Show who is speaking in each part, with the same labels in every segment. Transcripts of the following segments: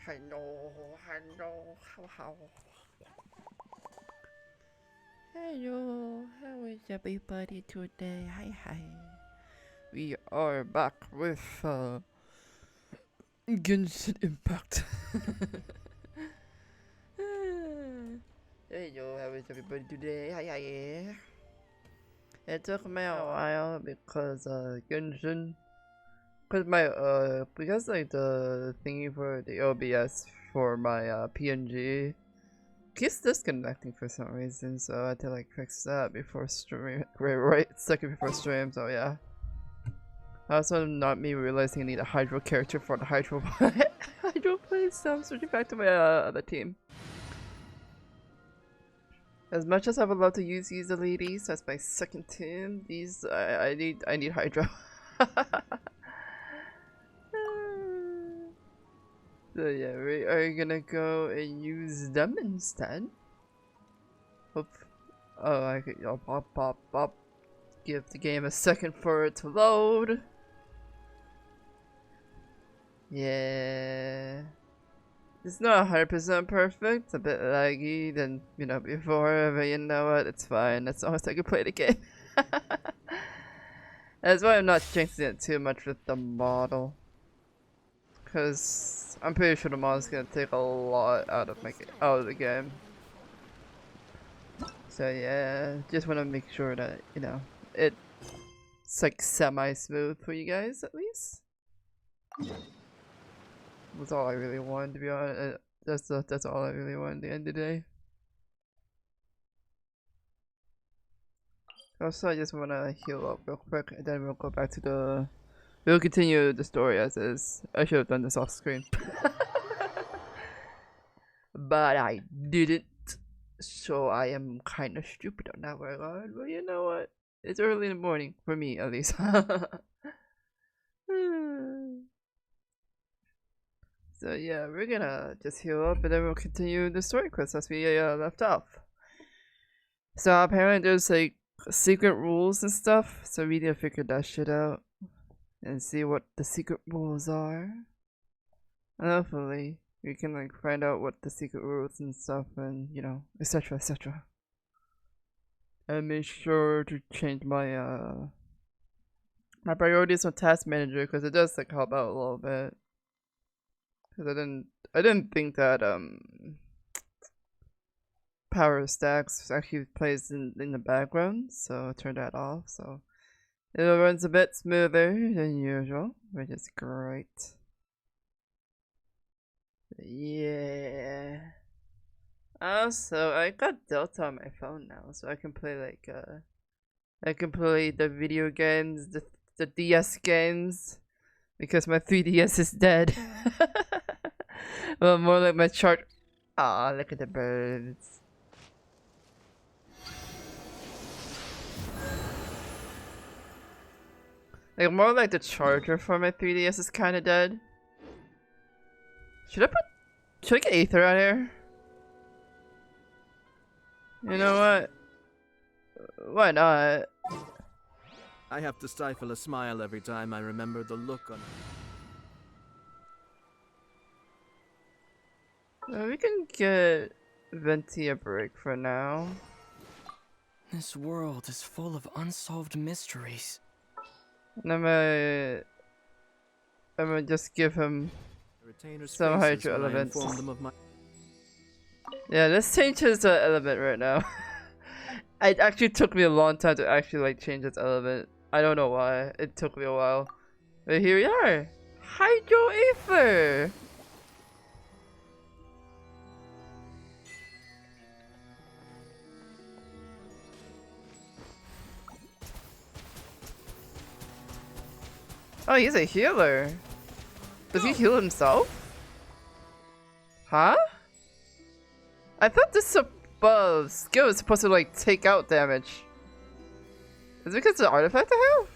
Speaker 1: Hello, how? Hello, how is everybody today? Hi. We are back with Genshinimpact. Hello, how is everybody today? Hi. It took me a while because Genshin, because like the thingy for the OBS for my PNG keeps disconnecting for some reason, so I had to like fix that before stream, right second before stream. So yeah. Also, not me realizing I need a Hydro character for the Hydro Hydro play, so I'm switching back to my other team. As much as I would love to use these ladies as my second team, these I need Hydro. So yeah, we are gonna go and use them instead. Oh, I could pop. Give the game a second for it to load. Yeah. It's not 100% perfect, it's a bit laggy than, you know, before, but you know what, it's fine, as long as I can play the game. That's why I'm not jinxing it too much with the model. Because I'm pretty sure the model's gonna take a lot out of the game. So yeah, just want to make sure that, you know, it's like semi-smooth for you guys at least. That's all I really wanted, to be honest. That's all I really wanted at the end of the day. Also, I just want to heal up real quick, and then we'll go back to we'll continue the story as is. I should have done this off screen. But I didn't. So I am kind of stupid on that regard. But you know what? It's early in the morning, for me at least. So yeah, we're gonna just heal up and then we'll continue the story quest as we left off. So apparently there's like secret rules and stuff, so we need to figure that shit out and see what the secret rules are. And hopefully we can like find out what the secret rules and stuff and, you know, etc. And make sure to change my my priorities on task manager, because it does like help out a little bit. Because I didn't think that power stacks actually plays in the background, so I turned that off, so it runs a bit smoother than usual, which is great. Yeah. Also, I got Delta on my phone now, so I can play like I can play the video games, the DS games, because my 3DS is dead. Well, more like my chart. Ah, look at the birds. Like more like the charger for my 3DS is kind of dead. Should I get Aether out here? You know what? Why not?
Speaker 2: I have to stifle a smile every time I remember the look on.
Speaker 1: We can get Venti a break for now.
Speaker 3: This world is full of unsolved mysteries.
Speaker 1: And I'm gonna just give him some hydro elements. Yeah, let's change his element right now. It actually took me a long time to actually like change his element. I don't know why. It took me a while. But here we are. Hydro Aether! Oh, he's a healer. Does he heal himself? Huh? I thought this skill is supposed to like take out damage. Is it because the artifact I have?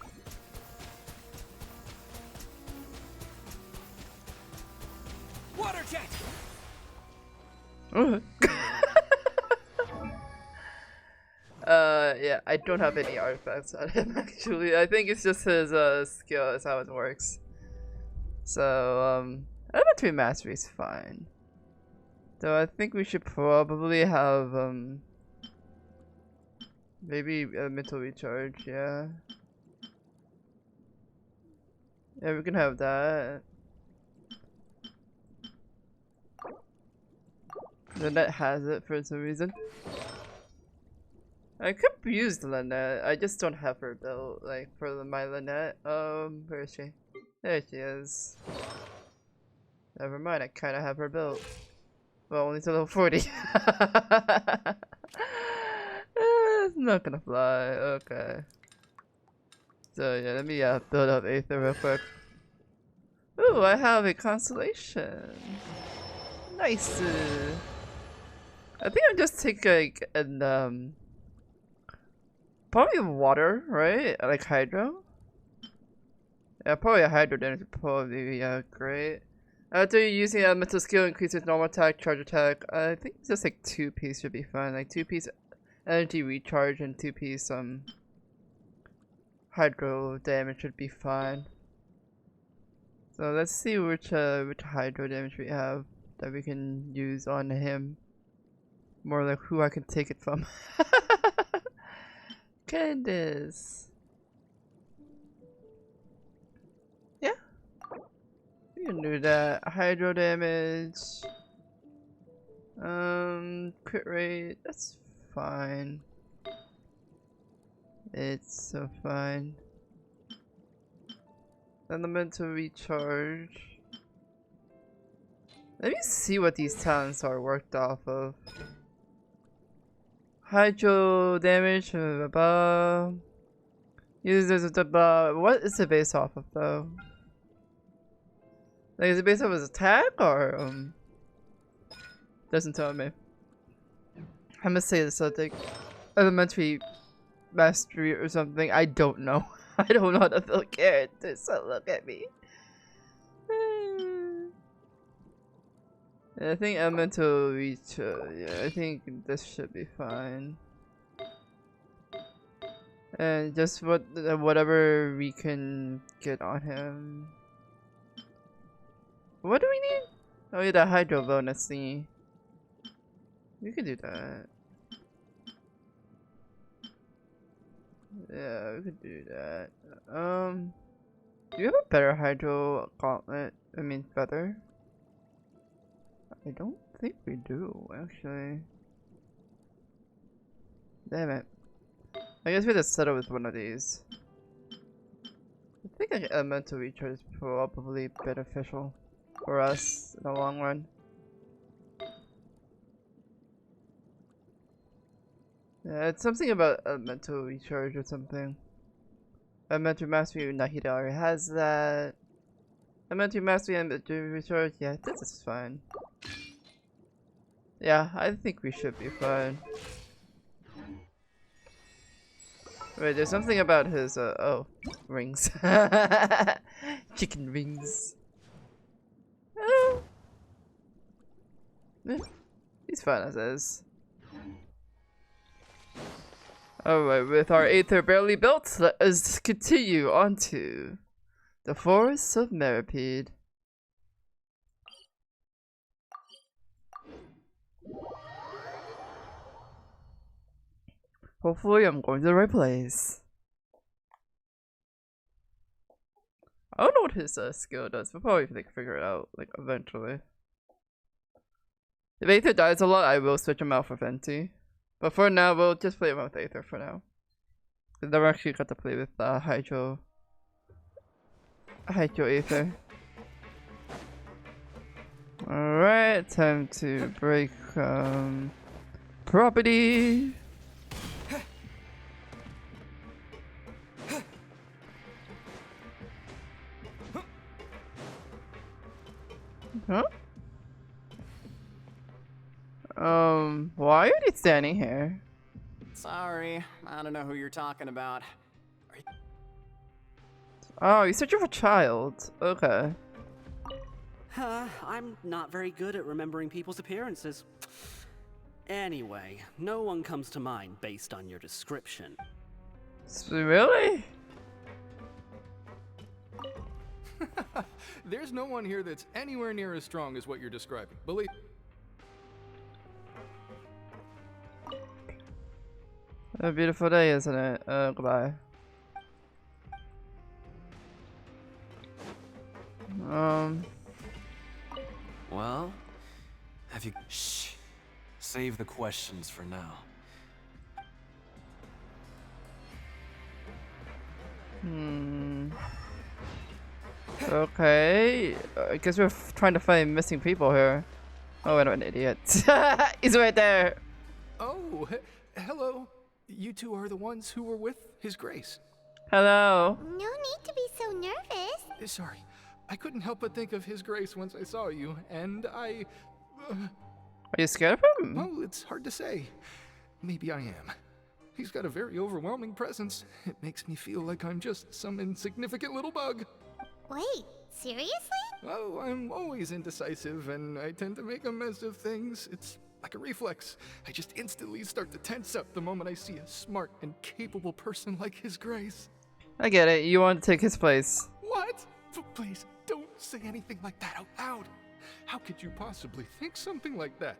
Speaker 3: Water jet.
Speaker 1: Yeah, I don't have any artifacts on him actually. I think it's just his skill is how it works. So, I'm gonna Elementary mastery is fine. Though I think we should probably have maybe a mental recharge, yeah. Yeah, we can have that. The net has it for some reason. I could use the Lynette. I just don't have her built, like, for my Lynette. Where is she? There she is. Never mind, I kinda have her built. Well, only to level 40. It's not gonna fly, okay. So yeah, let me build up Aether real quick. Ooh, I have a constellation. Nice. I think I'll just take like an probably water, right? Like hydro. Yeah, probably a hydro damage would probably be great. After using a mental skill increases normal attack, charge attack. I think just like 2-piece should be fine. Like 2-piece energy recharge and 2-piece hydro damage should be fine. So let's see which hydro damage we have that we can use on him. More like who I can take it from. Candace. Yeah. We can do that. Hydro damage. Crit rate. That's fine. It's so fine. Elemental recharge. Let me see what these talents are worked off of. Hydro damage, uses what is it based off of though? Like, is it based off his attack or doesn't tell me. I'm gonna say this, I think elementary mastery or something. I don't know. I don't know how to build characters, so look at me. I think elemental reach. Yeah, I think this should be fine. And just whatever we can get on him. What do we need? Oh yeah, the hydro bonus thingy. We could do that. Yeah, we could do that. Do you have a better hydro gauntlet? I mean feather? I don't think we do, actually. Damn it. I guess we have to settle with one of these. I think an elemental recharge is probably beneficial for us in the long run. Yeah, it's something about elemental recharge or something. Elemental mastery, Nahida already has that. Elemental mastery and recharge, yeah, this is fine. Yeah, I think we should be fine. Wait, there's something about his, oh, rings. Chicken rings. Oh. He's fine as is. Alright, with our Aether barely built, let us continue on to the Forests of Meripede. Hopefully I'm going to the right place. I don't know what his skill does, but probably like, figure it out like eventually. If Aether dies a lot, I will switch him out for Venti. But for now, we'll just play him with Aether for now. I've never actually got to play with Hydro Aether. Alright, time to break property. Huh? Why are you standing here?
Speaker 4: Sorry, I don't know who you're talking about.
Speaker 1: Oh, you're searching for a child. Okay.
Speaker 5: I'm not very good at remembering people's appearances. Anyway, no one comes to mind based on your description.
Speaker 1: Really?
Speaker 6: There's no one here that's anywhere near as strong as what you're describing. Believe.
Speaker 1: A beautiful day, isn't it? Goodbye.
Speaker 7: Well, have you... Shh. Save the questions for now.
Speaker 1: Okay. I guess we're trying to find missing people here. Oh, I'm an idiot. He's right there.
Speaker 6: Oh, hello. You two are the ones who were with His Grace.
Speaker 1: Hello.
Speaker 8: No need to be so nervous.
Speaker 6: Sorry. I couldn't help but think of His Grace once I saw you, and I...
Speaker 1: Are you scared of him?
Speaker 6: Well, it's hard to say. Maybe I am. He's got a very overwhelming presence. It makes me feel like I'm just some insignificant little bug.
Speaker 8: Wait, seriously?
Speaker 6: Oh, I'm always indecisive, and I tend to make a mess of things. It's like a reflex. I just instantly start to tense up the moment I see a smart and capable person like His Grace.
Speaker 1: I get it. You want to take his place.
Speaker 6: What? Please, don't say anything like that out loud. How could you possibly think something like that?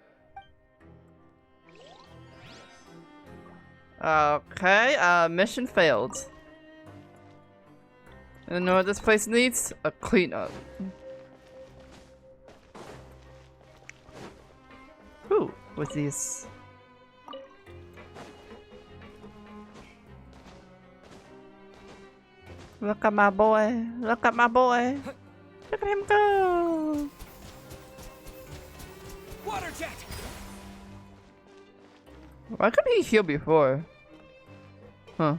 Speaker 1: Okay, mission failed. You know what this place needs? A cleanup. Ooh, what's this? Look at my boy. Look at my boy. Look at him go.
Speaker 3: Water jet!
Speaker 1: Why couldn't he heal before? Huh.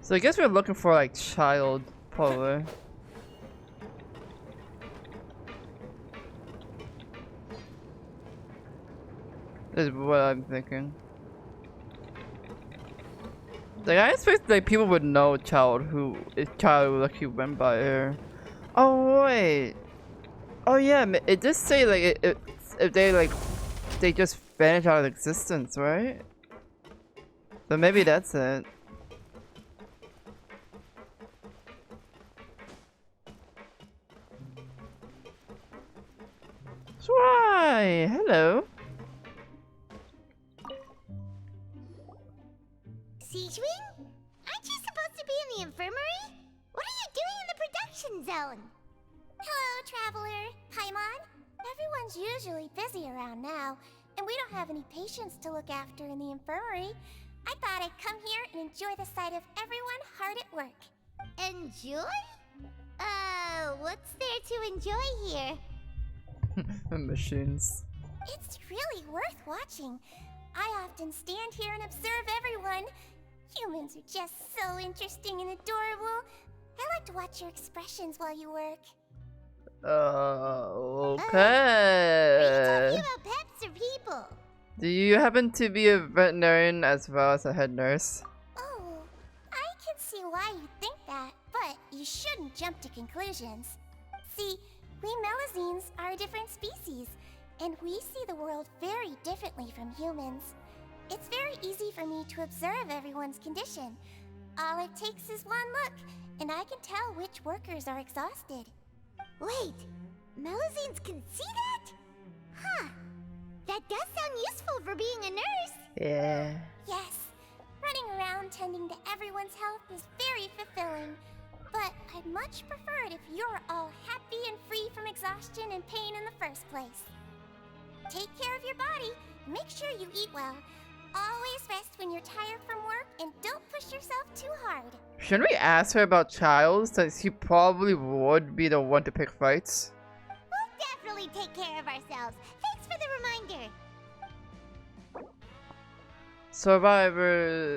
Speaker 1: So I guess we're looking for like child probably. Is what I'm thinking. Like I expect like people would know child who is child like who went by here. Oh wait. Oh yeah, it does say like if they like they just vanish out of existence, right? So maybe that's it. Why? Hello.
Speaker 8: Siegewing? Aren't you supposed to be in the infirmary? What are you doing in the production zone? Hello, traveler. Paimon? Everyone's usually busy around now, and we don't have any patients to look after in the infirmary. I thought I'd come here and enjoy the sight of everyone hard at work. Enjoy? What's there to enjoy here?
Speaker 1: Machines.
Speaker 8: It's really worth watching. I often stand here and observe everyone. Humans are just so interesting and adorable. I like to watch your expressions while you work.
Speaker 1: Okay.
Speaker 8: Are you talking about pets or people?
Speaker 1: Do you happen to be a veterinarian as well as a head nurse?
Speaker 8: Oh, I can see why you think that, but you shouldn't jump to conclusions. See, we Melazines are a different species, and we see the world very differently from humans. It's very easy for me to observe everyone's condition. All it takes is one look, and I can tell which workers are exhausted. Wait, Melazines can see that? Huh. That does sound useful for being a nurse.
Speaker 1: Yeah.
Speaker 8: Yes, running around tending to everyone's health is very fulfilling. But I'd much prefer it if you're all happy and free from exhaustion and pain in the first place. Take care of your body, and make sure you eat well. Always rest when you're tired from work, and don't push yourself too hard.
Speaker 1: Shouldn't we ask her about Childs, since he probably would be the one to pick fights?
Speaker 8: We'll definitely take care of ourselves. Thanks for the reminder.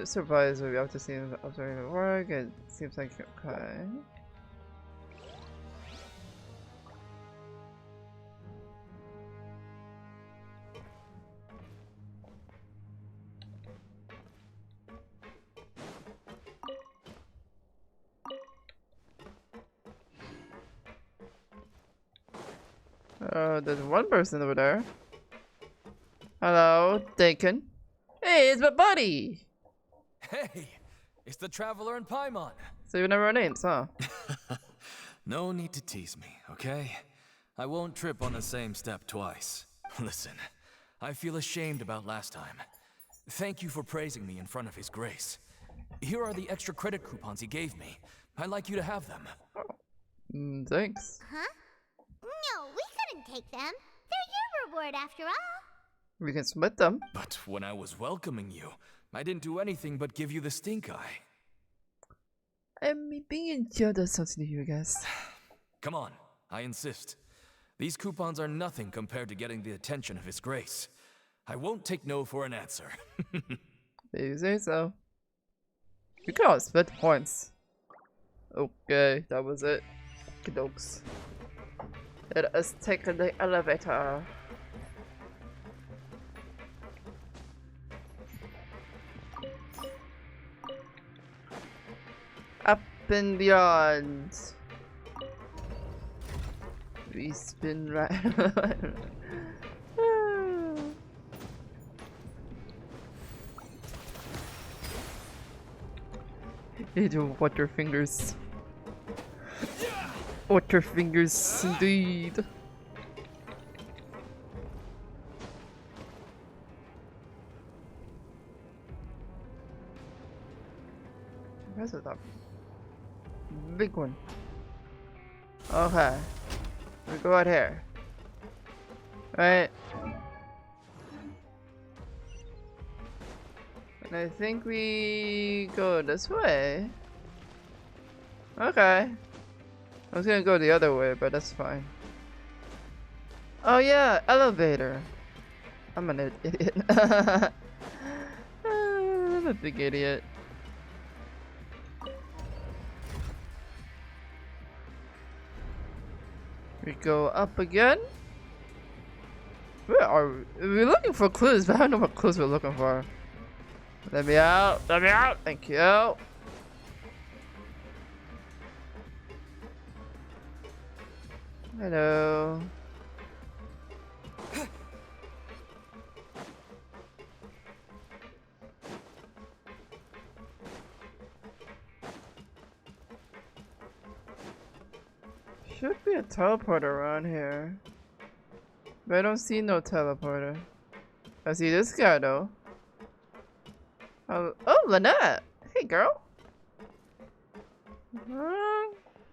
Speaker 1: Supervisor, we have to see him observing the work. It seems like okay. There's one person over there. Hello, Dakin. Hey, it's my buddy!
Speaker 3: Hey, it's the Traveler and Paimon.
Speaker 1: So you know our names, huh?
Speaker 7: No need to tease me, okay? I won't trip on the same step twice. Listen, I feel ashamed about last time. Thank you for praising me in front of His Grace. Here are the extra credit coupons he gave me. I'd like you to have them.
Speaker 1: Thanks.
Speaker 8: Huh? No, we couldn't take them. They're your reward after all.
Speaker 1: We can split them.
Speaker 7: But when I was welcoming you, I didn't do anything but give you the stink eye.
Speaker 1: Me being Joe does something to you guys.
Speaker 7: Come on, I insist. These coupons are nothing compared to getting the attention of His Grace. I won't take no for an answer.
Speaker 1: You say so. We can all split points. Okay, that was it. Kidokes. Let us take the elevator. Up and beyond. We spin right. You water fingers. Water fingers, indeed. Where's it up? Big one. Okay. We go out here. Right. And I think we go this way. Okay. I was gonna go the other way, but that's fine. Oh yeah, elevator. I'm an idiot. I'm a big idiot. We go up again. Where are we? We're looking for clues, but I don't know what clues we're looking for. Let me out. Let me out. Thank you. Hello. Should be a teleporter around here. But I don't see no teleporter. I see this guy though. Oh, Lynette! Hey girl!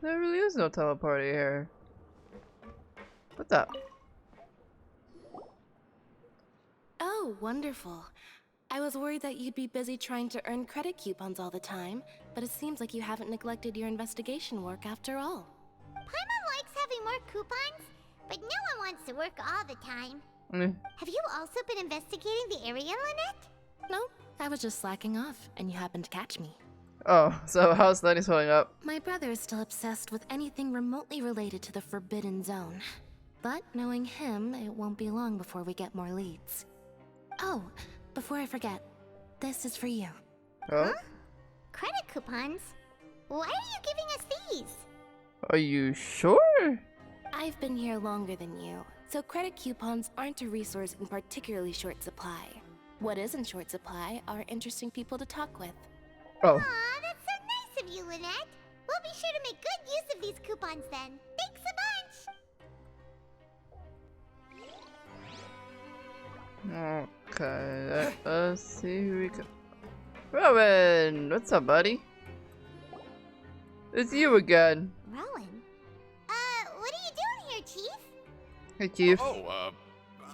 Speaker 1: There really is no teleporter here. What's up?
Speaker 9: Oh, wonderful. I was worried that you'd be busy trying to earn credit coupons all the time, but it seems like you haven't neglected your investigation work after all.
Speaker 8: Paimon likes having more coupons, but no one wants to work all the time. Have you also been investigating the area, Lynette?
Speaker 9: No, I was just slacking off, and you happened to catch me.
Speaker 1: Oh, so how's Lenny's holding up?
Speaker 9: My brother is still obsessed with anything remotely related to the Forbidden Zone. But knowing him, it won't be long before we get more leads. Oh, before I forget, this is for you.
Speaker 1: Oh?
Speaker 8: Huh? Credit coupons? Why are you giving us these?
Speaker 1: Are you sure?
Speaker 9: I've been here longer than you, so credit coupons aren't a resource in particularly short supply. What is in short supply are interesting people to talk with.
Speaker 1: Oh.
Speaker 8: Aw, that's so nice of you, Lynette. We'll be sure to make good use of these coupons then. Thanks a bunch!
Speaker 1: Okay, let's see who we can... Rowan! What's up, buddy? It's you again.
Speaker 8: Rowan? What are you doing here, Chief?
Speaker 1: Hey, Chief.
Speaker 10: Oh,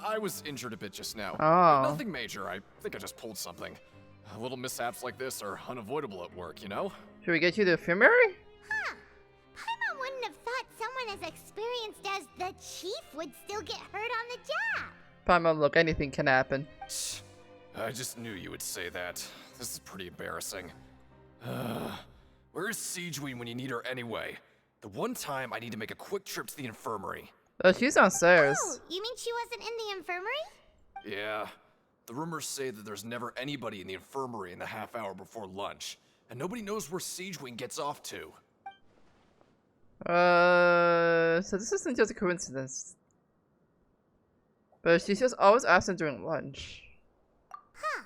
Speaker 10: I was injured a bit just now.
Speaker 1: Oh.
Speaker 10: Nothing major. I think I just pulled something. Little mishaps like this are unavoidable at work, you know?
Speaker 1: Should we get you the infirmary?
Speaker 8: Huh. Paimon wouldn't have thought someone as experienced as the Chief would still get hurt on the job.
Speaker 1: Paimon, look, anything can happen.
Speaker 10: I just knew you would say that. This is pretty embarrassing. Where is Siegeween when you need her anyway? The one time I need to make a quick trip to the infirmary.
Speaker 1: Oh, she's downstairs.
Speaker 8: Oh, you mean she wasn't in the infirmary?
Speaker 10: Yeah. The rumors say that there's never anybody in the infirmary in the half hour before lunch, and nobody knows where Siegeween gets off to.
Speaker 1: So this isn't just a coincidence. But she's just always absent during lunch.
Speaker 8: Huh.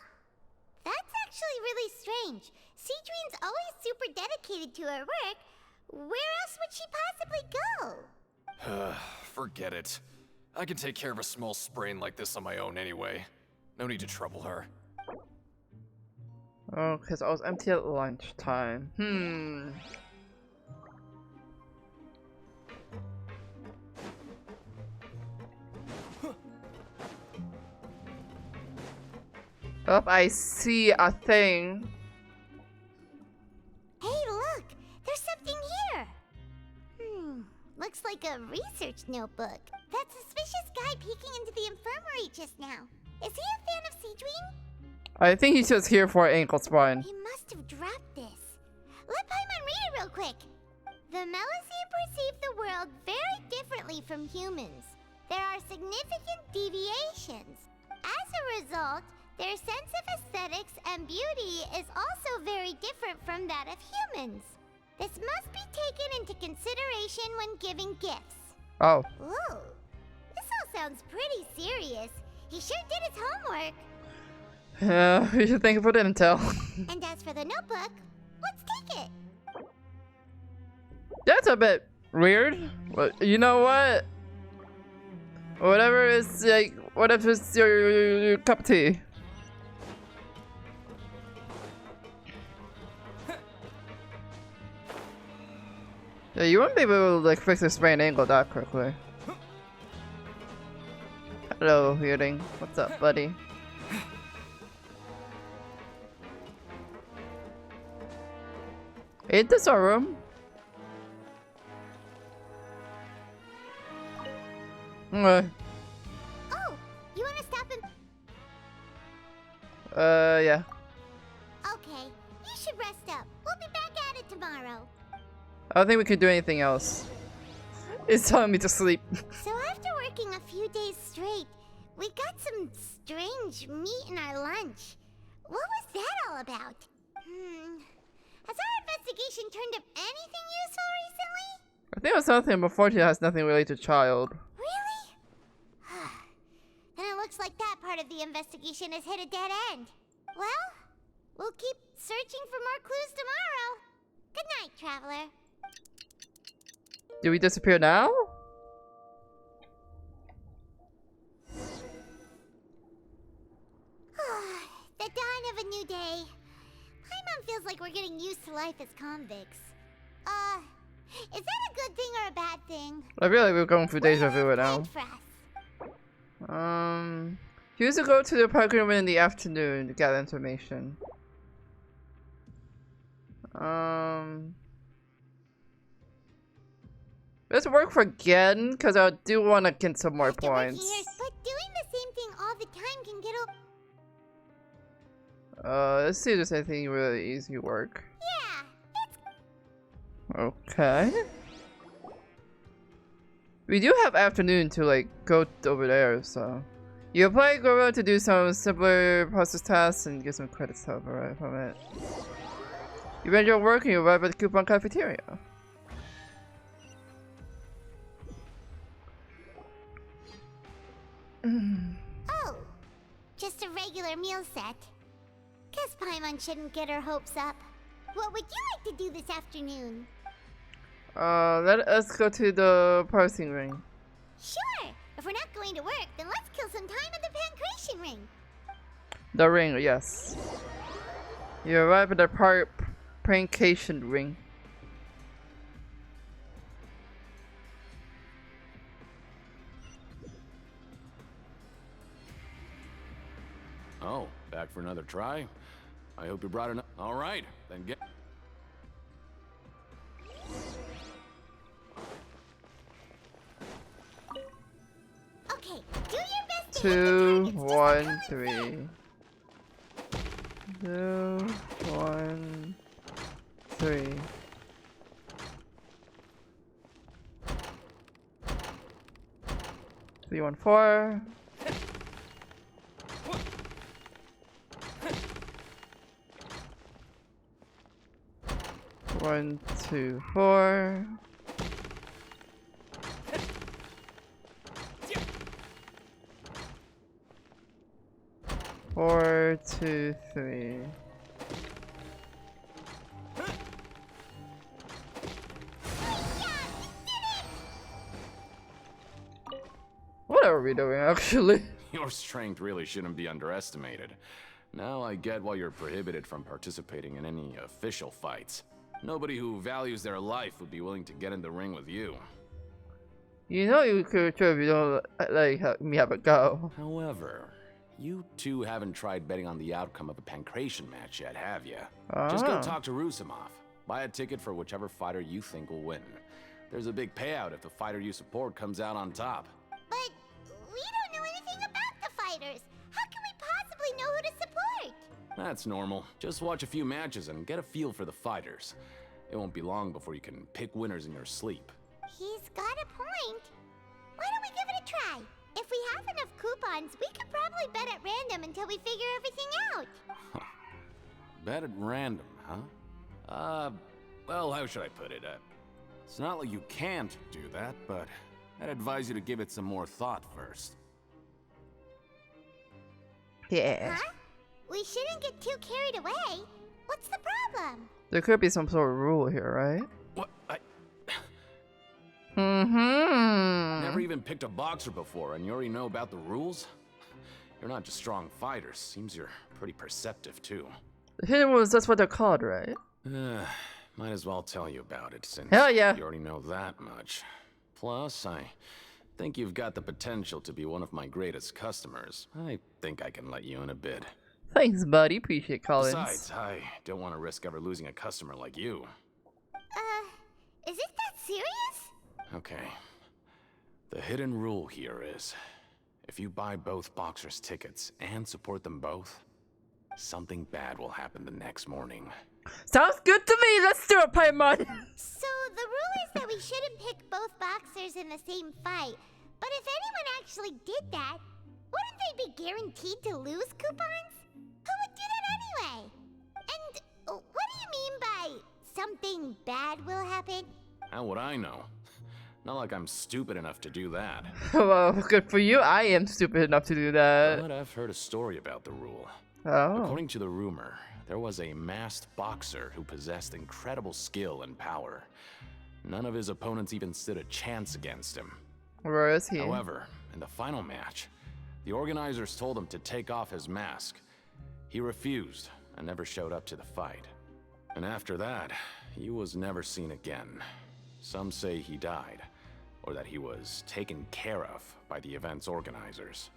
Speaker 8: That's actually really strange. Cedrine's always super dedicated to her work. Where else would she possibly go?
Speaker 10: Forget it. I can take care of a small sprain like this on my own anyway. No need to trouble her.
Speaker 1: Oh, because I was empty at lunchtime. Oh, I see a thing.
Speaker 8: Hey, look! There's something here! Looks like a research notebook. That suspicious guy peeking into the infirmary just now. Is he a fan of Cedrine?
Speaker 1: I think he's just here for ankle sprain.
Speaker 8: He must have dropped this. Let Paimon read it real quick. The Melusine perceive the world very differently from humans. There are significant deviations. As a result, their sense of aesthetics and beauty is also very different from that of humans. This must be taken into consideration when giving gifts.
Speaker 1: Oh.
Speaker 8: Ooh, this all sounds pretty serious. He sure did his homework.
Speaker 1: Yeah, we should thank you for the intel.
Speaker 8: And as for the notebook, let's take it.
Speaker 1: That's a bit weird. But you know what? Whatever is like, what if it's your cup of tea? Yeah, you wouldn't be able to like fix a sprained ankle that quickly. Hello, Weirding. What's up, buddy? Ain't this our room? Okay.
Speaker 8: Oh, you wanna stop and...
Speaker 1: Yeah.
Speaker 8: Okay, you should rest up. We'll be back at it tomorrow.
Speaker 1: I don't think we could do anything else. It's telling me to sleep.
Speaker 8: So after working a few days straight, we got some strange meat in our lunch. What was that all about? Has our investigation turned up anything useful recently?
Speaker 1: I think it was something before she has nothing related to child.
Speaker 8: Really? Then it looks like that part of the investigation has hit a dead end. Well, we'll keep searching for more clues tomorrow. Good night, traveler.
Speaker 1: Do we disappear now?
Speaker 8: The dawn of a new day. Paimon feels like we're getting used to life as convicts. Is that a good thing or a bad thing?
Speaker 1: I feel like we're going through deja vu right now.
Speaker 8: For us?
Speaker 1: He used to go to the park room in the afternoon to gather information. Let's work for Gen, because I do want to get some more points.
Speaker 8: But doing the same thing all the time can get
Speaker 1: Let's see if there's anything really easy work.
Speaker 8: Yeah,
Speaker 1: Okay. We do have afternoon to like go over there, so you apply Goro to do some simpler process tasks and get some credits over from it. You render your work and you arrive at the coupon cafeteria.
Speaker 8: Oh, just a regular meal set. Guess Paimon shouldn't get her hopes up. What would you like to do this afternoon?
Speaker 1: Let us go to the parsing ring.
Speaker 8: Sure! If we're not going to work, then let's kill some time at the pancration ring.
Speaker 1: The ring, yes. You arrive at the pancration ring.
Speaker 10: Oh, back for another try? I hope you brought enough. All right, then get.
Speaker 8: Okay, do your best to
Speaker 1: 2,
Speaker 8: hit the
Speaker 1: 1, 3. 2, 1, 3. Three, 1, 4. One, 2, 4. 4, 2, 3. What are we doing actually?
Speaker 10: Your strength really shouldn't be underestimated. Now I get why you're prohibited from participating in any official fights. Nobody who values their life would be willing to get in the ring with you.
Speaker 1: You know you could if you don't like help me have a go.
Speaker 10: However, you two haven't tried betting on the outcome of a pancration match yet, have you? Just go talk to Rusimov. Buy a ticket for whichever fighter you think will win. There's a big payout if the fighter you support comes out on top.
Speaker 8: But we don't know anything about the fighters. How can we possibly know who to support?
Speaker 10: That's normal. Just watch a few matches and get a feel for the fighters. It won't be long before you can pick winners in your sleep.
Speaker 8: He's got a point. Why don't we give it a try? If we have enough coupons, we could probably bet at random until we figure everything out.
Speaker 10: Bet at random, huh? Well, how should I put it? It's not like you can't do that, but I'd advise you to give it some more thought first.
Speaker 1: Yeah.
Speaker 8: Huh? We shouldn't get too carried away. What's the problem?
Speaker 1: There could be some sort of rule here, right?
Speaker 10: What?
Speaker 1: Mm-hmm.
Speaker 10: Never even picked a boxer before, and you already know about the rules? You're not just strong fighters. Seems you're pretty perceptive, too.
Speaker 1: The hidden rules, that's what they're called, right?
Speaker 10: Might as well tell you about it, since
Speaker 1: Hell yeah.
Speaker 10: you already know that much. Plus, I think you've got the potential to be one of my greatest customers. I think I can let you in a bid.
Speaker 1: Thanks, buddy. Appreciate Collins.
Speaker 10: Besides, I don't want to risk ever losing a customer like you.
Speaker 8: Is it that serious?
Speaker 10: Okay. The hidden rule here is, if you buy both boxers' tickets and support them both, something bad will happen the next morning.
Speaker 1: Sounds good to me. Let's do it, Paimon.
Speaker 8: So the rule is that we shouldn't pick both boxers in the same fight. But if anyone actually did that, wouldn't they be guaranteed to lose coupons? Who would do that anyway? And what do you mean by something bad will happen?
Speaker 10: How would I know? Not like I'm stupid enough to do that.
Speaker 1: Well, good for you. I am stupid enough to do that.
Speaker 10: But I've heard a story about the rule.
Speaker 1: Oh.
Speaker 10: According to the rumor, there was a masked boxer who possessed incredible skill and power. None of his opponents even stood a chance against him.
Speaker 1: Where is he?
Speaker 10: However, in the final match, the organizers told him to take off his mask. He refused and never showed up to the fight. And after that, he was never seen again. Some say he died, or that he was taken care of by the event's organizers.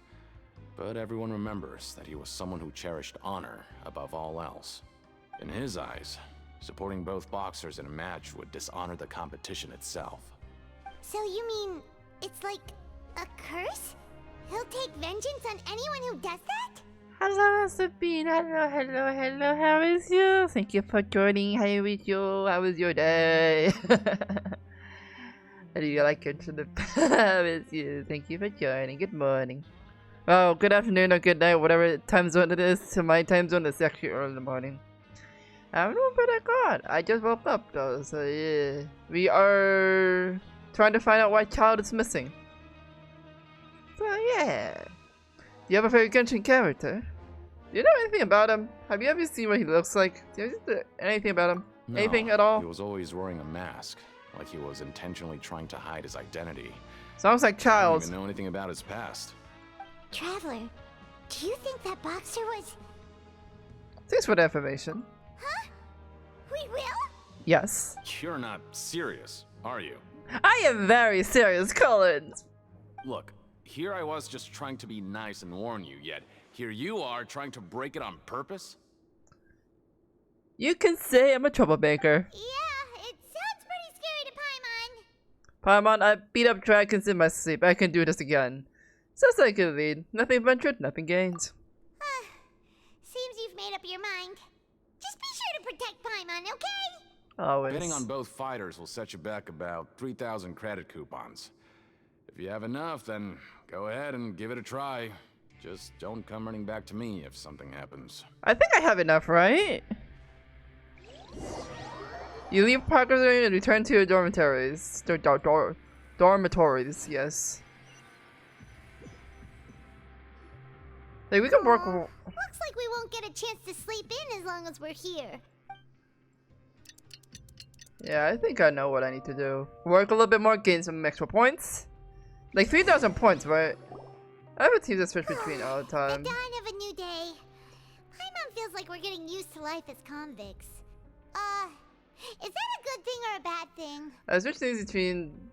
Speaker 10: But everyone remembers that he was someone who cherished honor above all else. In his eyes, supporting both boxers in a match would dishonor the competition itself.
Speaker 8: So you mean it's like a curse? He'll take vengeance on anyone who does that?
Speaker 1: Hello, Sabine. Hello. How is you? Thank you for joining. How is you? How was your day? How do you like Genshiниmpact? How is you? Thank you for joining. Good morning. Oh, good afternoon or good night, whatever time zone it is. To my time zone, it's actually early in the morning. I don't know what I got. I just woke up though, so yeah. We are trying to find out why Child is missing. So yeah. Do you have a favorite Genshin character? Do you know anything about him? Have you ever seen what he looks like? Do you know anything about him?
Speaker 10: No,
Speaker 1: anything at all?
Speaker 10: He was always wearing a mask, like he was intentionally trying to hide his identity.
Speaker 1: Sounds like
Speaker 10: I
Speaker 1: Child.
Speaker 10: don't even know anything about his past.
Speaker 8: Traveler, do you think that boxer was...
Speaker 1: Thanks for the information.
Speaker 8: Huh? We will?
Speaker 1: Yes.
Speaker 10: You're not serious, are you?
Speaker 1: I am very serious, Collins.
Speaker 10: Look, here I was just trying to be nice and warn you, yet here you are trying to break it on purpose?
Speaker 1: You can say I'm a troublemaker.
Speaker 8: Yeah, it sounds pretty scary to Paimon.
Speaker 1: Paimon, I beat up dragons in my sleep. I can do this again. Sounds like a lead. Nothing ventured, nothing gained.
Speaker 8: Seems you've made up your mind. Just be sure to protect Paimon, okay?
Speaker 1: Always.
Speaker 10: Betting on both fighters will set you back about 3,000 credit coupons. If you have enough, then go ahead and give it a try. Just don't come running back to me if something happens.
Speaker 1: I think I have enough, right? You leave Parker's area and return to your dormitories. Dormitories, yes. Like we can work.
Speaker 8: Looks like we won't get a chance to sleep in as long as we're here.
Speaker 1: Yeah, I think I know what I need to do. Work a little bit more, gain some extra points. Like 3,000 points, right? I have a team to switch between all the time.
Speaker 8: The dawn of a new day. Paimon feels like we're getting used to life as convicts. Is that a good thing or a bad thing?
Speaker 1: I switch things between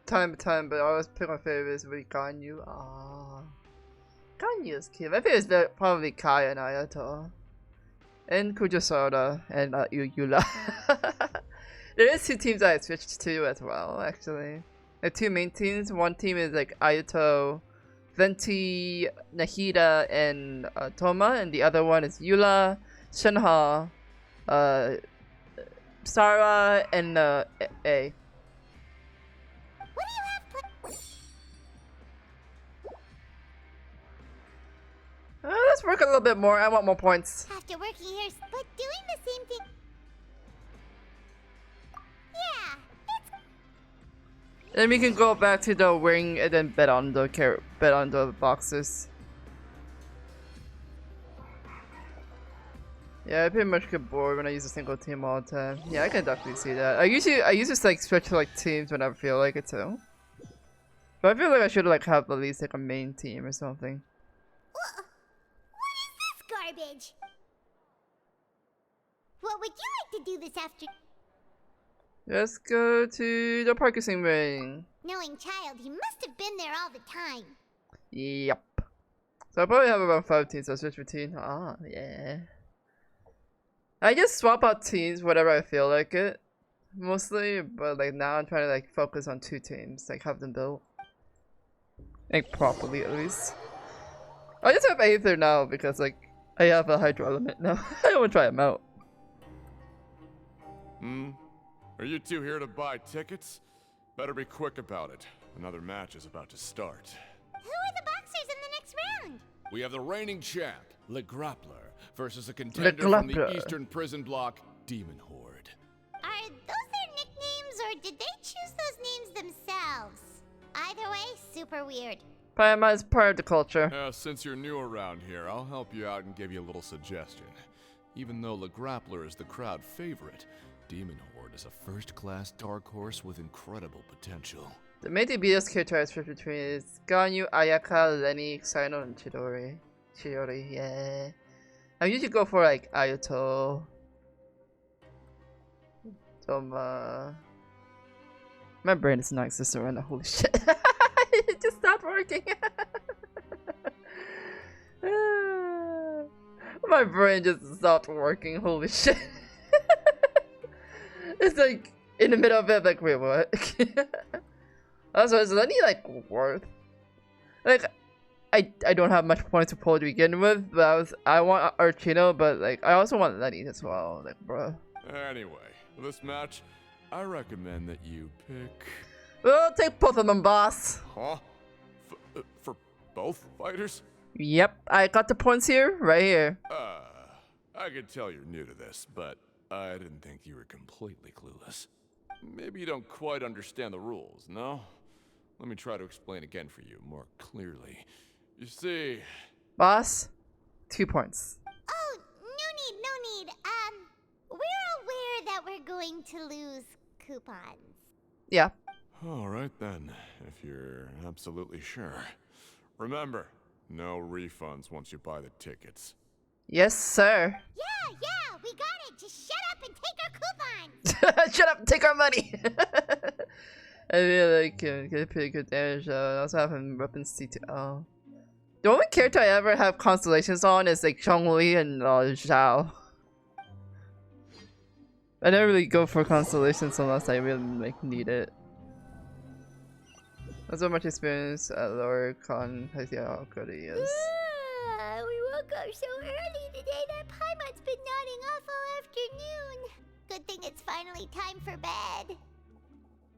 Speaker 1: time to time, but I always pick my favorites with Ganyu. Ah, Ganyu is cute. My favorite is probably Kai and Ayato. And Kujusada and Yula. There is 2 teams I switched to as well, actually. The 2 main teams. One team is like Ayato, Venti, Nahida, and Toma, and the other one is Yula, Shinha, Sarah, and A.
Speaker 8: What do you have
Speaker 1: Let's work a little bit more. I want more points.
Speaker 8: after working here, but doing the same thing? Yeah,
Speaker 1: Then we can go back to the wing and then bet on the boxes. Yeah, I pretty much get bored when I use a single team all the time. Yeah, I can definitely see that. I usually like switch to like teams when I feel like it too. But I feel like I should like have at least like a main team or something.
Speaker 8: What is this garbage? What would you like to do this afternoon?
Speaker 1: Let's go to the practicing ring.
Speaker 8: Knowing Child, he must have been there all the time.
Speaker 1: Yep. So I probably have around 5 teams, so I'll switch between. Ah, yeah. I just swap out teams whenever I feel like it. Mostly, but like now I'm trying to like focus on 2 teams, like have them built. Like properly at least. I just have Aether now because like I have a Hydro Element now. I want to try them out.
Speaker 11: Are you 2 here to buy tickets? Better be quick about it. Another match is about to start.
Speaker 8: Who are the boxers in the next round?
Speaker 11: We have the reigning champ, Le Grappler, versus a contender from the Eastern Prison Block, Demon Horde.
Speaker 8: Are those their nicknames, or did they choose those names themselves? Either way, super weird.
Speaker 1: Paimon is part of the culture.
Speaker 11: Since you're new around here, I'll help you out and give you a little suggestion. Even though Le Grappler is the crowd favorite, Demon Horde is a first-class dark horse with incredible potential.
Speaker 1: The main DBS character I switch between is Ganyu, Ayaka, Lenny, Xino, and Chidori. Chidori, yeah. I usually go for like Ayato, Toma. My brain is not existent right now, holy shit. It just stopped working. My brain just stopped working, holy shit. It's like in the middle of it, like, wait, what? Also, is Lenny like worth? Like, I don't have much points to pull to begin with, but I want Archino, but like I also want Lenny as well, like, bro.
Speaker 11: Anyway, for this match, I recommend that you pick.
Speaker 1: We'll take both of them, boss.
Speaker 11: Huh? For both fighters?
Speaker 1: Yep, I got the points here, right here.
Speaker 11: I can tell you're new to this, but I didn't think you were completely clueless. Maybe you don't quite understand the rules, no? Let me try to explain again for you more clearly. You see...
Speaker 1: Boss, 2 points.
Speaker 8: Oh, no need. We're aware that we're going to lose coupons.
Speaker 1: Yeah.
Speaker 11: Alright then, if you're absolutely sure. Remember, no refunds once you buy the tickets.
Speaker 1: Yes, sir.
Speaker 8: Yeah, we got it. Just shut up and take our coupons.
Speaker 1: Shut up and take our money. I really like him. Get pretty good damage. I also have him weapons CT. Oh. The only character I ever have constellations on is like Chongli and Zhao. I never really go for constellations unless I really like need it. Not so much experience at lower con. I see how good he is.
Speaker 8: We woke up so early today that Paimon's been nodding off all afternoon. Good thing it's finally time for bed.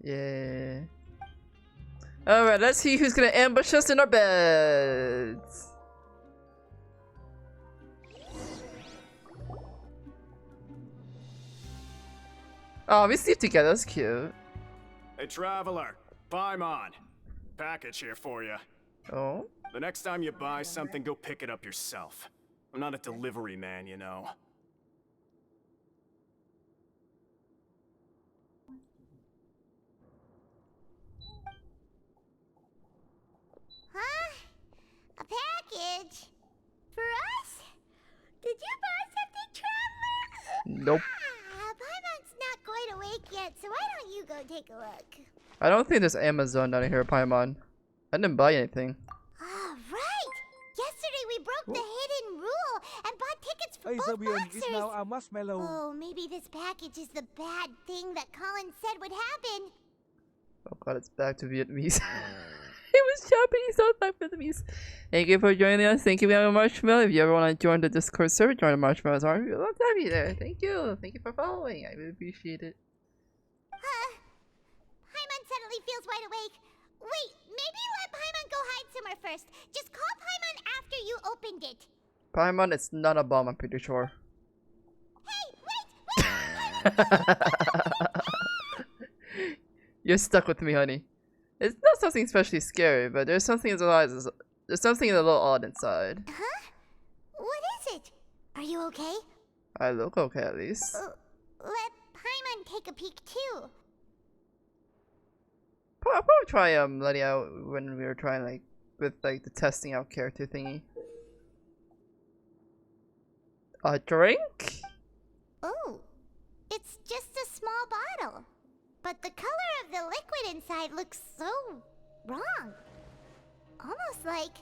Speaker 1: Yeah. Alright, let's see who's gonna ambush us in our beds. Oh, we sleep together, that's cute.
Speaker 4: Hey, Traveler. Paimon. Package here for you.
Speaker 1: Oh?
Speaker 4: The next time you buy something, go pick it up yourself. I'm not a delivery man, you know.
Speaker 8: Huh? A package? For us? Did you buy something, Traveler?
Speaker 1: Nope.
Speaker 8: Paimon's not quite awake yet, so why don't you go take a look?
Speaker 1: I don't think there's Amazon down here, Paimon. I didn't buy anything.
Speaker 8: Ah, right! Yesterday we broke the hidden rule and bought tickets for both boxers.
Speaker 12: Marshmallow.
Speaker 8: Oh, maybe this package is the bad thing that Colin said would happen.
Speaker 1: Oh god, it's back to Vietnamese. It was Japanese, not back Vietnamese. Thank you for joining us. Thank you, Marshmallow. If you ever want to join the Discord server, join the Marshmallow's army. We'd love to have you there. Thank you. Thank you for following. I really appreciate it.
Speaker 8: Paimon suddenly feels wide awake. Wait, maybe let Paimon go hide somewhere first. Just call Paimon after you opened it.
Speaker 1: Paimon, it's not a bomb, I'm pretty sure.
Speaker 8: Hey, wait!
Speaker 1: You're stuck with me, honey. It's not something especially scary, but there's something a little odd inside.
Speaker 8: Huh? What is it? Are you okay?
Speaker 1: I look okay, at least.
Speaker 8: Let Paimon take a peek too.
Speaker 1: I'll probably try letting out when we were trying with the testing out character thingy. A drink?
Speaker 8: Oh, it's just a small bottle. But the color of the liquid inside looks so wrong. Almost like...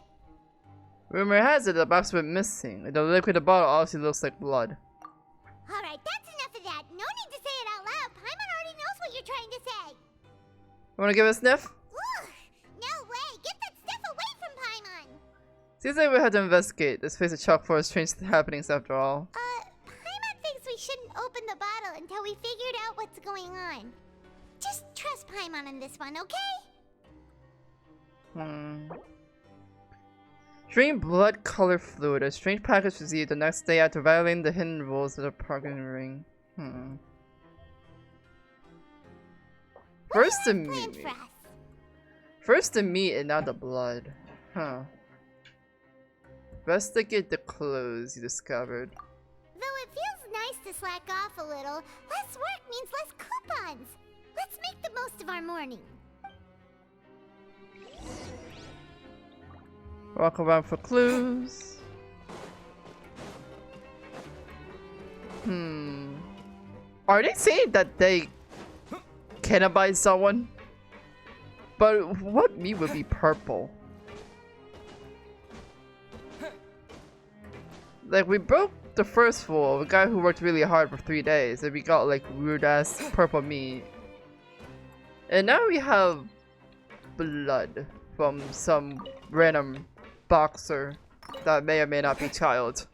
Speaker 1: Rumor has it the box went missing. The liquid in the bottle obviously looks like blood.
Speaker 8: Alright, that's enough of that. No need to say it out loud. Paimon already knows what you're trying to say.
Speaker 1: Wanna give it a sniff?
Speaker 8: Ugh, no way. Get that stuff away from Paimon.
Speaker 1: Seems like we have to investigate. This place is chock full of strange happenings after all.
Speaker 8: Paimon thinks we shouldn't open the bottle until we figured out what's going on. Just trust Paimon on this one, okay?
Speaker 1: Strange blood color fluid. A strange package received the next day after violating the hidden rules of the parking ring. First the meat. First the meat and now the blood. Huh. Investigate the clothes you discovered.
Speaker 8: Though it feels nice to slack off a little, less work means less coupons. Let's make the most of our morning.
Speaker 1: Walk around for clues. Are they saying that they cannibalize someone? But what meat would be purple? Like, we broke the first rule, a guy who worked really hard for 3 days, and we got like weird ass purple meat. And now we have blood from some random boxer that may or may not be child.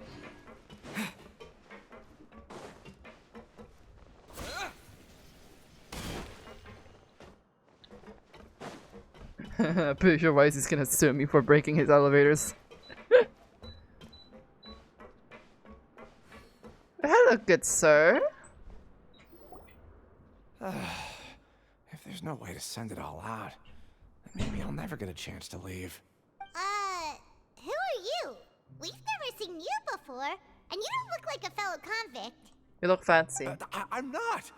Speaker 1: I'm pretty sure Weiss is gonna sue me for breaking his elevators. Hello, good sir.
Speaker 13: If there's no way to send it all out, then maybe I'll never get a chance to leave.
Speaker 8: Who are you? We've never seen you before, and you don't look like a fellow convict.
Speaker 1: You look fancy.
Speaker 13: I'm not.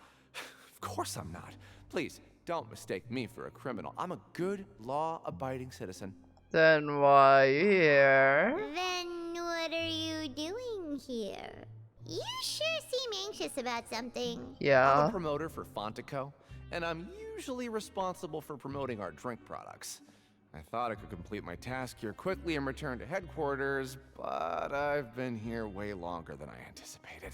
Speaker 13: Of course I'm not. Please, don't mistake me for a criminal. I'm a good, law-abiding citizen.
Speaker 1: Then why are you here?
Speaker 8: Then what are you doing here? You sure seem anxious about something.
Speaker 1: Yeah.
Speaker 13: I'm a promoter for Fontico, and I'm usually responsible for promoting our drink products. I thought I could complete my task here quickly and return to headquarters, but I've been here way longer than I anticipated.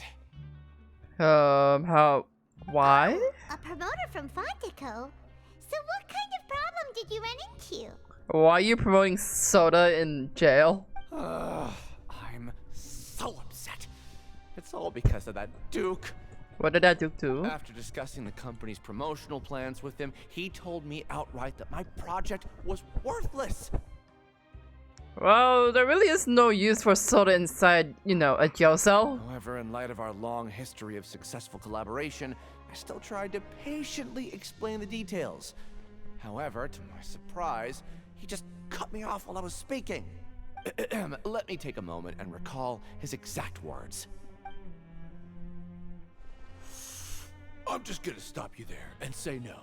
Speaker 1: Why?
Speaker 8: A promoter from Fontico? So what kind of problem did you run into?
Speaker 1: Why are you promoting soda in jail?
Speaker 13: I'm so upset. It's all because of that Duke.
Speaker 1: What did that Duke do?
Speaker 13: After discussing the company's promotional plans with him, he told me outright that my project was worthless.
Speaker 1: Well, there really is no use for soda inside, you know, a jail cell.
Speaker 13: However, in light of our long history of successful collaboration, I still tried to patiently explain the details. However, to my surprise, He just cut me off while I was speaking. Let me take a moment and recall his exact words.
Speaker 7: I'm just gonna stop you there and say no.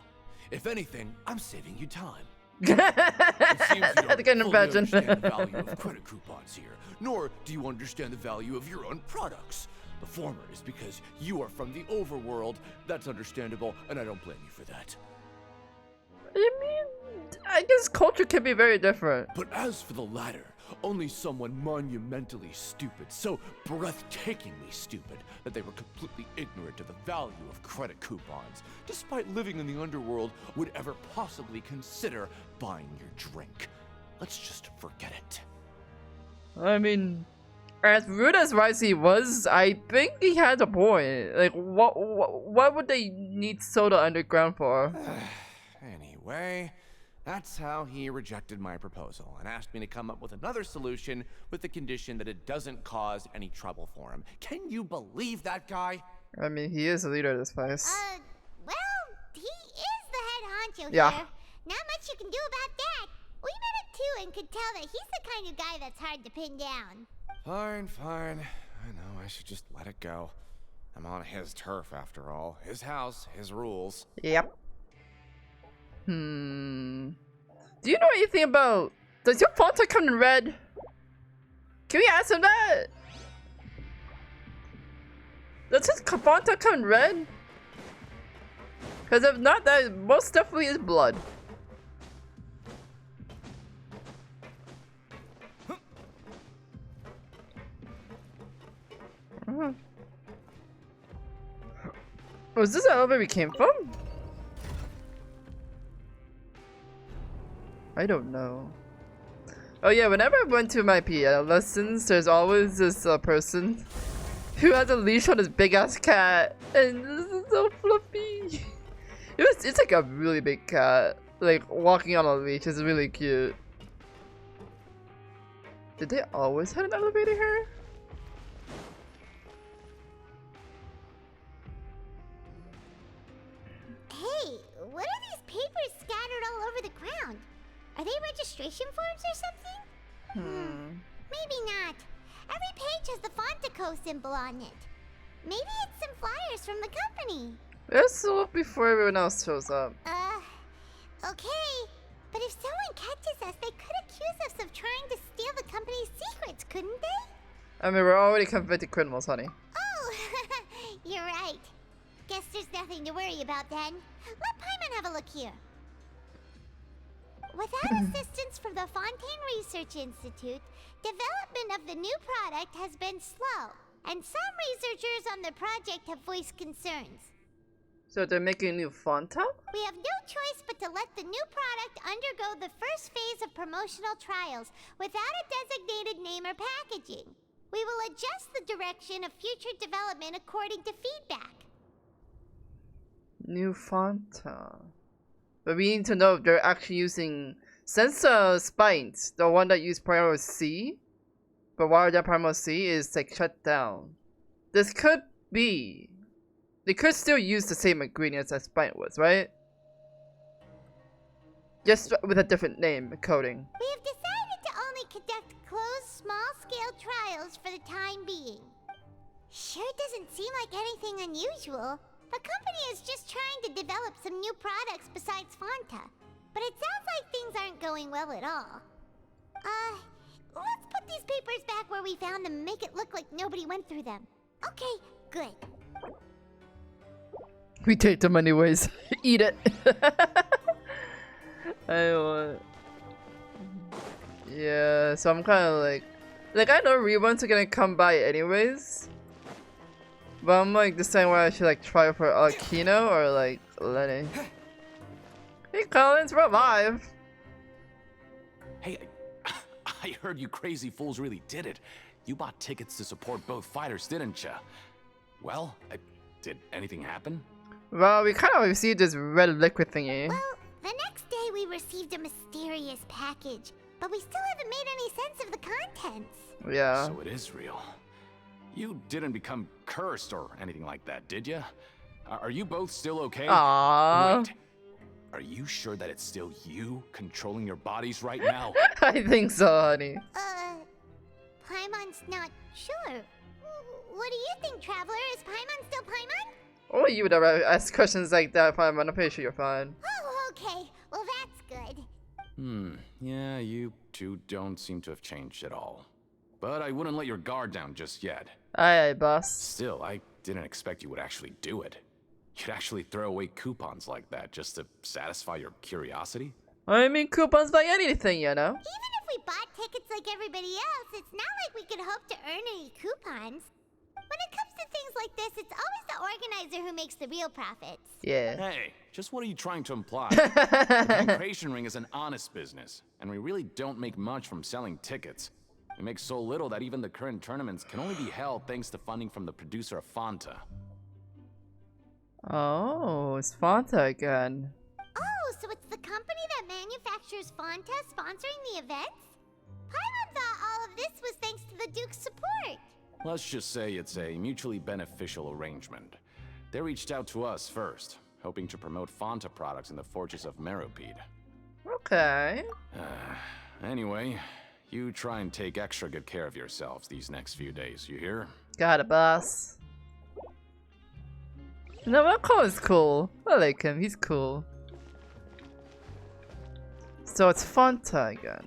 Speaker 7: If anything, I'm saving you time.
Speaker 1: It
Speaker 7: seems you don't
Speaker 1: can
Speaker 7: fully
Speaker 1: imagine.
Speaker 7: understand the value of credit coupons here, nor do you understand the value of your own products. The former is because you are from the overworld. That's understandable, and I don't blame you for that.
Speaker 1: I mean, I guess culture can be very different.
Speaker 7: But as for the latter, only someone monumentally stupid, so breathtakingly stupid, that they were completely ignorant of the value of credit coupons, despite living in the underworld, would ever possibly consider buying your drink. Let's just forget it.
Speaker 1: I mean, as rude as Risey was, I think he had a point. Like, what would they need Soda Underground for?
Speaker 13: Anyway, that's how he rejected my proposal and asked me to come up with another solution with the condition that it doesn't cause any trouble for him. Can you believe that guy?
Speaker 1: I mean, he is the leader of this place.
Speaker 8: Well, he is the head honcho
Speaker 1: Yeah.
Speaker 8: here. Not much you can do about that. We met him too and could tell that he's the kind of guy that's hard to pin down.
Speaker 13: Fine. I know I should just let it go. I'm on his turf after all. His house, his rules.
Speaker 1: Yep. Do you know anything about... Does your font come in red? Can we ask him that? Does his font come in red? Because if not, that most definitely is blood. Was this the elevator we came from? I don't know. Oh yeah, whenever I went to my PL lessons, there's always this person who has a leash on his big ass cat, and this is so fluffy. It's like a really big cat, like walking on a leash. It's really cute. Did they always have an elevator here?
Speaker 8: Hey, what are these papers scattered all over the ground? Are they registration forms or something? Maybe not. Every page has the Fontico symbol on it. Maybe it's some flyers from the company.
Speaker 1: Let's look before everyone else shows up.
Speaker 8: Okay. But if someone catches us, they could accuse us of trying to steal the company's secrets, couldn't they?
Speaker 1: I mean, we're already convicted criminals, honey.
Speaker 8: Oh, you're right. Guess there's nothing to worry about then. Let Paimon have a look here. Without assistance from the Fontaine Research Institute, development of the new product has been slow, and some researchers on the project have voiced concerns.
Speaker 1: So they're making a new Fanta?
Speaker 8: We have no choice but to let the new product undergo the first phase of promotional trials without a designated name or packaging. We will adjust the direction of future development according to feedback.
Speaker 1: New Fanta. But we need to know if they're actually using... Since Spines, the one that used Primal C, but why that Primal C is like shut down. This could be... They could still use the same ingredients as Spine was, right? Just with a different name, coding.
Speaker 8: We have decided to only conduct closed, small-scale trials for the time being. Sure doesn't seem like anything unusual. The company is just trying to develop some new products besides Fanta. But it sounds like things aren't going well at all. Let's put these papers back where we found them and make it look like nobody went through them. Okay, good.
Speaker 1: We take them anyways. Eat it. I want... Yeah, so I'm kind of like I know reruns are gonna come by anyways. But I'm like deciding whether I should like try for Aquino or like Lenny. Hey Collins, revive!
Speaker 10: Hey, I heard you crazy fools really did it. You bought tickets to support both fighters, didn't ya? Well, did anything happen?
Speaker 1: Well, we kind of received this red liquid thingy.
Speaker 8: Well, the next day we received a mysterious package, but we still haven't made any sense of the contents.
Speaker 1: Yeah.
Speaker 10: So it is real. You didn't become cursed or anything like that, did ya? Are you both still okay?
Speaker 1: Aww.
Speaker 10: Wait, Are you sure that it's still you controlling your bodies right now?
Speaker 1: I think so, honey.
Speaker 8: Paimon's not sure. What do you think, Traveler? Is Paimon still Paimon?
Speaker 1: Oh, you would ever ask questions like that, Paimon. I'm pretty sure you're fine.
Speaker 8: Oh, okay. Well, that's good.
Speaker 10: Yeah, you two don't seem to have changed at all. But I wouldn't let your guard down just yet.
Speaker 1: Aye, boss.
Speaker 10: Still, I didn't expect you would actually do it. You'd actually throw away coupons like that just to satisfy your curiosity?
Speaker 1: I mean, coupons buy anything, you know?
Speaker 8: Even if we bought tickets like everybody else, it's not like we could hope to earn any coupons. When it comes to things like this, it's always the organizer who makes the real profits.
Speaker 1: Yeah.
Speaker 10: Hey, just what are you trying to imply? The Creation Ring is an honest business, and we really don't make much from selling tickets. We make so little that even the current tournaments can only be held thanks to funding from the producer of Fanta.
Speaker 1: Oh, it's Fanta again.
Speaker 8: Oh, so it's the company that manufactures Fanta sponsoring the events? Paimon thought all of this was thanks to the Duke's support.
Speaker 10: Let's just say it's a mutually beneficial arrangement. They reached out to us first, hoping to promote Fanta products in the Fortress of Meropide.
Speaker 1: Okay.
Speaker 10: Anyway, you try and take extra good care of yourselves these next few days, you hear?
Speaker 1: Got it, boss. No, Marco is cool. I like him, he's cool. So it's Fanta again.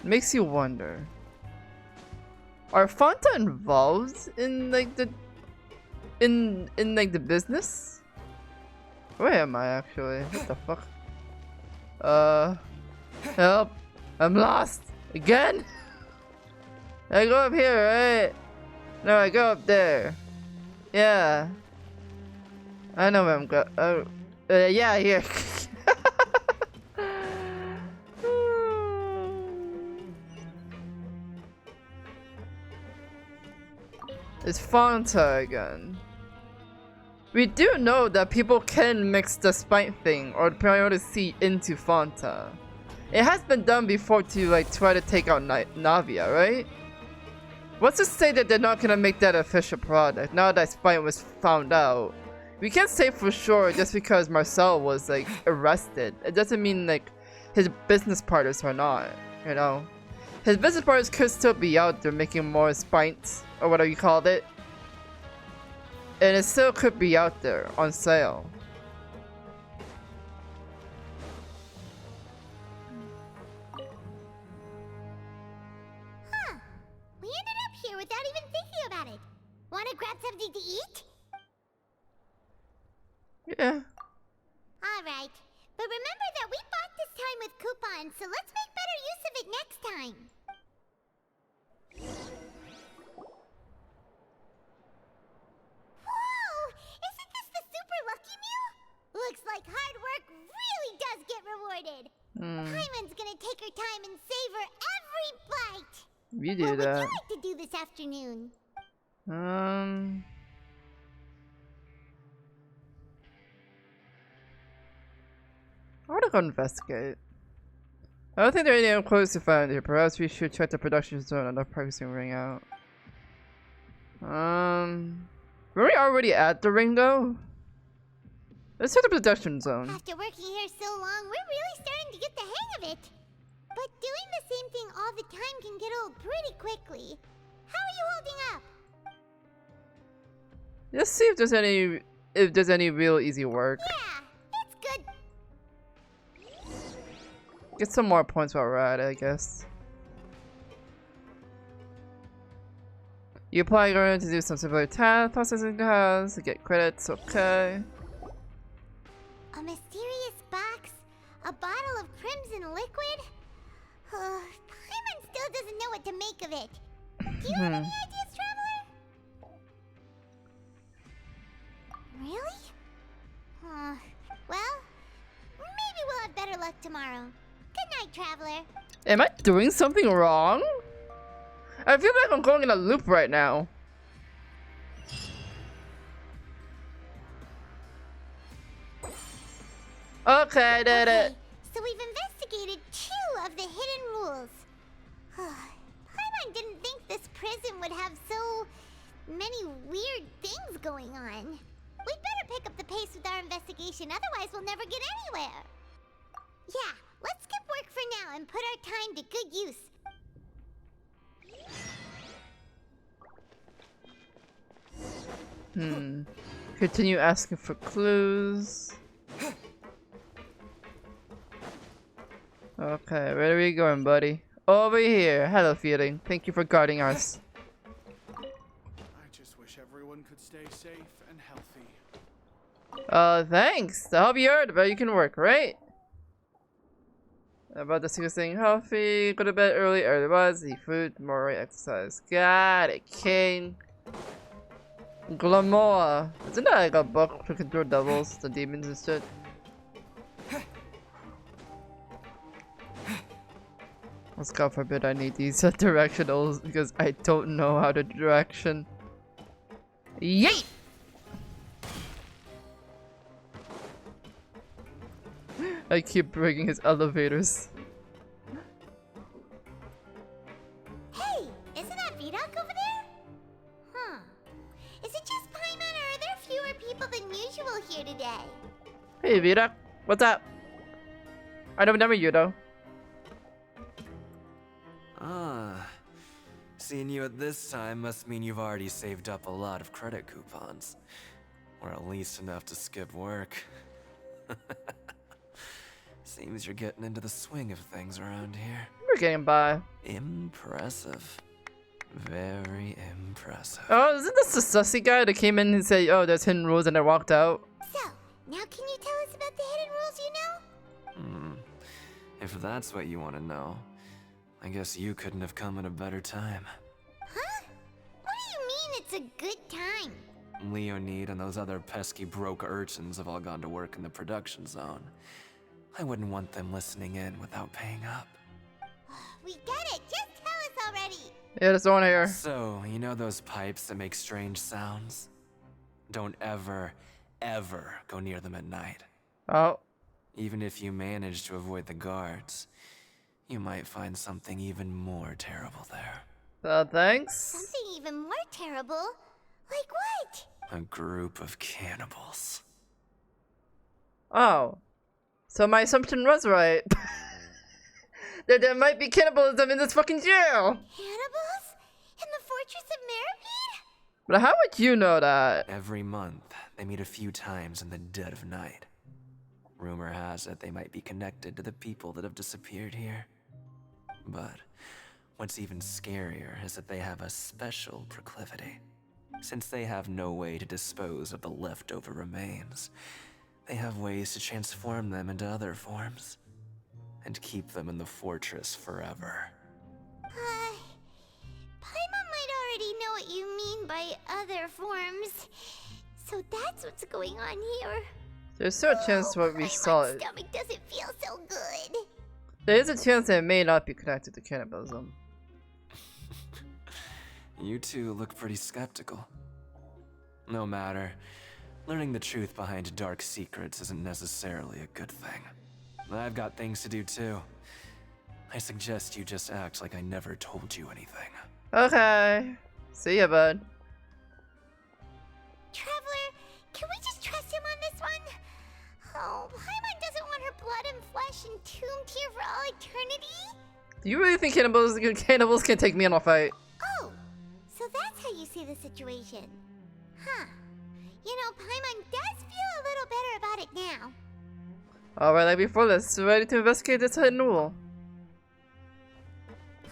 Speaker 1: Makes you wonder. Are Fanta involved in like the like the business? Where am I actually? What the fuck? Help! I'm lost again. I go up here, right? No, I go up there. Yeah. I know where I'm going. Yeah, here. It's Fanta again. We do know that people can mix the spite thing or the priority seed into Fanta. It has been done before to like try to take out Navia, right? What's to say that they're not gonna make that official product now that spite was found out? We can't say for sure just because Marcel was like arrested. It doesn't mean like his business partners are not, you know? His business partners could still be out there making more spites or whatever you called it. And it still could be out there on sale.
Speaker 8: Huh. We ended up here without even thinking about it. Wanna grab something to eat?
Speaker 1: Yeah.
Speaker 8: Alright. But remember that we bought this time with coupons, so let's make better use of it next time. Whoa! Isn't this the super lucky meal? Looks like hard work really does get rewarded. Paimon's gonna take her time and savor every bite.
Speaker 1: You do
Speaker 8: what
Speaker 1: that.
Speaker 8: would you like to do this afternoon?
Speaker 1: I wanna go investigate. I don't think there are any clothes to find here. Perhaps we should check the production zone and the practicing ring out. Were we already at the ring though? Let's check the production zone.
Speaker 8: After working here so long, we're really starting to get the hang of it. But doing the same thing all the time can get old pretty quickly. How are you holding up?
Speaker 1: Let's see if there's any real easy work.
Speaker 8: Yeah, it's good.
Speaker 1: Get some more points while we're at it, I guess. You apply your to do some simpler task processing tasks to get credits, okay.
Speaker 8: A mysterious box? A bottle of crimson liquid? Paimon still doesn't know what to make of it. Do you have any ideas, Traveler? Really? Well, maybe we'll have better luck tomorrow. Good night, Traveler.
Speaker 1: Am I doing something wrong? I feel like I'm going in a loop right now. Okay, I did it.
Speaker 8: So we've investigated 2 of the hidden rules. Paimon didn't think this prison would have so many weird things going on. We'd better pick up the pace with our investigation. information, otherwise we'll never get anywhere. Yeah, let's skip work for now and put our time to good use.
Speaker 1: Continue asking for clues. Okay, where are we going, buddy? Over here. Hello, Feeling. Thank you for guarding us.
Speaker 12: I just wish everyone could stay safe and healthy.
Speaker 1: Thanks. I hope you heard about you can work, right? About the secret staying healthy. Go to bed early, eat food, more exercise. Got it, King. Glamour. Isn't that like a book to control devils, the demons and shit? Let's God forbid I need these directionals because I don't know how to direction. Yeet! I keep breaking his elevators.
Speaker 8: Hey, isn't that Vidoc over there? Huh. Is it just Paimon or are there fewer people than usual here today?
Speaker 1: Hey Vidoc, what's up? I don't remember you though.
Speaker 3: Ah, seeing you at this time must mean you've already saved up a lot of credit coupons. Or at least enough to skip work. Seems you're getting into the swing of things around here.
Speaker 1: We're getting by.
Speaker 3: Impressive. Very impressive.
Speaker 1: Oh, isn't this the sussy guy that came in and said, oh, there's hidden rules and I walked out?
Speaker 8: So, now can you tell us about the hidden rules you know?
Speaker 3: If that's what you want to know, I guess you couldn't have come at a better time.
Speaker 8: Huh? What do you mean it's a good time?
Speaker 3: Leonid and those other pesky broke urchins have all gone to work in the production zone. I wouldn't want them listening in without paying up.
Speaker 8: We get it! Just tell us already!
Speaker 1: Yeah, there's one here.
Speaker 3: So, you know those pipes that make strange sounds? Don't ever, ever go near them at night.
Speaker 1: Oh.
Speaker 3: Even if you manage to avoid the guards, you might find something even more terrible there.
Speaker 1: Thanks?
Speaker 8: Something even more terrible? Like what?
Speaker 3: A group of cannibals.
Speaker 1: Oh. So my assumption was right. that there might be cannibalism in this fucking jail!
Speaker 8: Cannibals? In the Fortress of Meripede?
Speaker 1: But how would you know that?
Speaker 3: Every month, they meet a few times in the dead of night. Rumor has it they might be connected to the people that have disappeared here. But what's even scarier is that they have a special proclivity. Since they have no way to dispose of the leftover remains, they have ways to transform them into other forms and keep them in the fortress forever.
Speaker 8: Paimon might already know what you mean by other forms. So that's what's going on here.
Speaker 1: There's still a chance what we saw
Speaker 8: My stomach doesn't feel so good.
Speaker 1: There is a chance that it may not be connected to cannibalism.
Speaker 3: You two look pretty skeptical. No matter. Learning the truth behind dark secrets isn't necessarily a good thing. I've got things to do too. I suggest you just act like I never told you anything.
Speaker 1: Okay. See ya, bud.
Speaker 8: Traveler, can we just trust him on this one? Oh, Paimon doesn't want her blood and flesh entombed here for all eternity?
Speaker 1: Do you really think cannibals can take me on a fight?
Speaker 8: Oh, so that's how you see the situation. Huh. You know, Paimon does feel a little better about it now.
Speaker 1: Alright, like before, let's ready to investigate this hidden rule.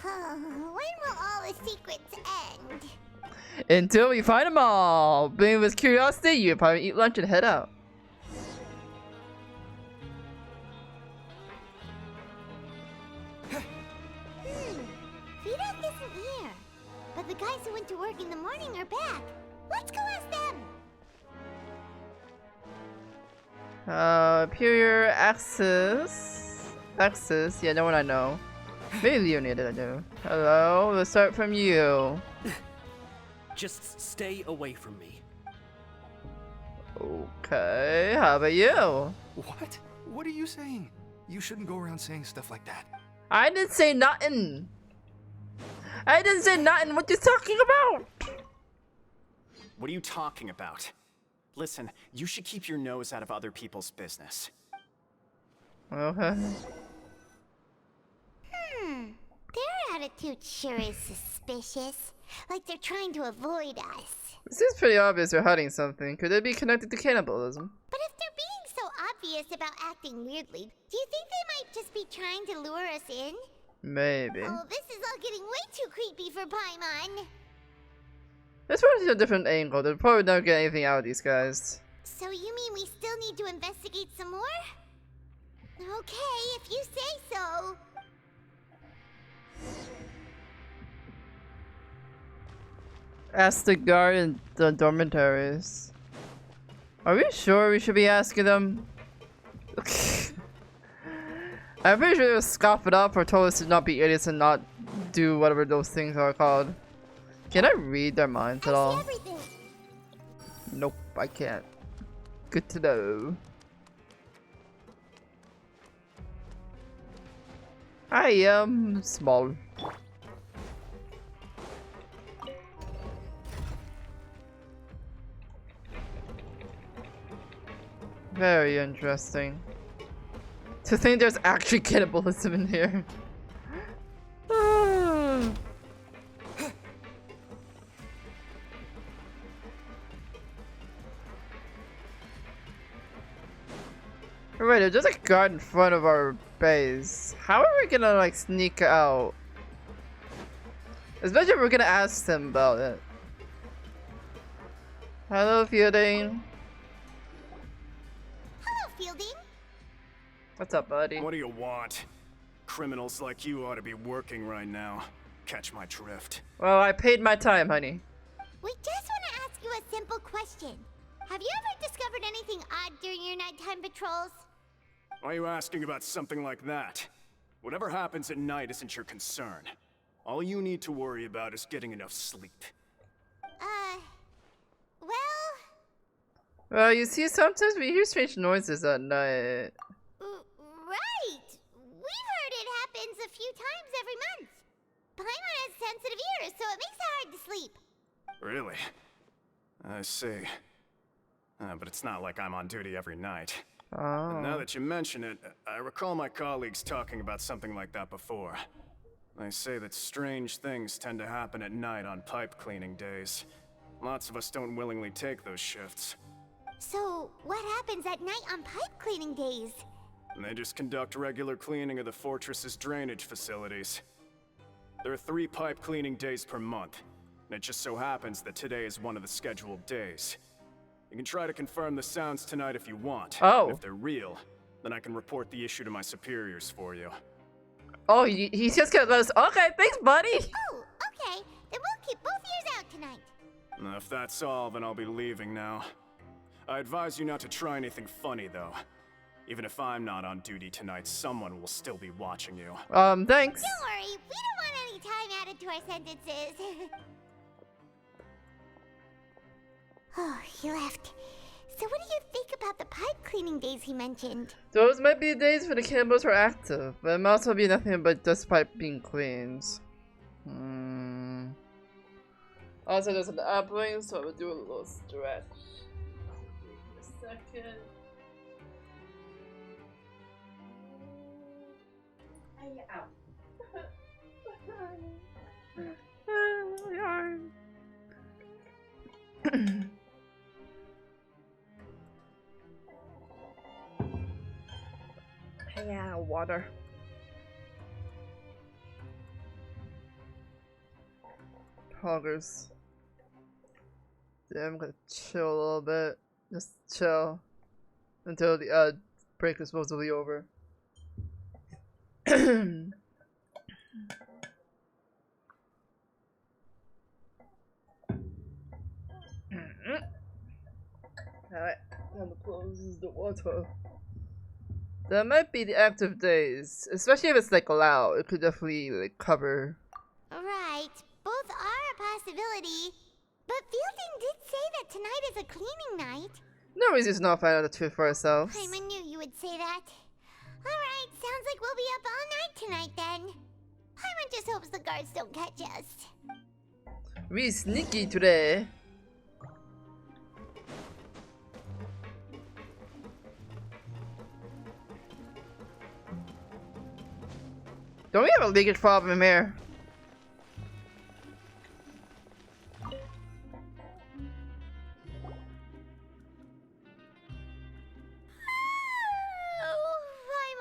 Speaker 8: When will all the secrets end?
Speaker 1: Until we find them all! Being with curiosity, you'll probably eat lunch and head out.
Speaker 8: Vidoc isn't here. But the guys who went to work in the morning are back. Let's go ask them!
Speaker 1: Pure access. Access, yeah, no one I know. Maybe Leonid I know. Hello, let's start from you.
Speaker 5: Just stay away from me.
Speaker 1: Okay, how about you?
Speaker 6: What? What are you saying? You shouldn't go around saying stuff like that.
Speaker 1: I didn't say nothing. I didn't say nothing. What you talking about?
Speaker 4: What are you talking about? Listen, you should keep your nose out of other people's business.
Speaker 1: Okay.
Speaker 8: Their attitude sure is suspicious. Like they're trying to avoid us.
Speaker 1: This is pretty obvious they're hiding something. Could it be connected to cannibalism?
Speaker 8: But if they're being so obvious about acting weirdly, do you think they might just be trying to lure us in?
Speaker 1: Maybe.
Speaker 8: Oh, this is all getting way too creepy for Paimon.
Speaker 1: Let's run to a different angle. They'll probably never get anything out of these guys.
Speaker 8: So you mean we still need to investigate some more? Okay, if you say so.
Speaker 1: Ask the guard in the dormitories. Are we sure we should be asking them? I'm pretty sure they would scoff it up or told us to not be idiots and not do whatever those things are called. Can I read their minds at all? Nope, I can't. Good to know. I am small. Very interesting. To think there's actually cannibalism in here. Alright, there's just a guard in front of our base. How are we gonna like sneak out? Especially if we're gonna ask them about it. Hello, Fielding.
Speaker 8: Hello, Fielding.
Speaker 1: What's up, buddy?
Speaker 4: What do you want? Criminals like you ought to be working right now. Catch my drift.
Speaker 1: Well, I paid my time, honey.
Speaker 8: We just want to ask you a simple question. Have you ever discovered anything odd during your nighttime patrols?
Speaker 4: Why are you asking about something like that? Whatever happens at night isn't your concern. All you need to worry about is getting enough sleep.
Speaker 1: Well, you see, sometimes we hear strange noises at night.
Speaker 8: Right! We've heard it happens a few times every month. Paimon has sensitive ears, so it makes it hard to sleep.
Speaker 4: Really? I see. But it's not like I'm on duty every night. And now that you mention it, I recall my colleagues talking about something like that before. They say that strange things tend to happen at night on pipe cleaning days. Lots of us don't willingly take those shifts.
Speaker 8: So, what happens at night on pipe cleaning days?
Speaker 4: They just conduct regular cleaning of the fortress's drainage facilities. There are 3 pipe cleaning days per month, and it just so happens that today is one of the scheduled days. You can try to confirm the sounds tonight if you want.
Speaker 1: Oh.
Speaker 4: And if they're real, then I can report the issue to my superiors for you.
Speaker 1: Oh, he's just gonna let us. Okay, thanks, buddy.
Speaker 8: Oh, okay. Then we'll keep both ears out tonight.
Speaker 4: If that's all, then I'll be leaving now. I advise you not to try anything funny, though. Even if I'm not on duty tonight, someone will still be watching you.
Speaker 1: Thanks.
Speaker 8: Don't worry, we don't want any time added to our sentences. Oh, he left. So what do you think about the pipe cleaning days he mentioned?
Speaker 1: Those might be days when the cannibals are active, but it might also be nothing but just pipe being cleaned. Also, there's an upwing, so I will do a little stretch. Wait a second. Yeah, water. Hoggers. Yeah, I'm gonna chill a little bit. Just chill until the break is supposedly over. Alright, time to close the water. That might be the active days, especially if it's like loud. It could definitely like cover.
Speaker 8: Right, both are a possibility. But Fielding did say that tonight is a cleaning night.
Speaker 1: No reason to not find out the truth for ourselves.
Speaker 8: I knew you would say that. Alright, sounds like we'll be up all night tonight then. Paimon just hopes the guards don't catch us.
Speaker 1: We sneaky today. Don't we have a leakage problem here?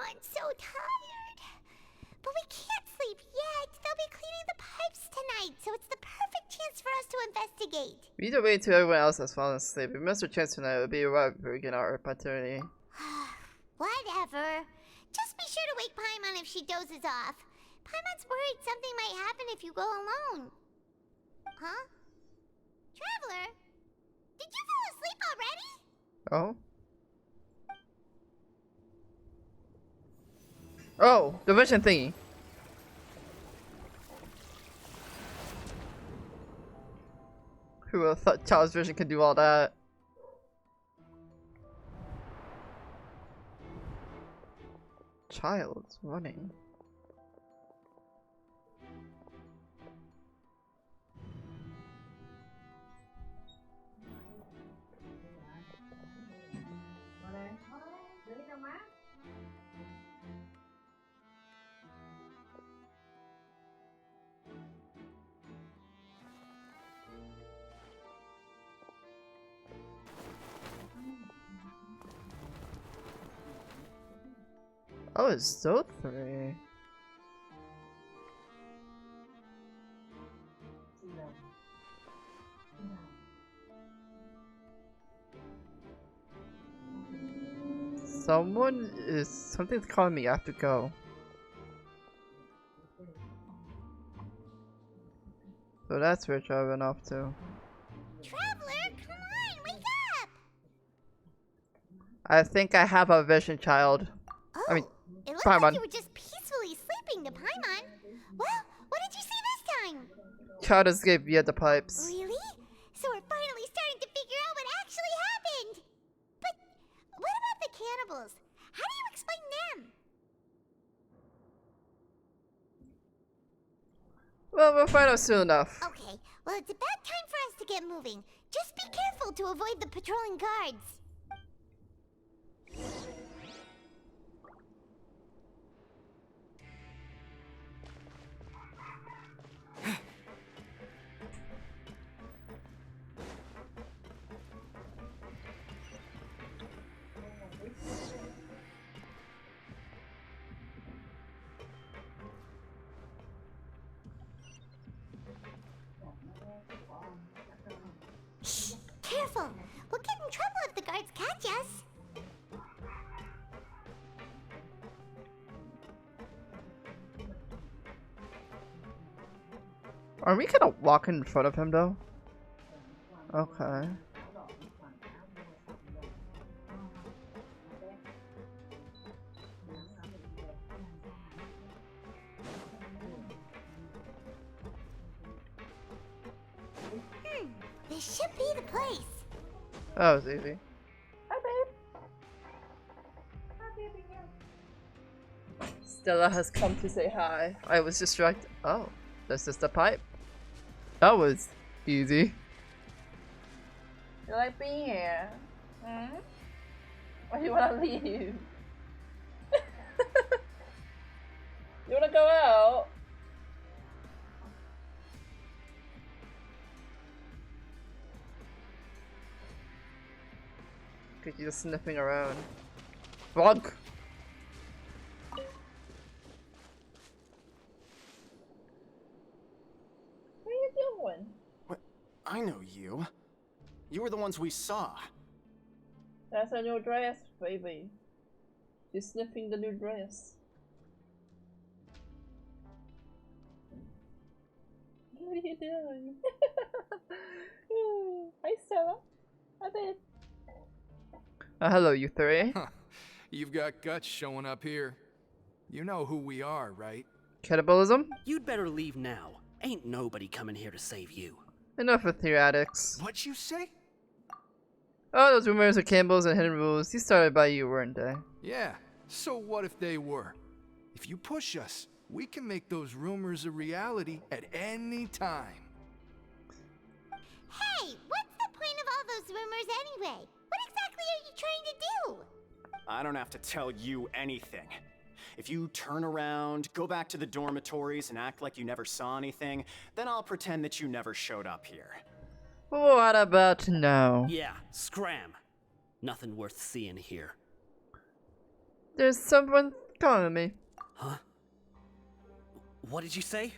Speaker 8: I'm so tired. But we can't sleep yet. They'll be cleaning the pipes tonight, so it's the perfect chance for us to investigate.
Speaker 1: We need to wait until everyone else has fallen asleep. If we miss our chance tonight, it'll be right before we get our opportunity.
Speaker 8: Whatever. Just be sure to wake Paimon if she dozes off. Paimon's worried something might happen if you go alone. Huh? Traveler? Did you fall asleep already?
Speaker 1: Oh? Oh, the vision thingy. Who would have thought Child's vision could do all that? Child's running. Oh, it's so three. Something's calling me. I have to go. So that's where I went off to.
Speaker 8: Traveler, come on, wake up!
Speaker 1: I think I have a vision, child.
Speaker 8: Oh,
Speaker 1: I mean,
Speaker 8: it looks
Speaker 1: Paimon.
Speaker 8: like you were just peacefully sleeping to Paimon. Well, what did you see this time?
Speaker 1: Child escaped via the pipes.
Speaker 8: Really? So we're finally starting to figure out what actually happened. But what about the cannibals? How do you explain them?
Speaker 1: Well, we'll find out soon enough.
Speaker 8: Okay, well it's about time for us to get moving. Just be careful to avoid the patrolling guards. Shh! Careful! We'll get in trouble if the guards catch us.
Speaker 1: Are we gonna walk in front of him though? Okay.
Speaker 8: This should be the place.
Speaker 1: That was easy.
Speaker 8: Hi, babe.
Speaker 1: Stella has come to say hi. I was distracted. Oh, that's just a pipe. That was easy. You like being here? Hmm? Or you wanna leave? You wanna go out? Cause you're just sniffing around. Frog! What are you doing?
Speaker 4: What? I know you. You were the ones we saw.
Speaker 1: That's a new dress, baby. She's sniffing the new dress. What are you doing? Hi, Stella. Hi, babe. Hello, you three.
Speaker 6: Huh. You've got guts showing up here. You know who we are, right?
Speaker 1: Cannibalism?
Speaker 5: You'd better leave now. Ain't nobody coming here to save you.
Speaker 1: Enough with theoretics.
Speaker 6: What'd you say?
Speaker 1: Oh, those rumors of cannibals and hidden rules. These started by you, weren't they?
Speaker 6: Yeah, so what if they were? If you push us, we can make those rumors a reality at any time.
Speaker 8: Hey, what's the point of all those rumors anyway? What exactly are you trying to do?
Speaker 4: I don't have to tell you anything.
Speaker 14: If you turn around, go back to the dormitories, and act like you never saw anything, then I'll pretend that you never showed up here.
Speaker 1: What about now?
Speaker 5: Yeah, scram. Nothing worth seeing here.
Speaker 1: There's someone calling me.
Speaker 5: Huh? What did you say?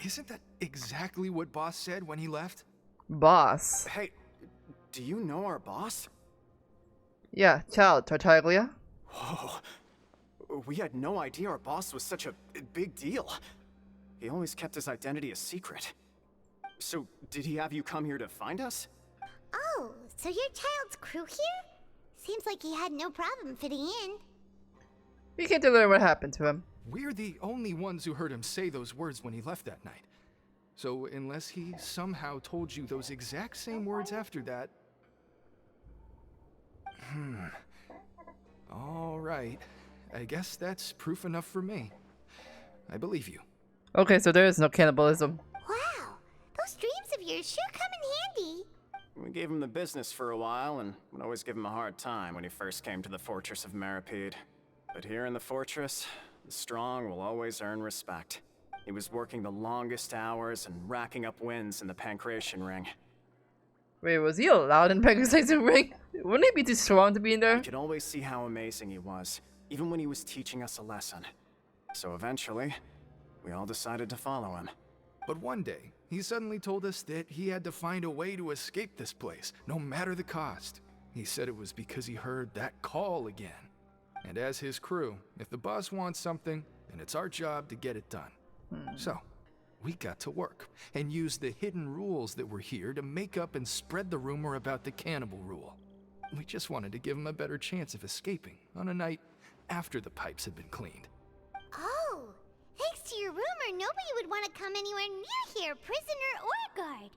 Speaker 6: Isn't that exactly what Boss said when he left?
Speaker 1: Boss?
Speaker 14: Hey, do you know our boss?
Speaker 1: Yeah, Child Tartaglia.
Speaker 14: Whoa. We had no idea our boss was such a big deal. He always kept his identity a secret. So, did he have you come here to find us?
Speaker 8: Oh, so you're Child's crew here? Seems like he had no problem fitting in.
Speaker 1: We came to learn what happened to him.
Speaker 6: We're the only ones who heard him say those words when he left that night. So unless he somehow told you those exact same words after that... All right. I guess that's proof enough for me. I believe you.
Speaker 1: Okay, so there is no cannibalism.
Speaker 8: Wow, those dreams of yours sure come in handy.
Speaker 14: We gave him the business for a while and would always give him a hard time when he first came to the fortress of Maripede. But here in the fortress, the strong will always earn respect. He was working the longest hours and racking up wins in the Pancration Ring.
Speaker 1: Wait, was he allowed in Pancration Ring? Wouldn't he be too strong to be in there?
Speaker 14: You could always see how amazing he was, even when he was teaching us a lesson. So eventually, we all decided to follow him.
Speaker 6: But one day, he suddenly told us that he had to find a way to escape this place, no matter the cost. He said it was because he heard that call again. And as his crew, if the boss wants something, then it's our job to get it done. So, we got to work, and used the hidden rules that were here to make up and spread the rumor about the cannibal rule. We just wanted to give him a better chance of escaping on a night after the pipes had been cleaned.
Speaker 8: Oh, thanks to your rumor, nobody would want to come anywhere near here, prisoner or guard.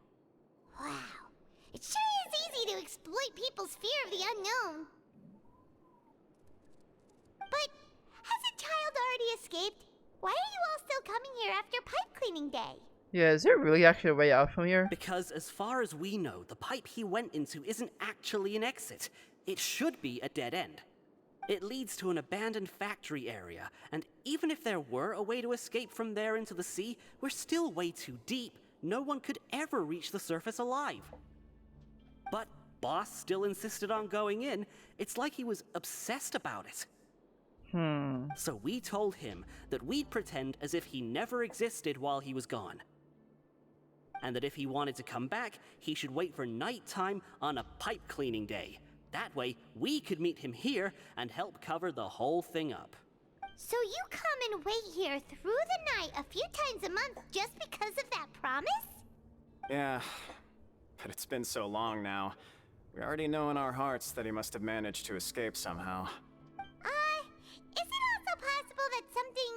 Speaker 8: Wow, it sure is easy to exploit people's fear of the unknown. But hasn't Child already escaped? Why are you all still coming here after pipe cleaning day?
Speaker 1: Yeah, is there really actually a way out from here?
Speaker 5: Because as far as we know, the pipe he went into isn't actually an exit. It should be a dead end. It leads to an abandoned factory area, and even if there were a way to escape from there into the sea, we're still way too deep. No one could ever reach the surface alive. But Boss still insisted on going in. It's like he was obsessed about it. So we told him that we'd pretend as if he never existed while he was gone. And that if he wanted to come back, he should wait for nighttime on a pipe cleaning day. That way, we could meet him here and help cover the whole thing up.
Speaker 8: So you come and wait here through the night a few times a month just because of that promise?
Speaker 14: Yeah, but it's been so long now. We already know in our hearts that he must have managed to escape somehow.
Speaker 8: Is it also possible that something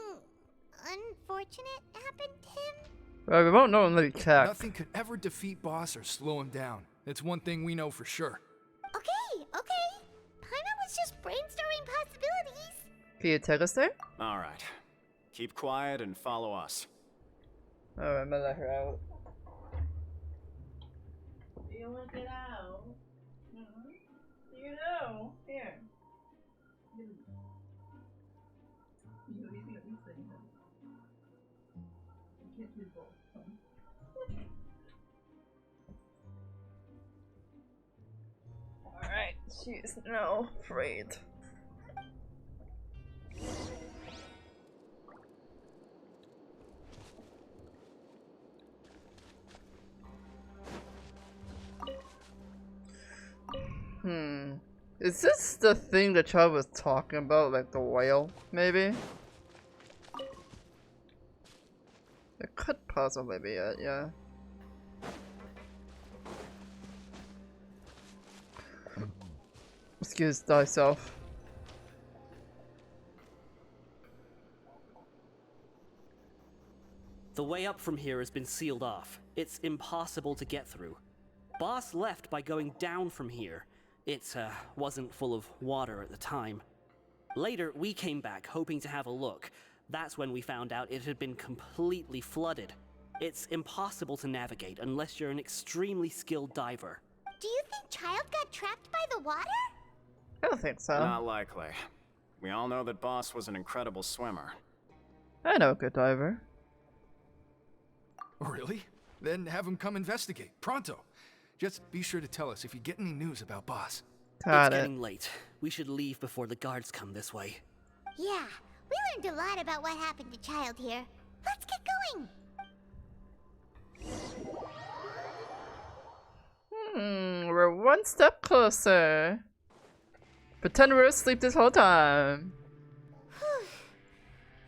Speaker 8: unfortunate happened to him?
Speaker 1: Well, we won't know unless we check.
Speaker 6: Nothing could ever defeat Boss or slow him down. It's one thing we know for sure.
Speaker 8: Okay. Paimon was just brainstorming possibilities.
Speaker 1: Can you take us there?
Speaker 14: Alright. Keep quiet and follow us.
Speaker 1: Alright, I'm gonna let her out. Do you want to get out? You know. Here. Alright, she's now afraid. Is this the thing the child was talking about, like the whale, maybe? It could possibly be it, yeah. Excuse thyself.
Speaker 5: The way up from here has been sealed off. It's impossible to get through. Boss left by going down from here. It wasn't full of water at the time. Later, we came back hoping to have a look. That's when we found out it had been completely flooded. It's impossible to navigate unless you're an extremely skilled diver.
Speaker 8: Do you think Child got trapped by the water?
Speaker 1: I don't think so.
Speaker 14: Not likely. We all know that Boss was an incredible swimmer.
Speaker 1: I know a good diver.
Speaker 6: Really? Then have him come investigate. Pronto. Just be sure to tell us if you get any news about Boss.
Speaker 5: It's getting late. We should leave before the guards come this way.
Speaker 8: Yeah, we learned a lot about what happened to Child here. Let's get going!
Speaker 1: We're one step closer. Pretend we were asleep this whole time.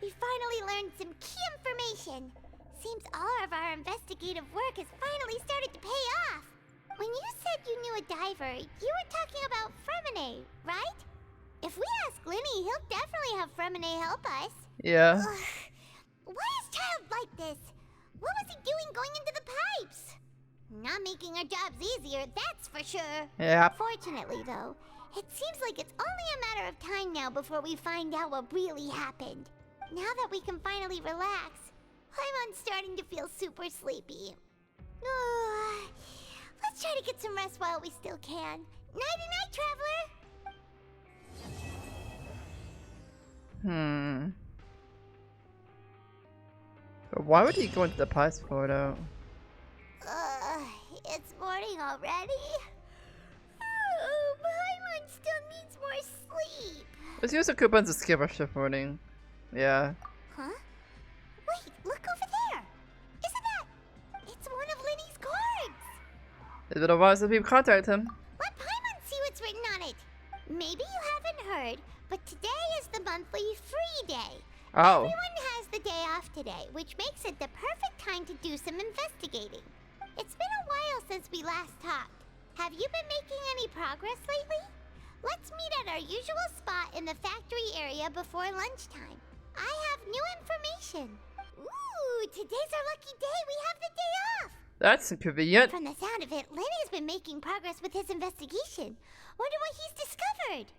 Speaker 8: We finally learned some key information. Seems all of our investigative work has finally started to pay off. When you said you knew a diver, you were talking about Fremine, right? If we ask Linny, he'll definitely have Fremine help us.
Speaker 1: Yeah.
Speaker 8: Why is Child like this? What was he doing going into the pipes? Not making our jobs easier, that's for sure.
Speaker 1: Yeah.
Speaker 8: Fortunately, though, it seems like it's only a matter of time now before we find out what really happened. Now that we can finally relax, I'm starting to feel super sleepy. Let's try to get some rest while we still can. Nighty-night, traveler!
Speaker 1: But why would he go into the pipes for though?
Speaker 8: It's morning already? Paimon still needs more sleep.
Speaker 1: Let's use the coupons to skip our shift morning. Yeah.
Speaker 8: Huh? Wait, look over there! Isn't that... It's one of Linny's cards!
Speaker 1: It's been a while since we've contacted him.
Speaker 8: Let Paimon see what's written on it. Maybe you haven't heard, but today is the monthly free day.
Speaker 1: Oh.
Speaker 8: Everyone has the day off today, which makes it the perfect time to do some investigating. It's been a while since we last talked. Have you been making any progress lately? Let's meet at our usual spot in the factory area before lunchtime. I have new information. Ooh, today's our lucky day. We have the day off.
Speaker 1: That's inconvenient.
Speaker 8: From the sound of it, Lenny's been making progress with his investigation. Wonder what he's discovered.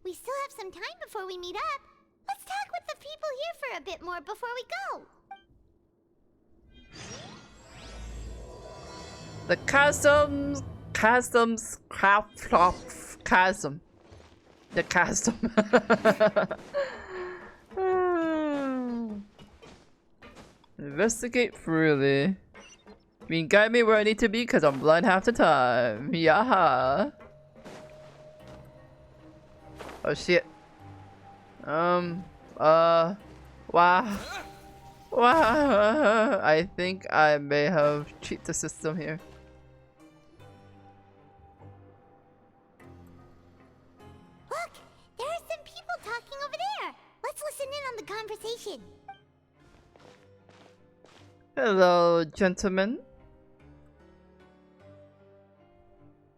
Speaker 8: We still have some time before we meet up. Let's talk with the people here for a bit more before we go.
Speaker 1: The customs chasm. The custom. Investigate freely. I mean, guide me where I need to be because I'm blind half the time. Yeah. Oh shit. Wow. Wow. I think I may have cheated the system here.
Speaker 8: Look, there are some people talking over there. Let's listen in on the conversation.
Speaker 1: Hello, gentlemen.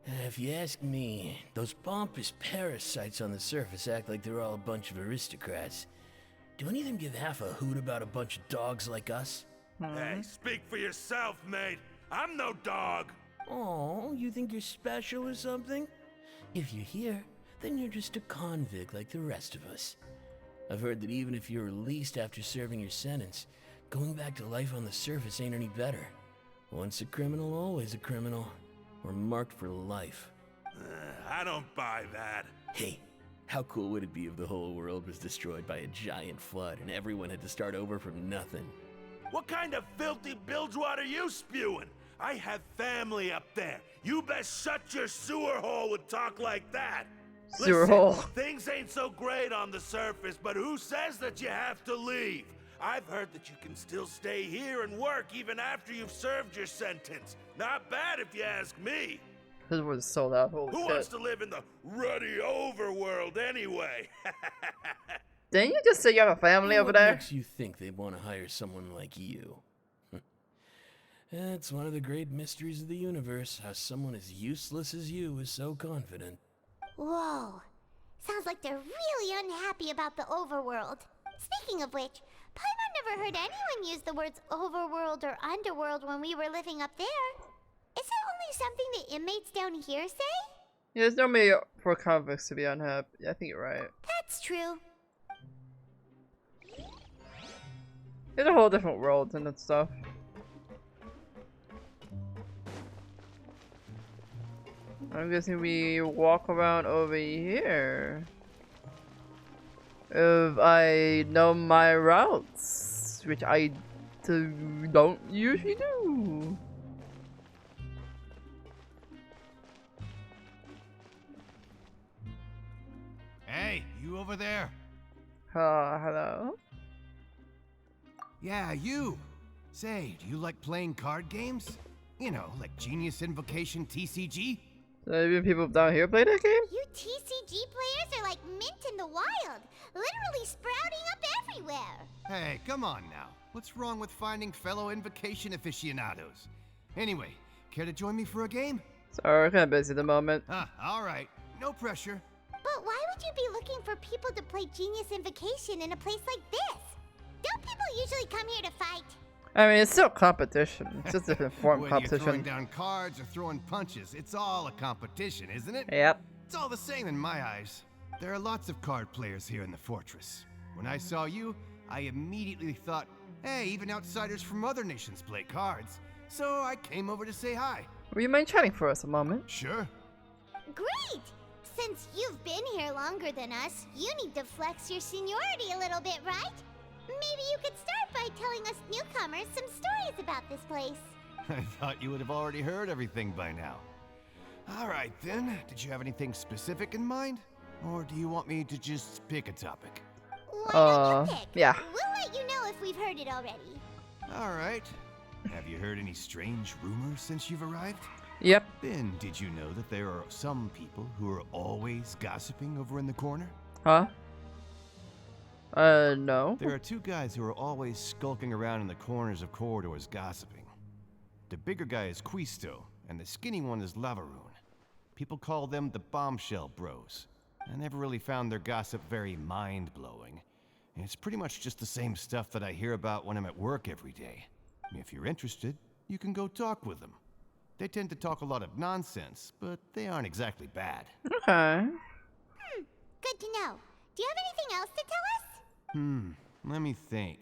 Speaker 15: If you ask me, those pompous parasites on the surface act like they're all a bunch of aristocrats. Do any of them give half a hoot about a bunch of dogs like us?
Speaker 16: Hey, speak for yourself, mate. I'm no dog.
Speaker 15: Oh, you think you're special or something? If you're here, then you're just a convict like the rest of us. I've heard that even if you're released after serving your sentence, going back to life on the surface ain't any better. Once a criminal, always a criminal. We're marked for life.
Speaker 16: I don't buy that.
Speaker 15: Hey, how cool would it be if the whole world was destroyed by a giant flood and everyone had to start over from nothing?
Speaker 16: What kind of filthy bilgewater are you spewing? I have family up there. You best shut your sewer hole with talk like that.
Speaker 1: Sewer
Speaker 16: Listen,
Speaker 1: hole.
Speaker 16: Things ain't so great on the surface, but who says that you have to leave? I've heard that you can still stay here and work even after you've served your sentence. Not bad if you ask me.
Speaker 1: This was sold out. Holy
Speaker 16: Who
Speaker 1: shit.
Speaker 16: wants to live in the ruddy overworld anyway?
Speaker 1: Didn't you just say you have a family over there?
Speaker 15: What makes you think they want to hire someone like you? It's one of the great mysteries of the universe, how someone as useless as you is so confident.
Speaker 8: Whoa. Sounds like they're really unhappy about the overworld. Speaking of which, Paimon never heard anyone use the words overworld or underworld when we were living up there. Is it only something the inmates down here say?
Speaker 1: Yeah, there's no way for convicts to be unhappy. Yeah, I think you're right.
Speaker 8: That's true.
Speaker 1: It's a whole different world and that stuff. I'm guessing we walk around over here. If I know my routes, which I don't usually do.
Speaker 17: Hey, you over there?
Speaker 1: Hello?
Speaker 17: Yeah, you. Say, do you like playing card games? You know, like Genius Invocation TCG?
Speaker 1: So even people down here play that game?
Speaker 8: You TCG players are like mint in the wild, literally sprouting up everywhere.
Speaker 17: Hey, come on now. What's wrong with finding fellow Invocation aficionados? Anyway, care to join me for a game?
Speaker 1: Sorry, we're kind of busy at the moment.
Speaker 17: Alright. No pressure.
Speaker 8: But why would you be looking for people to play Genius Invocation in a place like this? Don't people usually come here to fight?
Speaker 1: I mean, it's still competition. It's just a different form of
Speaker 17: Whether you're throwing
Speaker 1: competition.
Speaker 17: down cards or throwing punches, it's all a competition, isn't it?
Speaker 1: Yep.
Speaker 17: It's all the same in my eyes. There are lots of card players here in the fortress. When I saw you, I immediately thought, hey, even outsiders from other nations play cards. So I came over to say hi.
Speaker 1: Would you mind chatting for us a moment?
Speaker 17: Sure.
Speaker 8: Great! Since you've been here longer than us, you need to flex your seniority a little bit, right? Maybe you could start by telling us newcomers some stories about this place.
Speaker 17: I thought you would have already heard everything by now. All right then, did you have anything specific in mind? Or do you want me to just pick a topic?
Speaker 8: Why don't you pick?
Speaker 1: Yeah.
Speaker 8: We'll let you know if we've heard it already.
Speaker 17: All right. Have you heard any strange rumors since you've arrived?
Speaker 1: Yep.
Speaker 17: Then, did you know that there are some people who are always gossiping over in the corner?
Speaker 1: Huh? No.
Speaker 17: There are two guys who are always skulking around in the corners of corridors gossiping. The bigger guy is Quisto, and the skinny one is Lavaroon. People call them the Bombshell Bros. I never really found their gossip very mind-blowing. It's pretty much just the same stuff that I hear about when I'm at work every day. If you're interested, you can go talk with them. They tend to talk a lot of nonsense, but they aren't exactly bad.
Speaker 1: Okay.
Speaker 8: Good to know. Do you have anything else to tell us?
Speaker 17: Let me think.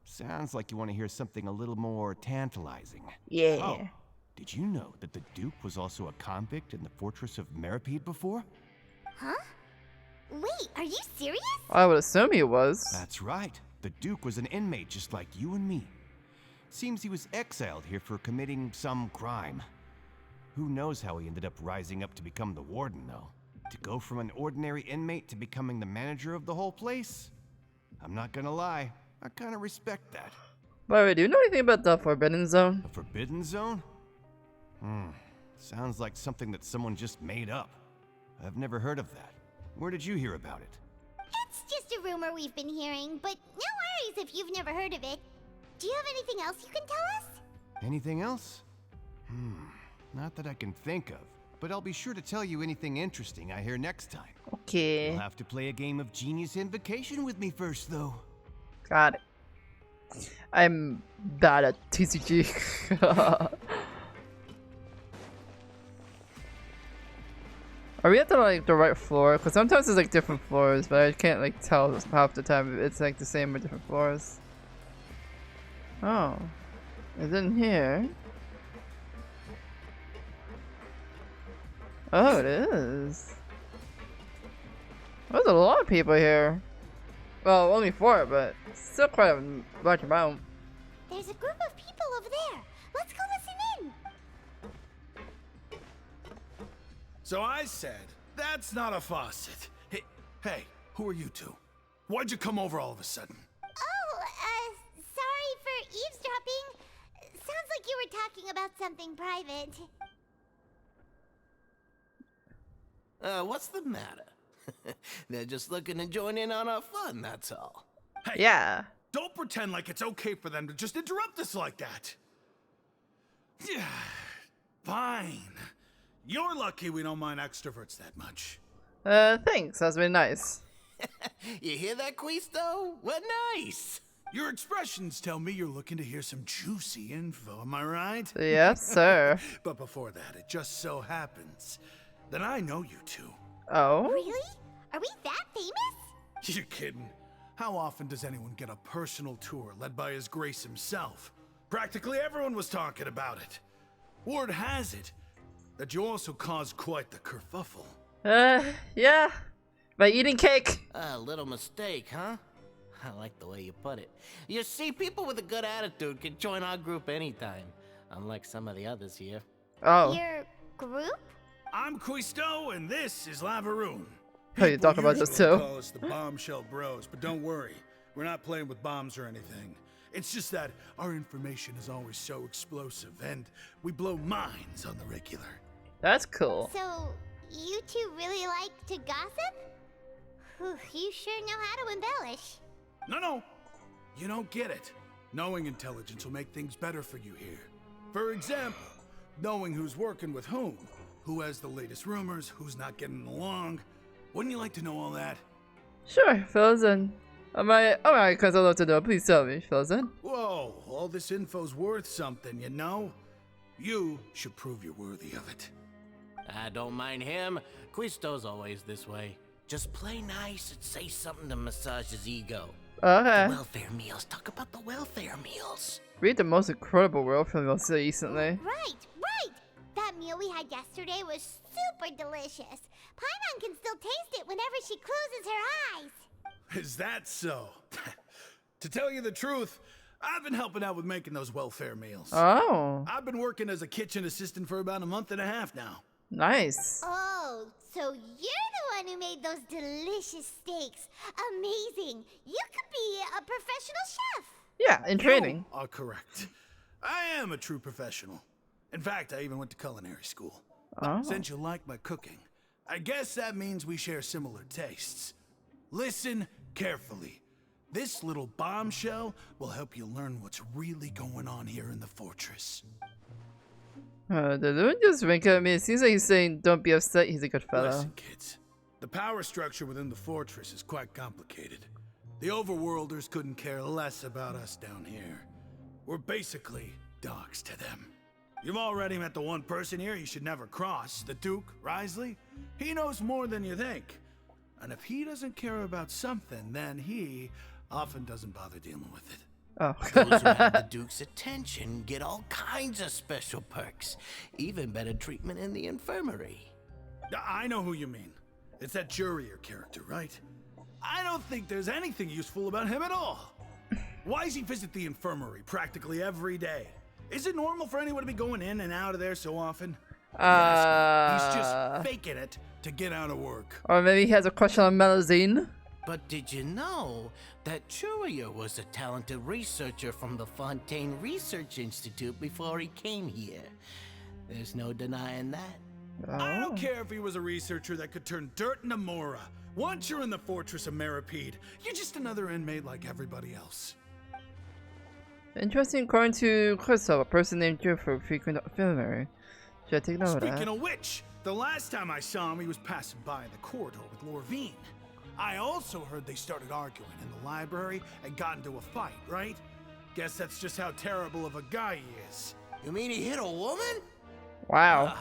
Speaker 17: Sounds like you want to hear something a little more tantalizing.
Speaker 1: Yeah.
Speaker 17: Oh, did you know that the Duke was also a convict in the fortress of Meripede before?
Speaker 8: Huh? Wait, are you serious?
Speaker 1: I would assume he was.
Speaker 17: That's right. The Duke was an inmate just like you and me. Seems he was exiled here for committing some crime. Who knows how he ended up rising up to become the warden, though. To go from an ordinary inmate to becoming the manager of the whole place? I'm not gonna lie, I kinda respect that.
Speaker 1: By the way, do you know anything about the Forbidden Zone?
Speaker 17: The Forbidden Zone? Sounds like something that someone just made up. I've never heard of that. Where did you hear about it?
Speaker 8: It's just a rumor we've been hearing, but no worries if you've never heard of it. Do you have anything else you can tell us?
Speaker 17: Anything else? Not that I can think of, but I'll be sure to tell you anything interesting I hear next time.
Speaker 1: Okay.
Speaker 17: You'll have to play a game of Genius Invocation with me first, though.
Speaker 1: Got it. I'm bad at TCG. Are we at the right floor? Because sometimes it's like different floors, but I can't like tell half the time if it's like the same or different floors. Oh. It's in here. Oh, it is. There's a lot of people here. Well, only 4, but still quite a large amount.
Speaker 8: There's a group of people over there. Let's go listen in.
Speaker 16: So I said, that's not a faucet. Hey, who are you two? Why'd you come over all of a sudden?
Speaker 8: Oh, sorry for eavesdropping. Sounds like you were talking about something private.
Speaker 15: What's the matter? They're just looking to join in on our fun, that's all.
Speaker 16: Hey,
Speaker 1: yeah.
Speaker 16: Don't pretend like it's okay for them to just interrupt us like that. Yeah, fine. You're lucky we don't mind extroverts that much.
Speaker 1: Thanks. That's been nice.
Speaker 15: You hear that, Quisto? What nice.
Speaker 16: Your expressions tell me you're looking to hear some juicy info, am I right?
Speaker 1: Yes, sir.
Speaker 16: But before that, it just so happens that I know you two.
Speaker 1: Oh?
Speaker 8: Really? Are we that famous?
Speaker 16: You're kidding. How often does anyone get a personal tour led by His Grace himself? Practically everyone was talking about it. Word has it that you also caused quite the kerfuffle.
Speaker 1: Yeah. If By eating cake.
Speaker 15: A little mistake, huh? I like the way you put it. You see, people with a good attitude can join our group anytime, unlike some of the others here.
Speaker 1: Oh.
Speaker 8: Your group?
Speaker 16: I'm Quisto, and this is Lavaroon.
Speaker 1: Oh, you talk about this too.
Speaker 16: Call us the Bombshell Bros, but don't worry, we're not playing with bombs or anything. It's just that our information is always so explosive, and we blow minds on the regular.
Speaker 1: That's cool.
Speaker 8: So, you two really like to gossip? Whew, you sure know how to embellish.
Speaker 16: No, you don't get it. Knowing intelligence will make things better for you here. For example, knowing who's working with whom, who has the latest rumors, who's not getting along. Wouldn't you like to know all that?
Speaker 1: Sure, fill us in. Alright, because I'd love to know. Please tell me, fill us in.
Speaker 16: Whoa, all this info's worth something, you know? You should prove you're worthy of it.
Speaker 15: I don't mind him. Quisto's always this way. Just play nice and say something to massage his ego.
Speaker 1: Okay.
Speaker 15: The welfare meals. Talk about the welfare meals.
Speaker 1: Read the most incredible world film recently.
Speaker 8: Right. That meal we had yesterday was super delicious. Paimon can still taste it whenever she closes her eyes.
Speaker 16: Is that so? To tell you the truth, I've been helping out with making those welfare meals.
Speaker 1: Oh.
Speaker 16: I've been working as a kitchen assistant for about a month and a half now.
Speaker 1: Nice.
Speaker 8: Oh, so you're the one who made those delicious steaks. Amazing. You could be a professional chef.
Speaker 1: Yeah, in training.
Speaker 16: You are correct. I am a true professional. In fact, I even went to culinary school.
Speaker 1: Oh.
Speaker 16: Since you like my cooking, I guess that means we share similar tastes. Listen carefully. This little bombshell will help you learn what's really going on here in the fortress.
Speaker 1: The dude just wink at me. It seems like he's saying, don't be upset, he's a good fellow.
Speaker 16: Listen, kids. The power structure within the fortress is quite complicated. The overworlders couldn't care less about us down here. We're basically dogs to them. You've already met the one person here you should never cross, the Duke, Risley. He knows more than you think. And if he doesn't care about something, then he often doesn't bother dealing with it.
Speaker 1: Oh.
Speaker 15: Those who have the Duke's attention get all kinds of special perks. Even better treatment in the infirmary.
Speaker 16: I know who you mean. It's that Jurier character, right? I don't think there's anything useful about him at all. Why does he visit the infirmary practically every day? Is it normal for anyone to be going in and out of there so often? Yes, he's just faking it to get out of work.
Speaker 1: Or maybe he has a crush on Melusine.
Speaker 15: But did you know that Jurier was a talented researcher from the Fontaine Research Institute before he came here? There's no denying that.
Speaker 16: I don't care if he was a researcher that could turn dirt into Mora. Once you're in the fortress of Meripede, you're just another inmate like everybody else.
Speaker 1: Interesting, according to Crystal, a person named Jeffrey frequent infirmary. Should I take note of that?
Speaker 16: Speaking of which, the last time I saw him, he was passing by in the corridor with Lorvine. I also heard they started arguing in the library and got into a fight, right? Guess that's just how terrible of a guy he is.
Speaker 15: You mean he hit a woman?
Speaker 1: Wow.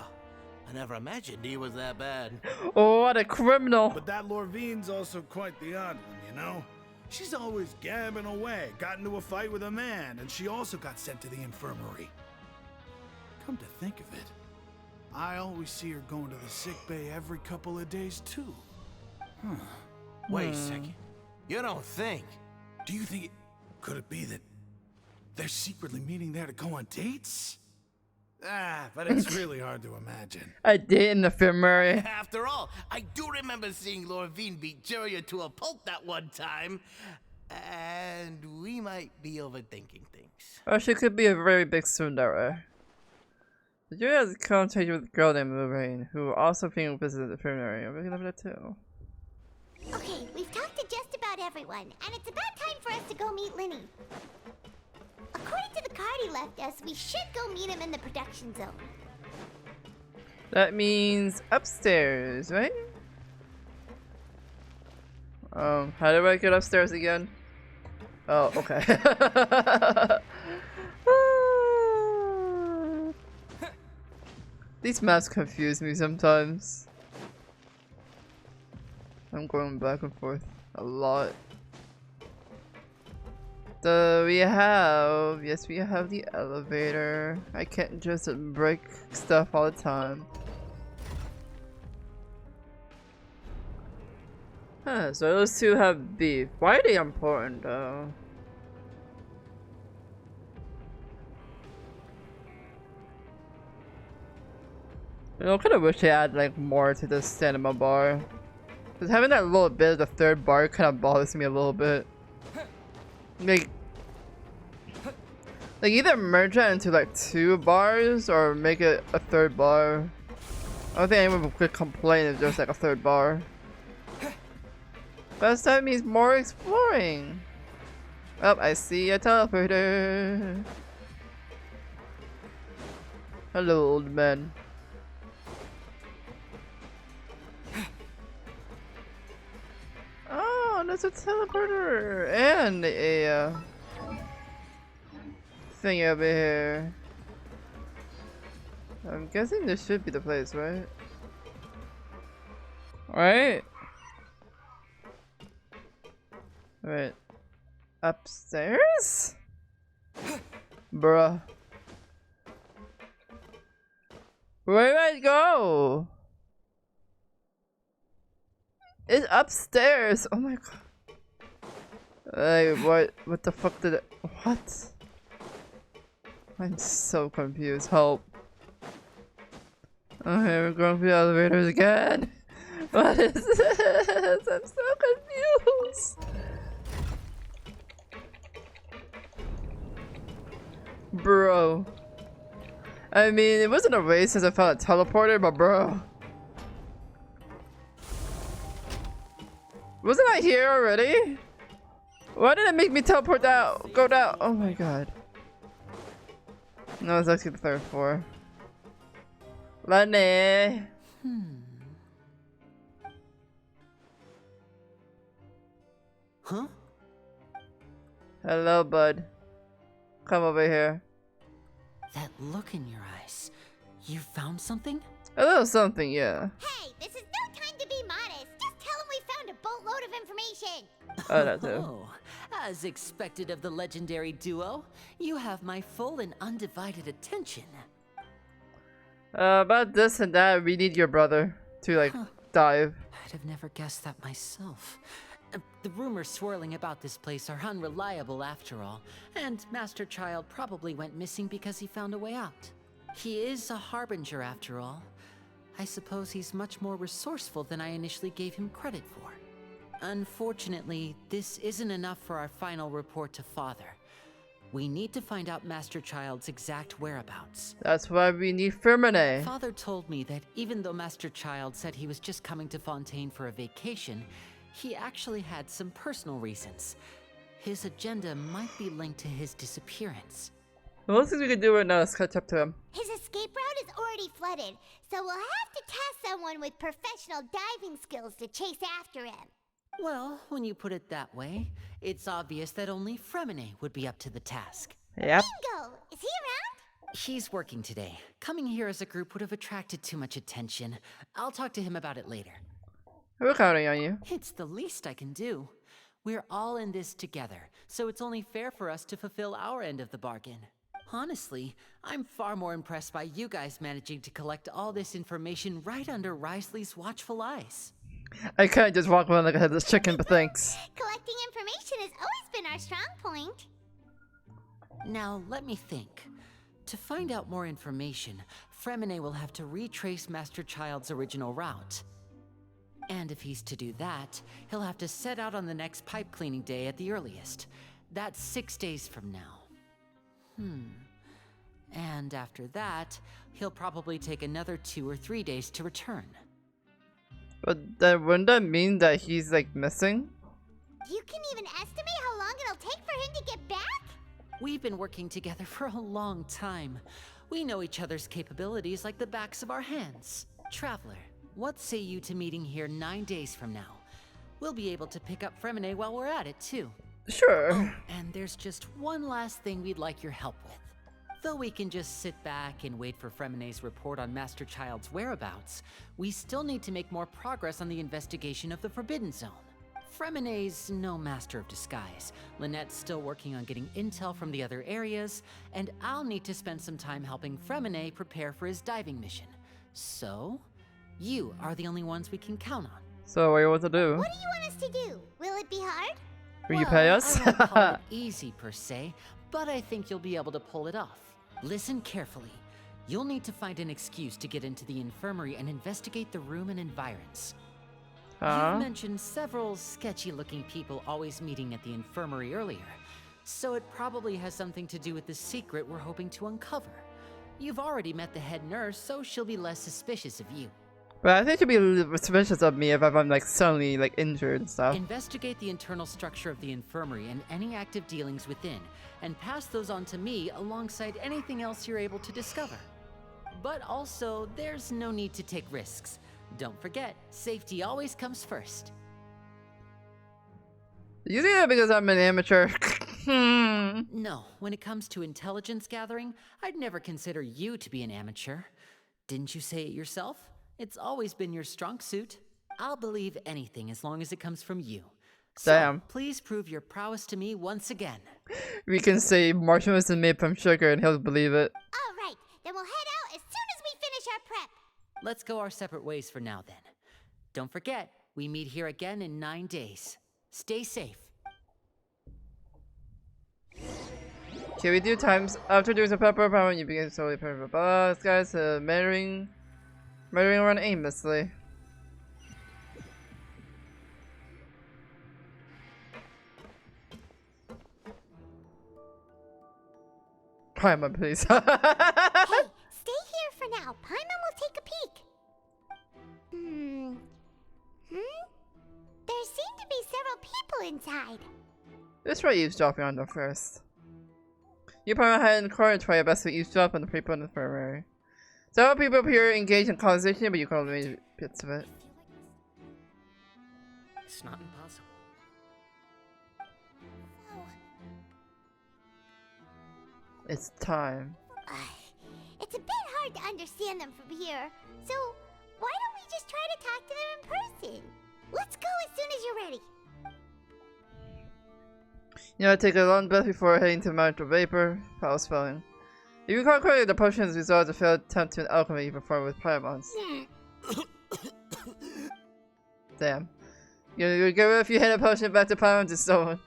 Speaker 15: I never imagined he was that bad.
Speaker 1: Oh, what a criminal.
Speaker 16: But that Lorvine's also quite the odd one, you know? She's always gabbing away, got into a fight with a man, and she also got sent to the infirmary. Come to think of it, I always see her going to the sick bay every couple of days, too. Huh.
Speaker 15: Wait a second. You don't think?
Speaker 16: Do you think could it be that they're secretly meeting there to go on dates? But it's really hard to imagine.
Speaker 1: A date in the infirmary.
Speaker 15: After all, I do remember seeing Lorvine beat Jurier to a pulp that one time. And we might be overthinking things.
Speaker 1: Or she could be a very big tsundere. The jury has a conversation with a girl named Lorraine, who also being visited the infirmary. I'm looking at that too.
Speaker 8: Okay, we've talked to just about everyone, and it's about time for us to go meet Linny. According to the card he left us, we should go meet him in the production zone.
Speaker 1: That means upstairs, right? How do I get upstairs again? Oh, okay. These maps confuse me sometimes. I'm going back and forth a lot. We have, yes, we have the elevator. I can't just break stuff all the time. Huh, so those two have beef. Why are they important though? You know, I kind of wish they had like more to this cinema bar. Cause having that little bit of the third bar kind of bothers me a little bit. Like either merge that into like 2 bars or make it a 3rd bar. I don't think anyone could complain if there's like a 3rd bar. But that means more exploring. Oh, I see a teleporter. Hello, old man. Oh, there's a teleporter and a thing over here. I'm guessing this should be the place, right? Right? Right. Upstairs? Bruh. Where did I go? It's upstairs. Oh my god. Hey, what the fuck did it? What? I'm so confused. Help. Okay, we're going through the elevators again. What is this? I'm so confused. Bro. I mean, it wasn't a race since I found a teleporter, but bro. Wasn't I here already? Why did it make me teleport down? Go down. Oh my god. No, it's actually the 3rd floor. Lenny.
Speaker 5: Huh?
Speaker 1: Hello, bud. Come over here.
Speaker 5: That look in your eyes. You found something?
Speaker 1: A little something, yeah.
Speaker 8: Hey, this is no time to be modest. Just tell them we found a boatload of information.
Speaker 1: Oh, that too.
Speaker 5: Oh, as expected of the legendary duo, you have my full and undivided attention.
Speaker 1: About this and that, we need your brother to like dive.
Speaker 5: I'd have never guessed that myself. The rumors swirling about this place are unreliable after all, and Master Child probably went missing because he found a way out. He is a harbinger after all. I suppose he's much more resourceful than I initially gave him credit for. Unfortunately, this isn't enough for our final report to Father. We need to find out Master Child's exact whereabouts.
Speaker 1: That's why we need Firmine.
Speaker 5: Father told me that even though Master Child said he was just coming to Fontaine for a vacation, he actually had some personal reasons. His agenda might be linked to his disappearance.
Speaker 1: The most things we can do right now is catch up to him.
Speaker 8: His escape route is already flooded, so we'll have to task someone with professional diving skills to chase after him.
Speaker 5: Well, when you put it that way, it's obvious that only Fremine would be up to the task.
Speaker 1: Yep.
Speaker 8: Bingo! Is he around?
Speaker 5: He's working today. Coming here as a group would have attracted too much attention. I'll talk to him about it later.
Speaker 1: We're counting on you.
Speaker 5: It's the least I can do. We're all in this together, so it's only fair for us to fulfill our end of the bargain. Honestly, I'm far more impressed by you guys managing to collect all this information right under Risley's watchful eyes.
Speaker 1: I can't just walk around like a headless chicken, but thanks.
Speaker 8: Collecting information has always been our strong point.
Speaker 5: Now, let me think. To find out more information, Fremine will have to retrace Master Child's original route. And if he's to do that, he'll have to set out on the next pipe cleaning day at the earliest. That's 6 days from now. And after that, he'll probably take another 2 or 3 days to return.
Speaker 1: But then wouldn't that mean that he's like missing?
Speaker 8: You can even estimate how long it'll take for him to get back?
Speaker 5: We've been working together for a long time. We know each other's capabilities like the backs of our hands. Traveler, what say you to meeting here 9 days from now? We'll be able to pick up Fremine while we're at it, too.
Speaker 1: Sure.
Speaker 5: Oh, and there's just one last thing we'd like your help with. Though we can just sit back and wait for Fremine's report on Master Child's whereabouts, we still need to make more progress on the investigation of the Forbidden Zone. Fremine's no master of disguise, Lynette's still working on getting intel from the other areas, and I'll need to spend some time helping Fremine prepare for his diving mission. So, you are the only ones we can count on.
Speaker 1: So what do you want to do?
Speaker 8: What do you want us to do? Will it be hard?
Speaker 1: Will you pay us?
Speaker 18: I won't call it easy per se, but I think you'll be able to pull it off. Listen carefully. You'll need to find an excuse to get into the infirmary and investigate the room and environs. You've mentioned several sketchy-looking people always meeting at the infirmary earlier, so it probably has something to do with the secret we're hoping to uncover. You've already met the head nurse, so she'll be less suspicious of you.
Speaker 1: But I think she'd be suspicious of me if I'm like suddenly like injured and stuff.
Speaker 18: Investigate the internal structure of the infirmary and any active dealings within, and pass those on to me alongside anything else you're able to discover. But also, there's no need to take risks. Don't forget, safety always comes first.
Speaker 1: You think that because I'm an amateur?
Speaker 18: No, when it comes to intelligence gathering, I'd never consider you to be an amateur. Didn't you say it yourself? It's always been your strong suit. I'll believe anything as long as it comes from you. So,
Speaker 1: Damn.
Speaker 18: please prove your prowess to me once again.
Speaker 1: We can say marshmallows are made from sugar and he'll believe it.
Speaker 8: Alright, then we'll head out as soon as we finish our prep.
Speaker 18: Let's go our separate ways for now then. Don't forget, we meet here again in 9 days. Stay safe.
Speaker 1: Okay, we do times after doing some pepper power you begin to slowly prepare for this guy's murdering around aimlessly. Paimon, please.
Speaker 8: Hey, stay here for now. Paimon will take a peek. There seem to be several people inside.
Speaker 1: Let's try eavesdropping on them first. You probably had in the corner try your best to eavesdrop on the people in the infirmary. Several people appear engaged in conversation, but you can only make bits of it.
Speaker 5: It's not impossible.
Speaker 1: It's time.
Speaker 8: It's a bit hard to understand them from here, so why don't we just try to talk to them in person? Let's go as soon as you're ready.
Speaker 1: You know, take a long breath before heading to Mount of Vapor. Foul spelling. If you recall correctly, the potion is resolved to failed attempt to an alchemy you performed with Paimons. Damn. You get rid of your head of potion back to Paimon to someone.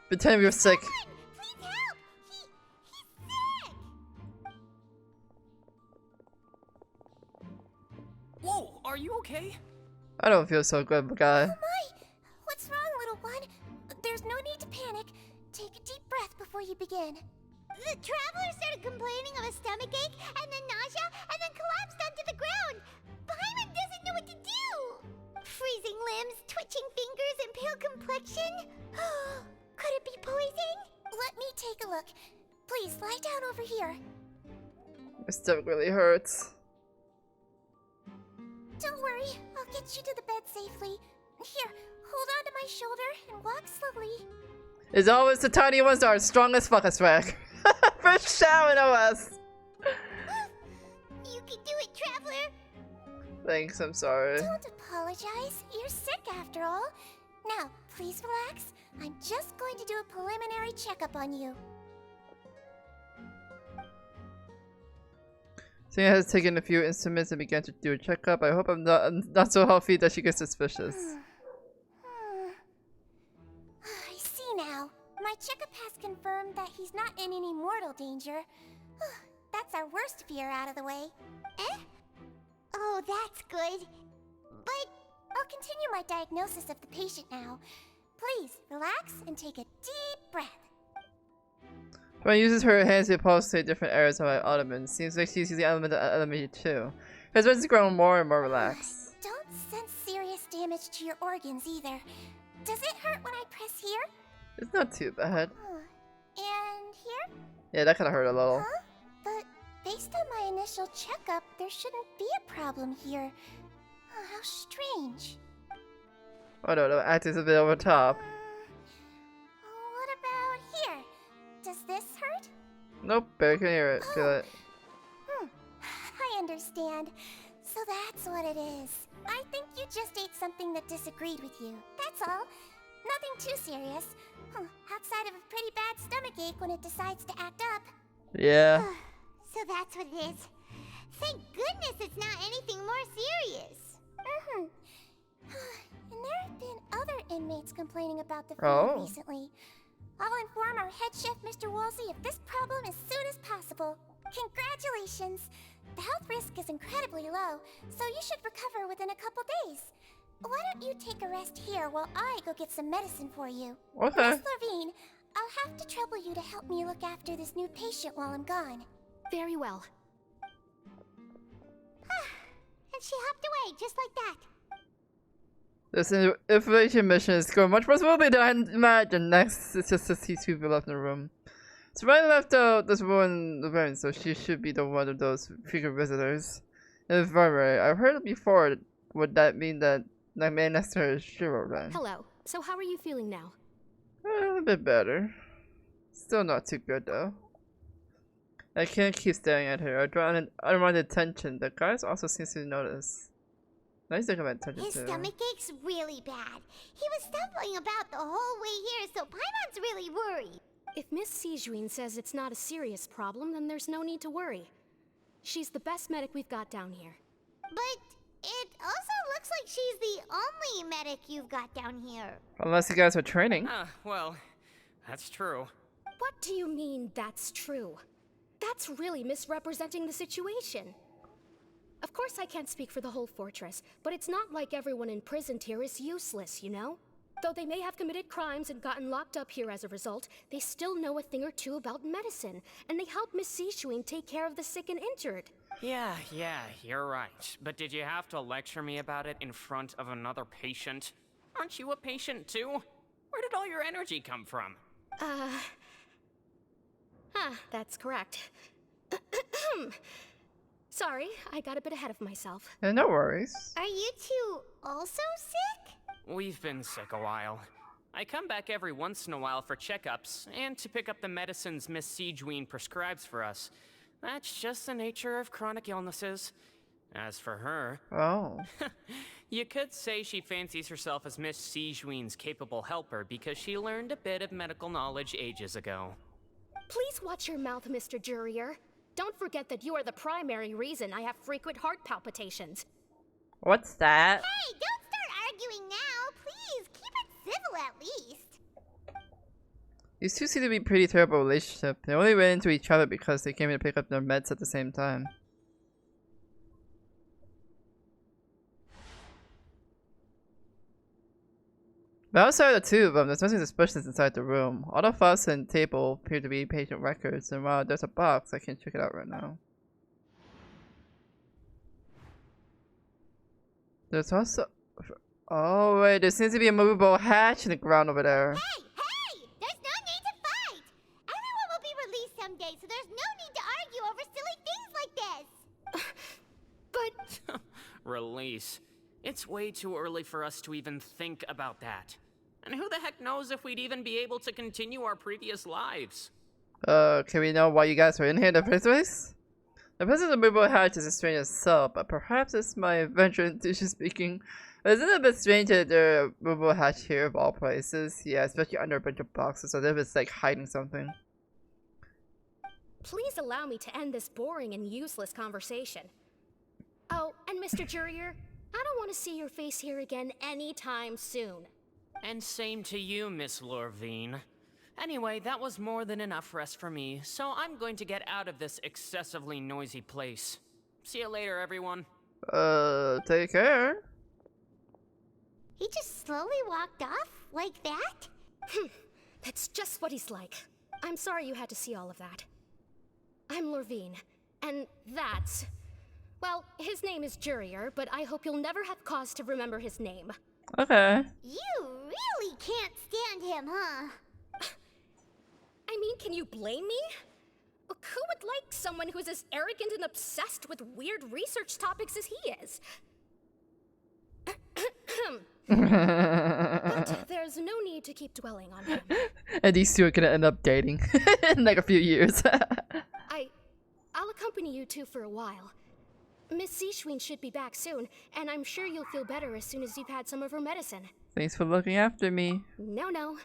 Speaker 1: Pretend you're sick.
Speaker 5: Whoa, are you okay?
Speaker 1: I don't feel so good, guy.
Speaker 8: Oh my! What's wrong, little one? There's no need to panic. Take a deep breath before you begin. The traveler started complaining of a stomachache, and then nausea, and then collapsed onto the ground. Paimon doesn't know what to do. Freezing limbs, twitching fingers, and pale complexion. Could it be poison? Let me take a look. Please lie down over here.
Speaker 1: My stomach really hurts.
Speaker 8: Don't worry, I'll get you to the bed safely. Here, hold on to my shoulder and walk slowly.
Speaker 1: It's always the tiny ones that are strong as fuck as swag. For showering us.
Speaker 8: You can do it, traveler.
Speaker 1: Thanks, I'm sorry.
Speaker 8: Don't apologize. You're sick after all. Now, please relax. I'm just going to do a preliminary checkup on you.
Speaker 1: Tina has taken a few instruments and began to do a checkup. I hope I'm not so healthy that she gets suspicious.
Speaker 8: I see now. My checkup has confirmed that he's not in any mortal danger. That's our worst fear out of the way. Eh? Oh, that's good. But I'll continue my diagnosis of the patient now. Please, relax and take a deep breath.
Speaker 1: When uses her hands to pulsate different areas of my ottoman, seems like she's using the element of enemy too. Her voice is growing more and more relaxed.
Speaker 8: Don't sense serious damage to your organs either. Does it hurt when I press here?
Speaker 1: It's not too bad.
Speaker 8: And here?
Speaker 1: Yeah, that kind of hurt a little.
Speaker 8: Huh? But based on my initial checkup, there shouldn't be a problem here. How strange.
Speaker 1: Oh no, the acting's a bit over the top.
Speaker 8: What about here? Does this hurt?
Speaker 1: Nope, barely can hear it. Feel it.
Speaker 8: I understand. So that's what it is. I think you just ate something that disagreed with you. That's all. Nothing too serious. Outside of a pretty bad stomachache when it decides to act up.
Speaker 1: Yeah.
Speaker 8: So that's what it is. Thank goodness it's not anything more serious. And there have been other inmates complaining about the food
Speaker 1: Oh.
Speaker 8: recently. I'll inform our head chef, Mr. Woolsey, of this problem as soon as possible. Congratulations! The health risk is incredibly low, so you should recover within a couple days. Why don't you take a rest here while I go get some medicine for you?
Speaker 1: Okay.
Speaker 8: Miss Levine, I'll have to trouble you to help me look after this new patient while I'm gone.
Speaker 19: Very well.
Speaker 8: And she hopped away just like that.
Speaker 1: This information mission is going much more smoothly than I imagined. Next, it's just to see two people left in the room. So right left out this woman, Laverne, so she should be the one of those frequent visitors. If I'm right, I've heard it before. Would that mean that the man next to her is Shiro then?
Speaker 19: Hello. So how are you feeling now?
Speaker 1: A little bit better. Still not too good though. I can't keep staring at her. I draw an unwanted attention. The guys also seems to notice. Nice thing about attention
Speaker 8: His
Speaker 1: too.
Speaker 8: stomach aches really bad. He was stumbling about the whole way here, so Paimon's really worried.
Speaker 19: If Miss Sijuin says it's not a serious problem, then there's no need to worry. She's the best medic we've got down here.
Speaker 8: But it also looks like she's the only medic you've got down here.
Speaker 1: Unless you guys are training.
Speaker 20: Well, that's true.
Speaker 19: What do you mean, that's true? That's really misrepresenting the situation. Of course I can't speak for the whole fortress, but it's not like everyone imprisoned here is useless, you know? Though they may have committed crimes and gotten locked up here as a result, they still know a thing or two about medicine, and they help Miss Sijuin take care of the sick and injured.
Speaker 20: Yeah, you're right. But did you have to lecture me about it in front of another patient? Aren't you a patient too? Where did all your energy come from?
Speaker 19: That's correct. Sorry, I got a bit ahead of myself.
Speaker 1: Yeah, no worries.
Speaker 8: Are you two also sick?
Speaker 20: We've been sick a while. I come back every once in a while for checkups, and to pick up the medicines Miss Sijuin prescribes for us. That's just the nature of chronic illnesses. As for her...
Speaker 1: Oh.
Speaker 20: You could say she fancies herself as Miss Sijuin's capable helper because she learned a bit of medical knowledge ages ago.
Speaker 19: Please watch your mouth, Mr. Jurier. Don't forget that you are the primary reason I have frequent heart palpitations.
Speaker 1: What's that?
Speaker 8: Hey, don't start arguing now. Please, keep it civil at least.
Speaker 1: These two seem to be a pretty terrible relationship. They only ran into each other because they came in to pick up their meds at the same time. But outside of the two of them, there's nothing suspicious inside the room. All the files and table appear to be patient records, and while there's a box, I can't check it out right now. There's also... Oh wait, there seems to be a movable hatch in the ground over there.
Speaker 8: Hey! There's no need to fight! Everyone will be released someday, so there's no need to argue over silly things like this!
Speaker 20: But... Release. It's way too early for us to even think about that. And who the heck knows if we'd even be able to continue our previous lives?
Speaker 1: Can we know why you guys were in here in the first place? The presence of the movable hatch is a strange itself, but perhaps it's my adventure intuition speaking. Isn't it a bit strange that there are movable hatch here of all places? Yeah, especially under a bunch of boxes, so if it's like hiding something.
Speaker 19: Please allow me to end this boring and useless conversation. Oh, and Mr. Jurier, I don't want to see your face here again anytime soon.
Speaker 20: And same to you, Miss Lorvine. Anyway, that was more than enough rest for me, so I'm going to get out of this excessively noisy place. See you later, everyone.
Speaker 1: Take care.
Speaker 8: He just slowly walked off like that?
Speaker 19: That's just what he's like. I'm sorry you had to see all of that. I'm Lorvine, and that's... Well, his name is Jurier, but I hope you'll never have cause to remember his name.
Speaker 1: Okay.
Speaker 8: You really can't stand him, huh?
Speaker 19: I mean, can you blame me? Who would like someone who's as arrogant and obsessed with weird research topics as he is? But there's no need to keep dwelling on him.
Speaker 1: And these two are gonna end up dating in like a few years.
Speaker 19: I'll accompany you two for a while. Miss Sijuin should be back soon, and I'm sure you'll feel better as soon as you've had some of her medicine.
Speaker 1: Thanks for looking after me.
Speaker 19: No,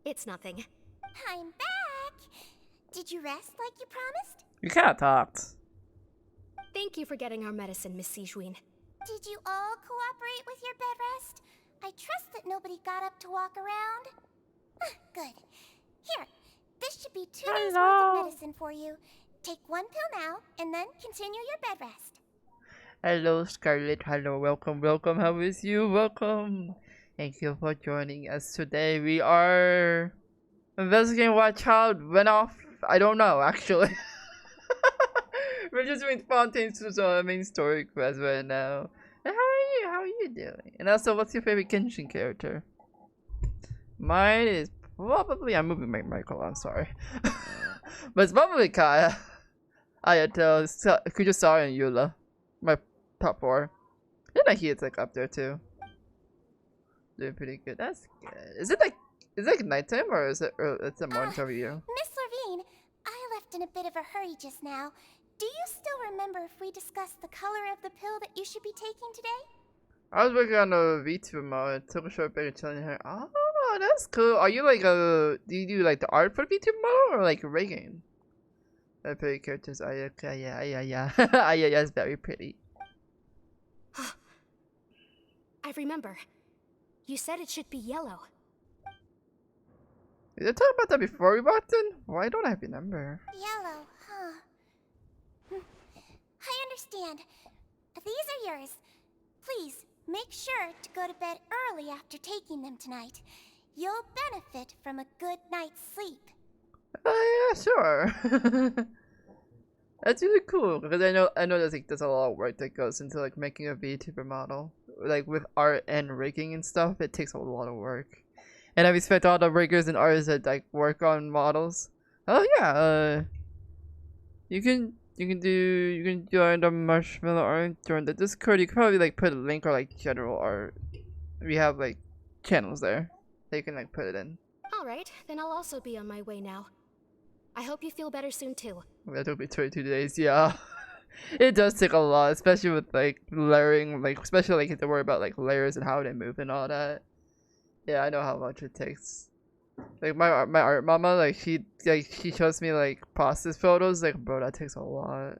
Speaker 19: it's nothing.
Speaker 8: I'm back! Did you rest like you promised?
Speaker 1: You kinda talked.
Speaker 19: Thank you for getting our medicine, Miss Sijuin.
Speaker 8: Did you all cooperate with your bed rest? I trust that nobody got up to walk around. Good. Here, this should be 2 days worth of medicine for you. Take 1 pill now, and then continue your bed rest.
Speaker 1: Hello, Scarlet. Hello, welcome, welcome. How is you? Welcome. Thank you for joining us today. We are investigating why child went off. I don't know, actually. We're just doing Fontaine's main story quest right now. And how are you? How are you doing? And also, what's your favorite Genshin character? Mine is probably... I'm moving my mic, I'm sorry. But it's probably Kaya, Ayato, Kujusari, and Eula. My top 4. And I hear it's like up there too. Doing pretty good. That's good. Is it like nighttime or is it it's a morning over you?
Speaker 8: Miss Levine, I left in a bit of a hurry just now. Do you still remember if we discussed the color of the pill that you should be taking today?
Speaker 1: I was working on a Vtuber mode. It took a short break and chilling here. Oh, that's cool. Are you like do you do like the art for Vtuber mode or like rigging? My pretty characters. Ayaka, yeah. Ayaya is very pretty.
Speaker 19: I remember. You said it should be yellow.
Speaker 1: Did I talk about that before we walked in? Why don't I have your number?
Speaker 8: Yellow, huh? I understand. These are yours. Please, make sure to go to bed early after taking them tonight. You'll benefit from a good night's sleep.
Speaker 1: Yeah, sure. That's really cool because I know there's a lot of work that goes into like making a VTuber model. Like with art and rigging and stuff, it takes a lot of work. And I respect all the riggers and artists that like work on models. Oh yeah, you can join the Marshmallow Art, join the Discord. You can probably like put a link or like general art. We have like channels there that you can like put it in.
Speaker 19: Alright, then I'll also be on my way now. I hope you feel better soon too.
Speaker 1: That'll be 22 days, yeah. It does take a lot, especially with like layering, like especially like you have to worry about like layers and how they move and all that. Yeah, I know how much it takes. Like my art mama, like she shows me like process photos, like bro, that takes a lot.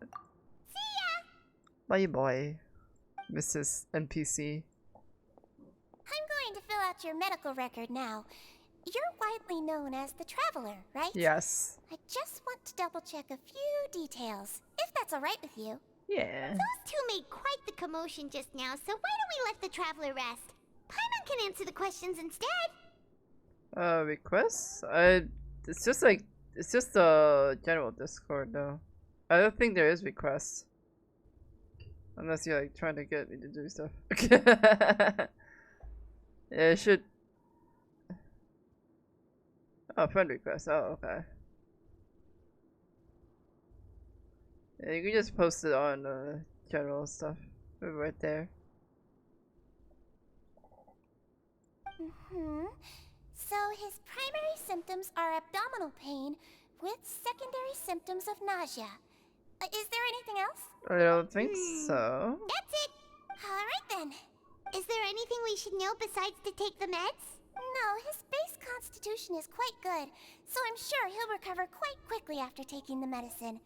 Speaker 8: See ya!
Speaker 1: Bye boy, Mrs. NPC.
Speaker 8: I'm going to fill out your medical record now. You're widely known as the Traveler, right?
Speaker 1: Yes.
Speaker 8: I just want to double check a few details, if that's alright with you.
Speaker 1: Yeah.
Speaker 21: Those two made quite the commotion just now, so why don't we let the Traveler rest? Paimon can answer the questions instead.
Speaker 1: Requests? It's just a general Discord though. I don't think there is requests. Unless you're like trying to get me to do stuff. Yeah, it should. Oh, friend request. Oh, okay. Yeah, you can just post it on general stuff right there.
Speaker 8: So his primary symptoms are abdominal pain with secondary symptoms of nausea. Is there anything else?
Speaker 1: I don't think so.
Speaker 21: That's it.
Speaker 8: Alright then.
Speaker 21: Is there anything we should know besides to take the meds?
Speaker 8: No, his base constitution is quite good, so I'm sure he'll recover quite quickly after taking the medicine.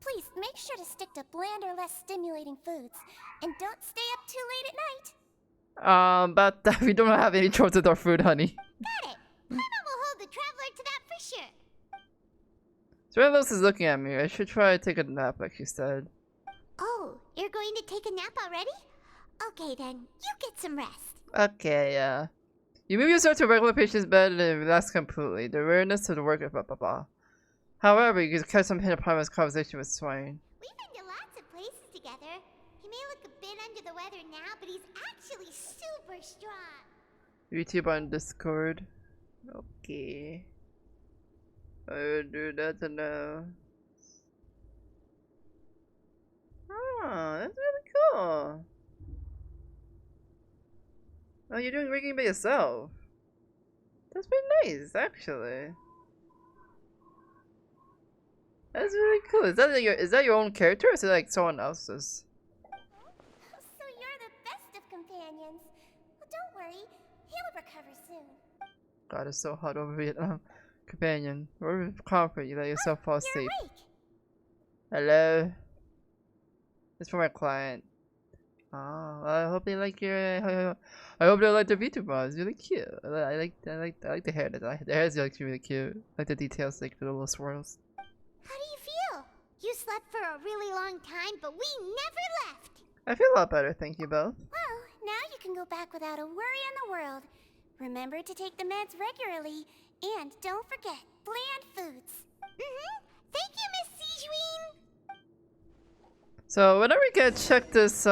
Speaker 8: Please make sure to stick to bland or less stimulating foods, and don't stay up too late at night.
Speaker 1: But we don't have any choice with our food, honey.
Speaker 21: Got it. Paimon will hold the Traveler to that for sure.
Speaker 1: Travelos is looking at me. I should try to take a nap, like you said.
Speaker 21: Oh, you're going to take a nap already? Okay then, you get some rest.
Speaker 1: Okay, yeah. You move yourself to a regular patient's bed and relax completely. The awareness to the work of blah blah blah. However, you can catch some hint upon his conversation with Swain.
Speaker 21: We've been to lots of places together. He may look a bit under the weather now, but he's actually super strong.
Speaker 1: YouTube on Discord. Okay. I will do that to know. Oh, that's really cool. Oh, you're doing rigging by yourself. That's pretty nice, actually. That's really cool. Is that your own character or is it like someone else's?
Speaker 8: So you're the best of companions. Well, don't worry, he'll recover soon.
Speaker 1: God, it's so hot over Vietnam. Companion, we're confident you let yourself fall asleep.
Speaker 8: Awake.
Speaker 1: Hello? It's for my client. Oh, I hope they like your. I hope they like the Vtuber. It's really cute. I like the hair. The hair is actually really cute. Like the details, like the little swirls.
Speaker 21: How do you feel? You slept for a really long time, but we never left.
Speaker 1: I feel a lot better, thank you both.
Speaker 8: Well, now you can go back without a worry in the world. Remember to take the meds regularly, and don't forget bland foods.
Speaker 21: Thank you, Miss Sijuin.
Speaker 1: So whenever we can check this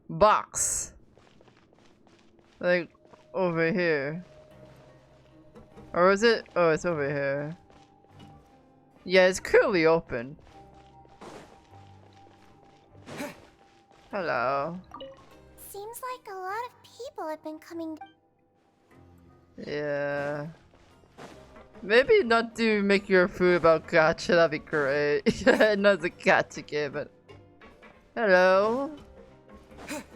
Speaker 1: box, like over here, or is it? Oh, it's over here. Yeah, it's clearly open. Hello.
Speaker 8: Seems like a lot of people have been coming.
Speaker 1: Yeah. Maybe not do make your food about gacha, that'd be great. Not the gacha game, but... Hello?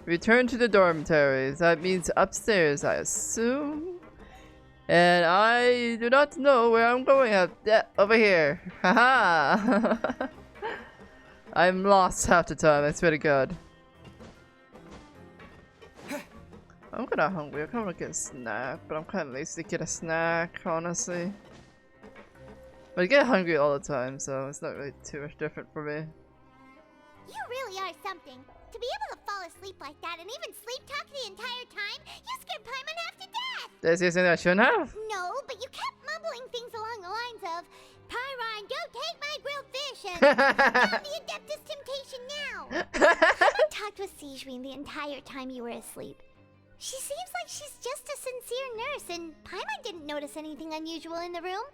Speaker 1: Return to the dormitories. That means upstairs, I assume? And I do not know where I'm going at. Yeah, over here. Haha! I'm lost half the time, I swear to God. I'm kinda hungry. I kinda want to get a snack, but I'm kinda lazy to get a snack, honestly. But I get hungry all the time, so it's not really too much different for me.
Speaker 21: You really are something. To be able to fall asleep like that and even sleep talk the entire time, you scared Paimon half to death!
Speaker 1: Did I say something I shouldn't have?
Speaker 21: No, but you kept mumbling things along the lines of, Pyron, don't take my grilled fish, and I'm the adeptest temptation now! Paimon talked with Sijuin the entire time you were asleep. She seems like she's just a sincere nurse, and Paimon didn't notice anything unusual in the room.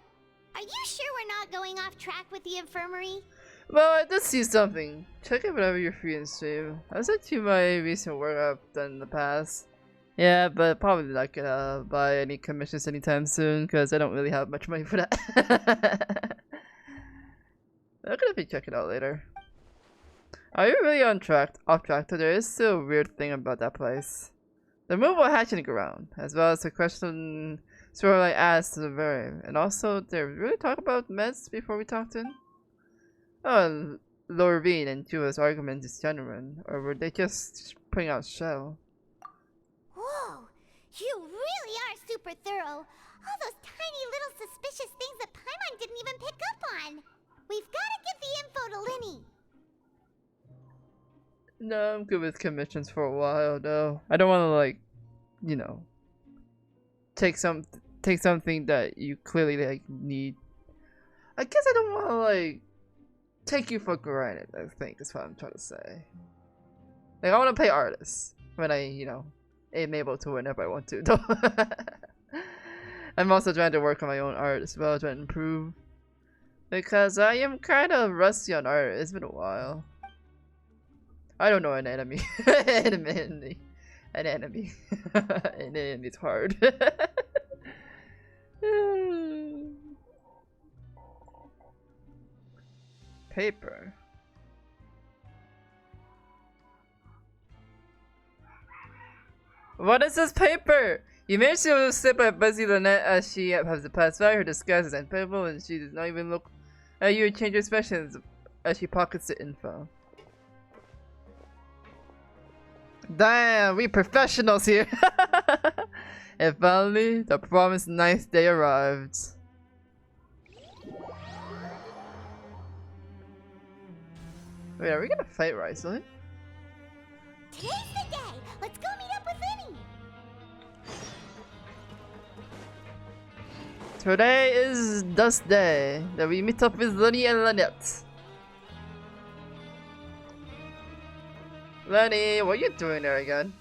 Speaker 21: Are you sure we're not going off track with the infirmary?
Speaker 1: Well, I did see something. Check it whenever you're free and stream. I sent you my recent work I've done in the past. Yeah, but probably not gonna buy any commissions anytime soon, because I don't really have much money for that. I'm gonna be checking it out later. Are you really on track? Off track? There is still a weird thing about that place. The removal hatching ground, as well as the question sort of like asked to the very, and also they really talk about meds before we talked in. Oh, Lorvine and Jua's argument is genuine, or were they just putting out shell?
Speaker 21: Whoa, you really are super thorough. All those tiny little suspicious things that Paimon didn't even pick up on. We've got to give the info to Linny.
Speaker 1: No, I'm good with commissions for a while, though. I don't want to, like, you know, take something that you clearly like need. I guess I don't want to like take you for granted. I think is what I'm trying to say. Like I want to pay artists when I, you know, am able to whenever I want to. Though I'm also trying to work on my own art as well, trying to improve because I am kind of rusty on art. It's been a while. I don't know an enemy. An enemy. An enemy's hard. Paper. What is this paper? You managed to slip by Buzzy Lynette as she has passed by. Her disguise is impenetrable and she does not even look at you and change her expressions as she pockets the info. Damn, we professionals here. And finally, the promised ninth day arrived. Wait, are we gonna fight Ricelyn?
Speaker 21: Today's the day. Let's go meet up with Linny.
Speaker 1: Today is Dust Day, that we meet up with Lenny and Lynette. Lenny, what are you doing there again?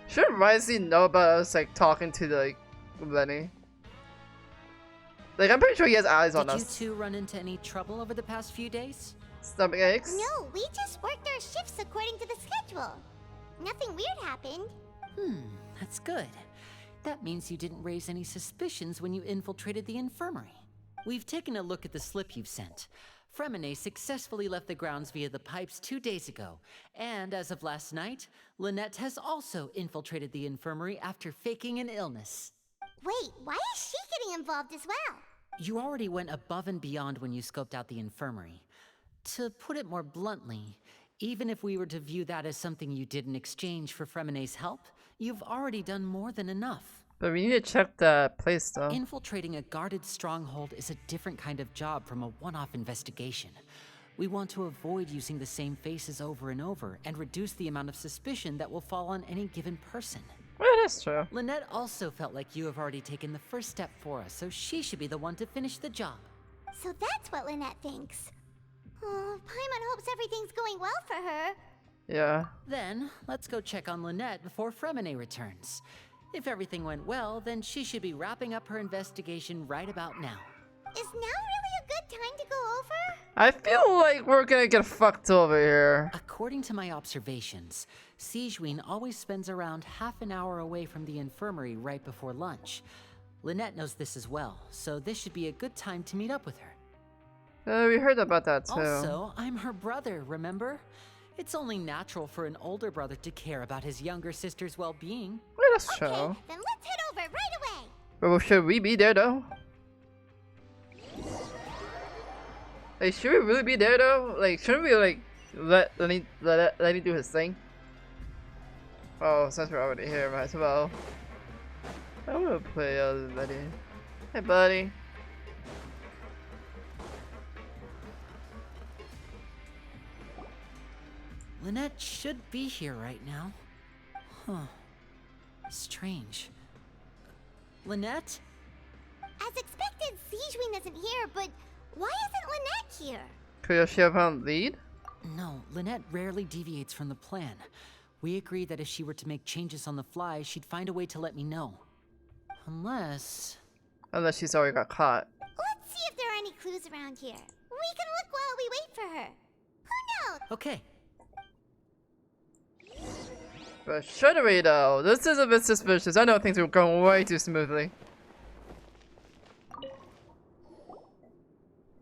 Speaker 1: Should Risey know about us like talking to like Lenny? Like I'm pretty sure he has eyes on us.
Speaker 18: Did you two run into any trouble over the past few days?
Speaker 1: Stomach aches?
Speaker 21: No, we just worked our shifts according to the schedule. Nothing weird happened.
Speaker 18: That's good. That means you didn't raise any suspicions when you infiltrated the infirmary. We've taken a look at the slip you've sent. Fremine successfully left the grounds via the pipes 2 days ago, and as of last night, Lynette has also infiltrated the infirmary after faking an illness.
Speaker 21: Wait, why is she getting involved as well?
Speaker 18: You already went above and beyond when you scoped out the infirmary. To put it more bluntly, even if we were to view that as something you did in exchange for Fremene's help, you've already done more than enough.
Speaker 1: But we need to check the place though.
Speaker 18: Infiltrating a guarded stronghold is a different kind of job from a one-off investigation. We want to avoid using the same faces over and over and reduce the amount of suspicion that will fall on any given person.
Speaker 1: Well, that's true.
Speaker 18: Lynette also felt like you have already taken the first step for us, so she should be the one to finish the job.
Speaker 21: So that's what Lynette thinks. Oh, Paimon hopes everything's going well for her.
Speaker 1: Yeah.
Speaker 18: Then, let's go check on Lynette before Fremene returns. If everything went well, then she should be wrapping up her investigation right about now.
Speaker 21: Is now really a good time to go over?
Speaker 1: I feel like we're gonna get fucked over here.
Speaker 18: According to my observations, Sigewinne always spends around half an hour away from the infirmary right before lunch. Lynette knows this as well, so this should be a good time to meet up with her.
Speaker 1: We heard about that too.
Speaker 18: Also, I'm her brother, remember? It's only natural for an older brother to care about his younger sister's well-being.
Speaker 1: Well, that's true.
Speaker 21: Okay, then let's head over right away.
Speaker 1: Well, should we be there though? Like, should we really be there though? Like, shouldn't we like let him do his thing? Oh, since we're already here, might as well. I wanna play Letty. Hey, buddy.
Speaker 18: Lynette should be here right now. Huh. Strange. Lynette?
Speaker 21: As expected, Sigewinne isn't here, but why isn't Lynette here?
Speaker 1: Could she have found lead?
Speaker 18: No, Lynette rarely deviates from the plan. We agreed that if she were to make changes on the fly, she'd find a way to let me know. Unless
Speaker 1: she's already got caught.
Speaker 21: Let's see if there are any clues around here. We can look while we wait for her. Who knows?
Speaker 18: Okay.
Speaker 1: But should we though? This is a bit suspicious. I know things are going way too smoothly.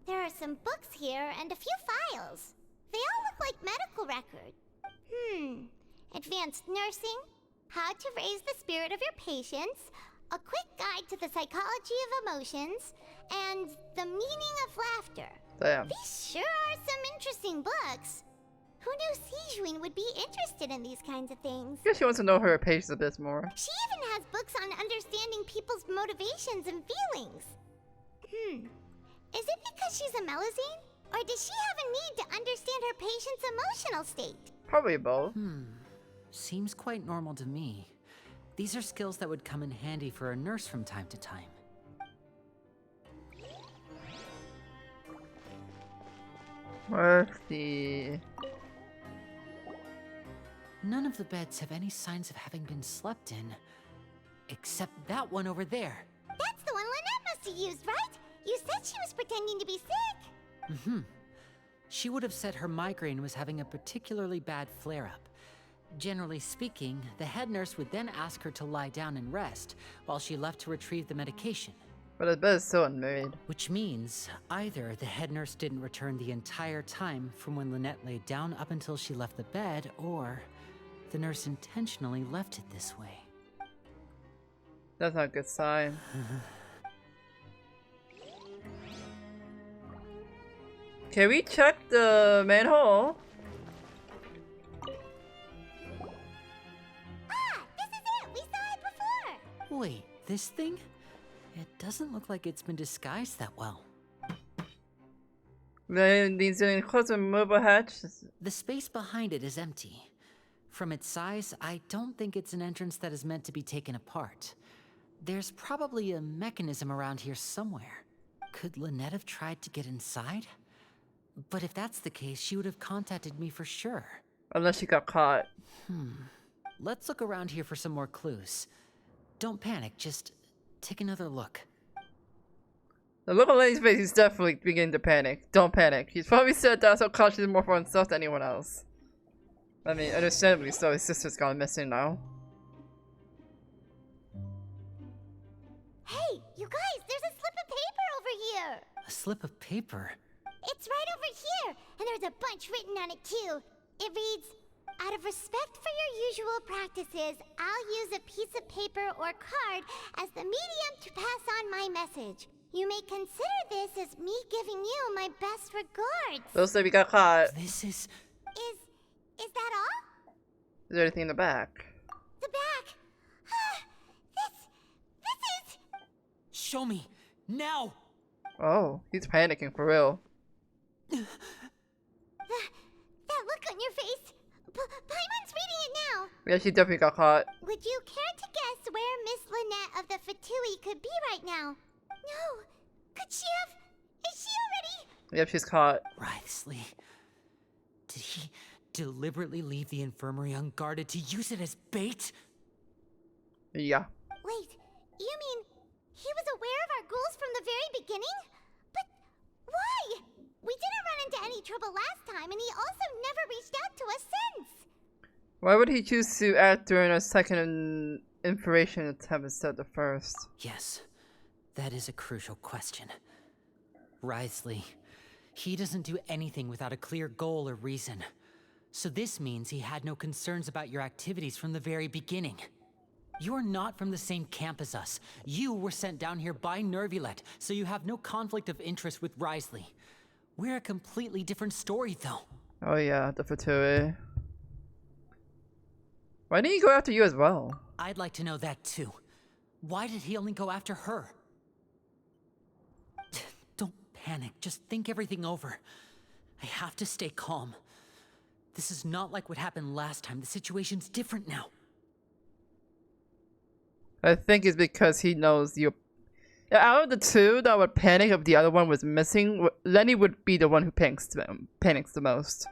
Speaker 21: There are some books here and a few files. They all look like medical records. Advanced nursing, how to raise the spirit of your patients, a quick guide to the psychology of emotions, and the meaning of laughter.
Speaker 1: Damn.
Speaker 21: These sure are some interesting books. Who knew Sigewinne would be interested in these kinds of things?
Speaker 1: I guess she wants to know her patients a bit more.
Speaker 21: She even has books on understanding people's motivations and feelings. Is it because she's a Melusine? Or does she have a need to understand her patient's emotional state?
Speaker 1: Probably both.
Speaker 18: Seems quite normal to me. These are skills that would come in handy for a nurse from time to time.
Speaker 1: Let's see.
Speaker 18: None of the beds have any signs of having been slept in. Except that one over there.
Speaker 21: That's the one Lynette must have used, right? You said she was pretending to be sick.
Speaker 18: She would have said her migraine was having a particularly bad flare-up. Generally speaking, the head nurse would then ask her to lie down and rest, while she left to retrieve the medication.
Speaker 1: But the bed is still unmarried.
Speaker 18: Which means, either the head nurse didn't return the entire time from when Lynette laid down up until she left the bed, or the nurse intentionally left it this way.
Speaker 1: That's not a good sign. Can we check the manhole?
Speaker 21: Ah, this is it! We saw it before!
Speaker 18: Wait, this thing? It doesn't look like it's been disguised that well.
Speaker 1: Then these are close a mobile hatch.
Speaker 18: The space behind it is empty. From its size, I don't think it's an entrance that is meant to be taken apart. There's probably a mechanism around here somewhere. Could Lynette have tried to get inside? But if that's the case, she would have contacted me for sure.
Speaker 1: Unless she got caught.
Speaker 18: Let's look around here for some more clues. Don't panic, just take another look.
Speaker 1: The look on Lady's face is definitely beginning to panic. Don't panic. He's probably said that so cautious more for himself than anyone else. I mean, understandably so, his sister's gone missing now.
Speaker 21: Hey, you guys, there's a slip of paper over here!
Speaker 18: A slip of paper?
Speaker 21: It's right over here, and there's a bunch written on it too. It reads, Out of respect for your usual practices, I'll use a piece of paper or card as the medium to pass on my message. You may consider this as me giving you my best regards.
Speaker 1: Looks like we got caught.
Speaker 18: This is...
Speaker 21: Is that all?
Speaker 1: Is there anything in the back?
Speaker 21: The back. This is...
Speaker 18: Show me! Now!
Speaker 1: Oh, he's panicking for real.
Speaker 21: That look on your face. Paimon's reading it now.
Speaker 1: Yeah, she definitely got caught.
Speaker 21: Would you care to guess where Miss Lynette of the Fatui could be right now? No. Could she have... Is she already...
Speaker 1: Yep, she's caught.
Speaker 18: Wriothesley. Did he deliberately leave the infirmary unguarded to use it as bait?
Speaker 1: Yeah.
Speaker 21: Wait, you mean he was aware of our goals from the very beginning? But why? We didn't run into any trouble last time, and he also never reached out to us since.
Speaker 1: Why would he choose to act during a second information attempt instead of the first?
Speaker 18: Yes, that is a crucial question. Wriothesley, he doesn't do anything without a clear goal or reason. So this means he had no concerns about your activities from the very beginning. You're not from the same camp as us. You were sent down here by Nervulet, so you have no conflict of interest with Wriothesley. We're a completely different story, though.
Speaker 1: Oh yeah, the Fatui. Why didn't he go after you as well?
Speaker 18: I'd like to know that too. Why did he only go after her? Don't panic, just think everything over. I have to stay calm. This is not like what happened last time. The situation's different now.
Speaker 1: I think it's because he knows you. Out of the two that would panic if the other one was missing, Lenny would be the one who panics the most.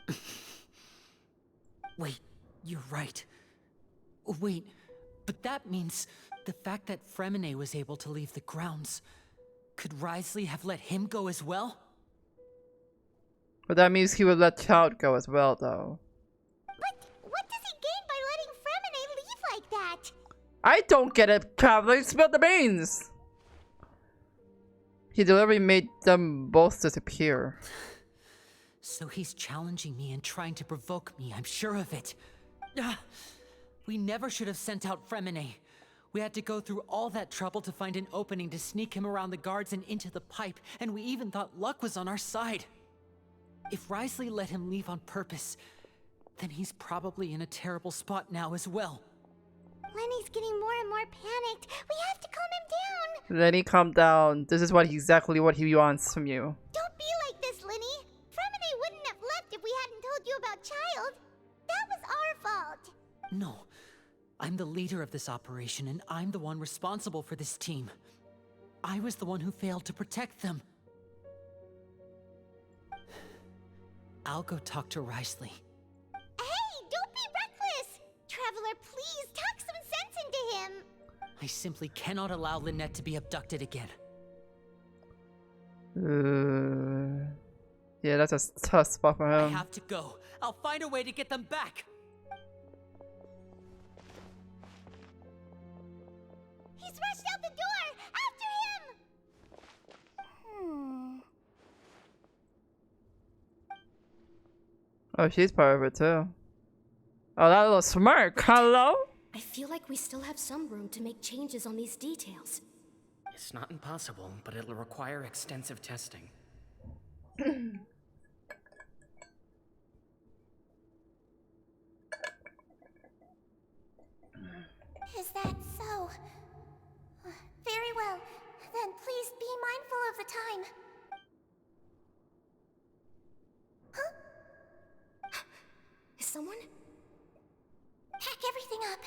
Speaker 18: Wait, you're right. Wait, but that means the fact that Fremine was able to leave the grounds. Could Wriothesley have let him go as well?
Speaker 1: But that means he would let Child go as well, though.
Speaker 21: But what does he gain by letting Fremine leave like that?
Speaker 1: I don't get it, Traveler. Spill the beans. He deliberately made them both disappear.
Speaker 18: So he's challenging me and trying to provoke me, I'm sure of it. We never should have sent out Fremine. We had to go through all that trouble to find an opening to sneak him around the guards and into the pipe, and we even thought luck was on our side. If Wriothesley let him leave on purpose, then he's probably in a terrible spot now as well.
Speaker 21: Lenny's getting more and more panicked. We have to calm him down.
Speaker 1: Lenny, calm down. This is exactly what he wants from you.
Speaker 21: Don't be like this, Lenny. Fremine wouldn't have left if we hadn't told you about Child. That was our fault.
Speaker 18: No. I'm the leader of this operation, and I'm the one responsible for this team. I was the one who failed to protect them. I'll go talk to Wriothesley.
Speaker 21: Hey, don't be reckless! Traveler, please talk some sense into him.
Speaker 18: I simply cannot allow Lynette to be abducted again.
Speaker 1: Yeah, that's a tough spot for him.
Speaker 18: I have to go. I'll find a way to get them back.
Speaker 21: He's rushed out the door! After him!
Speaker 1: Oh, she's part of it too. Oh, that little smirk. Hello?
Speaker 19: I feel like we still have some room to make changes on these details.
Speaker 20: It's not impossible, but it'll require extensive testing.
Speaker 8: Is that so? Very well. Then please be mindful of the time. Huh?
Speaker 19: Is someone?
Speaker 8: Pack everything up.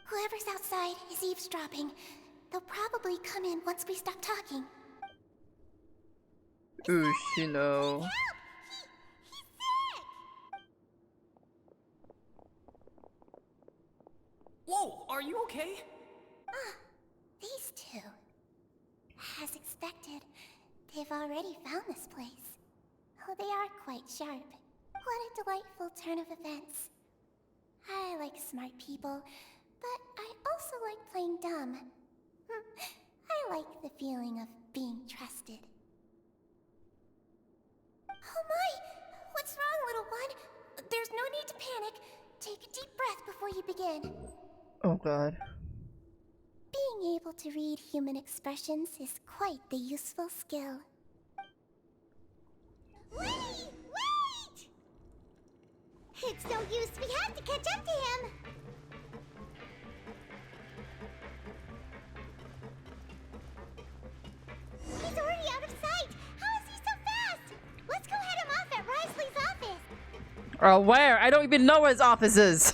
Speaker 8: Whoever's outside is eavesdropping. They'll probably come in once we stop talking.
Speaker 1: Ooh, you know.
Speaker 20: Whoa, are you okay?
Speaker 8: These two. As expected, they've already found this place. Oh, they are quite sharp. What a delightful turn of events. I like smart people, but I also like playing dumb. I like the feeling of being trusted. Oh my! What's wrong, little one? There's no need to panic.
Speaker 1: god.
Speaker 8: Being able to read human expressions is quite the useful skill. Wait! It's no use, we have to catch up to him! He's already out of sight! How is he so fast? Let's go head him off at Risley's office!
Speaker 1: Where? I don't even know where his office is!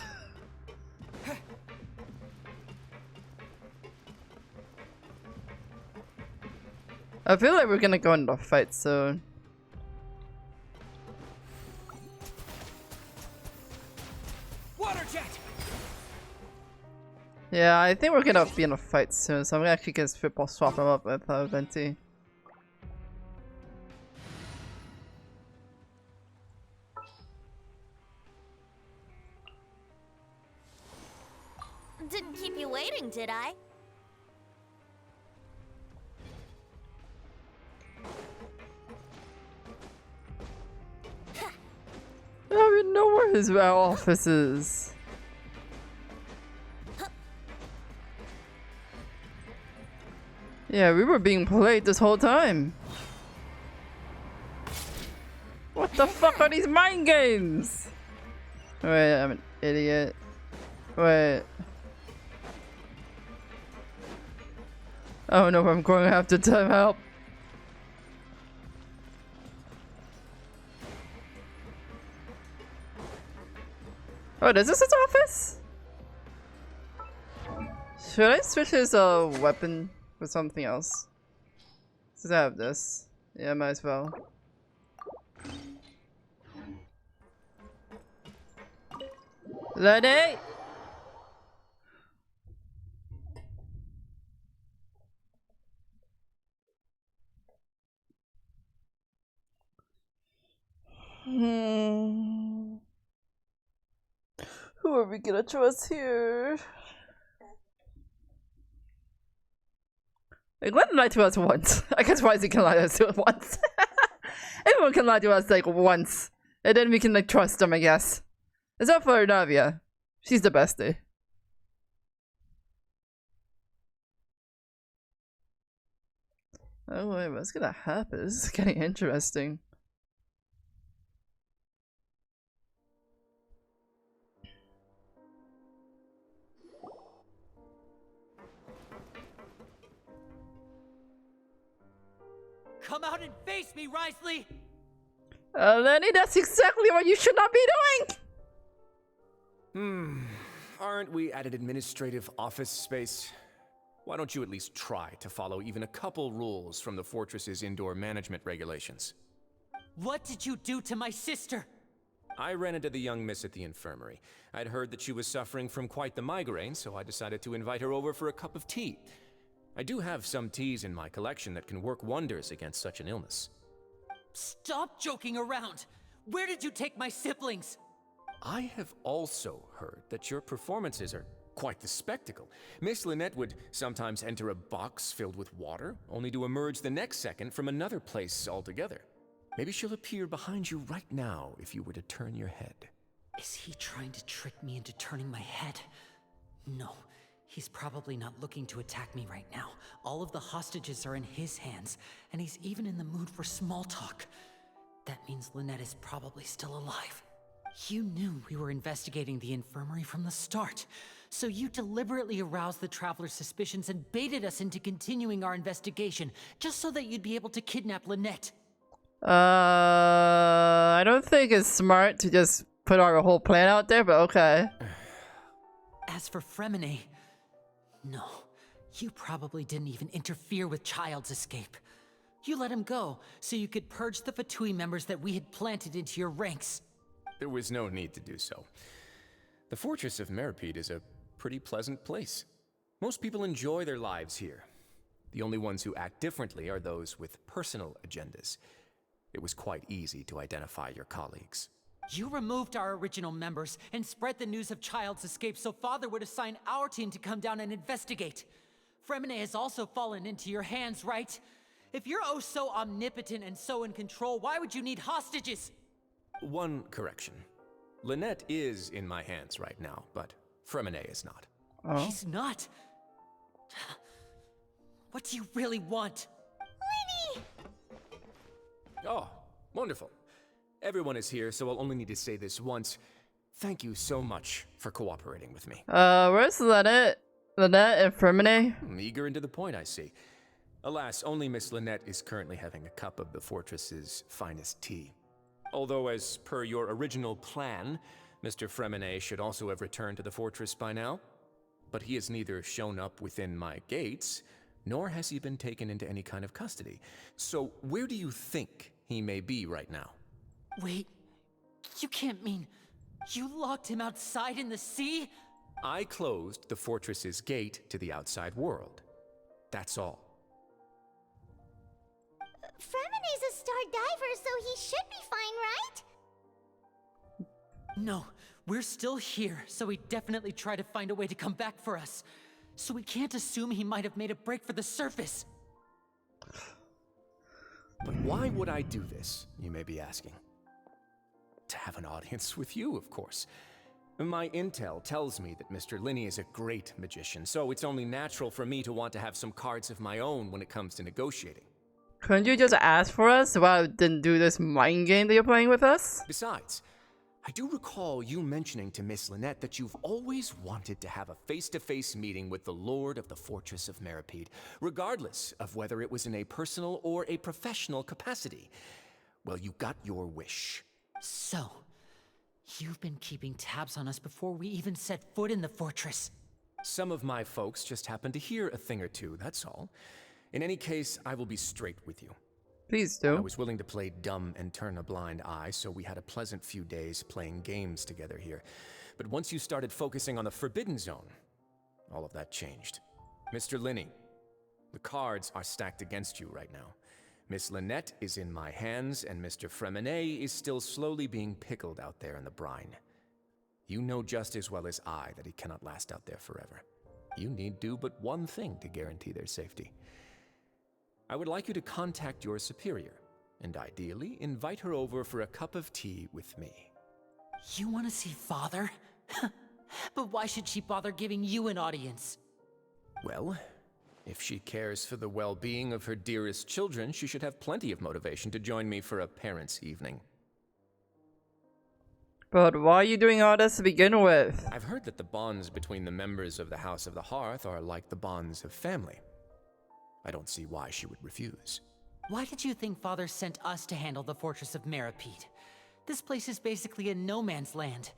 Speaker 1: I feel like we're gonna go into a fight soon.
Speaker 7: Water jet.
Speaker 1: Yeah, I think we're gonna be in a fight soon, so I'm actually gonna football swap him up with Venti.
Speaker 21: Didn't keep you waiting, did I?
Speaker 1: I don't even know where his office is. Yeah, we were being played this whole time. What the fuck are these mind games? Wait, I'm an idiot. Wait. Oh no, I'm going to have to time help. Oh, is this his office? Should I switch his weapon for something else? Since I have this. Yeah, might as well. Ready? Who are we gonna trust here? Like, let him lie to us once. I guess Rising can lie to us once. Everyone can lie to us like once. And then we can like trust them, I guess. Except for Navia. She's the bestie. Oh wait, what's gonna happen? This is getting interesting.
Speaker 18: Come out and face me, Risley!
Speaker 1: Lenny, that's exactly what you should not be doing!
Speaker 2: Aren't we at an administrative office space? Why don't you at least try to follow even a couple rules from the fortress's indoor management regulations?
Speaker 18: What did you do to my sister?
Speaker 2: I ran into the young miss at the infirmary. I'd heard that she was suffering from quite the migraine, so I decided to invite her over for a cup of tea. I do have some teas in my collection that can work wonders against such an illness.
Speaker 18: Stop joking around! Where did you take my siblings?
Speaker 2: I have also heard that your performances are quite the spectacle. Miss Lynette would sometimes enter a box filled with water, only to emerge the next second from another place altogether. Maybe she'll appear behind you right now if you were to turn your head.
Speaker 18: Is he trying to trick me into turning my head? No. He's probably not looking to attack me right now. All of the hostages are in his hands, and he's even in the mood for small talk. That means Lynette is probably still alive. You knew we were investigating the infirmary from the start, so you deliberately aroused the Traveler's suspicions and baited us into continuing our investigation, just so that you'd be able to kidnap Lynette.
Speaker 1: I don't think it's smart to just put our whole plan out there, but okay.
Speaker 18: As for Fremine, no, you probably didn't even interfere with Child's escape. You let him go so you could purge the Fatui members that we had planted into your ranks.
Speaker 2: There was no need to do so. The Fortress of Meripede is a pretty pleasant place. Most people enjoy their lives here. The only ones who act differently are those with personal agendas. It was quite easy to identify your colleagues.
Speaker 18: You removed our original members and spread the news of Child's escape so Father would assign our team to come down and investigate. Fremine has also fallen into your hands, right? If you're oh so omnipotent and so in control, why would you need hostages?
Speaker 2: One correction. Lynette is in my hands right now, but Fremine is not.
Speaker 1: Oh.
Speaker 18: He's not. What do you really want?
Speaker 21: Lenny!
Speaker 2: Oh, wonderful. Everyone is here, so I'll only need to say this once. Thank you so much for cooperating with me.
Speaker 1: Where's Lynette? Lynette and Fermine?
Speaker 2: Eager and to the point, I see. Alas, only Miss Lynette is currently having a cup of the fortress's finest tea. Although, as per your original plan, Mr. Fremine should also have returned to the fortress by now. But he has neither shown up within my gates, nor has he been taken into any kind of custody. So, where do you think he may be right now?
Speaker 18: Wait, you can't mean you locked him outside in the sea?
Speaker 2: I closed the fortress's gate to the outside world. That's all.
Speaker 21: Fremine's a star diver, so he should be fine, right?
Speaker 18: No, we're still here, so he definitely tried to find a way to come back for us. So we can't assume he might have made a break for the surface.
Speaker 2: But why would I do this, you may be asking? To have an audience with you, of course. My intel tells me that Mr. Linney is a great magician, so it's only natural for me to want to have some cards of my own when it comes to negotiating.
Speaker 1: Couldn't you just ask for us while I didn't do this mind game that you're playing with us?
Speaker 2: Besides, I do recall you mentioning to Miss Lynette that you've always wanted to have a face-to-face meeting with the Lord of the Fortress of Meripede, regardless of whether it was in a personal or a professional capacity. Well, you got your wish.
Speaker 18: So, you've been keeping tabs on us before we even set foot in the fortress.
Speaker 2: Some of my folks just happened to hear a thing or two, that's all. In any case, I will be straight with you.
Speaker 1: Please do.
Speaker 2: I was willing to play dumb and turn a blind eye, so we had a pleasant few days playing games together here. But once you started focusing on the Forbidden Zone, all of that changed. Mr. Linney, the cards are stacked against you right now. Miss Lynette is in my hands, and Mr. Fremine is still slowly being pickled out there in the brine. You know just as well as I that he cannot last out there forever. You need do but one thing to guarantee their safety. I would like you to contact your superior, and ideally invite her over for a cup of tea with me.
Speaker 18: You want to see Father? But why should she bother giving you an audience?
Speaker 2: Well, if she cares for the well-being of her dearest children, she should have plenty of motivation to join me for a parents' evening.
Speaker 1: But why are you doing all this to begin with?
Speaker 2: I've heard that the bonds between the members of the House of the Hearth are like the bonds of family. I don't see why she would refuse.
Speaker 18: Why did you think Father sent us to handle the Fortress of Meripede? This place is basically a no-man's land.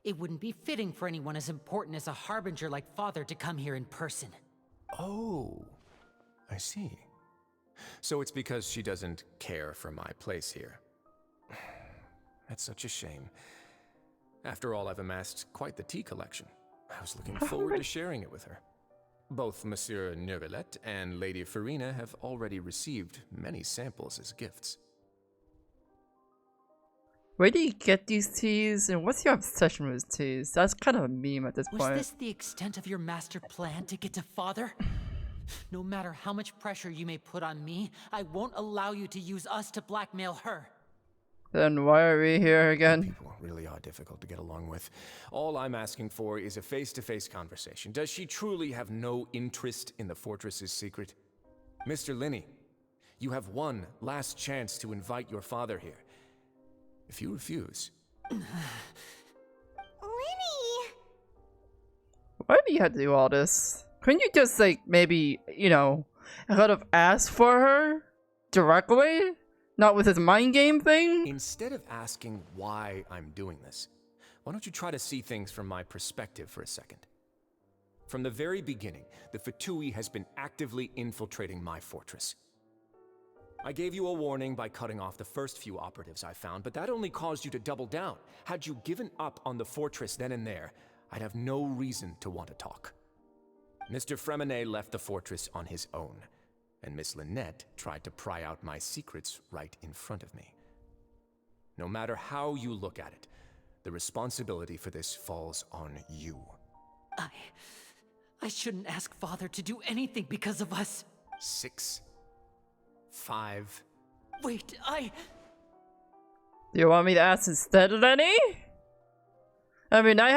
Speaker 18: It wouldn't be fitting for anyone as important as a harbinger like Father to come here in person.
Speaker 2: Oh, I see. So it's because she doesn't care for my place here. That's such a shame. After all, I've amassed quite the tea collection. I was looking forward to sharing it with her. Both Monsieur Neuvillette and Lady Farina have already received many samples as gifts.
Speaker 1: Where do you get these teas, and what's your obsession with teas? That's kind of a meme at this point.
Speaker 18: Was this the extent of your master plan to get to Father? No matter how much pressure you may put on me, I won't allow you to use us to blackmail her.
Speaker 1: Then why are we here again?
Speaker 2: People really are difficult to get along with. All I'm asking for is a face-to-face conversation. Does she truly have no interest in the fortress's secret? Mr. Linney, you have one last chance to invite your father here. If you refuse...
Speaker 21: Lenny!
Speaker 1: Why do you have to do all this? Couldn't you just, like, maybe, you know, kind of ask for her directly? Not with his mind game thing?
Speaker 2: Instead of asking why I'm doing this, why don't you try to see things from my perspective for a second? From the very beginning, the Fatui has been actively infiltrating my fortress. I gave you a warning by cutting off the first few operatives I found, but that only caused you to double down. Had you given up on the fortress then and there, I'd have no reason to want to talk. Mr. Fremine left the fortress on his own, and Miss Lynette tried to pry out my secrets right in front of me. No matter how you look at it, the responsibility for this falls on you.
Speaker 18: I shouldn't ask Father to do anything because of us.
Speaker 2: 6, 5...
Speaker 18: Wait,
Speaker 1: Do you want me to ask instead, Lenny? I mean, I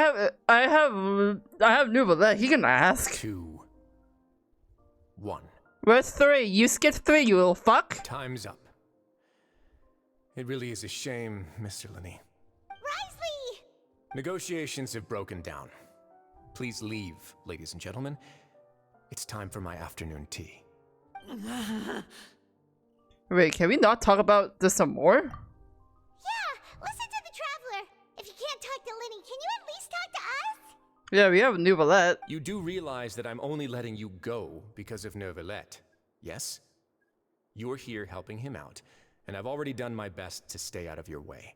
Speaker 1: have new roulette. He can ask.
Speaker 2: 2, 1.
Speaker 1: Where's 3? You skipped 3, you little fuck.
Speaker 2: Time's up. It really is a shame, Mr. Linney.
Speaker 21: Risley!
Speaker 2: Negotiations have broken down. Please leave, ladies and gentlemen. It's time for my afternoon tea.
Speaker 1: Wait, can we not talk about this some more?
Speaker 21: Yeah, listen to the Traveler. If you can't talk to Linny, can you at least talk to us?
Speaker 1: Yeah, we have a new roulette.
Speaker 2: You do realize that I'm only letting you go because of Neuvillette, yes? You're here helping him out, and I've already done my best to stay out of your way.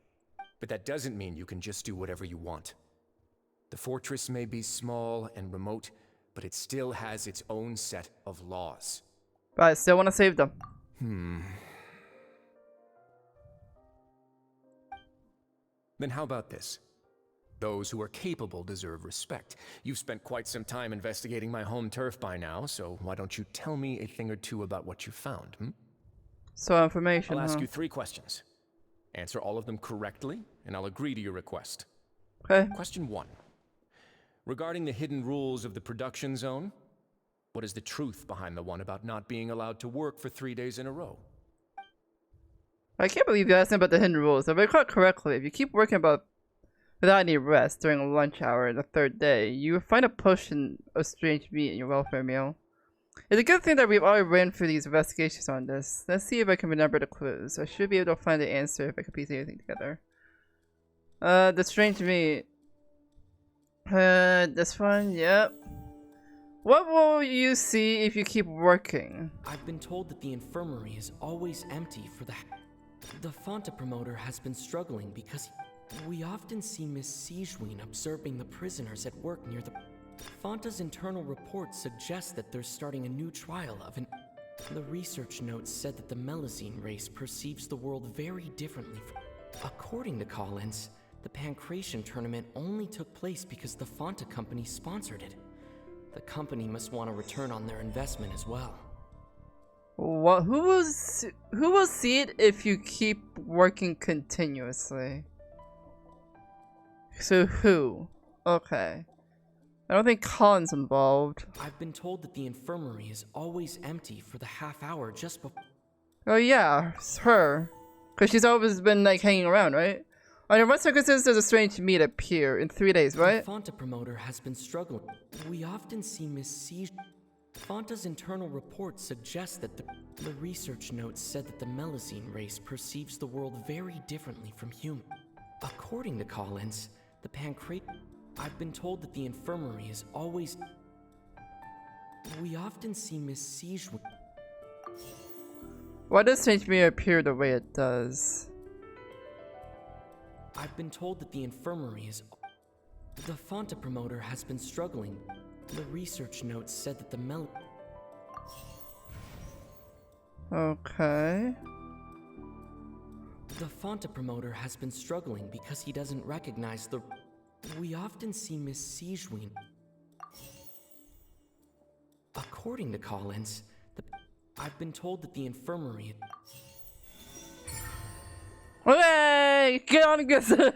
Speaker 2: But that doesn't mean you can just do whatever you want. The fortress may be small and remote, but it still has its own set of laws.
Speaker 1: But I still want to save them.
Speaker 2: Then how about this? Those who are capable deserve respect. You've spent quite some time investigating my home turf by now, so why don't you tell me a thing or two about what you found,
Speaker 1: So information,
Speaker 2: I'll ask you 3 questions. Answer all of them correctly, and I'll agree to your request.
Speaker 1: Okay.
Speaker 2: Question 1. Regarding the hidden rules of the production zone, what is the truth behind the one about not being allowed to work for 3 days in a row?
Speaker 1: I can't believe you asked me about the hidden rules. If I recall correctly, if you keep working without any rest during a lunch hour the 3rd day, you find a push in a strange meat in your welfare meal. It's a good thing that we've already ran through these investigations on this. Let's see if I can remember the clues. I should be able to find the answer if I can piece anything together. The strange meat. This one, yep. What will you see if you keep working?
Speaker 9: I've been told that the infirmary is always empty for the Fonta promoter has been struggling because we often see Miss Sijween observing the prisoners at work near the Fonta's internal reports suggest that they're starting a new trial of an the research notes said that the Melazine race perceives the world very differently according to Collins, the Pancration tournament only took place because the Fonta company sponsored it. The company must want a return on their investment as well.
Speaker 1: What? Who will see it if you keep working continuously? So who? Okay. I don't think Colin's involved.
Speaker 9: I've been told that the infirmary is always empty for the half hour just before.
Speaker 1: Oh yeah, it's her. Cause she's always been like hanging around, right? Under what circumstances does a strange meat appear in 3 days, right?
Speaker 9: The Fonta promoter has been struggling. We often see Miss C. Fonta's internal reports suggest that the research notes said that the Melazine race perceives the world very differently from human. According to Collins, the Pancrate. I've been told that the infirmary is always. We often see Miss Siege.
Speaker 1: Why does strange meat appear the way it does?
Speaker 9: I've been told that the infirmary is. The Fonta promoter has been struggling. The research notes said that the
Speaker 1: Okay.
Speaker 9: The Fonta promoter has been struggling because he doesn't recognize the. We often see Miss Sijween. According to Collins, I've been told that the infirmary.
Speaker 1: Okay, get on guessing.
Speaker 21: So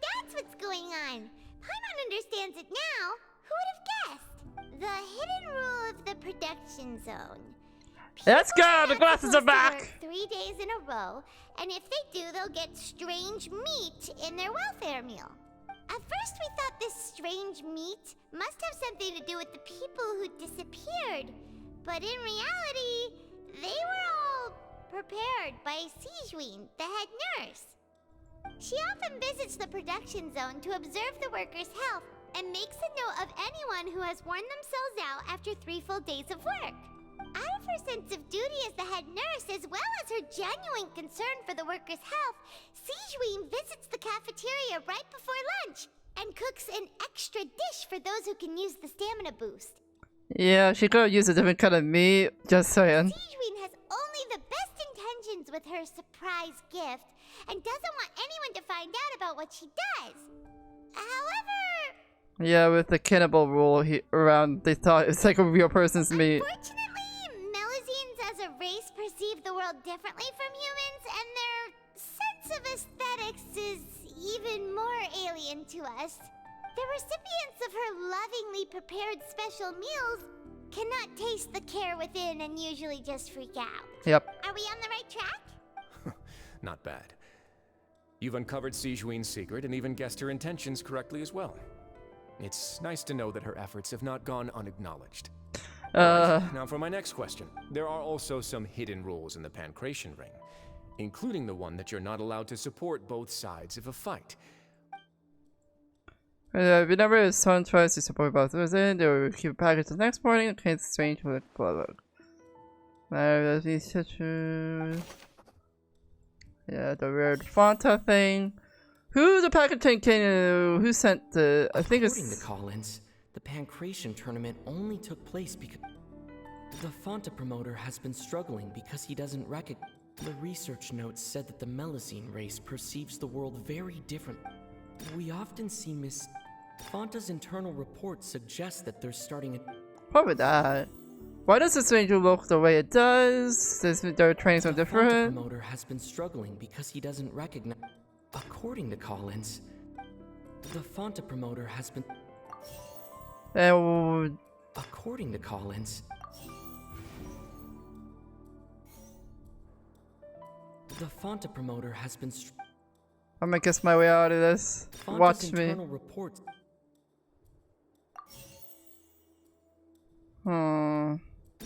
Speaker 21: that's what's going on. Paimon understands it now. Who would have guessed? The hidden rule of the production zone.
Speaker 1: Let's go! The glasses are back!
Speaker 21: 3 days in a row, and if they do, they'll get strange meat in their welfare meal. At first, we thought this strange meat must have something to do with the people who disappeared. But in reality, they were all prepared by Sijween, the head nurse. She often visits the production zone to observe the workers' health and makes a note of anyone who has worn themselves out after 3 full days of work. Out of her sense of duty as the head nurse, as well as her genuine concern for the workers' health, Sijween visits the cafeteria right before lunch and cooks an extra dish for those who can use the stamina boost.
Speaker 1: Yeah, she could have used a different kind of meat, just saying.
Speaker 21: Sijween has only the best intentions with her surprise gift and doesn't want anyone to find out about what she does. However...
Speaker 1: Yeah, with the cannibal rule around, they thought it's like a real person's meat.
Speaker 21: Melazines as a race perceive the world differently from humans, and their sense sense of aesthetics is even more alien to us. The recipients of her lovingly prepared special meals cannot taste the care within and usually just freak out.
Speaker 1: Yep.
Speaker 21: Are we on the right track?
Speaker 2: Not bad. You've uncovered Sigewin's secret and even guessed her intentions correctly as well. It's nice to know that her efforts have not gone unacknowledged. Right, now for my next question. There are also some hidden rules in the Pancration Ring, including the one that you're not allowed to support both sides of a fight.
Speaker 1: Whenever his son tries to support both of us in, they will keep a package the next morning and can't exchange with blah blah. Yeah, the weird Fanta thing. Who the packaging can who sent the I think it's
Speaker 9: according to Collins, the Pancration tournament only took place because the Fanta promoter has been struggling because he doesn't recognize. The research notes said that the Melusine race perceives the world very different. We often see Miss Fanta's internal reports suggest that they're starting a
Speaker 1: probably that. Why does this stranger look the way it does? Their trainings are different.
Speaker 9: The Fanta promoter has been struggling because he doesn't recognize. According to Collins, the Fanta promoter has been. According to Collins, the Fanta promoter has been.
Speaker 1: I'm gonna guess my way out of this.
Speaker 9: Fanta's
Speaker 1: Watch me.
Speaker 9: internal reports.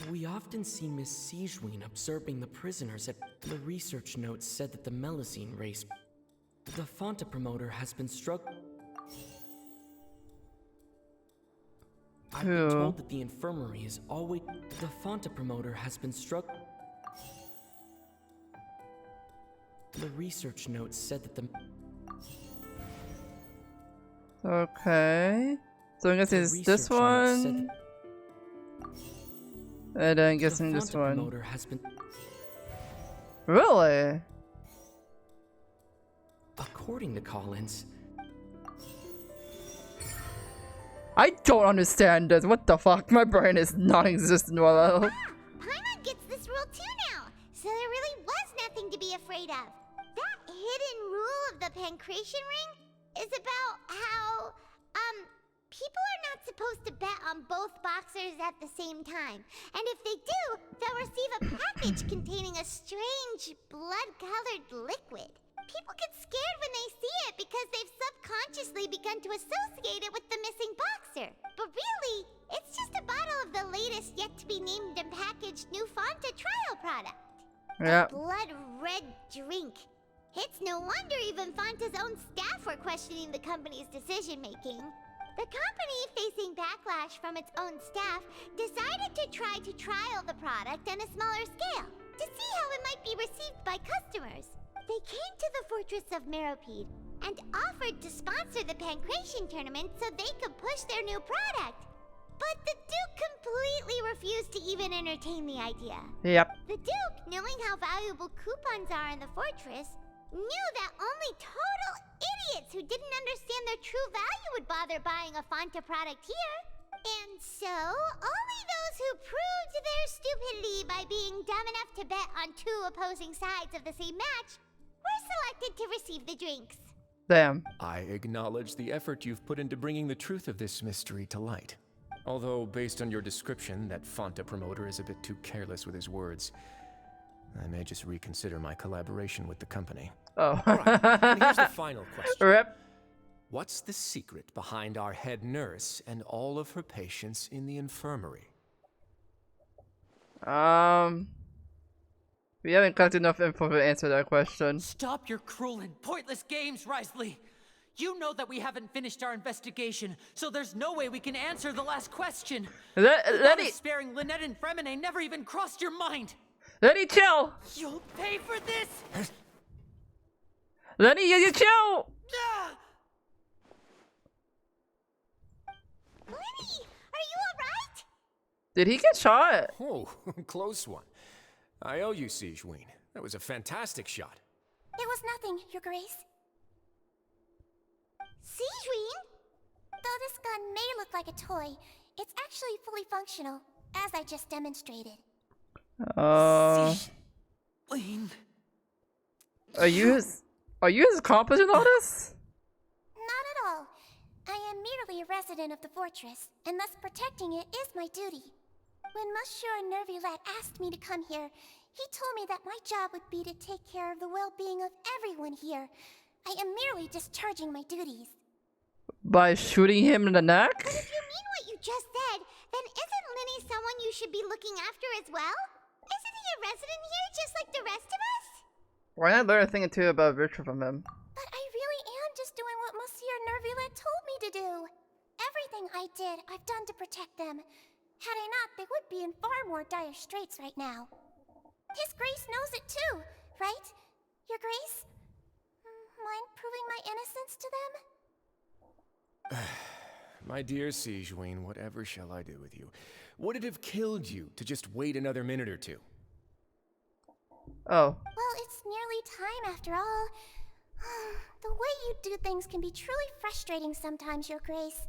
Speaker 9: We often see Miss Sigewin observing the prisoners at the research notes said that the Melusine race. The Fanta promoter has been I've been told that the infirmary is always. The Fanta promoter has been The research notes said that the.
Speaker 1: Okay. So I'm guessing it's this one. And I'm guessing this one.
Speaker 9: Has been...
Speaker 1: Really?
Speaker 9: According to Collins.
Speaker 1: I don't understand this. What the fuck? My brain is non-existent. Well,
Speaker 21: Paimon gets this rule too now, so there really was nothing to be afraid of. That hidden rule of the Pancration Ring is about how, people are not supposed to bet on both boxers at the same time. And if they do, they'll receive a package containing a strange, blood-colored liquid. People get scared when they see it because they've subconsciously begun to associate it with the missing boxer. But really, it's just a bottle of the latest yet-to-be-named and packaged new Fanta trial product.
Speaker 1: yeah.
Speaker 21: A blood-red drink. It's no wonder even Fanta's own staff were questioning the company's decision-making. The company, facing backlash from its own staff, decided to try to trial the product on a smaller scale to see how it might be received by customers. They came to the fortress of Meropide and offered to sponsor the Pancration tournament so they could push their new product. But the Duke completely refused to even entertain the idea.
Speaker 1: Yep.
Speaker 21: The Duke, knowing how valuable coupons are in the fortress, knew that only total idiots who didn't understand their true value would bother buying a Fanta product here. And so, only those who proved their stupidity by being dumb enough to bet on two opposing sides of the same match were selected to receive the drinks.
Speaker 1: Damn.
Speaker 2: I acknowledge the effort you've put into bringing the truth of this mystery to light. Although, based on your description, that Fanta promoter is a bit too careless with his words. I may just reconsider my collaboration with the company.
Speaker 1: Oh.
Speaker 2: Alright, and here's the final question.
Speaker 1: Rip.
Speaker 2: What's the secret behind our head nurse and all of her patients in the infirmary?
Speaker 1: We haven't collected enough info to answer that question.
Speaker 18: Stop your cruel and pointless games, Risley! You know that we haven't finished our investigation, so there's no way we can answer the last question.
Speaker 1: Let it
Speaker 18: sparing Lynette and Fremine never even crossed your mind.
Speaker 1: Lenny, chill!
Speaker 18: You'll pay for this!
Speaker 1: Lenny, you chill!
Speaker 21: Lenny, are you alright?
Speaker 1: Did he get shot?
Speaker 2: Oh, close one. I owe you, Sigewin. That was a fantastic shot.
Speaker 8: It was nothing, Your Grace.
Speaker 21: Sigewin?
Speaker 8: Though this gun may look like a toy, it's actually fully functional, as I just demonstrated.
Speaker 1: Are you Are you as accomplished in all this?
Speaker 8: Not at all. I am merely a resident of the fortress, and thus protecting it is my duty. When Monsieur Nervulette asked me to come here, he told me that my job would be to take care of the well-being of everyone here. I am merely discharging my duties.
Speaker 1: By shooting him in the neck?
Speaker 21: But if you mean what you just said, then isn't Linny someone you should be looking after as well? Isn't he a resident here just like the rest of us?
Speaker 1: Why not learn a thing or two about Virtue from him?
Speaker 8: But I really am just doing what Monsieur Nervulette told me to do. Everything I did, I've done to protect them. Had I not, they would be in far more dire straits right now. His Grace knows it too, right? Your Grace? Mind proving my innocence to them?
Speaker 2: My dear Sigewinne, whatever shall I do with you? Would it have killed you to just wait another minute or two?
Speaker 1: Oh.
Speaker 8: Well, it's nearly time after all. The way you do things can be truly frustrating sometimes, Your Grace.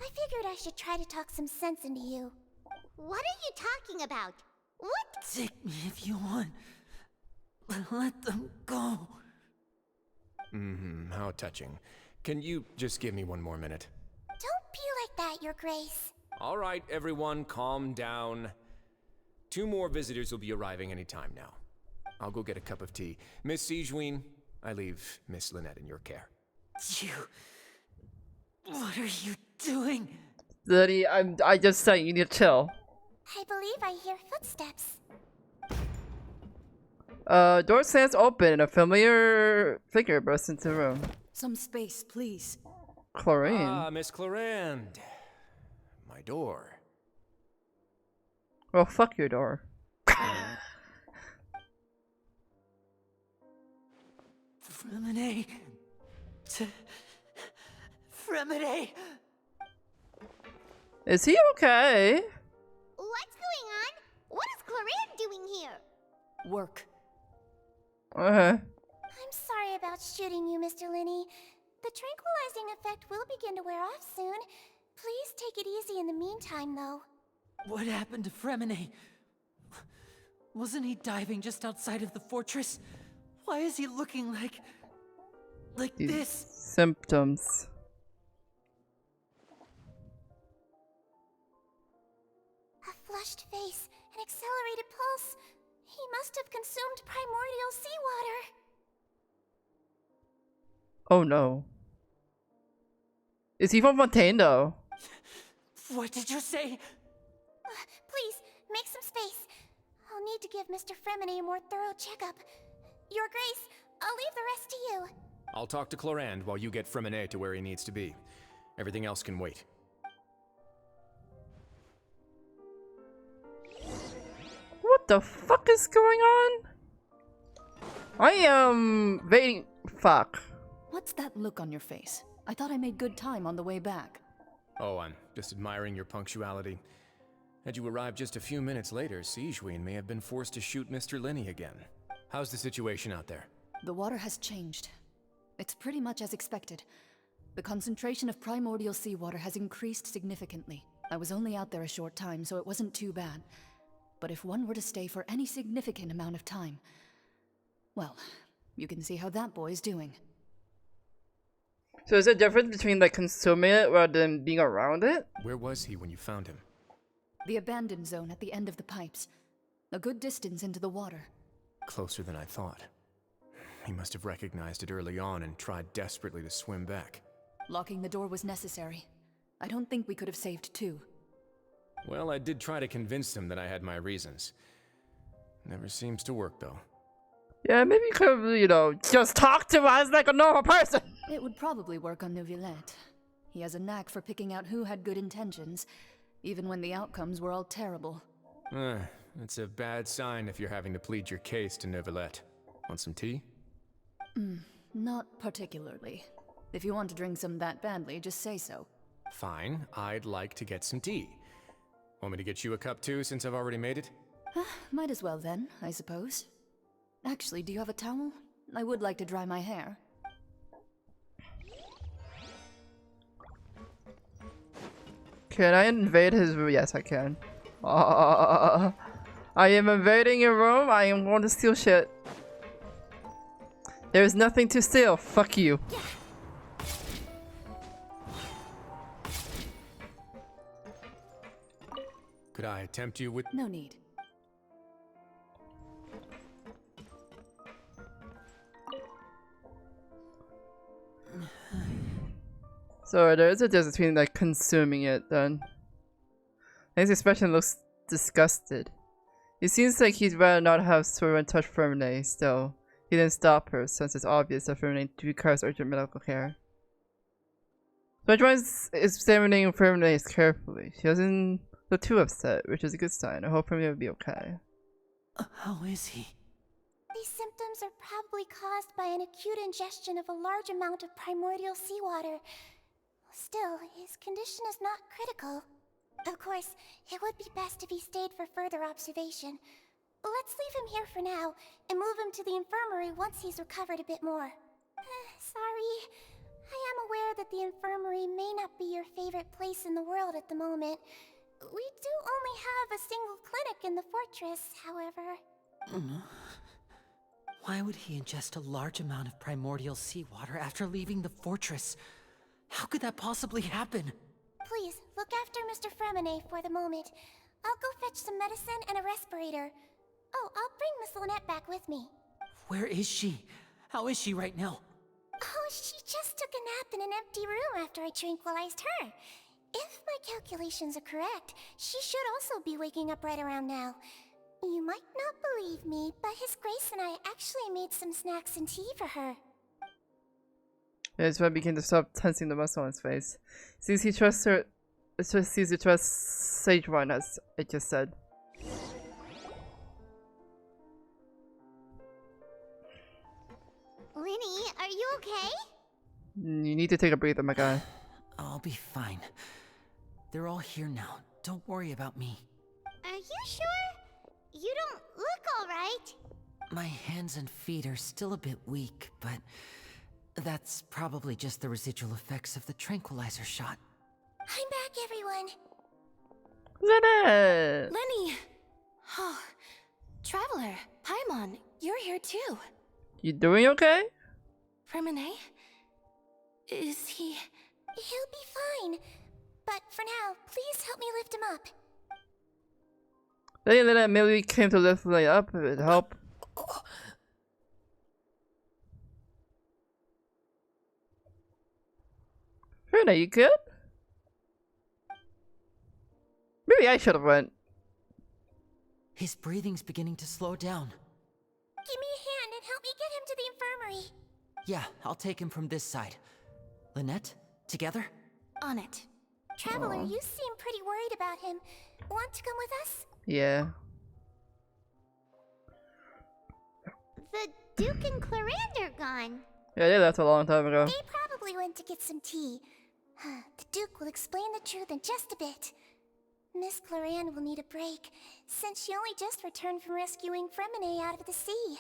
Speaker 8: I figured I should try to talk some sense into you.
Speaker 21: What are you talking about? What?
Speaker 15: Take me if you want. Let them go.
Speaker 2: How touching. Can you just give me one more minute?
Speaker 8: Don't be like that, Your Grace.
Speaker 2: All right, everyone, calm down. 2 more visitors will be arriving any time now. I'll go get a cup of tea. Miss Sigewinne, I leave Miss Lynette in your care.
Speaker 15: What are you doing?
Speaker 1: Liddy, I just said you need to chill.
Speaker 8: I believe I hear footsteps.
Speaker 1: Door stands open and a familiar figure bursts into the room.
Speaker 11: Some space, please.
Speaker 1: Chlorine.
Speaker 2: Ah, Miss Clorinde. My door.
Speaker 1: Well, fuck your door.
Speaker 15: Fremine. Fremine.
Speaker 1: Is he okay?
Speaker 21: What's going on? What is Clorinde doing here?
Speaker 11: Work.
Speaker 1: Uh-huh.
Speaker 8: I'm sorry about shooting you, Mr. Linny. The tranquilizing effect will begin to wear off soon. Please take it easy in the meantime, though.
Speaker 15: What happened to Fremine? Wasn't he diving just outside of the fortress? Why is he looking like
Speaker 1: These
Speaker 15: this?
Speaker 1: symptoms.
Speaker 8: A flushed face, an accelerated pulse. He must have consumed primordial seawater.
Speaker 1: Oh no. Is he from Fontaine though?
Speaker 15: What did you say?
Speaker 8: Please, make some space. I'll need to give Mr. Fremine a more thorough checkup. Your Grace, I'll leave the rest to you.
Speaker 2: I'll talk to Clorinde while you get Fremine to where he needs to be. Everything else can wait.
Speaker 1: What the fuck is going on? I am waiting. Fuck.
Speaker 11: What's that look on your face? I thought I made good time on the way back.
Speaker 2: Oh, I'm just admiring your punctuality. Had you arrived just a few minutes later, Sigewinne may have been forced to shoot Mr. Linny again. How's the situation out there?
Speaker 11: The water has changed. It's pretty much as expected. The concentration of primordial seawater has increased significantly. I was only out there a short time, so it wasn't too bad. But if one were to stay for any significant amount of time, well, you can see how that boy's doing.
Speaker 1: So is there a difference between like consuming it rather than being around it?
Speaker 2: Where was he when you found him?
Speaker 11: The abandoned zone at the end of the pipes. A good distance into the water.
Speaker 2: Closer than I thought. He must have recognized it early on and tried desperately to swim back.
Speaker 11: Locking the door was necessary. I don't think we could have saved 2.
Speaker 2: Well, I did try to convince him that I had my reasons. Never seems to work, though.
Speaker 1: Yeah, maybe you could have, you know, just talk to us like a normal person.
Speaker 11: It would probably work on Neuvillette. He has a knack for picking out who had good intentions, even when the outcomes were all terrible.
Speaker 2: It's a bad sign if you're having to plead your case to Neuvillette. Want some tea?
Speaker 11: Not particularly. If you want to drink some that badly, just say so.
Speaker 2: Fine, I'd like to get some tea. Want me to get you a cup too, since I've already made it?
Speaker 11: Might as well then, I suppose. Actually, do you have a towel? I would like to dry my hair.
Speaker 1: Can I invade his room? Yes, I can. I am invading your room. I am going to steal shit. There's nothing to steal. Fuck you.
Speaker 2: Could I tempt you with...
Speaker 11: No need.
Speaker 1: So there is a difference between like consuming it then. His expression looks disgusted. It seems like he'd rather not have Soren touch Fermine still. He didn't stop her since it's obvious that Fermine requires urgent medical care. So I try examining Fermine carefully. She doesn't look too upset, which is a good sign. I hope Fermine will be okay.
Speaker 18: How is he?
Speaker 8: These symptoms are probably caused by an acute ingestion of a large amount of primordial seawater. Still, his condition is not critical. Of course, it would be best if he stayed for further observation. Let's leave him here for now, and move him to the infirmary once he's recovered a bit more. Sorry. I am aware that the infirmary may not be your favorite place in the world at the moment. We do only have a single clinic in the fortress, however.
Speaker 18: Why would he ingest a large amount of primordial seawater after leaving the fortress? How could that possibly happen?
Speaker 8: Please, look after Mr. Fremine for the moment. I'll go fetch some medicine and a respirator. Oh, I'll bring Miss Lynette back with me.
Speaker 18: Where is she? How is she right now?
Speaker 8: Oh, she just took a nap in an empty room after I tranquilized her. If my calculations are correct, she should also be waking up right around now. You might not believe me, but His Grace and I actually made some snacks and tea for her.
Speaker 1: Yeah, it's when I began to stop tensing the muscle on his face. Seems he trusts her. It just seems to trust Sage One, as it just said.
Speaker 21: Linny, are you okay?
Speaker 1: You need to take a breather, my guy.
Speaker 18: I'll be fine. They're all here now. Don't worry about me.
Speaker 21: Are you sure? You don't look alright.
Speaker 18: My hands and feet are still a bit weak, but that's probably just the residual effects of the tranquilizer shot.
Speaker 8: I'm back, everyone.
Speaker 1: Lynette!
Speaker 19: Lenny! Oh, Traveler, Paimon, you're here too.
Speaker 1: You doing okay?
Speaker 19: Fremine? Is he...
Speaker 8: He'll be fine. But for now, please help me lift him up.
Speaker 1: Lynette merely came to lift me up. It would help. Runa, you good? Maybe I should have went.
Speaker 18: His breathing's beginning to slow down.
Speaker 8: Give me a hand and help me get him to the infirmary.
Speaker 18: Yeah, I'll take him from this side. Lynette, together?
Speaker 19: On it.
Speaker 8: Traveler, you seem pretty worried about him. Want to come with us?
Speaker 1: Yeah.
Speaker 21: The Duke and Clarande are gone.
Speaker 1: Yeah, they left a long time ago.
Speaker 8: They probably went to get some tea. The Duke will explain the truth in just a bit. Miss Clarande will need a break, since she only just returned from rescuing Fremine out of the sea.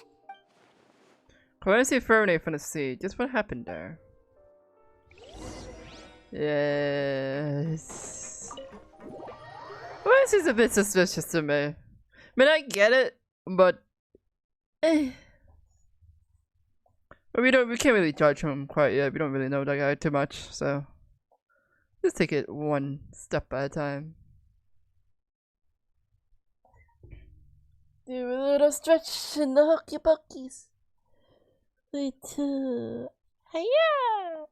Speaker 1: Clarande see Fermine from the sea. Just what happened there? Yes. Well, this is a bit suspicious to me. I mean, I get it, but But we can't really judge him quite yet. We don't really know that guy too much, so just take it one step at a time. Do a little stretch in the hooky buckies. Wait, hiya!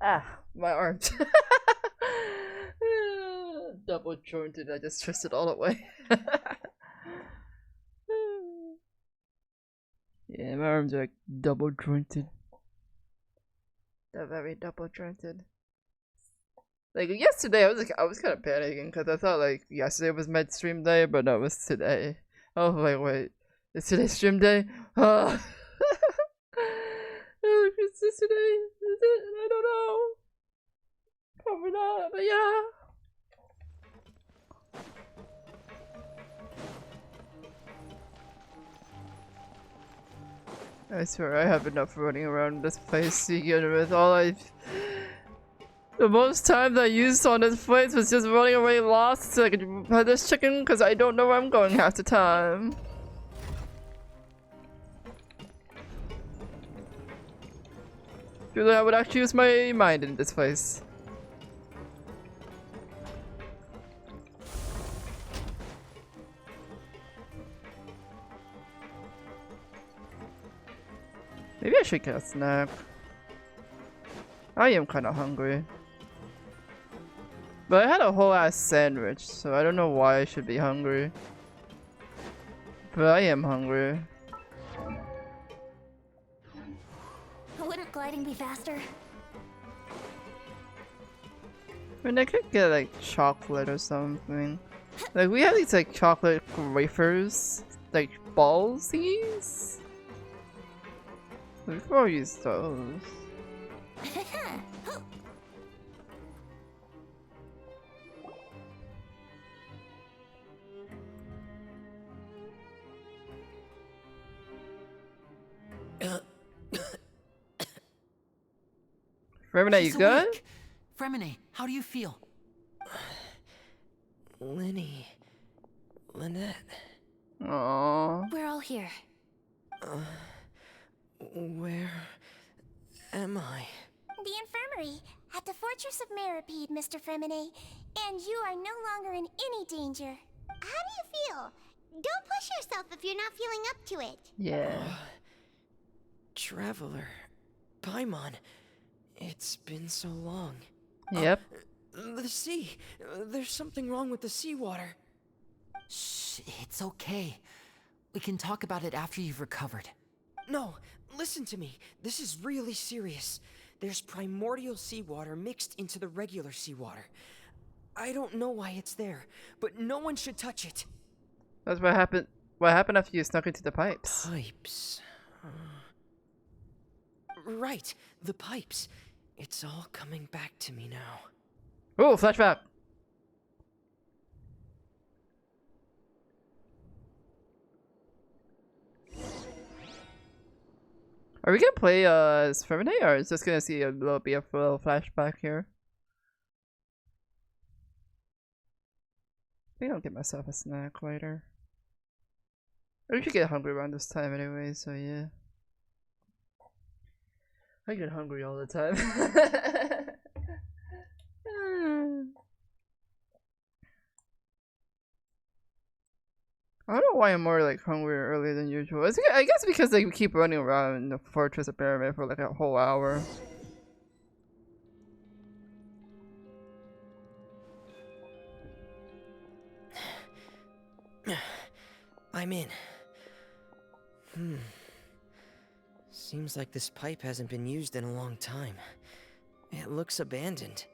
Speaker 1: Ah, my arms. Double jointed. I just twisted all the way. Yeah, my arms are like double jointed. They're very double jointed. Like yesterday, I was kind of panicking because I thought like yesterday was my stream day, but no, it was today. I was like, wait, is today stream day? Oh, is this today? Is it? I don't know. Probably not, but yeah. I swear I have enough running around this place to begin with. The most time that I used on this place was just running away lost so I could have this chicken because I don't know where I'm going half the time. feel like I would actually use my mind in this place. Maybe I should get a snack. I am kind of hungry. But I had a whole ass sandwich, so I don't know why I should be hungry. But I am hungry.
Speaker 8: Wouldn't gliding be faster?
Speaker 1: I mean, I could get like chocolate or something. Like, we have these like chocolate wafers, like balls thingies. We could probably use those. Fremine, you good?
Speaker 18: Fremine, how do you feel?
Speaker 15: Lenny. Lynette.
Speaker 1: Aww.
Speaker 8: We're all here.
Speaker 15: Where am I?
Speaker 8: The infirmary at the Fortress of Meripede, Mr. Fremine. And you are no longer in any danger.
Speaker 21: How do you feel? Don't push yourself if you're not feeling up to it.
Speaker 1: Yeah.
Speaker 15: Traveler. Paimon. It's been so long.
Speaker 1: Yep.
Speaker 15: The sea. There's something wrong with the seawater.
Speaker 18: Shh, it's okay. We can talk about it after you've recovered.
Speaker 15: No, listen to me. This is really serious. There's primordial seawater mixed into the regular seawater. I don't know why it's there, but no one should touch it.
Speaker 1: That's what happened. What happened after you snuck into the pipes?
Speaker 15: Pipes. Right, the pipes. It's all coming back to me now.
Speaker 1: Oh, flashback. Are we gonna play as Femine, or is just gonna see a little bit of a little flashback here? I think I'll get myself a snack later. I usually get hungry around this time anyway, so yeah. I get hungry all the time. I don't know why I'm more like hungry earlier than usual. I guess because like we keep running around in the Fortress of Pyramid for like a whole hour.
Speaker 15: I'm in. Seems like this pipe hasn't been used in a long time. It looks abandoned.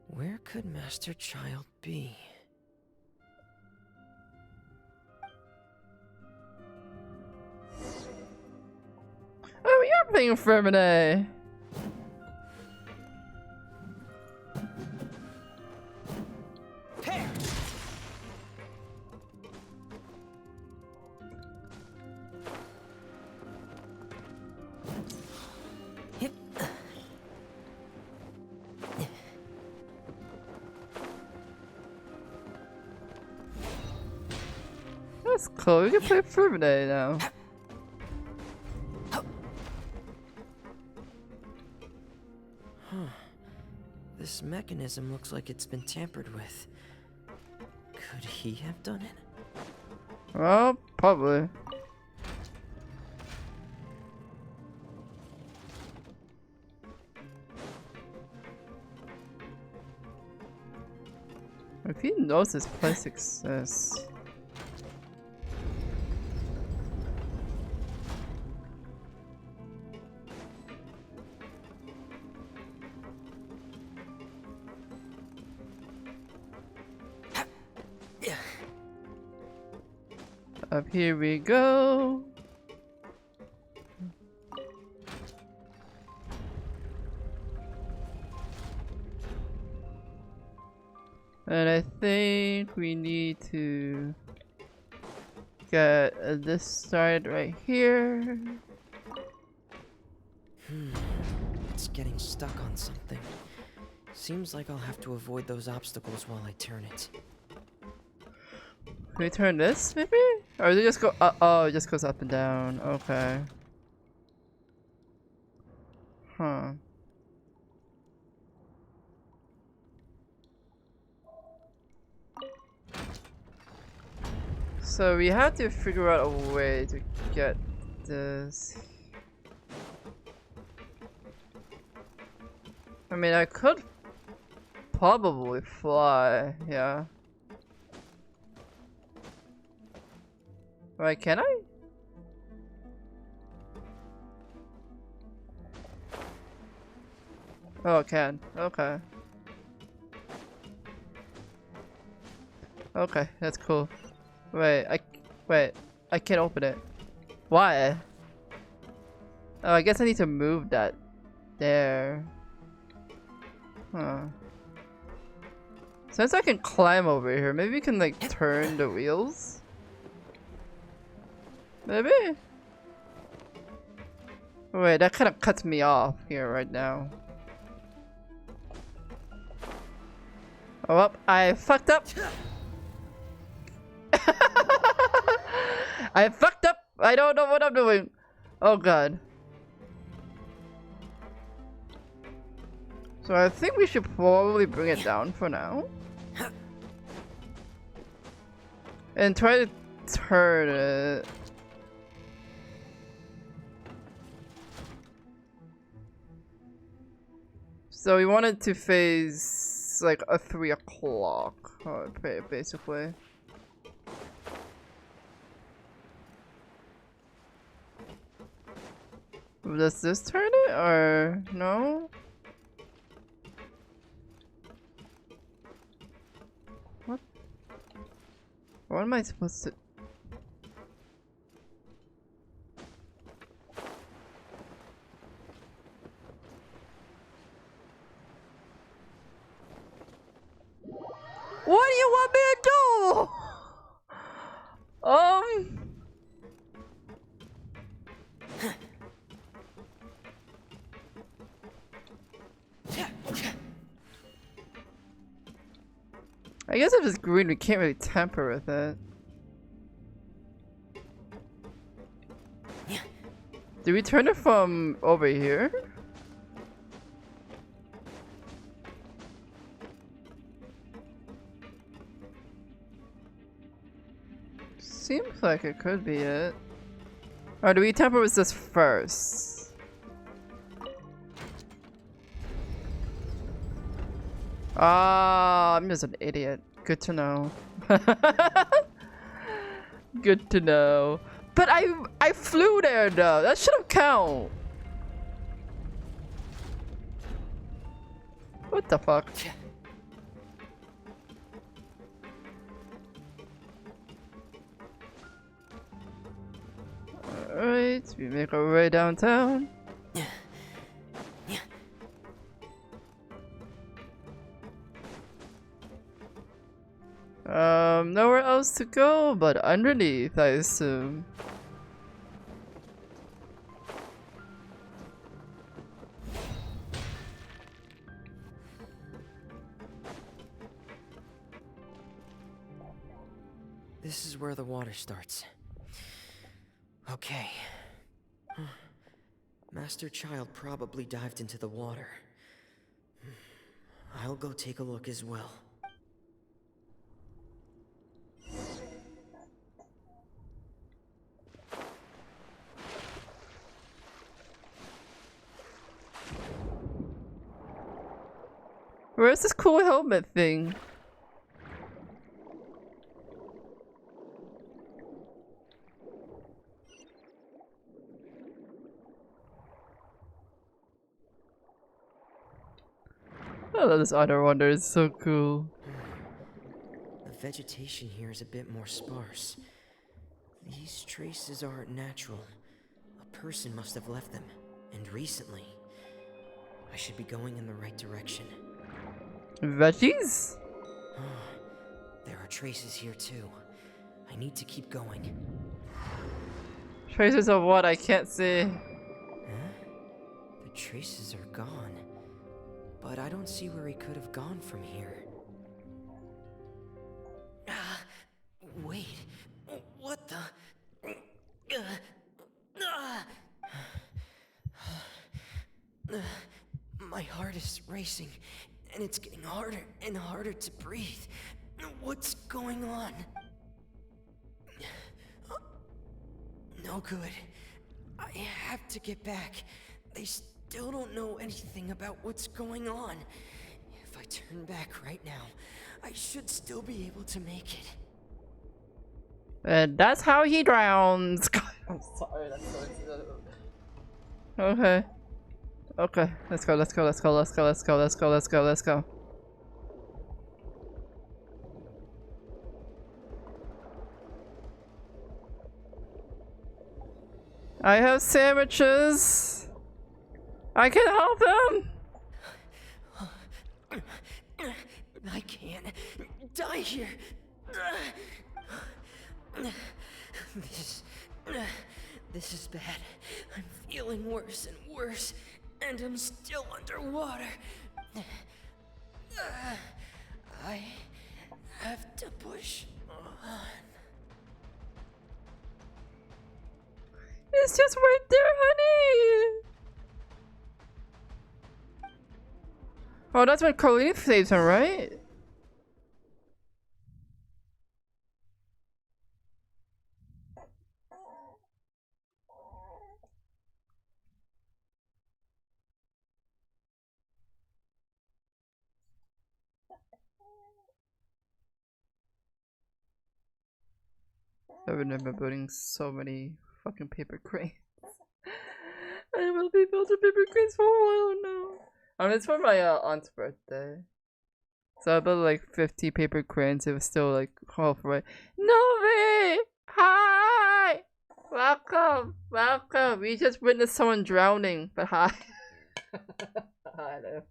Speaker 15: Where could Master Child be?
Speaker 1: Oh, we are playing Femine. That's cool. We can play Femine now.
Speaker 15: This mechanism looks like it's been tampered with. Could he have done it?
Speaker 1: Well, probably. If he knows this place exists. Up here we go. And I think we need to get this started right here.
Speaker 15: It's getting stuck on something. Seems like I'll have to avoid those obstacles while I turn it.
Speaker 1: Can we turn this maybe? Or does it just go oh, it just goes up and down. Okay. Huh. So we have to figure out a way to get this. I mean, I could probably fly, yeah. Right, can I? Oh, I can. Okay. Okay, that's cool. Wait, I can't open it. Why? Oh, I guess I need to move that there. Huh. Since I can climb over here, maybe we can like turn the wheels? Maybe? Wait, that kind of cuts me off here right now. Oh, well, I fucked up. I fucked up. I don't know what I'm doing. Oh god. So I think we should probably bring it down for now. And try to turn it. So we wanted to face like a 3 o'clock, basically. Does this turn it or no? What? What am I supposed to? What do you want me to do? I guess if it's green, we can't really tamper with it. Did we turn it from over here? Seems like it could be it. Or do we tamper with this first? Ah, I'm just an idiot. Good to know. Good to know. But I flew there though. That should have count. What the fuck? Alright, we make our way downtown. Nowhere else to go but underneath, I assume.
Speaker 9: This is where the water starts. Okay. Master Child probably dived into the water. I'll go take a look as well.
Speaker 1: Where's this cool helmet thing? Oh, this Honor Wonder is so cool.
Speaker 9: The vegetation here is a bit more sparse. These traces aren't natural. A person must have left them, and recently. I should be going in the right direction.
Speaker 1: Veggies?
Speaker 9: There are traces here too. I need to keep going.
Speaker 1: Traces of what? I can't see.
Speaker 9: Huh? The traces are gone. But I don't see where he could have gone from here. Wait, what the? My heart is racing, and it's getting harder and harder to breathe. What's going on? No good. I have to get back. They still don't know anything about what's going on. If I turn back right now, I should still be able to make it.
Speaker 1: And that's how he drowns. I'm sorry, that's so exciting. Okay. Okay, let's go, let's go, let's go, let's go, let's go, let's go, let's go, let's go. I have sandwiches. I can help him.
Speaker 9: I can't die here. This is bad. I'm feeling worse and worse, and I'm still underwater. I have to push on.
Speaker 1: It's just right there, honey. Oh, that's when Colleen saves him, right? I remember putting so many fucking paper cranes. I will be building paper cranes for a while now. I mean, it's for my aunt's birthday. So I built like 50 paper cranes. It was still like halfway. Novi! Hi! Welcome! Welcome! We just witnessed someone drowning, but hi. I know.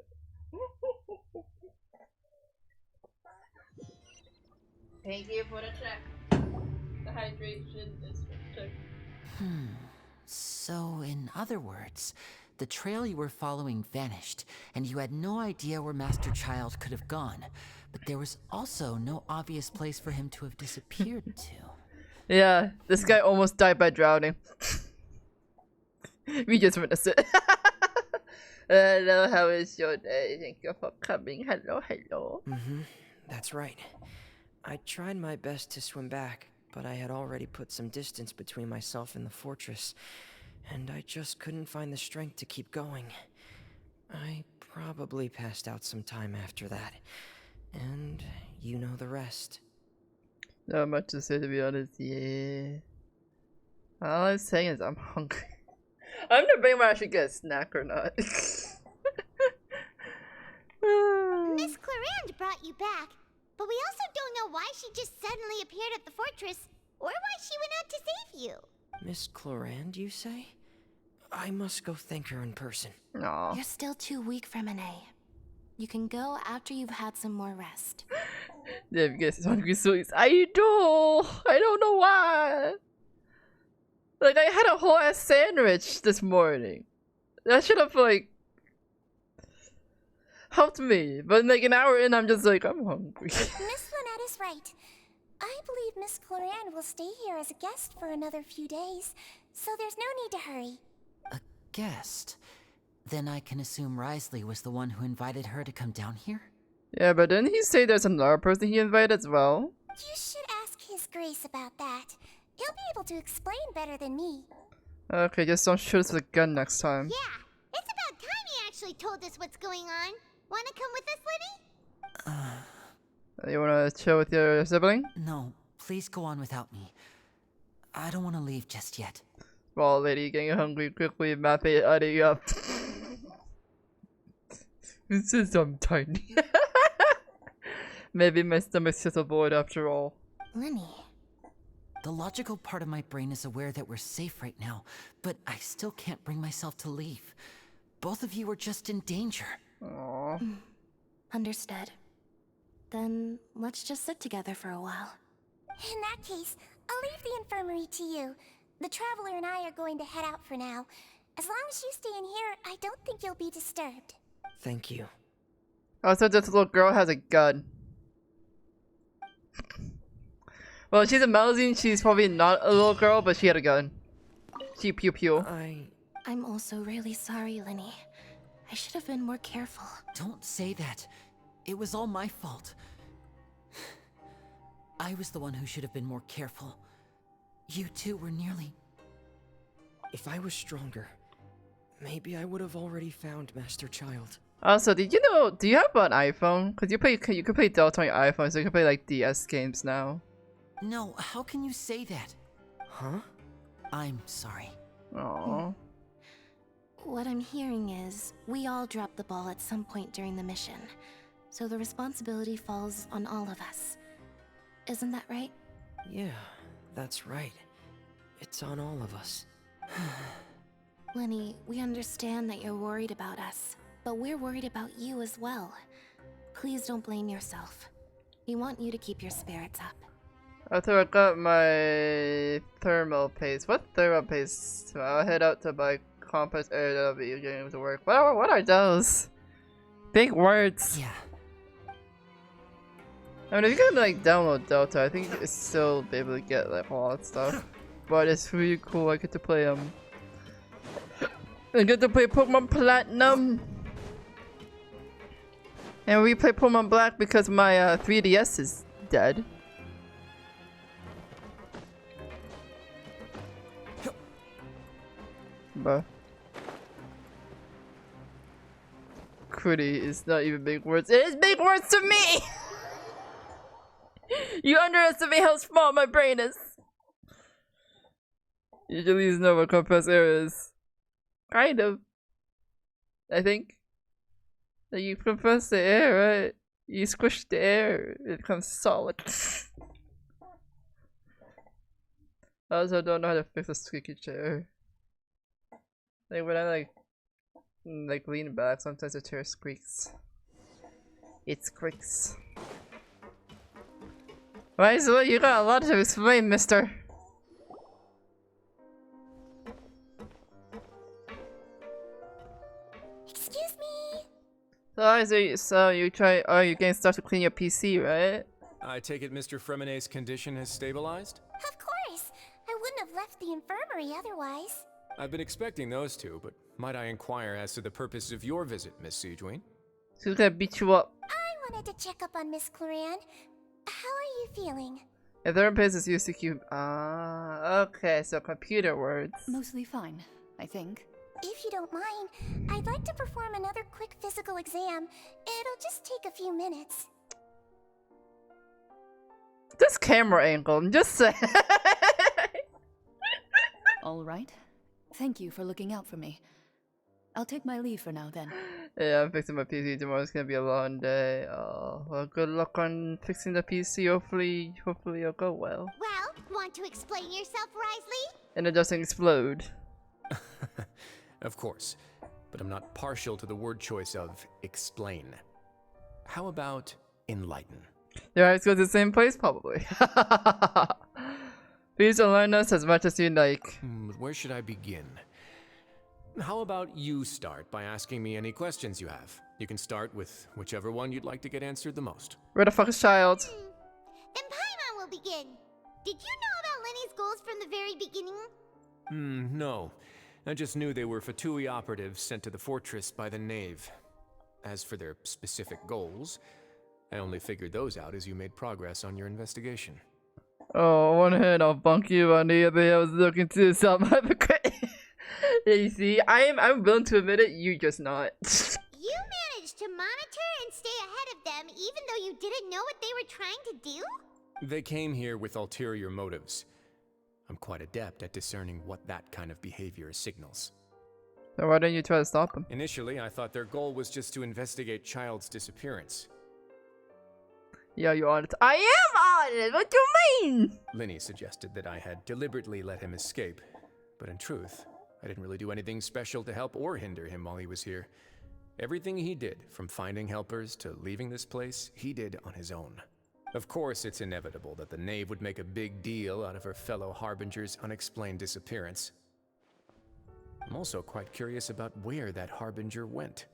Speaker 1: Thank you for the check. The hydration is check.
Speaker 18: So, in other words, the trail you were following vanished, and you had no idea where Master Child could have gone. But there was also no obvious place for him to have disappeared to.
Speaker 1: Yeah, this guy almost died by drowning. We just witnessed it. Hello, how is your day? Thank you for coming. Hello, hello.
Speaker 13: That's right. I tried my best to swim back, but I had already put some distance between myself and the fortress, and I just couldn't find the strength to keep going. I probably passed out some time after that, and you know the rest.
Speaker 1: Not much to say, to be honest. Yeah. All I'm saying is I'm hungry. I'm debating whether I should get a snack or not.
Speaker 21: Miss Clarand brought you back, but we also don't know why she just suddenly appeared at the fortress, or why she went out to save you.
Speaker 13: Miss Clarand, you say? I must go thank her in person.
Speaker 1: No.
Speaker 22: You're still too weak for Monet. You can go after you've had some more rest.
Speaker 1: Yeah, because it's hungry sweets. I don't know why. Like, I had a whole ass sandwich this morning. That should have, like, helped me. But, like, an hour in, I'm just like, I'm hungry.
Speaker 8: Miss Lynette is right. I believe Miss Clarand will stay here as a guest for another few days, so there's no need to hurry.
Speaker 18: A guest? Then I can assume Risley was the one who invited her to come down here?
Speaker 1: Yeah, but didn't he say there's another person he invited as well?
Speaker 8: You should ask His Grace about that. He'll be able to explain better than me.
Speaker 1: Okay, just don't shoot us with a gun next time.
Speaker 21: Yeah, it's about time he actually told us what's going on. Wanna come with us, Libby?
Speaker 1: You wanna chill with your sibling?
Speaker 18: No, please go on without me. I don't want to leave just yet.
Speaker 1: Small lady getting hungry quickly, map it adding up. This is I'm tiny. Maybe my stomach's just a void after all.
Speaker 22: Lenny.
Speaker 18: The logical part of my brain is aware that we're safe right now, but I still can't bring myself to leave. Both of you are just in danger.
Speaker 1: Aww.
Speaker 22: Understood. Then let's just sit together for a while.
Speaker 8: In that case, I'll leave the infirmary to you. The Traveler and I are going to head out for now. As long as you stay in here, I don't think you'll be disturbed.
Speaker 13: Thank you.
Speaker 1: Also, this little girl has a gun. Well, she's a Melusine. She's probably not a little girl, but she had a gun. She pew pew.
Speaker 22: I'm also really sorry, Lenny. I should have been more careful.
Speaker 18: Don't say that. It was all my fault. I was the one who should have been more careful. You two were nearly...
Speaker 13: If I was stronger, maybe I would have already found Master Child.
Speaker 1: Also, did you know? Do you have an iPhone? Cause you could play Delta on your iPhone, so you can play like DS games now.
Speaker 18: No, how can you say that?
Speaker 13: Huh?
Speaker 18: I'm sorry.
Speaker 1: Aww.
Speaker 22: What I'm hearing is, we all dropped the ball at some point during the mission. So the responsibility falls on all of us. Isn't that right?
Speaker 13: Yeah, that's right. It's on all of us.
Speaker 22: Lenny, we understand that you're worried about us, but we're worried about you as well. Please don't blame yourself. We want you to keep your spirits up.
Speaker 1: After I got my thermal paste. What thermal paste? I'll head out to my compass area that'll be getting to work. What are those? Big words.
Speaker 18: Yeah.
Speaker 1: I mean, if you can like download Delta, I think it's still be able to get like all that stuff. But it's really cool. I get to play I get to play Pokemon Platinum. And we play Pokemon Black because my 3DS is dead. Bruh. Pretty is not even big words. It is big words to me! You underestimate how small my brain is. Usually it's know what compressed air is. Kind of. I think. Like you compress the air, right? You squish the air, it becomes solid. I also don't know how to fix a squeaky chair. Like when I like lean back, sometimes the chair squeaks. It squeaks. Right, so you got a lot to explain, mister.
Speaker 21: Excuse me.
Speaker 1: So you try. Oh, you're getting stuff to clean your PC, right?
Speaker 2: I take it Mr. Fremonet's condition has stabilized?
Speaker 21: Of course. I wouldn't have left the infirmary otherwise.
Speaker 2: I've been expecting those two, but might I inquire as to the purpose of your visit, Miss Siegeween?
Speaker 1: Who's gonna beat you up?
Speaker 21: I wanted to check up on Miss Claran. How are you feeling?
Speaker 1: A therapist is used to cube. Okay, so computer words.
Speaker 11: Mostly fine, I think.
Speaker 21: If you don't mind, I'd like to perform another quick physical exam. It'll just take a few minutes.
Speaker 1: This camera angle, I'm just saying.
Speaker 11: All right. Thank you for looking out for me. I'll take my leave for now then.
Speaker 1: Yeah, I'm fixing my PC. Tomorrow's gonna be a long day. Oh, well, good luck on fixing the PC. Hopefully it'll go well.
Speaker 21: Well, want to explain yourself, Risley?
Speaker 1: And it doesn't explode.
Speaker 2: Of course, but I'm not partial to the word choice of explain. How about enlighten?
Speaker 1: Your eyes go to the same place, probably. Please enlighten us as much as you like.
Speaker 2: Where should I begin? How about you start by asking me any questions you have? You can start with whichever one you'd like to get answered the most.
Speaker 1: Where the fuck is Child?
Speaker 21: Then Paimon will begin. Did you know about Lenny's goals from the very beginning?
Speaker 2: No. I just knew they were Fatui operatives sent to the fortress by the Knave. As for their specific goals, I only figured those out as you made progress on your investigation.
Speaker 1: Oh, on one hand I'll bunk you, on the other I was looking to something hypocrite. You see, I'm willing to admit it, you just not.
Speaker 21: You managed to monitor and stay ahead of them even though you didn't know what they were trying to do?
Speaker 2: They came here with ulterior motives. I'm quite adept at discerning what that kind of behavior signals.
Speaker 1: So why don't you try to stop them?
Speaker 2: Initially, I thought their goal was just to investigate Child's disappearance.
Speaker 1: Yeah, you're on it. I am on it! What do you mean?
Speaker 2: Linny suggested that I had deliberately let him escape, but in truth, I didn't really do anything special to help or hinder him while he was here. Everything he did, from finding helpers to leaving this place, he did on his own. Of course, it's inevitable that the Knave would make a big deal out of her fellow Harbinger's unexplained disappearance. I'm also quite curious about where that Harbinger went,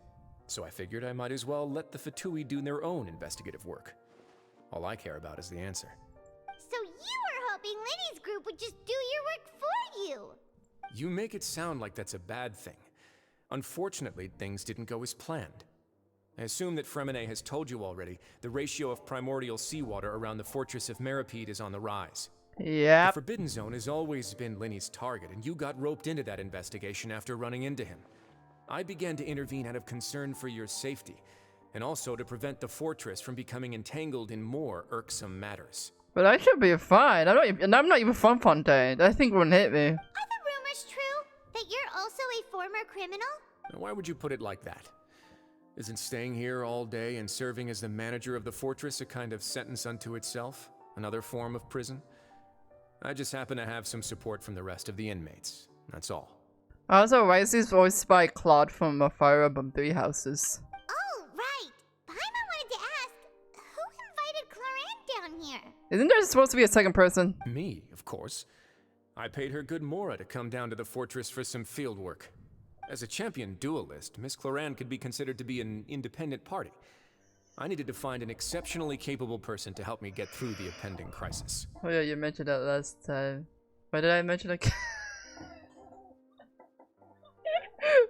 Speaker 2: so I figured I might as well let the Fatui do their own investigative work. All I care about is the answer.
Speaker 21: So you were
Speaker 2: You make it sound like that's a bad thing. Unfortunately, things didn't go as planned. I assume that Fremine has told you already, the ratio of primordial seawater around the fortress of Meripede is on the rise.
Speaker 1: Yeah.
Speaker 2: The Forbidden Zone has always been Linny's target, and you got roped into that investigation after running into him. I began to intervene out of concern for your safety, and also to prevent the fortress from becoming entangled in more irksome matters.
Speaker 1: But I should be fine. I'm not even from Fontaine. That thing wouldn't hit me.
Speaker 21: Are the rumors true? That you're also a former criminal?
Speaker 2: Now, why would you put it like that? Isn't staying here all day and serving as the manager of the fortress a kind of sentence unto itself? Another form of prison? I just happen to have some support from the rest of the inmates. That's all.
Speaker 1: Also, Rice is voiced by Claude from Fire Emblem 3 Houses.
Speaker 21: Oh, right. Paimon wanted to ask, who invited Cloran down here?
Speaker 1: Isn't there supposed to be a second person?
Speaker 2: Me, of course. I paid her good Mora to come down to the fortress for some field work. As a champion duelist, Miss Cloran could be considered to be an independent party. I needed to find an exceptionally capable person to help me get through the impending crisis.
Speaker 1: Oh yeah, you mentioned that last time. Why did I mention it?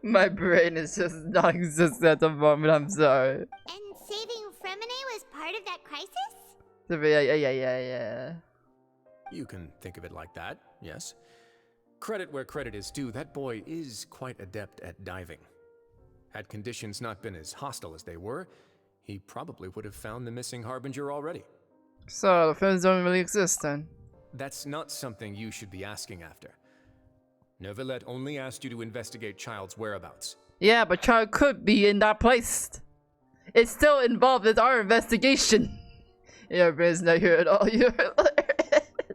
Speaker 1: My brain is just non-existent at the moment, I'm sorry.
Speaker 21: And saving Fremine was part of that crisis?
Speaker 1: Yeah.
Speaker 2: You can think of it like that, yes. Credit where credit is due, that boy is quite adept at diving. Had conditions not been as hostile as they were, he probably would have found the missing Harbinger already.
Speaker 1: So, the films don't really exist then?
Speaker 2: That's not something you should be asking after. Neuvillette only asked you to investigate Child's whereabouts.
Speaker 1: Yeah, but Child could be in that place. It's still involved in our investigation. Your brain's not here at all.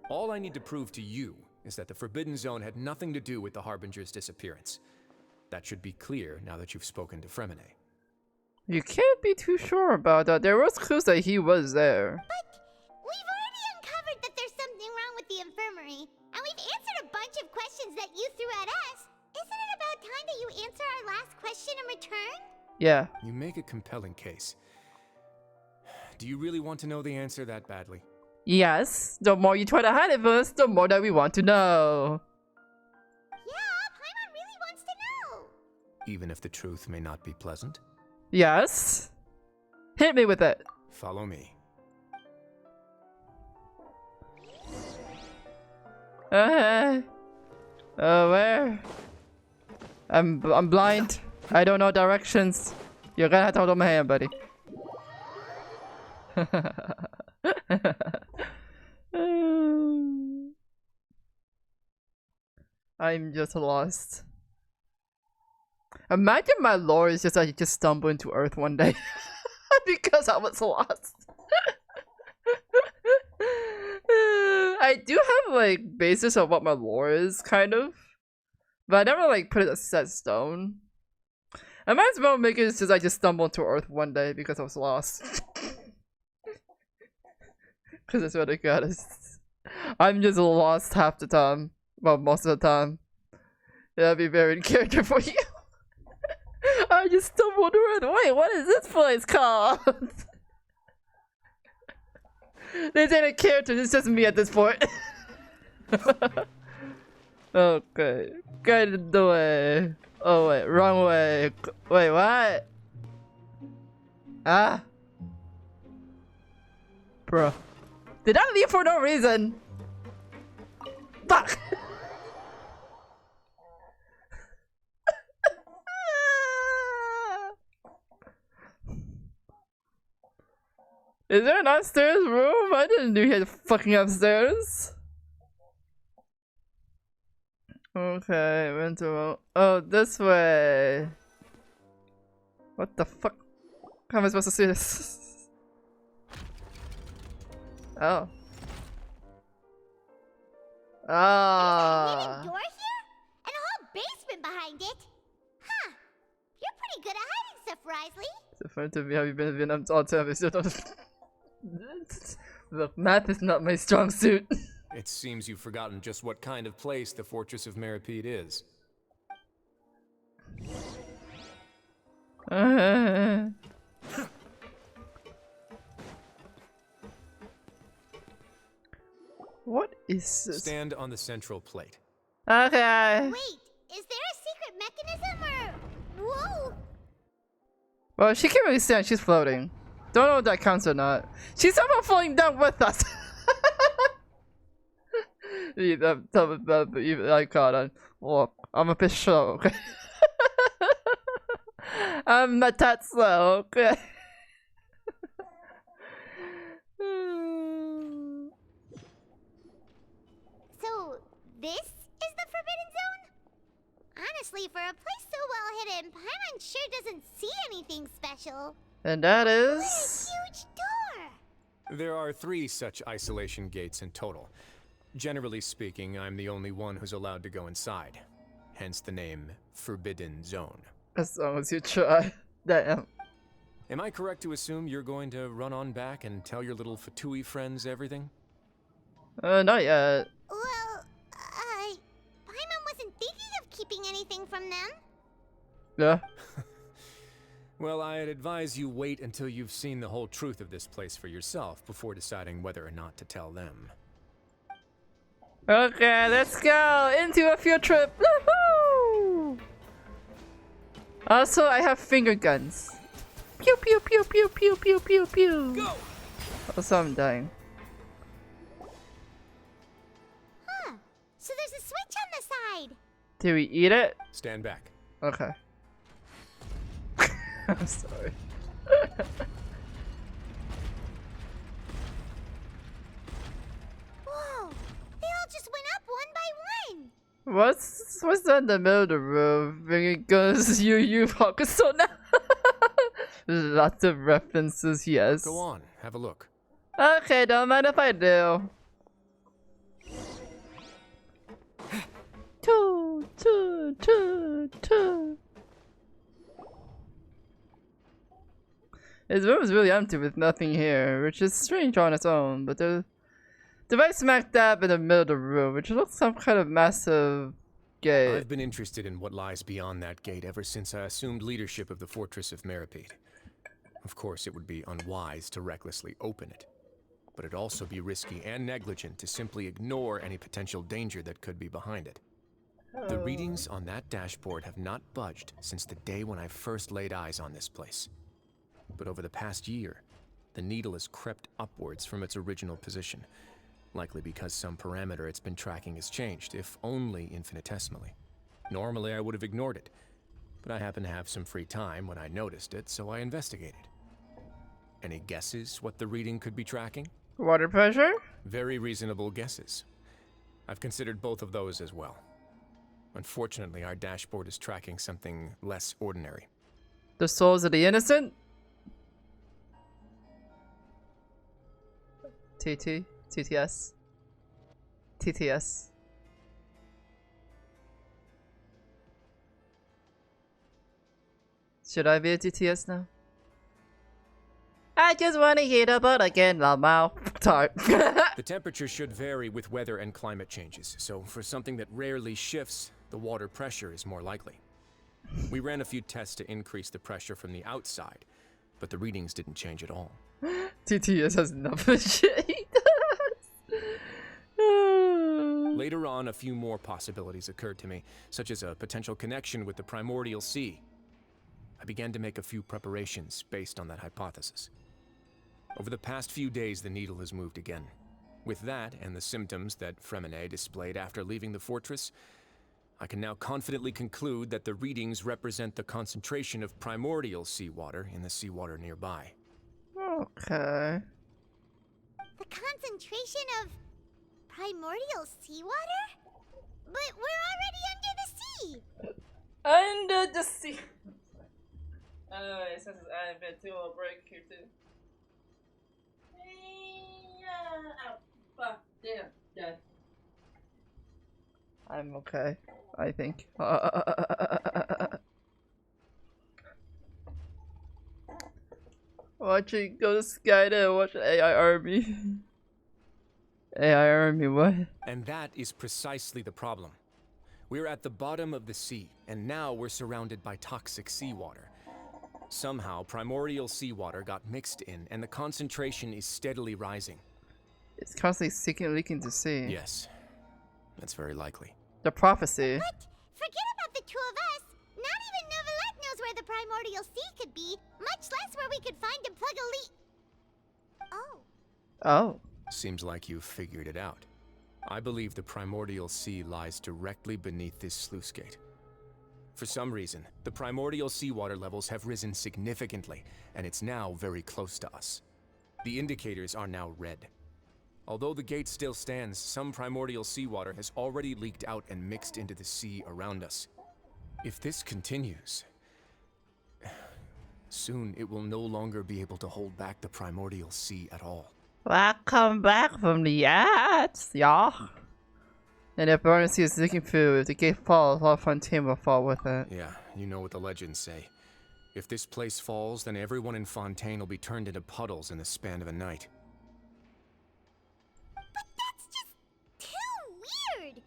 Speaker 2: All I need to prove to you is that the Forbidden Zone had nothing to do with the Harbinger's disappearance. That should be clear now that you've spoken to Fremine.
Speaker 1: You can't be too sure about that. There was clues that he was there.
Speaker 21: But we've already uncovered that there's something wrong with the infirmary, and we've answered a bunch of questions that you threw at us. Isn't it about time that you answer our last question in return?
Speaker 1: Yeah.
Speaker 2: You make a compelling case. Do you really want to know the answer that badly?
Speaker 1: Yes. The more you try to hide it from us, the more that we want to know.
Speaker 21: Yeah, Paimon really wants to know.
Speaker 2: Even if the truth may not be pleasant?
Speaker 1: Yes. Hit me with it.
Speaker 2: Follow me.
Speaker 1: Where? I'm blind. I don't know directions. You're gonna have to hold my hand, buddy. I'm just lost. Imagine my lore is just I just stumble into Earth one day because I was lost. I do have like basis of what my lore is, kind of, but I never like put it a set stone. I might as well make it just I just stumbled into Earth one day because I was lost. Because that's what I got. I'm just lost half the time. Well, most of the time. That'd be very in character for you. I just stumbled around. Wait, what is this place called? This ain't a character, it's just me at this point. Okay. Get the way. Oh wait, wrong way. Wait, what? Ah. Bro. Did I leave for no reason? Fuck! Is there an upstairs room? I didn't know you had fucking upstairs. Okay, went to oh, this way. What the fuck? How am I supposed to see this? Oh. Ah.
Speaker 21: Hidden door here? And a whole basement behind it? Huh. You're pretty good at hiding stuff, Risley.
Speaker 1: So fun to me, have you been in Vietnam all the time? Look, math is not my strong suit.
Speaker 2: It seems you've forgotten just what kind of place the Fortress of Meripede is.
Speaker 1: What is this?
Speaker 2: Stand on the central plate.
Speaker 1: Okay.
Speaker 21: Wait, is there a secret mechanism or... Whoa!
Speaker 1: Well, she can't really stand. She's floating. Don't know if that counts or not. She's somehow floating down with us. I caught on. Look, I'm a bit slow, okay? I'm not that slow, okay?
Speaker 21: So, this is the Forbidden Zone? Honestly, for a place so well hidden, Paimon sure doesn't see anything special.
Speaker 1: And that is...
Speaker 21: What a huge door!
Speaker 2: There are 3 such isolation gates in total. Generally speaking, I'm the only one who's allowed to go inside. Hence the name Forbidden Zone.
Speaker 1: As long as you try. Damn.
Speaker 2: Am I correct to assume you're going to run on back and tell your little Fatui friends everything?
Speaker 1: Not yet.
Speaker 21: Well, Paimon wasn't thinking of keeping anything from them.
Speaker 1: Yeah.
Speaker 2: Well, I'd advise you wait until you've seen the whole truth of this place for yourself before deciding whether or not to tell them.
Speaker 1: Okay, let's go into a field trip. Woohoo! Also, I have finger guns. Pew pew pew pew pew pew pew pew.
Speaker 2: Go!
Speaker 1: Also, I'm dying.
Speaker 21: Huh. So there's a switch on the side.
Speaker 1: Do we eat it?
Speaker 2: Stand back.
Speaker 1: Okay. I'm sorry.
Speaker 21: Whoa! They all just went up one by one.
Speaker 1: What's that in the middle of the road? Finger guns, you pocket so now. There's lots of references, yes.
Speaker 2: Go on, have a look.
Speaker 1: Okay, don't mind if I do. Two. His room is really empty with nothing here, which is strange on its own, but the device smack dab in the middle of the room, which looks some kind of massive gate.
Speaker 2: I've been interested in what lies beyond that gate ever since I assumed leadership of the Fortress of Meripede. Of course, it would be unwise to recklessly open it, but it'd also be risky and negligent to simply ignore any potential danger that could be behind it. The readings on that dashboard have not budged since the day when I first laid eyes on this place. But over the past year, the needle has crept upwards from its original position, likely because some parameter it's been tracking has changed, if only infinitesimally. Normally I would have ignored it, but I happened to have some free time when I noticed it, so I investigated. Any guesses what the reading could be tracking?
Speaker 1: Water pressure?
Speaker 2: Very reasonable guesses. I've considered both of those as well. Unfortunately, our dashboard is tracking something less ordinary.
Speaker 1: The souls of the innocent? TTS. Should I be a TTS now? I just want to heat up again, Lamau. Sorry.
Speaker 2: The temperature should vary with weather and climate changes, so for something that rarely shifts, the water pressure is more likely. We ran a few tests to increase the pressure from the outside, but the readings didn't change at all.
Speaker 1: TTS has enough of shit he does.
Speaker 2: Later on, a few more possibilities occurred to me, such as a potential connection with the primordial sea. I began to make a few preparations based on that hypothesis. Over the past few days, the needle has moved again. With that, and the symptoms that Fremine displayed after leaving the fortress, I can now confidently conclude that the readings represent the concentration of primordial seawater in the seawater nearby.
Speaker 1: Okay.
Speaker 21: The concentration of primordial seawater? But we're already under the sea!
Speaker 1: Under the sea! Anyway, since it's added a bit too, I'll break here too. Ow, fuck, damn, dead. I'm okay, I think. Watching go to Skynet, watch AI Army. AI Army, what?
Speaker 2: And that is precisely the problem. We're at the bottom of the sea, and now we're surrounded by toxic seawater. Somehow, primordial seawater got mixed in, and the concentration is steadily rising.
Speaker 1: It's constantly leaking to sea.
Speaker 2: Yes, that's very likely.
Speaker 1: The prophecy.
Speaker 21: But forget Not even Novelette knows where the Primordial Sea could be, much less where we could find and plug a leak. Oh.
Speaker 1: Oh.
Speaker 2: Seems like you've figured it out. I believe the Primordial Sea lies directly beneath this sluice gate. For some reason, the primordial seawater levels have risen significantly, and it's now very close to us. The indicators are now red. Although the gate still stands, some primordial seawater has already leaked out and mixed into the sea around us. If this continues, soon it will no longer be able to hold back the primordial sea at all.
Speaker 1: Welcome back from the ads, y'all. And if Barnacy is looking food, if the gate falls, all Fontaine will fall with it.
Speaker 2: Yeah, you know what the legends say. If this place falls, then everyone in Fontaine will be turned into puddles in the span of a night.
Speaker 21: But that's just too weird!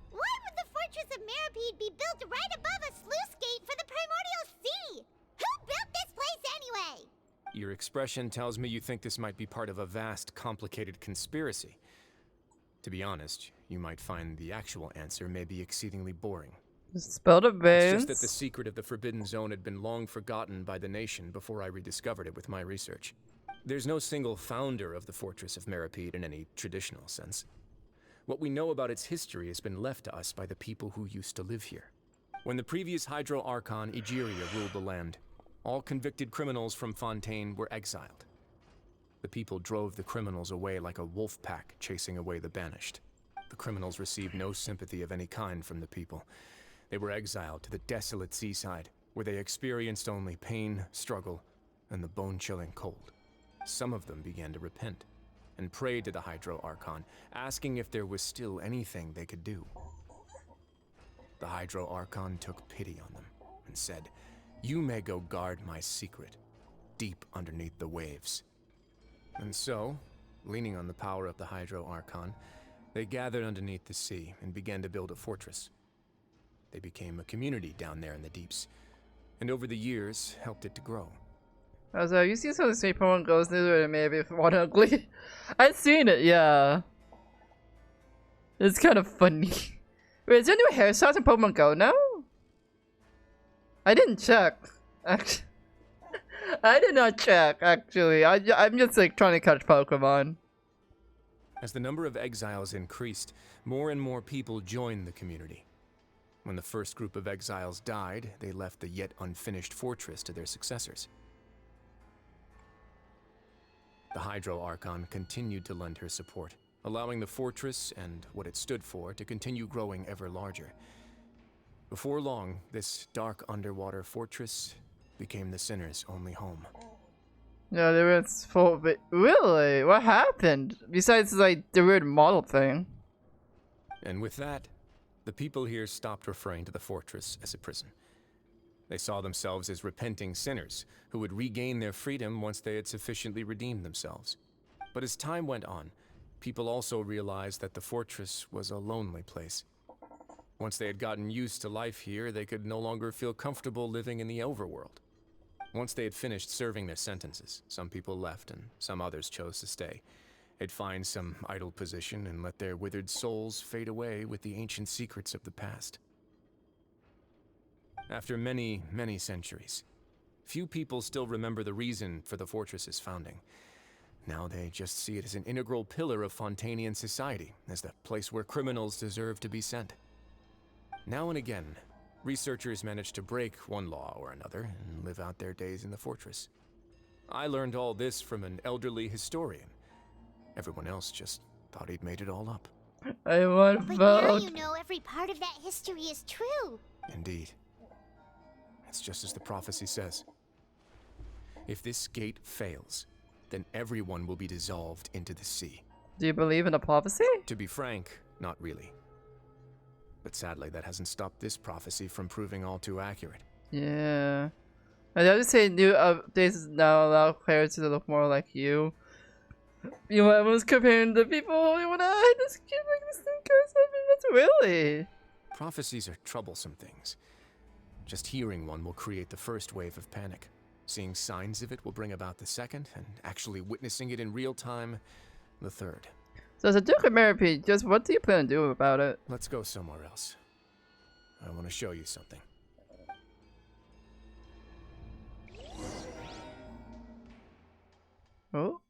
Speaker 21: Why would the Fortress of Meripede be built right above a sluice gate for the Primordial Sea? Who built this place anyway?
Speaker 2: Your expression tells me you think this might be part of a vast, complicated conspiracy. To be honest, you might find the actual answer may be exceedingly boring.
Speaker 1: Spell the base.
Speaker 2: It's just that the secret of the Forbidden Zone had been long forgotten by the nation before I rediscovered it with my research. There's no single founder of the Fortress of Meripede in any traditional sense. What we know about its history has been left to us by the people who used to live here. When the previous Hydro Archon Egeria ruled the land, all convicted criminals from Fontaine were exiled. The people drove the criminals away like a wolf pack chasing away the banished. The criminals received no sympathy of any kind from the people. They were exiled to the desolate seaside, where they experienced only pain, struggle, and the bone-chilling cold. Some of them began to repent, and prayed to the Hydro Archon, asking if there was still anything they could do. The Hydro Archon took pity on them, and said, "You may go guard my secret, deep underneath the waves." And so, leaning on the power of the Hydro Archon, they gathered underneath the sea and began to build a fortress. They became a community down there in the deeps, and over the years helped it to grow.
Speaker 1: So you see some of the same Pokemon goes through and maybe one ugly. I've seen it, yeah. It's kind of funny. Wait, is there new hairstyles in Pokemon Go now? I didn't check. Actually, I did not check. Actually, I'm just like trying to catch Pokemon.
Speaker 2: As the number of exiles increased, more and more people joined the community. When the first group of exiles died, they left the yet unfinished fortress to their successors. The Hydro Archon continued to lend her support, allowing the fortress and what it stood for to continue growing ever larger. Before long, this dark underwater fortress became the Sinner's only home.
Speaker 1: Yeah, there was full of it. Really? What happened? Besides, like, the weird model thing.
Speaker 2: And with that, the people here stopped referring to the fortress as a prison. They saw themselves as repenting sinners who would regain their freedom once they had sufficiently redeemed themselves. But as time went on, people also realized that the fortress was a lonely place. Once they had gotten used to life here, they could no longer feel comfortable living in the overworld. Once they had finished serving their sentences, some people left and some others chose to stay. They'd find some idle position and let their withered souls fade away with the ancient secrets of the past. After many, many centuries, few people still remember the reason for the fortress's founding. Now they just see it as an integral pillar of Fontainian society, as the place where criminals deserve to be sent. Now and again, researchers manage to break one law or another and live out their days in the fortress. I learned all this from an elderly historian. Everyone else just thought he'd made it all up.
Speaker 1: I want
Speaker 21: But now you know every part of that history is true.
Speaker 2: Indeed. It's just as the prophecy says. If this gate fails, then everyone will be dissolved into the sea.
Speaker 1: Do you believe in a prophecy?
Speaker 2: To be frank, not really. But sadly, that hasn't stopped this prophecy from proving all too accurate.
Speaker 1: Yeah. I have to say, new updates now allow players to look more like you. You know, everyone's comparing the people you want to hide this kid like this thing goes up, and that's really.
Speaker 2: Prophecies are troublesome things. Just hearing one will create the first wave of panic. Seeing signs of it will bring about the second, and actually witnessing it in real time, the third.
Speaker 1: So as a Duke of Meripede, just what do you plan to do about it?
Speaker 2: Let's go somewhere else. I want to show you something.
Speaker 1: Oh?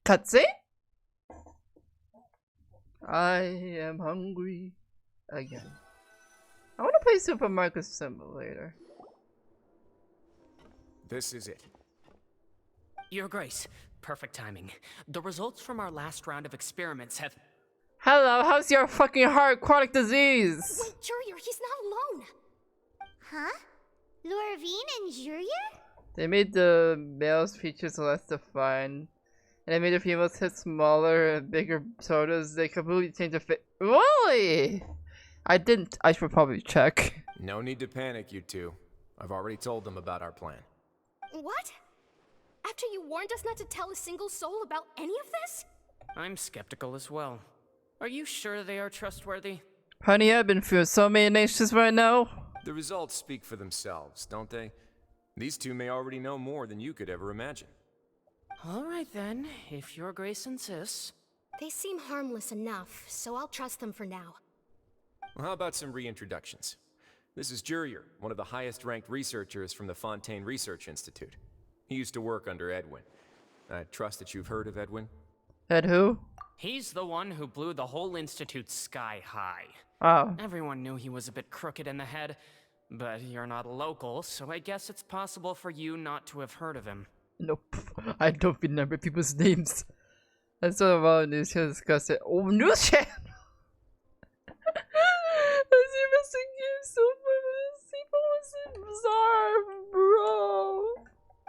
Speaker 1: Cutscene? I am hungry again. I want to play Supermarket Simulator.
Speaker 2: This is it.
Speaker 5: Your Grace, perfect timing. The results from our last round of experiments have...
Speaker 1: Hello, how's your fucking heart? Chronic disease!
Speaker 19: Wait, Jurier, he's not alone!
Speaker 21: Huh? Lorvine and Jurier?
Speaker 1: They made the male's features less defined. And they made the females hit smaller and bigger sodas. They completely changed the face. Really? I didn't. I should probably check.
Speaker 2: No need to panic, you two. I've already told them about our plan.
Speaker 19: What? After you warned us not to tell a single soul about any of this?
Speaker 20: I'm skeptical as well. Are you sure they are trustworthy?
Speaker 1: Honey, I've been through so many nations right now.
Speaker 2: The results speak for themselves, don't they? These two may already know more than you could ever imagine.
Speaker 5: Alright then, if Your Grace insists.
Speaker 19: They seem harmless enough, so I'll trust them for now.
Speaker 2: Well, how about some reintroductions? This is Jurier, one of the highest-ranked researchers from the Fontaine Research Institute. He used to work under Edwin. I trust that you've heard of Edwin?
Speaker 1: Ed who?
Speaker 20: He's the one who blew the whole institute sky high.
Speaker 1: Oh.
Speaker 20: Everyone knew he was a bit crooked in the head, but you're not a local, so I guess it's possible for you not to have heard of him.
Speaker 1: Nope. I don't remember people's names. I saw about a news channel discuss it. Oh, news channel! Bro.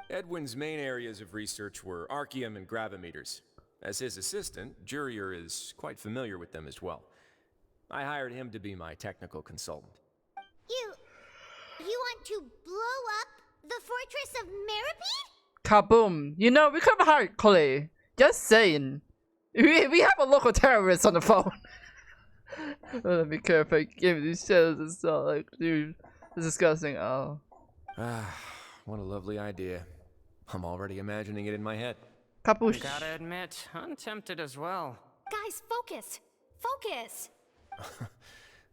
Speaker 2: Edwin's main areas of research were archeum and gravimeters. As his assistant, Jurier is quite familiar with them as well. I hired him to be my technical consultant.
Speaker 21: You want to blow up the fortress of Meripede?
Speaker 1: Kaboom! You know, we could have hired Clay. Just saying. We have a local terrorist on the phone. Let me careful. I give these shadows and stuff. Like, dude, it's disgusting. Oh.
Speaker 2: What a lovely idea. I'm already imagining it in my head.
Speaker 1: Capuche.
Speaker 20: Gotta admit, I'm tempted as well.
Speaker 19: Guys, focus! Focus!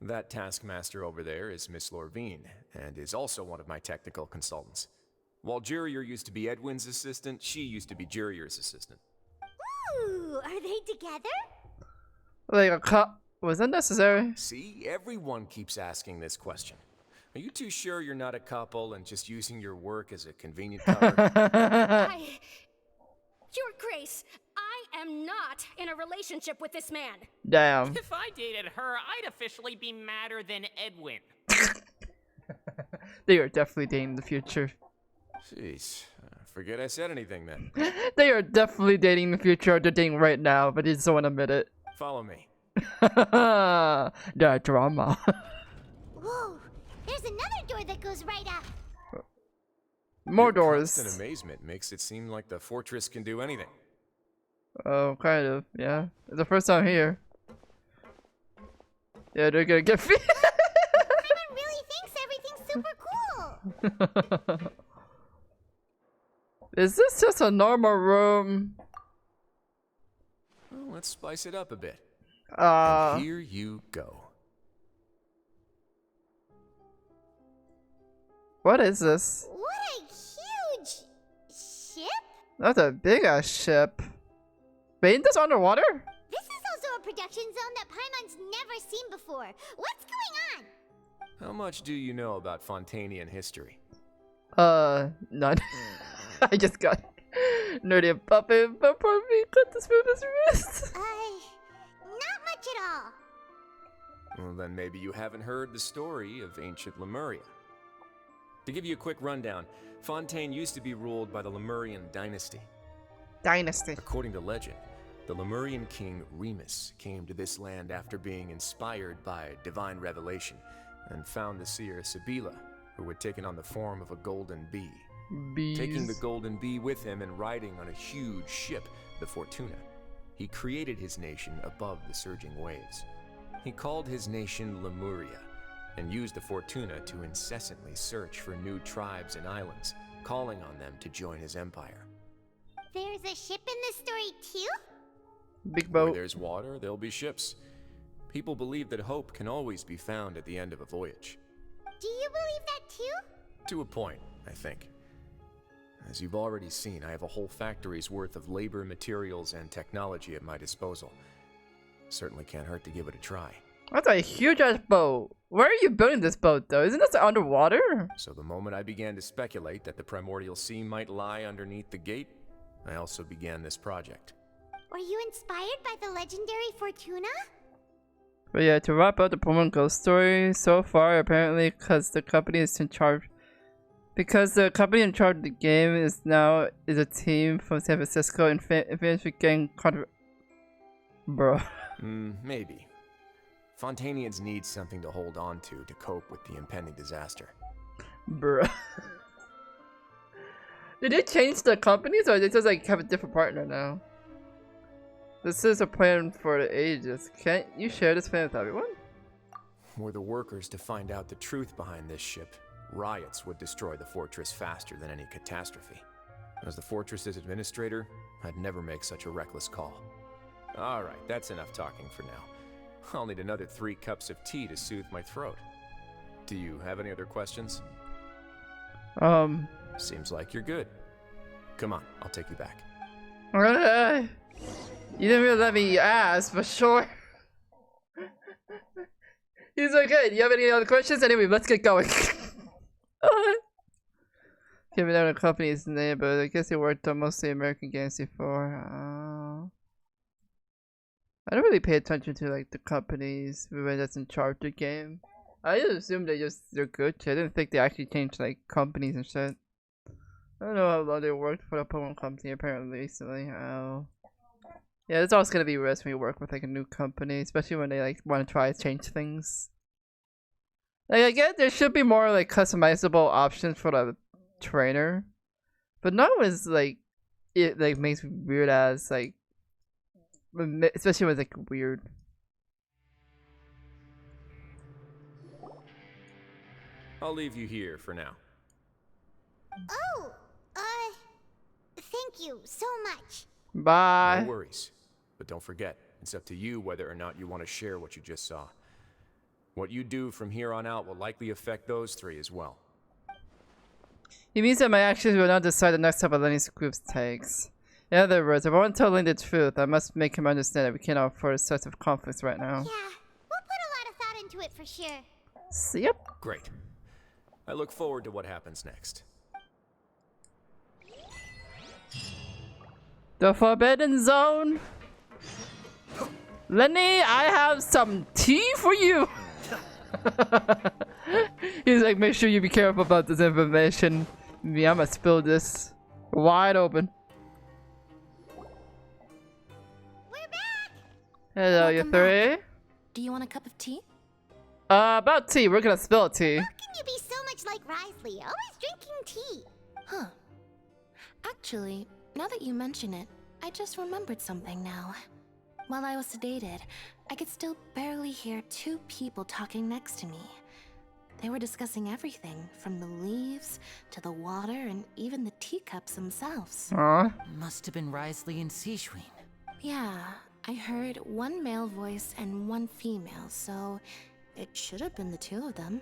Speaker 2: That taskmaster over there is Miss Lorvine, and is also one of my technical consultants. While Jurier used to be Edwin's assistant, she used to be Jurier's assistant.
Speaker 21: Ooh, are they together?
Speaker 1: Like a cop. Was that necessary?
Speaker 2: See, everyone keeps asking this question. Are you too sure you're not a couple and just using your work as a convenient cover?
Speaker 19: Your Grace, I am not in a relationship with this man.
Speaker 1: Damn.
Speaker 20: If I dated her, I'd officially be madder than Edwin.
Speaker 1: They are definitely dating the future.
Speaker 2: Jeez, forget I said anything then.
Speaker 1: They are definitely dating the future. They're dating right now, but they just don't want to admit it.
Speaker 2: Follow me.
Speaker 1: The drama.
Speaker 21: Whoa, there's another door that goes right up.
Speaker 1: More
Speaker 2: Your
Speaker 1: doors.
Speaker 2: constant amazement makes it seem like the fortress can do anything.
Speaker 1: Oh, kind of, yeah. It's the first time here. Yeah, they're gonna get feet.
Speaker 21: Paimon really thinks everything's super cool.
Speaker 1: Is this just a normal room?
Speaker 2: Well, let's spice it up a bit. And here you go.
Speaker 1: What is this?
Speaker 21: What a huge ship?
Speaker 1: That's a big ass ship. Wait, isn't this underwater?
Speaker 21: This is also a production zone that Paimon's never seen before. What's going on?
Speaker 2: How much do you know about Fontainian history?
Speaker 1: None. I just got nerdy and puppet, but for me, cut this from his wrist.
Speaker 21: Not much at all.
Speaker 2: Well, then maybe you haven't heard the story of ancient Lemuria. To give you a quick rundown, Fontaine used to be ruled by the Lemurian dynasty. According to legend, the Lemurian king Remus came to this land after being inspired by divine revelation and found the seer Sibila, who had taken on the form of a golden bee.
Speaker 1: Bees.
Speaker 2: Taking the golden bee with him and riding on a huge ship, the Fortuna, he created his nation above the surging waves. He called his nation Lemuria, and used the Fortuna to incessantly search for new tribes and islands, calling on them to join his empire.
Speaker 21: There's a ship in this story too?
Speaker 1: Big boat.
Speaker 2: Where there's water, there'll be ships. People believe that hope can always be found at the end of a voyage.
Speaker 21: Do you believe that too?
Speaker 2: To a point, I think. As you've already seen, I have a whole factory's worth of labor, materials, and technology at my disposal. Certainly can't hurt to give it a try.
Speaker 1: That's a huge ass boat. Where are you building this boat though? Isn't this underwater?
Speaker 2: So the moment I began to speculate that the primordial sea might lie underneath the gate, I also began this project.
Speaker 21: Were you inspired by the legendary Fortuna?
Speaker 1: But yeah, to wrap up the Pokemon Go story, so far apparently because the company in charge of the game is a team from San Francisco and finished with getting bro.
Speaker 2: Maybe. Fontanians need something to hold on to cope with the impending disaster.
Speaker 1: Bruh. Did they change the companies or they just like have a different partner now? This is a plan for the ages. Can't you share this plan with everyone?
Speaker 2: Were the workers to find out the truth behind this ship, riots would destroy the fortress faster than any catastrophe. As the fortress's administrator, I'd never make such a reckless call. Alright, that's enough talking for now. I'll need another 3 cups of tea to soothe my throat. Do you have any other questions? Seems like you're good. Come on, I'll take you back.
Speaker 1: You didn't really let me ask, but sure. He's like, hey, do you have any other questions? Anyway, let's get going. Can't remember the company's name, but I guess they worked on mostly American games before. I don't really pay attention to like the companies that's in charge of the game. I just assumed they're good. I didn't think they actually changed like companies and shit. I don't know how long they worked for the Pokemon company apparently recently. Yeah, it's always gonna be risk when you work with like a new company, especially when they like want to try to change things. Like I get there should be more like customizable options for the trainer, but now it's like it like makes weird ass like, especially when it's like weird.
Speaker 2: I'll leave you here for now.
Speaker 21: Oh, thank you so much.
Speaker 1: Bye.
Speaker 2: No worries. But don't forget, it's up to you whether or not you want to share what you just saw. What you do from here on out will likely affect those 3 as well.
Speaker 1: It means that my actions will not decide the next step of Lenny's group's takes. In other words, if I want to tell Lenny the truth, I must make him understand that we cannot afford such of conflicts right now.
Speaker 21: Yeah, we'll put a lot of thought into it for sure.
Speaker 1: Yep.
Speaker 2: Great. I look forward to what happens next.
Speaker 1: The Forbidden Zone. Lenny, I have some tea for you. He's like, make sure you be careful about this information. Me, I'ma spill this wide open.
Speaker 21: We're back.
Speaker 1: Hello, you 3.
Speaker 22: Do you want a cup of tea?
Speaker 1: About tea. We're gonna spill tea.
Speaker 21: How can you be so much like Risley, always drinking tea?
Speaker 22: Huh. Actually, now that you mention it, I just remembered something now. While I was sedated, I could still barely hear 2 people talking next to me. They were discussing everything, from the leaves, to the water, and even the teacups themselves.
Speaker 18: Must have been Risley and Seishween.
Speaker 22: Yeah, I heard 1 male voice and 1 female, so it should have been the 2 of them.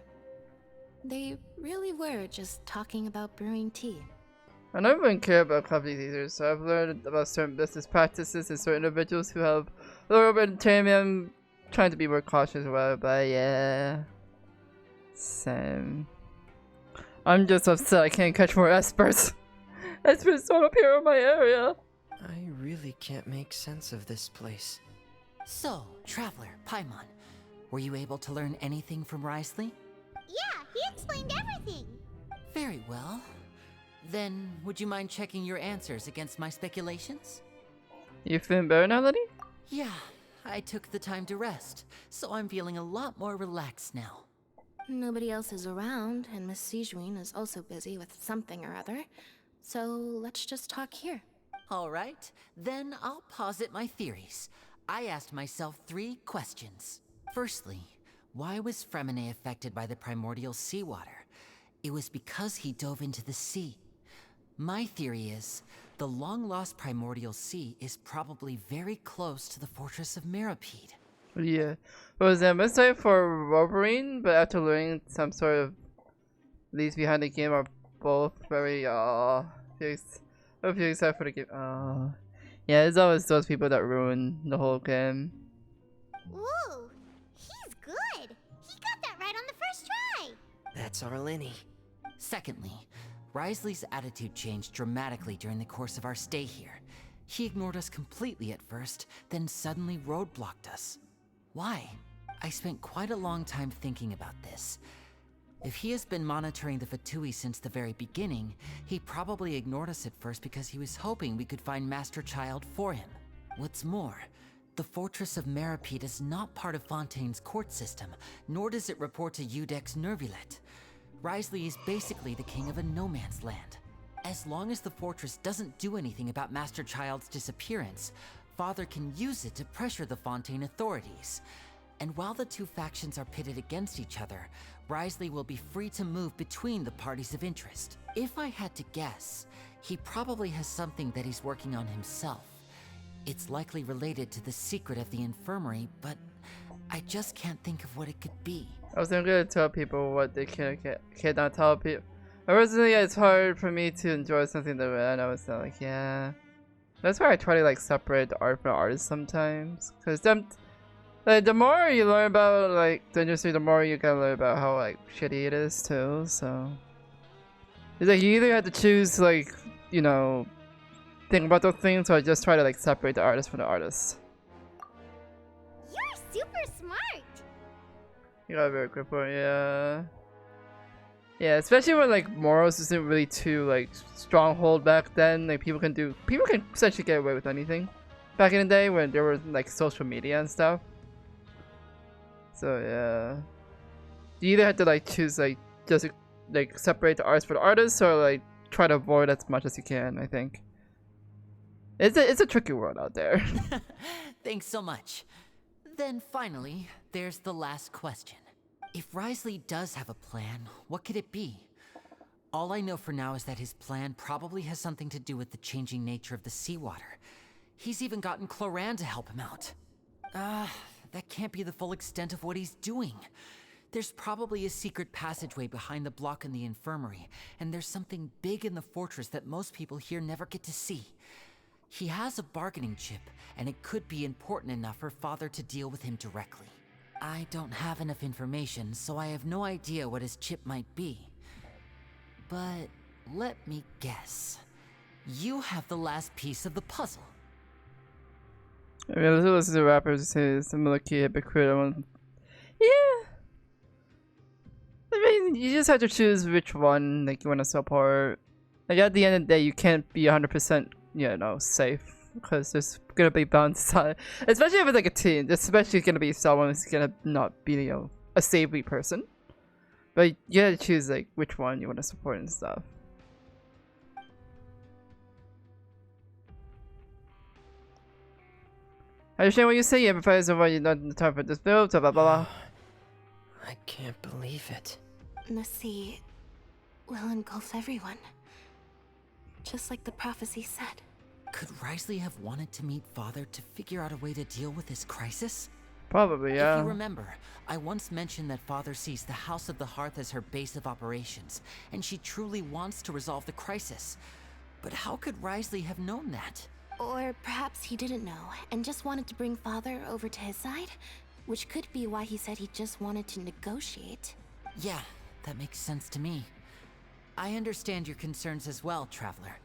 Speaker 22: They really were just talking about brewing tea.
Speaker 1: I don't even care about companies either, so I've learned about certain business practices and certain individuals who have a little bit of entertainment. I'm trying to be more cautious about it, but yeah. Same. I'm just upset I can't catch more espers. Espers don't appear in my area.
Speaker 13: I really can't make sense of this place.
Speaker 18: So, Traveler, Paimon, were you able to learn anything from Risley?
Speaker 21: Yeah, he explained everything.
Speaker 18: Very well. Then, would you mind checking your answers against my speculations?
Speaker 1: You feeling better now, Lenny?
Speaker 18: Yeah, I took the time to rest, so I'm feeling a lot more relaxed now.
Speaker 22: Nobody else is around, and Miss Seishween is also busy with something or other, so let's just talk here.
Speaker 18: Alright, then I'll posit my theories. I asked myself 3 questions. Firstly, why was Fremine affected by the primordial seawater? It was because he dove into the sea. My theory is, the long-lost primordial sea is probably very close to the fortress of Meripede.
Speaker 1: Yeah. What was that mistake for Wolverine? But after learning some sort of leaves behind the game are both very hope you're excited for the game. Oh. Yeah, it's always those people that ruin the whole game.
Speaker 21: Ooh, he's good. He got that right on the first try.
Speaker 13: That's our Lenny.
Speaker 18: Secondly, Wriothesley's attitude changed dramatically during the course of our stay here. He ignored us completely at first, then suddenly roadblocked us. Why? I spent quite a long time thinking about this. If he has been monitoring the Fatui since the very beginning, he probably ignored us at first because he was hoping we could find Master Child for him. What's more, the Fortress of Meripede is not part of Fontaine's court system, nor does it report to Udex Nervulet. Wriothesley is basically the king of a no-man's land. As long as the fortress doesn't do anything about Master Child's disappearance, Father can use it to pressure the Fontaine authorities. And while the two factions are pitted against each other, Wriothesley will be free to move between the parties of interest. If I had to guess, he probably has something that he's working on himself. It's likely related to the secret of the infirmary, but I just can't think of what it could be.
Speaker 1: I was gonna tell people what they cannot tell people. Originally, it's hard for me to enjoy something that I was like, yeah. That's why I try to like separate the art from the artist sometimes, because like the more you learn about like the industry, the more you can learn about how like shitty it is too. So it's like you either have to choose like, you know, think about those things, or just try to like separate the artist from the artist.
Speaker 21: You're super smart.
Speaker 1: You got a very good point, yeah. Yeah, especially when like morals isn't really too like stronghold back then. Like people can essentially get away with anything back in the day when there was like social media and stuff. So yeah, you either have to like choose like just like separate the artist from the artist, or like try to avoid as much as you can. I think it's a tricky world out there.
Speaker 18: Thanks so much. Then finally, there's the last question. If Wriothesley does have a plan, what could it be? All I know for now is that his plan probably has something to do with the changing nature of the seawater. He's even gotten Cloran to help him out. That can't be the full extent of what he's doing. There's probably a secret passageway behind the block in the infirmary, and there's something big in the fortress that most people here never get to see. He has a bargaining chip, and it could be important enough for Father to deal with him directly. I don't have enough information, so I have no idea what his chip might be. But let me guess. You have the last piece of the puzzle.
Speaker 1: I mean, let's listen to rappers say similar key hypocrite. Yeah. I mean, you just have to choose which one like you want to support. Like at the end of the day, you can't be 100%, you know, safe, because there's gonna be bounce on it. Especially if it's like a team, there's especially gonna be someone who's gonna not be, you know, a savory person. But you gotta choose like which one you want to support and stuff. I understand what you say, yeah, but why you're not in the time for this build, blah blah blah.
Speaker 13: I can't believe it.
Speaker 22: The sea will engulf everyone. Just like the prophecy said.
Speaker 18: Could Wriothesley have wanted to meet Father to figure out a way to deal with this crisis?
Speaker 1: Probably, yeah.
Speaker 18: If you remember, I once mentioned that Father sees the House of the Hearth as her base of operations, and she truly wants to resolve the crisis. But how could Wriothesley have known that?
Speaker 22: Or perhaps he didn't know, and just wanted to bring Father over to his side? Which could be why he said he just wanted to negotiate.
Speaker 18: Yeah, that makes sense to me. I understand your concerns as well, Traveler.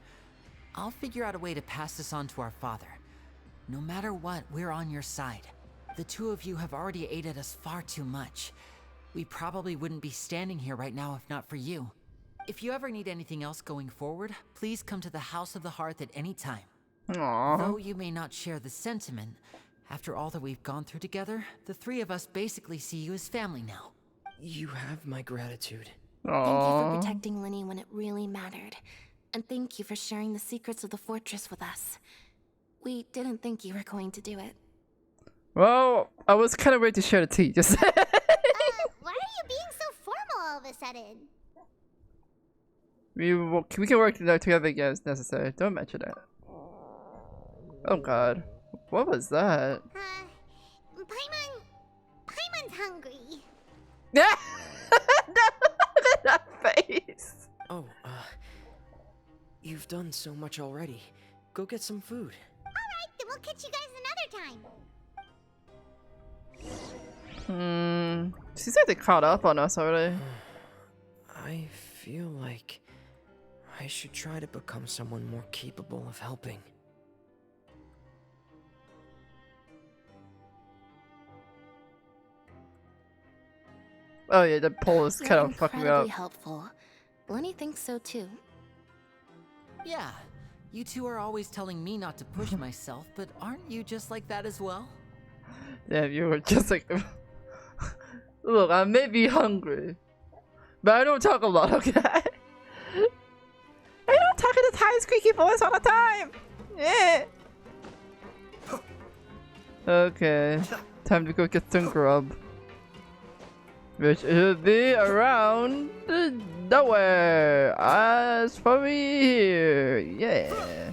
Speaker 18: I'll figure out a way to pass this on to our father. No matter what, we're on your side. The two of you have already aided us far too much. We probably wouldn't be standing here right now if not for you. If you ever need anything else going forward, please come to the House of the Hearth at any time.
Speaker 1: Aww.
Speaker 18: Though you may not share the sentiment, after all that we've gone through together, the three of us basically see you as family now.
Speaker 13: You have my gratitude.
Speaker 1: Aww.
Speaker 22: Thank you for protecting Lenny when it really mattered. And thank you for sharing the secrets of the fortress with us. We didn't think you were going to do it.
Speaker 1: Well, I was kind of ready to share the tea, just
Speaker 21: why are you being so formal all of a sudden?
Speaker 1: we can work together again as necessary. Don't mention it. Oh god. What was that?
Speaker 21: Paimon's hungry.
Speaker 1: Yeah! That face!
Speaker 13: Oh, You've done so much already. Go get some food.
Speaker 21: Alright, then we'll catch you guys another time.
Speaker 1: Seems like they caught up on us already.
Speaker 13: I feel like I should try to become someone more capable of helping.
Speaker 1: Oh yeah, the pole is kind of fucking me up.
Speaker 22: Incredibly helpful. Lenny thinks so too.
Speaker 18: Yeah, you two are always telling me not to push myself, but aren't you just like that as well?
Speaker 1: Damn, you were just like... Look, I may be hungry, but I don't talk a lot, okay? I don't talk in this high squeaky voice all the time! Yeah! Okay, time to go get some grub. Which should be around nowhere. As for me here, yeah.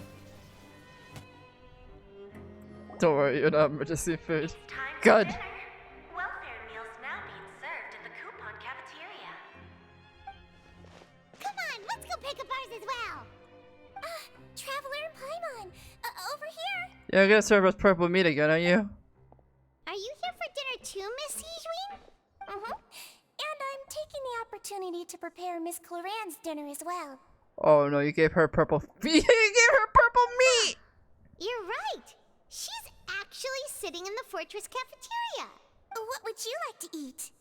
Speaker 1: Don't worry, you're not emergency food. Good.
Speaker 21: Welfare meals now being served at the coupon cafeteria. Come on, let's go pick up ours as well. Traveler and Paimon, over here.
Speaker 1: You're gonna serve us purple meat again, are you?
Speaker 21: Are you here for dinner too, Miss Sijwin?
Speaker 8: And I'm taking the opportunity to prepare Miss Cloran's dinner as well.
Speaker 1: Oh no, you gave her purple. You gave her purple meat!
Speaker 21: You're right. She's actually sitting in the fortress cafeteria.
Speaker 8: What would you like to eat?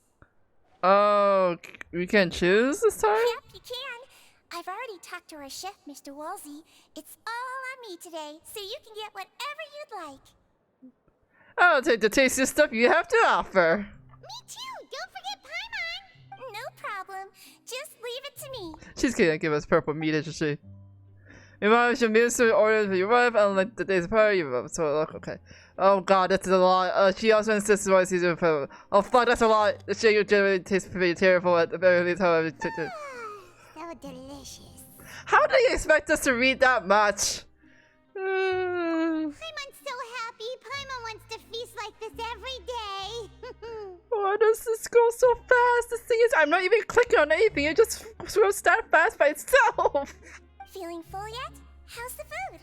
Speaker 1: Oh, we can choose this time?
Speaker 8: Yep, you can. I've already talked to our chef, Mr. Wolsey. It's all on me today, so you can get whatever you'd like.
Speaker 1: I'll take the tastiest stuff you have to offer.
Speaker 21: Me too. Don't forget Paimon.
Speaker 8: No problem. Just leave it to me.
Speaker 1: She's gonna give us purple meat, isn't she? Your mom should minister orders for your wife, unlike the days prior. So look, okay. Oh god, that's a lot. She also insists on season for. Oh fuck, that's a lot. The shit generally tastes pretty terrible at the very least. However,
Speaker 21: So delicious.
Speaker 1: how do you expect us to read that much?
Speaker 21: Paimon's so happy. Paimon wants to feast like this every day.
Speaker 1: Why does this go so fast? The thing is, I'm not even clicking on anything. It just goes that fast by itself.
Speaker 8: Feeling full yet? How's the food?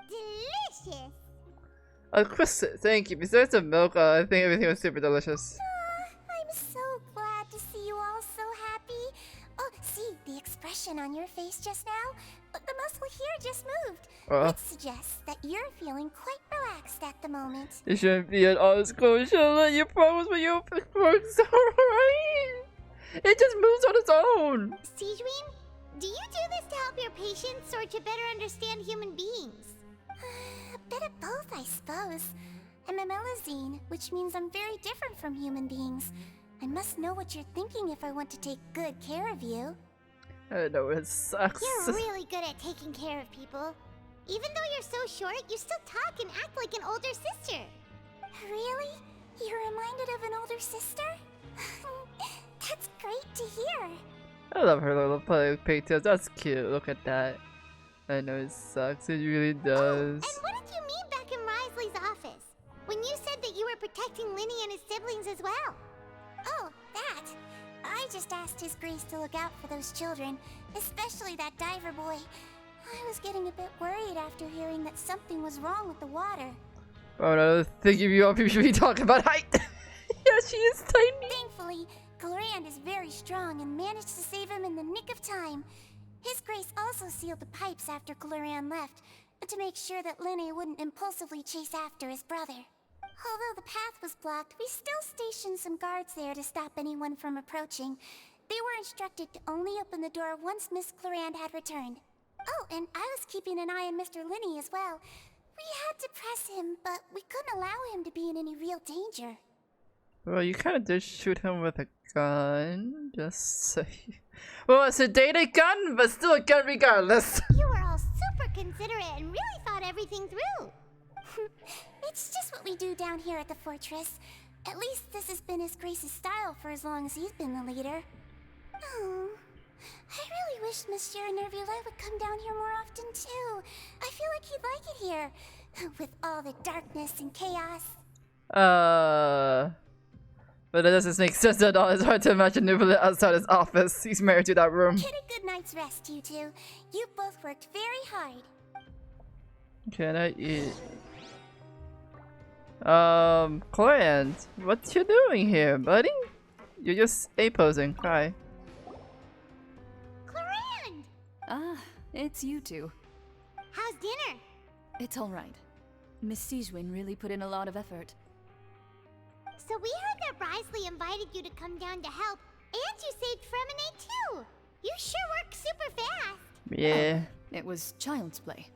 Speaker 21: Delicious.
Speaker 1: Chris, thank you. Besides the milk, I think everything was super delicious.
Speaker 8: I'm so glad to see you all so happy. Oh, see the expression on your face just now? The muscle here just moved. Which suggests that you're feeling quite relaxed at the moment.
Speaker 1: It shouldn't be at all close. She'll let you promise when you works alright. It just moves on its own.
Speaker 21: Sijwin, do you do this to help your patients or to better understand human beings?
Speaker 8: A bit of both, I suppose. I'm a Melazine, which means I'm very different from human beings. I must know what you're thinking if I want to take good care of you.
Speaker 1: I know, it sucks.
Speaker 21: You're really good at taking care of people. Even though you're so short, you still talk and act like an older sister.
Speaker 8: Really? You're reminded of an older sister? That's great to hear.
Speaker 1: I love her little pigtails. That's cute. Look at that. I know it sucks. It really does.
Speaker 21: And what did you mean back in Risley's office? When you said that you were protecting Linny and his siblings as well?
Speaker 8: Oh, that. I just asked His Grace to look out for those children, especially that diver boy. I was getting a bit worried after hearing that something was wrong with the water.
Speaker 1: Oh no, thinking you all should be talking about height. Yeah, she is tiny.
Speaker 8: Thankfully, Glorand is very strong and managed to save him in the nick of time. His Grace also sealed the pipes after Glorand left, to make sure that Linne wouldn't impulsively chase after his brother. Although the path was blocked, we still stationed some guards there to stop anyone from approaching. They were instructed to only open the door once Miss Glorand had returned. Oh, and I was keeping an eye on Mr. Linne as well. We had to press him, but we couldn't allow him to be in any real danger.
Speaker 1: Well, you kind of did shoot him with a gun, just say. Well, it's a dated gun, but still a gun regardless.
Speaker 21: You were all super considerate and really thought everything through.
Speaker 8: It's just what we do down here at the fortress. At least this has been His Grace's style for as long as he's been the leader. Oh, I really wish Monsieur Nervule would come down here more often too. I feel like he'd like it here, with all the darkness and chaos.
Speaker 1: But that doesn't make sense at all. It's hard to imagine Nubile outside his office. He's married to that room.
Speaker 8: Get a good night's rest, you two. You both worked very hard.
Speaker 1: Can I eat? Clint, what you doing here, buddy? You're just A-posing. Hi.
Speaker 8: Clarand!
Speaker 11: Ah, it's you two.
Speaker 21: How's dinner?
Speaker 11: It's alright. Miss Sijwin really put in a lot of effort.
Speaker 21: So we heard that Wriothesley invited you to come down to help, and you saved Fremine too. You sure work super fast.
Speaker 1: Yeah.
Speaker 11: It was child's play.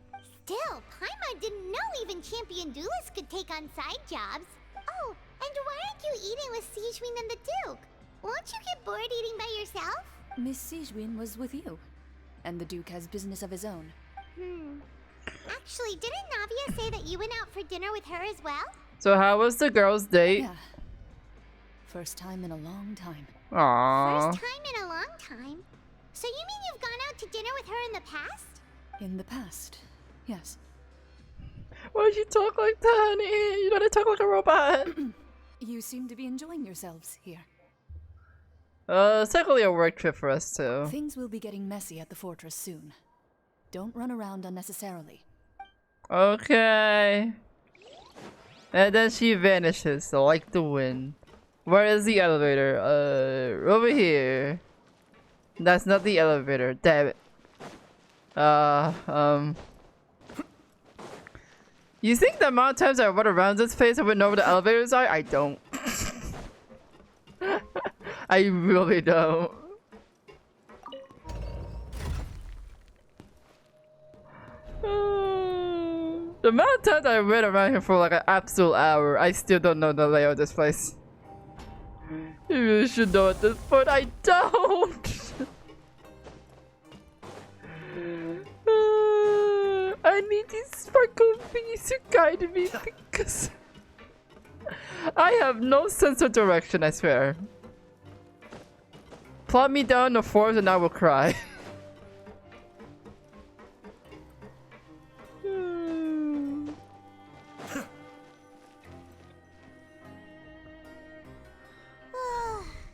Speaker 21: Still, Paimon didn't know even champion duelists could take on side jobs. Oh, and why aren't you eating with Sijwin and the Duke? Won't you get bored eating by yourself?
Speaker 11: Miss Sijwin was with you, and the Duke has business of his own.
Speaker 21: Actually, didn't Navia say that you went out for dinner with her as well?
Speaker 1: So how was the girls' date?
Speaker 11: Yeah. First time in a long time.
Speaker 1: Aww.
Speaker 21: First time in a long time? So you mean you've gone out to dinner with her in the past?
Speaker 11: In the past, yes.
Speaker 1: Why'd you talk like that, honey? You gotta talk like a robot.
Speaker 11: You seem to be enjoying yourselves here.
Speaker 1: It's technically a work trip for us too.
Speaker 11: Things will be getting messy at the fortress soon. Don't run around unnecessarily.
Speaker 1: Okay. And then she vanishes, like the wind. Where is the elevator? Over here. That's not the elevator. Damn it. You think the amount of times I run around this place I wouldn't know where the elevators are? I don't. I really don't. The amount of times I ran around here for like an absolute hour, I still don't know the layout of this place. You really should know at this point. I don't. I need these sparkle thingies to guide me because I have no sense of direction, I swear. Plot me down in the forest and I will cry.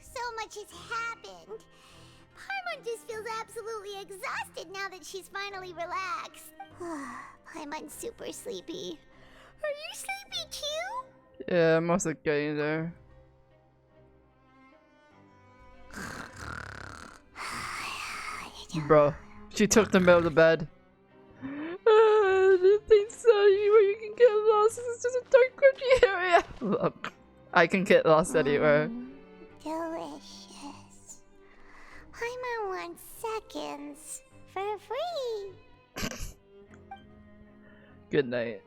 Speaker 21: So much has happened. Paimon just feels absolutely exhausted now that she's finally relaxed. Paimon's super sleepy. Are you sleepy too?
Speaker 1: Yeah, I'm also getting there. Bro, she took the middle of the bed. This thing's so where you can get lost. It's just a dark, crunchy area. Look, I can get lost anywhere.
Speaker 21: Delicious. Paimon wants seconds for free.
Speaker 1: Good night.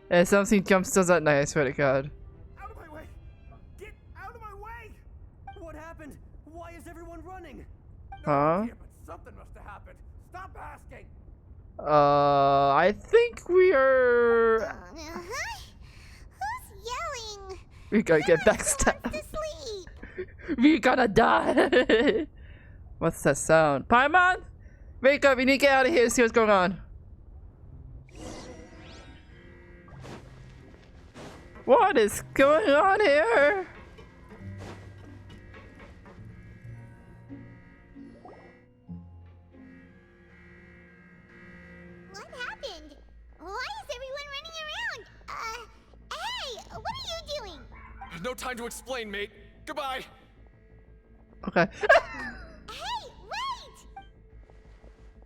Speaker 1: Hey, something jumps does at night, I swear to God.
Speaker 10: Out of my way! Get out of my way! What happened? Why is everyone running?
Speaker 1: Huh?
Speaker 10: But something must have happened. Stop asking!
Speaker 1: I think we are...
Speaker 21: Who's yelling?
Speaker 1: We gotta get backstabbed. We gonna die. What's that sound? Paimon? Wake up, you need to get out of here and see what's going on. What is going on here?
Speaker 21: What happened? Why is everyone running around? Hey, what are you doing?
Speaker 2: No time to explain, mate. Goodbye.
Speaker 1: Okay.
Speaker 21: Hey, wait!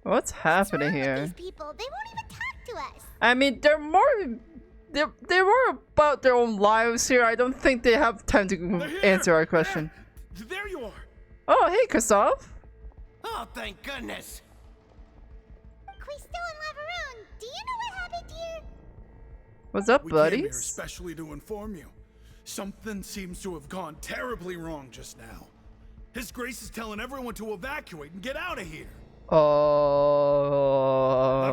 Speaker 1: What's happening here?
Speaker 21: These people, they won't even talk to us.
Speaker 1: I mean, they're more about their own lives here. I don't think they have time to answer our question.
Speaker 16: There you are.
Speaker 1: Oh, hey, Kristoff.
Speaker 10: Oh, thank goodness.
Speaker 21: Quisto and Lavaroon, do you know what happened here?
Speaker 1: What's up,
Speaker 16: We came here
Speaker 1: buddies?
Speaker 16: especially to inform you. Something seems to have gone terribly wrong just now. His Grace is telling everyone to evacuate and get out of here.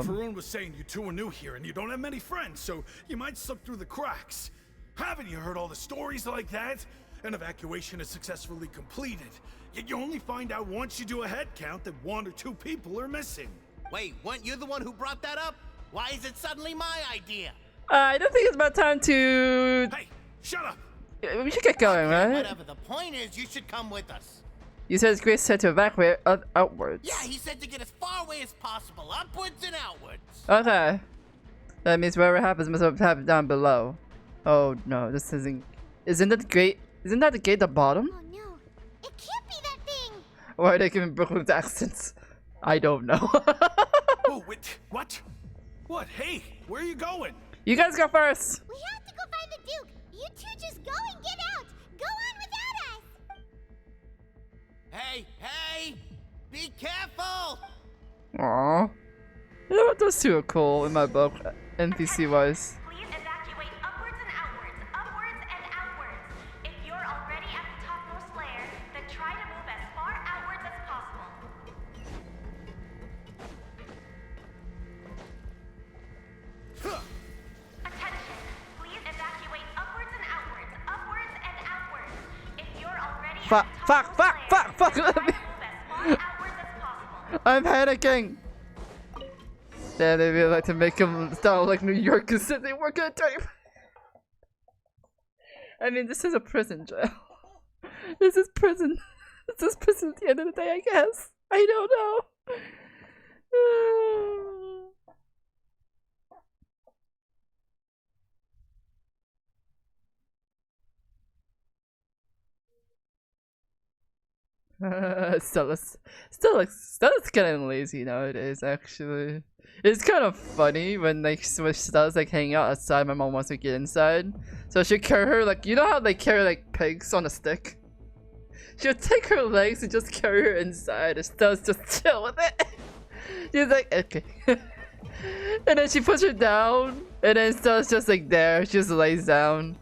Speaker 16: Lavaroon was saying you two are new here and you don't have many friends, so you might slip through the cracks. Haven't you heard all the stories like that? An evacuation is successfully completed, yet you only find out once you do a head count that 1 or 2 people are missing.
Speaker 10: Wait, weren't you the one who brought that up? Why is it suddenly my idea?
Speaker 1: I don't think it's about time to...
Speaker 16: Hey, shut up!
Speaker 1: We should get going, right?
Speaker 3: Whatever the point is, you should come with us.
Speaker 1: You said Grace said to evacuate outwards.
Speaker 3: Yeah, he said to get as far away as possible, upwards and outwards.
Speaker 1: Okay. That means whatever happens must have happened down below. Oh no, this isn't. Isn't that the gate? Isn't that the gate at the bottom?
Speaker 21: Oh no, it can't be that thing.
Speaker 1: Why are they giving Brooklyn's accents? I don't know.
Speaker 16: Oh, wait, what? What? Hey, where are you going?
Speaker 1: You guys go first.
Speaker 21: We have to go find the Duke. You two just go and get out. Go on without us.
Speaker 3: Hey, hey! Be careful!
Speaker 1: Aww. You know what? Those two are cool in my book, NPC wise.
Speaker 12: Please evacuate upwards and outwards, upwards and outwards. If you're already at the topmost layer, then try to move as far outwards as possible. Attention! Please evacuate upwards and outwards, upwards and outwards. If you're already
Speaker 1: Fuck! Fuck! Fuck! Fuck! Fuck!
Speaker 12: try to move as far outwards as possible.
Speaker 1: I'm panicking. Yeah, they really like to make them sound like New Yorkers said they work at a dirty. I mean, this is a prison jail. This is prison. This is prison at the end of the day, I guess. I don't know. Stella's getting lazy nowadays, actually. It's kind of funny when like Stella's like hanging out outside, my mom wants to get inside. So she'll carry her like, you know how they carry like pigs on a stick? She'll take her legs and just carry her inside and Stella's just chill with it. She's like, okay. And then she puts her down and then Stella's just like there, she just lays down.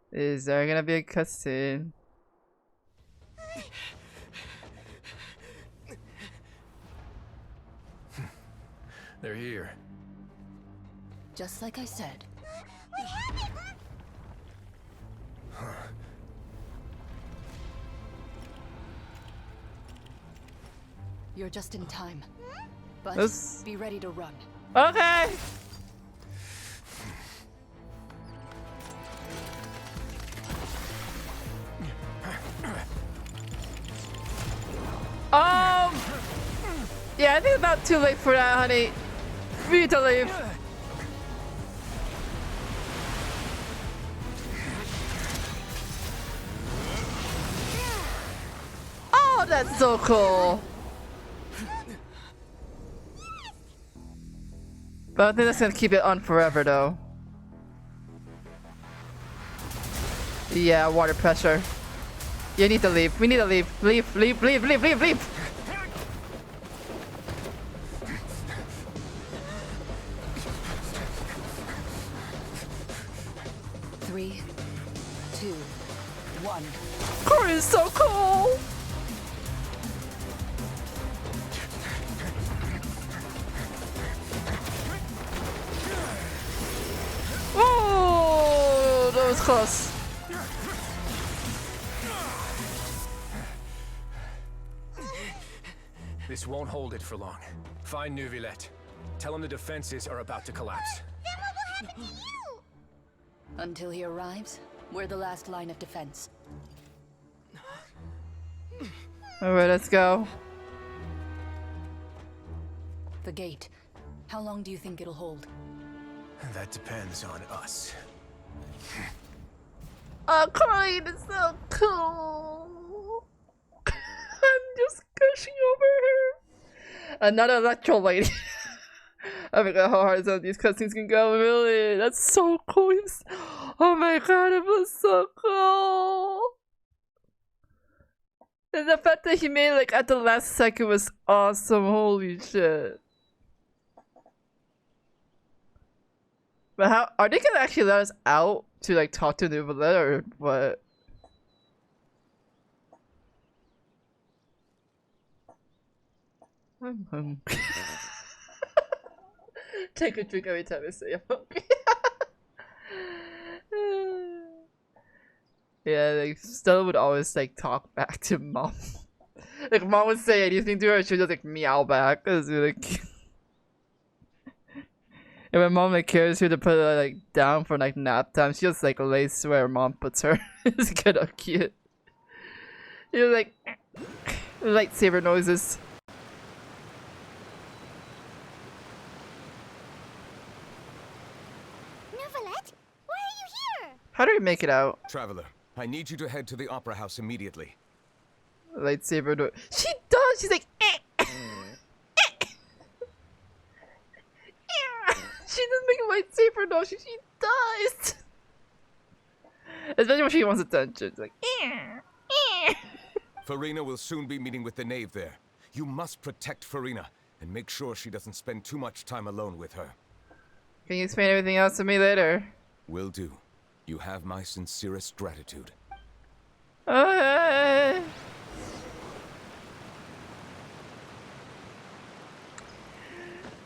Speaker 1: Is there gonna be a cutscene?
Speaker 2: They're here.
Speaker 11: Just like I said. You're just in time. But be ready to run.
Speaker 1: Okay! Yeah, I think it's about too late for that, honey. We need to leave. Oh, that's so cool. But I think that's gonna keep it on forever, though. Yeah, water pressure. You need to leave. We need to leave. Leave, leave, leave, leave, leave, leave.
Speaker 11: 3, 2, 1.
Speaker 1: Corey is so cool. Oh, that was close.
Speaker 2: This won't hold it for long. Find Neuvillette. Tell him the defenses are about to collapse.
Speaker 21: Then what will happen to you?
Speaker 11: Until he arrives, we're the last line of defense.
Speaker 1: Alright, let's go.
Speaker 11: The gate. How long do you think it'll hold?
Speaker 2: That depends on us.
Speaker 1: Oh, Colleen is so cool. I'm just gushing over her. Another electro lady. I forgot how hard some of these cutscenes can go, really. That's so cool. Oh my god, it was so cool. And the fact that he made like at the last second was awesome. Holy shit. But how are they gonna actually let us out to like talk to Neuvillette or what? I'm hungry. Take a drink every time I say I'm hungry. Yeah, like Stella would always like talk back to mom. Like mom would say anything to her, she would just like meow back. It was really cute. And when mom like cares who to put her like down for like nap time, she just like lays where mom puts her. It's kind of cute. You know, like lightsaber noises.
Speaker 21: Neuvillette, why are you here?
Speaker 1: How do we make it out?
Speaker 4: Traveler, I need you to head to the Opera House immediately.
Speaker 1: Lightsaber noise. She does. She's like. She doesn't make a lightsaber noise. She does. Especially when she wants attention. It's like.
Speaker 4: Farina will soon be meeting with the knave there. You must protect Farina and make sure she doesn't spend too much time alone with her.
Speaker 1: Can you explain everything else to me later?
Speaker 4: Will do. You have my sincerest gratitude.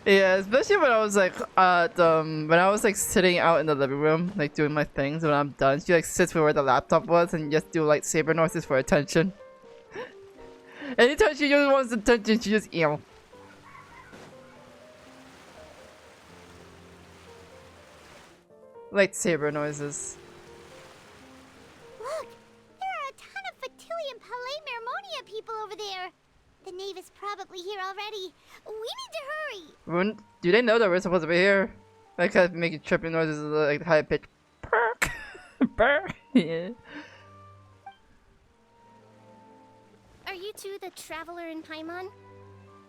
Speaker 1: Yeah, especially when I was like when I was like sitting out in the living room, like doing my things. When I'm done, she like sits where the laptop was and just do lightsaber noises for attention. Anytime she just wants attention, she just lightsaber noises.
Speaker 21: Look, there are a ton of Fatui and Palais Mermonia people over there. The knave is probably here already. We need to hurry.
Speaker 1: Do they know that we're supposed to be here? I kept making tripping noises like high pitch. Perk, perk. Yeah.
Speaker 21: Are you two the traveler in Paimon?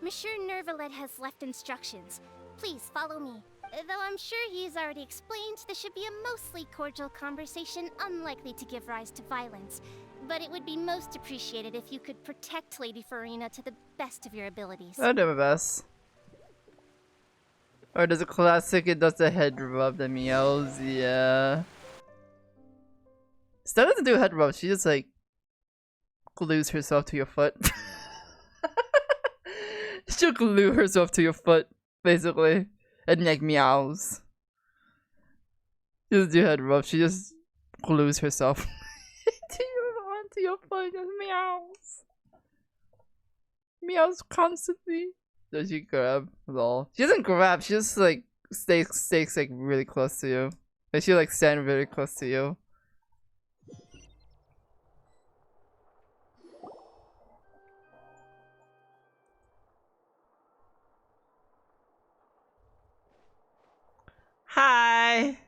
Speaker 21: Monsieur Neuvillette has left instructions. Please follow me. Though I'm sure he's already explained, this should be a mostly cordial conversation, unlikely to give rise to violence. But it would be most appreciated if you could protect Lady Farina to the best of your abilities.
Speaker 1: I'll do my best. Or does a classic, it does the head rub, the meows, yeah. Stella doesn't do a head rub, she just like glues herself to your foot. She'll glue herself to your foot, basically. And like meows. She doesn't do head rub, she just glues herself to your foot, just meows. Meows constantly. Does she grab? Lol. She doesn't grab, she just like stays like really close to you. Like she like stand really close to you. Hi.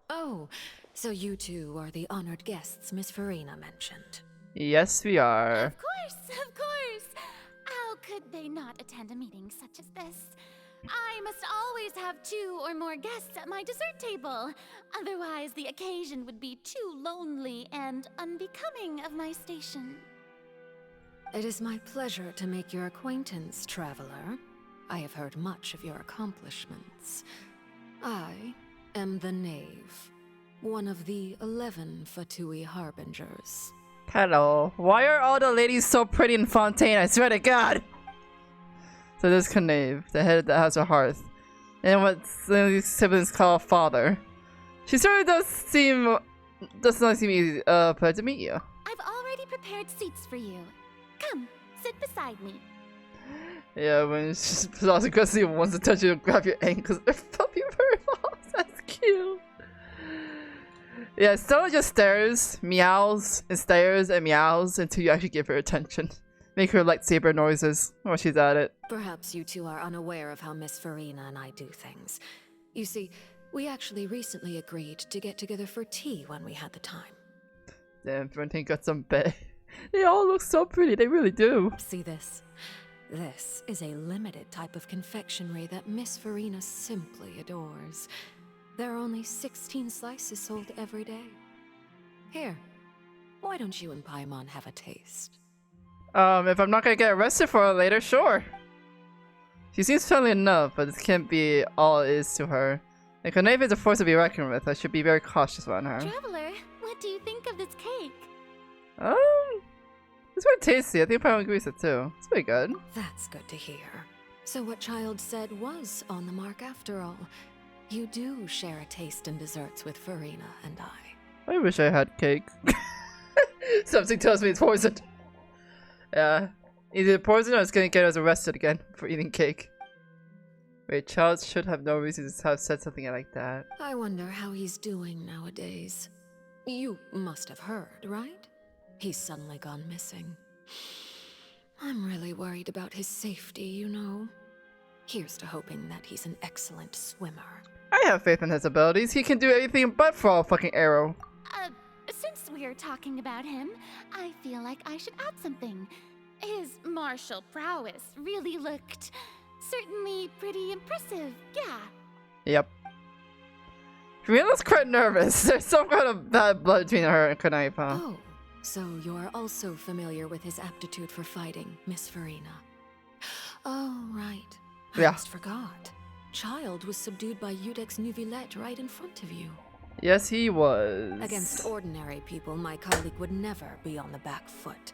Speaker 11: Oh, so you two are the honored guests Miss Farina mentioned.
Speaker 1: Yes, we are.
Speaker 12: Of course, of course. How could they not attend a meeting such as this? I must always have 2 or more guests at my dessert table. Otherwise, the occasion would be too lonely and unbecoming of my station.
Speaker 11: It is my pleasure to make your acquaintance, traveler. I have heard much of your accomplishments. I am the Knave, one of the 11 Fatui Harbingers.
Speaker 1: Hello. Why are all the ladies so pretty in Fontaine? I swear to God! So there's Knave, the head that has a hearth. And what these siblings call father. She certainly does not seem easy, pleased to meet you.
Speaker 12: I've already prepared seats for you. Come, sit beside me.
Speaker 1: Yeah, when she's also aggressively wants to touch you and grab your ankles. They're puppy fur balls. That's cute. Yeah, Stella just stares, meows, and stares and meows until you actually give her attention. Make her lightsaber noises while she's at it.
Speaker 11: Perhaps you two are unaware of how Miss Farina and I do things. You see, we actually recently agreed to get together for tea when we had the time.
Speaker 1: Damn, Fontaine got some bae. They all look so pretty, they really do.
Speaker 11: See this? This is a limited type of confectionery that Miss Farina simply adores. There are only 16 slices sold every day. Here, why don't you and Paimon have a taste?
Speaker 1: If I'm not gonna get arrested for it later, sure. She seems friendly enough, but this can't be all it is to her. Like, Knave is a force to be reckoned with. I should be very cautious around her.
Speaker 12: Traveler, what do you think of this cake?
Speaker 1: It's very tasty. I think Paimon agrees it too. It's pretty good.
Speaker 11: That's good to hear. So what Child said was on the mark after all. You do share a taste in desserts with Farina and I.
Speaker 1: I wish I had cake. Something tells me it's poisoned. Yeah. Either poison or it's gonna get us arrested again for eating cake. Wait, Charles should have no reason to have said something like that.
Speaker 11: I wonder how he's doing nowadays. You must have heard, right? He's suddenly gone missing. I'm really worried about his safety, you know. Here's to hoping that he's an excellent swimmer.
Speaker 1: I have faith in his abilities. He can do anything but throw a fucking arrow.
Speaker 12: Since we're talking about him, I feel like I should add something. His martial prowess really looked certainly pretty impressive, yeah.
Speaker 1: Yep. Rihanna's quite nervous. There's some kind of bad blood between her and Kunaipa.
Speaker 11: Oh, so you're also familiar with his aptitude for fighting, Miss Farina. Oh, right. I just forgot. Child was subdued by Udex Nuvillette right in front of you.
Speaker 1: Yes, he was.
Speaker 11: Against ordinary people, my colleague would never be on the back foot.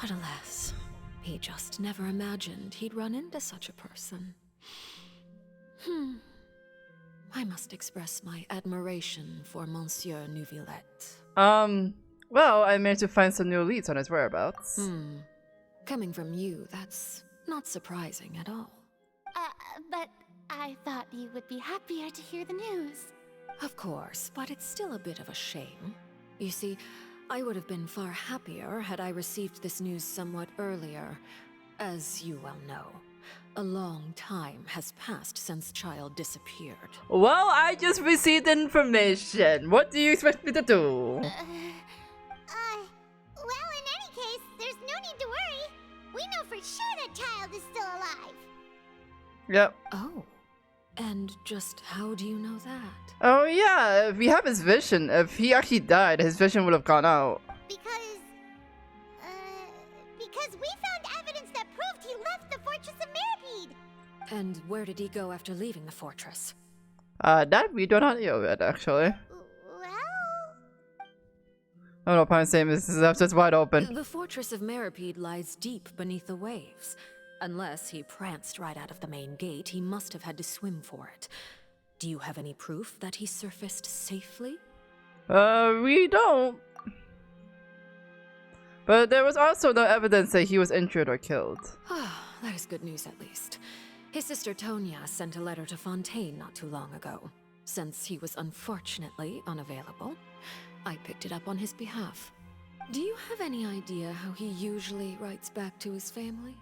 Speaker 11: But alas, he just never imagined he'd run into such a person. I must express my admiration for Monsieur Nuvillette.
Speaker 1: Well, I managed to find some new leads on his whereabouts.
Speaker 11: Coming from you, that's not surprising at all.
Speaker 12: But I thought you would be happier to hear the news.
Speaker 11: Of course, but it's still a bit of a shame. You see, I would have been far happier had I received this news somewhat earlier. As you well know, a long time has passed since Child disappeared.
Speaker 1: Well, I just received information. What do you expect me to do?
Speaker 21: Well, in any case, there's no need to worry. We know for sure that Child is still alive.
Speaker 1: Yep.
Speaker 11: Oh. And just how do you know that?
Speaker 1: Oh yeah, if we have his vision, if he actually died, his vision would have gone out.
Speaker 21: Because we found evidence that proved he left the Fortress of Mirapede.
Speaker 11: And where did he go after leaving the fortress?
Speaker 1: That we do not know yet, actually. Oh no, Pine's saying this is just wide open.
Speaker 11: The Fortress of Mirapede lies deep beneath the waves. Unless he pranced right out of the main gate, he must have had to swim for it. Do you have any proof that he surfaced safely?
Speaker 1: We don't. But there was also no evidence that he was injured or killed.
Speaker 11: That is good news at least. His sister Tonya sent a letter to Fontaine not too long ago. Since he was unfortunately unavailable, I picked it up on his behalf. Do you have any idea how he usually writes back to his family?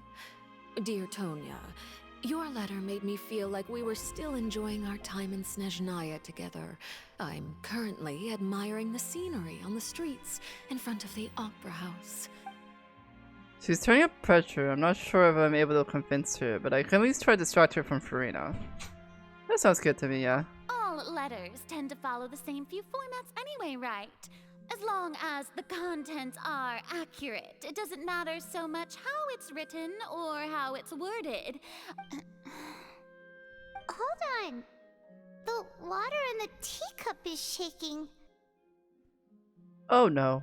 Speaker 11: Dear Tonya, your letter made me feel like we were still enjoying our time in Snezhnaya together. I'm currently admiring the scenery on the streets in front of the Opera House.
Speaker 1: She's turning up pressure. I'm not sure if I'm able to convince her, but I can at least try to distract her from Farina. That sounds good to me, yeah.
Speaker 12: All letters tend to follow the same few formats anyway, right? As long as the contents are accurate, it doesn't matter so much how it's written or how it's worded.
Speaker 21: Hold on. The water in the teacup is shaking.
Speaker 1: Oh no.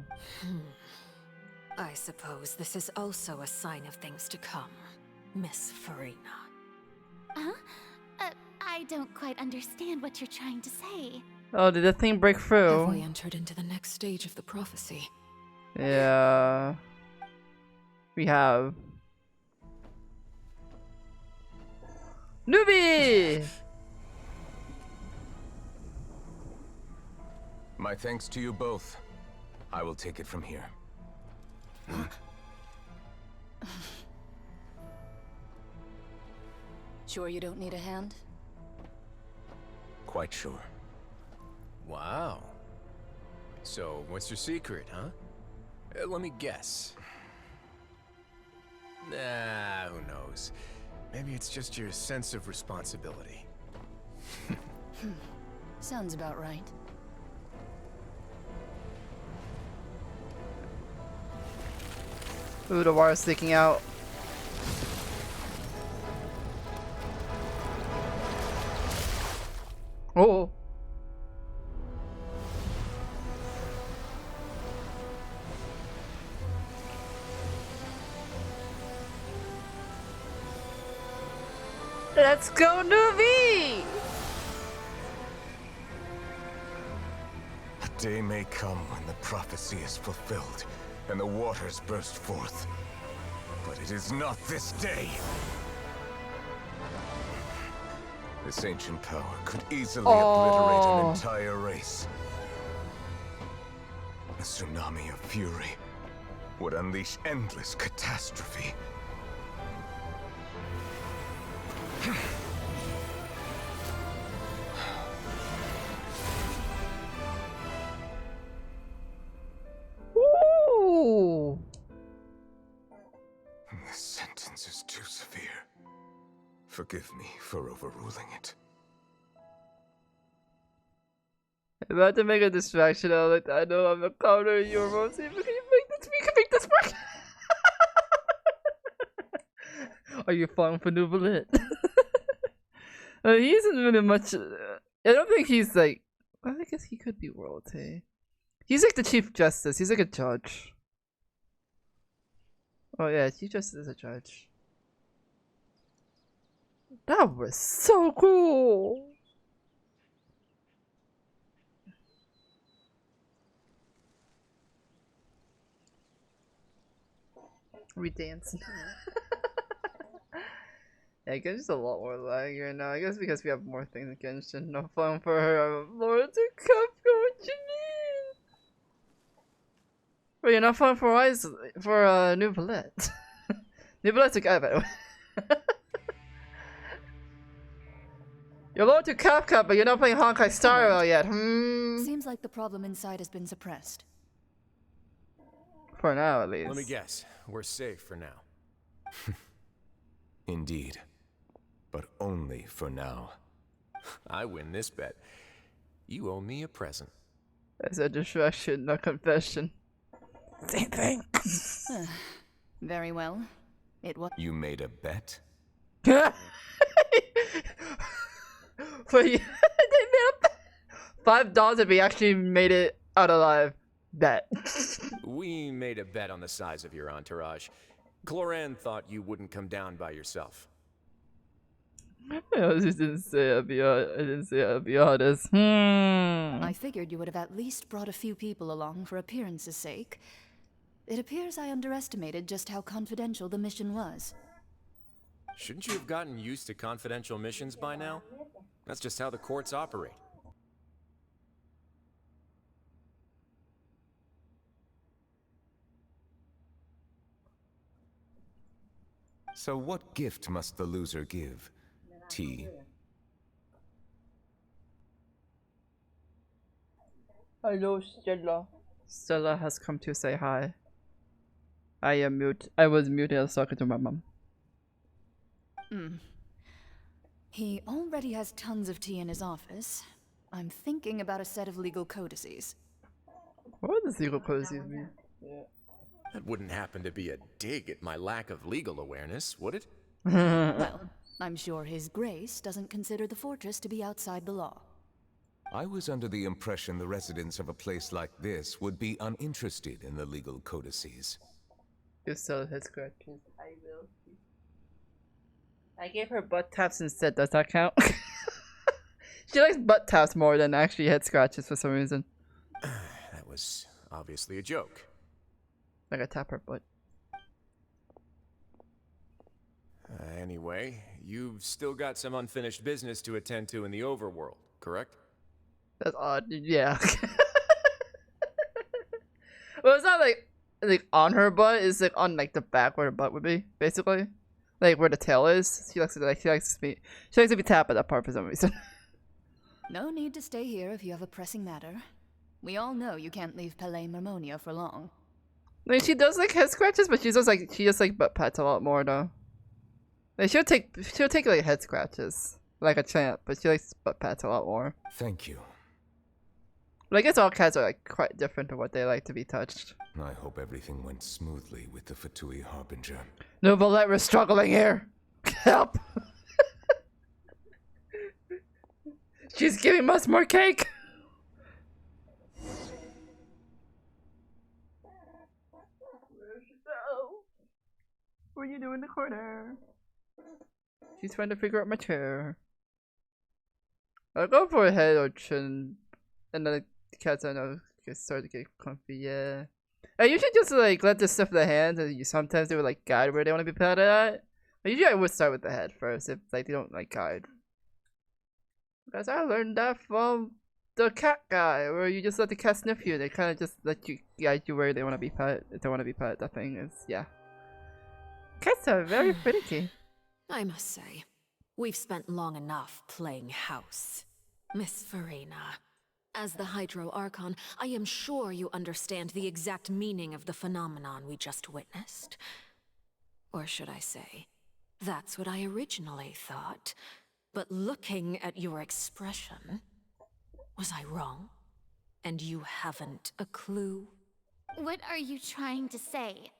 Speaker 11: I suppose this is also a sign of things to come, Miss Farina.
Speaker 12: Huh? I don't quite understand what you're trying to say.
Speaker 1: Oh, did the thing break through?
Speaker 11: Have we entered into the next stage of the prophecy?
Speaker 1: Yeah. We have. Newbie!
Speaker 4: My thanks to you both. I will take it from here.
Speaker 11: Sure you don't need a hand?
Speaker 4: Quite sure.
Speaker 2: Wow. So, what's your secret, huh? Let me guess. Nah, who knows? Maybe it's just your sense of responsibility.
Speaker 11: Sounds about right.
Speaker 1: Ooh, the water's sticking out. Oh. Let's go, Nuvi!
Speaker 4: day may come when the prophecy is fulfilled and the waters burst forth. But it is not this day. This ancient power could easily obliterate an entire race. A tsunami of fury would unleash endless catastrophe.
Speaker 1: Ooh.
Speaker 4: This sentence is too severe. Forgive me for overruling it.
Speaker 1: I'm about to make a distraction out of it. I know I'm a counter in your role. See if we can make this work. Are you falling for new bullet? He isn't really much. I don't think he's like. Well, I guess he could be royalty. He's like the Chief Justice. He's like a judge. Oh yeah, Chief Justice is a judge. That was so cool. We dancing. Yeah, I guess there's a lot more lag right now. I guess because we have more things in Genshin. No fun for her. Lord to Capcom, what you mean? Wait, you're not fun for Eyes for New Bullet. New Bullet's a guy, by the way. You're low to Capcom, but you're not playing Honkai Star Rail yet.
Speaker 11: Seems like the problem inside has been suppressed.
Speaker 1: For now, at least.
Speaker 2: Let me guess. We're safe for now.
Speaker 4: Indeed. But only for now.
Speaker 2: I win this bet. You owe me a present.
Speaker 1: That's a distraction, not confession. Same thing.
Speaker 11: Very well. It was.
Speaker 4: You made a bet?
Speaker 1: For you, they made a $5 if we actually made it out alive. Bet.
Speaker 2: We made a bet on the size of your entourage. Cloran thought you wouldn't come down by yourself.
Speaker 1: I just didn't say I'd be honest. I didn't say I'd be honest.
Speaker 11: I figured you would have at least brought a few people along for appearance's sake. It appears I underestimated just how confidential the mission was.
Speaker 2: Shouldn't you have gotten used to confidential missions by now? That's just how the courts operate.
Speaker 4: So what gift must the loser give? Tea?
Speaker 1: Hello, Stella. Stella has come to say hi. I am mute. I was muted. I was talking to my mom.
Speaker 11: He already has tons of tea in his office. I'm thinking about a set of legal codices.
Speaker 1: What does legal codices mean? Yeah.
Speaker 2: That wouldn't happen to be a dig at my lack of legal awareness, would it?
Speaker 11: Well, I'm sure His Grace doesn't consider the fortress to be outside the law.
Speaker 4: I was under the impression the residents of a place like this would be uninterested in the legal codices.
Speaker 1: You sell head scratches. I will. I gave her butt taps instead. Does that count? She likes butt taps more than actually head scratches for some reason.
Speaker 2: That was obviously a joke.
Speaker 1: Like I tap her butt.
Speaker 2: Anyway, you've still got some unfinished business to attend to in the overworld, correct?
Speaker 1: That's odd. Yeah. Well, it's not like on her butt. It's like on like the back where her butt would be, basically, like where the tail is. She likes to be tapped at that part for some reason.
Speaker 11: No need to stay here if you have a pressing matter. We all know you can't leave Palais Marmonia for long.
Speaker 1: I mean, she does like head scratches, but she just like butt pats a lot more though. Like she'll take like head scratches like a champ, but she likes butt pats a lot more.
Speaker 4: Thank you.
Speaker 1: But I guess all cats are like quite different to what they like to be touched.
Speaker 4: I hope everything went smoothly with the Fatui Harbinger.
Speaker 1: No, Valette, we're struggling here. Help! She's giving us more cake. What are you doing in the corner? She's trying to figure out my chair. I'll go for a head or chin, and then the cats I know start to get comfy. Yeah. I usually just like let the stuff in the hands, and sometimes they would like guide where they want to be pet at. But usually I would start with the head first if like they don't like guide. Because I learned that from the cat guy, where you just let the cat sniff you. They kind of just let you guide you where they want to be pet. If they want to be pet, that thing is, yeah. Cats are very finicky.
Speaker 6: I must say, we've spent long enough playing house. Miss Farina, as the Hydro Archon, I am sure you understand the exact meaning of the phenomenon we just witnessed. Or should I say, that's what I originally thought. But looking at your expression, was I wrong? And you haven't a clue?
Speaker 12: What are you trying to say?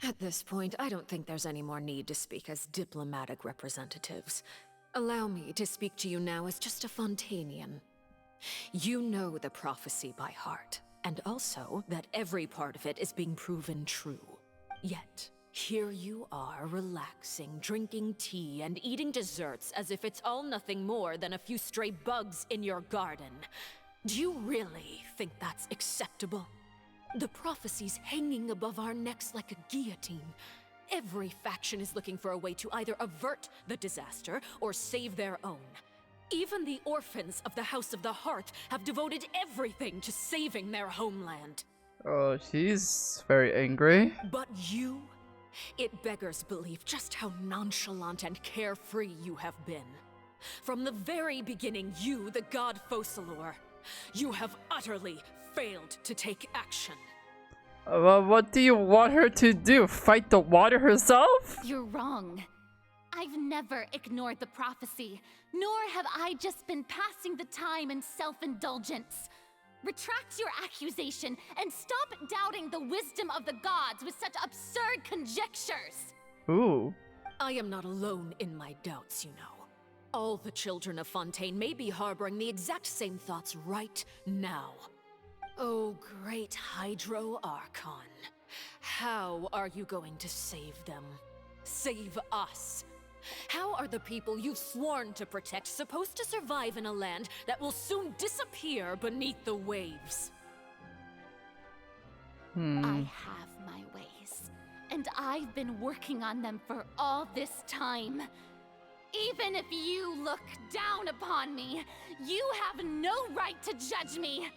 Speaker 6: At this point, I don't think there's any more need to speak as diplomatic representatives. Allow me to speak to you now as just a Fontanian. You know the prophecy by heart, and also that every part of it is being proven true. Yet, here you are relaxing, drinking tea, and eating desserts as if it's all nothing more than a few stray bugs in your garden. Do you really think that's acceptable? The prophecy's hanging above our necks like a guillotine. Every faction is looking for a way to either avert the disaster or save their own. Even the orphans of the House of the Hearth have devoted everything to saving their homeland.
Speaker 1: Oh, she's very angry.
Speaker 6: But you? It beggars belief just how nonchalant and carefree you have been. From the very beginning, you, the god Focalor, you have utterly failed to take action.
Speaker 1: Well, what do you want her to do? Fight the water herself?
Speaker 12: You're wrong. I've never ignored the prophecy, nor have I just been passing the time in self-indulgence. Retract your accusation and stop doubting the wisdom of the gods with such absurd conjectures.
Speaker 1: Ooh.
Speaker 6: I am not alone in my doubts, you know. All the children of Fontaine may be harboring the exact same thoughts right now. Oh, great Hydro Archon. How are you going to save them? Save us? How are the people you've sworn to protect supposed to survive in a land that will soon disappear beneath the waves?
Speaker 12: I have my ways, and I've been working on them for all this time. Even if you look down upon me, you have no right to judge me.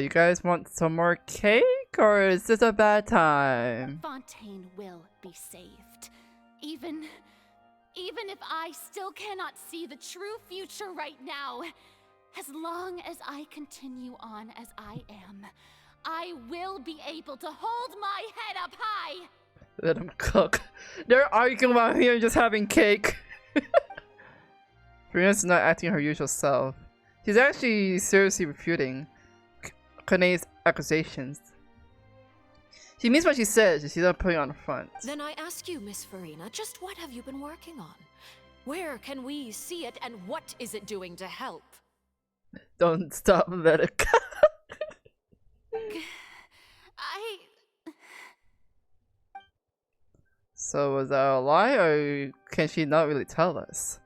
Speaker 1: You guys want some more cake, or is this a bad time?
Speaker 12: Fontaine will be saved. Even if I still cannot see the true future right now, as long as I continue on as I am, I will be able to hold my head up high.
Speaker 1: Let them cook. They're arguing about here just having cake. Brianna's not acting her usual self. She's actually seriously refuting Kane's accusations. She means what she says, she's not putting on the front.
Speaker 6: Then I ask you, Miss Farina, just what have you been working on? Where can we see it, and what is it doing to help?
Speaker 1: Don't stop, let it go. So was that a lie, or can she not really tell us?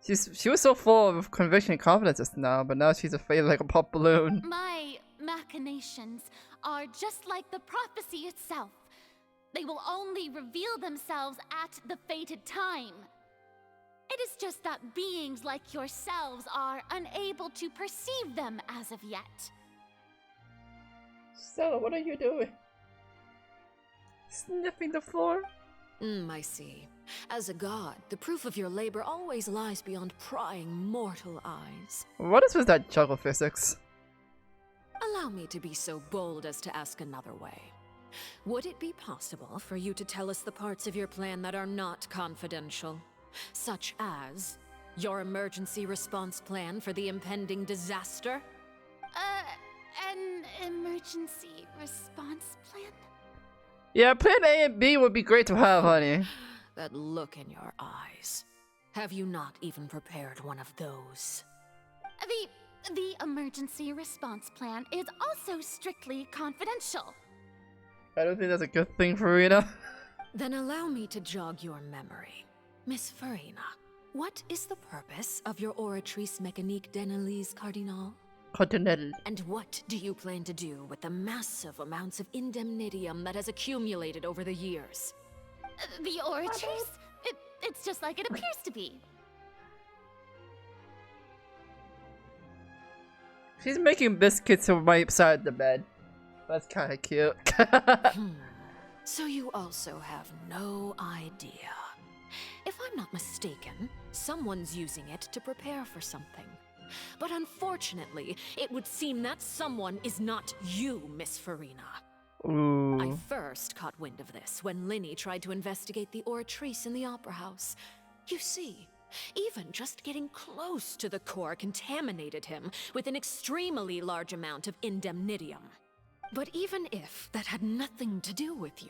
Speaker 1: She was so full of conviction and confidence just now, but now she's afraid like a pop balloon.
Speaker 12: My machinations are just like the prophecy itself. They will only reveal themselves at the fated time. It is just that beings like yourselves are unable to perceive them as of yet.
Speaker 1: Stella, what are you doing? Sniffing the floor?
Speaker 6: I see. As a god, the proof of your labor always lies beyond prying mortal eyes.
Speaker 1: What is with that juggle physics?
Speaker 6: Allow me to be so bold as to ask another way. Would it be possible for you to tell us the parts of your plan that are not confidential? Such as your emergency response plan for the impending disaster?
Speaker 12: An emergency response plan?
Speaker 1: Yeah, plan A and B would be great to have, honey.
Speaker 6: That look in your eyes. Have you not even prepared one of those?
Speaker 12: The emergency response plan is also strictly confidential.
Speaker 1: I don't think that's a good thing, Farina.
Speaker 6: Then allow me to jog your memory. Miss Farina, What is the purpose of your oratrice mécanique d'analyse cardinal?
Speaker 1: Cardinal.
Speaker 6: And what do you plan to do with the massive amounts of indemnitium that has accumulated over the years?
Speaker 12: The oratrice? It's just like it appears to be.
Speaker 1: She's making biscuits on my side of the bed. That's kind of cute.
Speaker 6: So you also have no idea. If I'm not mistaken, someone's using it to prepare for something. But unfortunately, it would seem that someone is not you, Miss Farina.
Speaker 1: Ooh.
Speaker 6: I first caught wind of this when Linny tried to investigate the oratrice in the Opera House. You see, even just getting close to the core contaminated him with an extremely large amount of indemnitium. But even if that had nothing to do with you,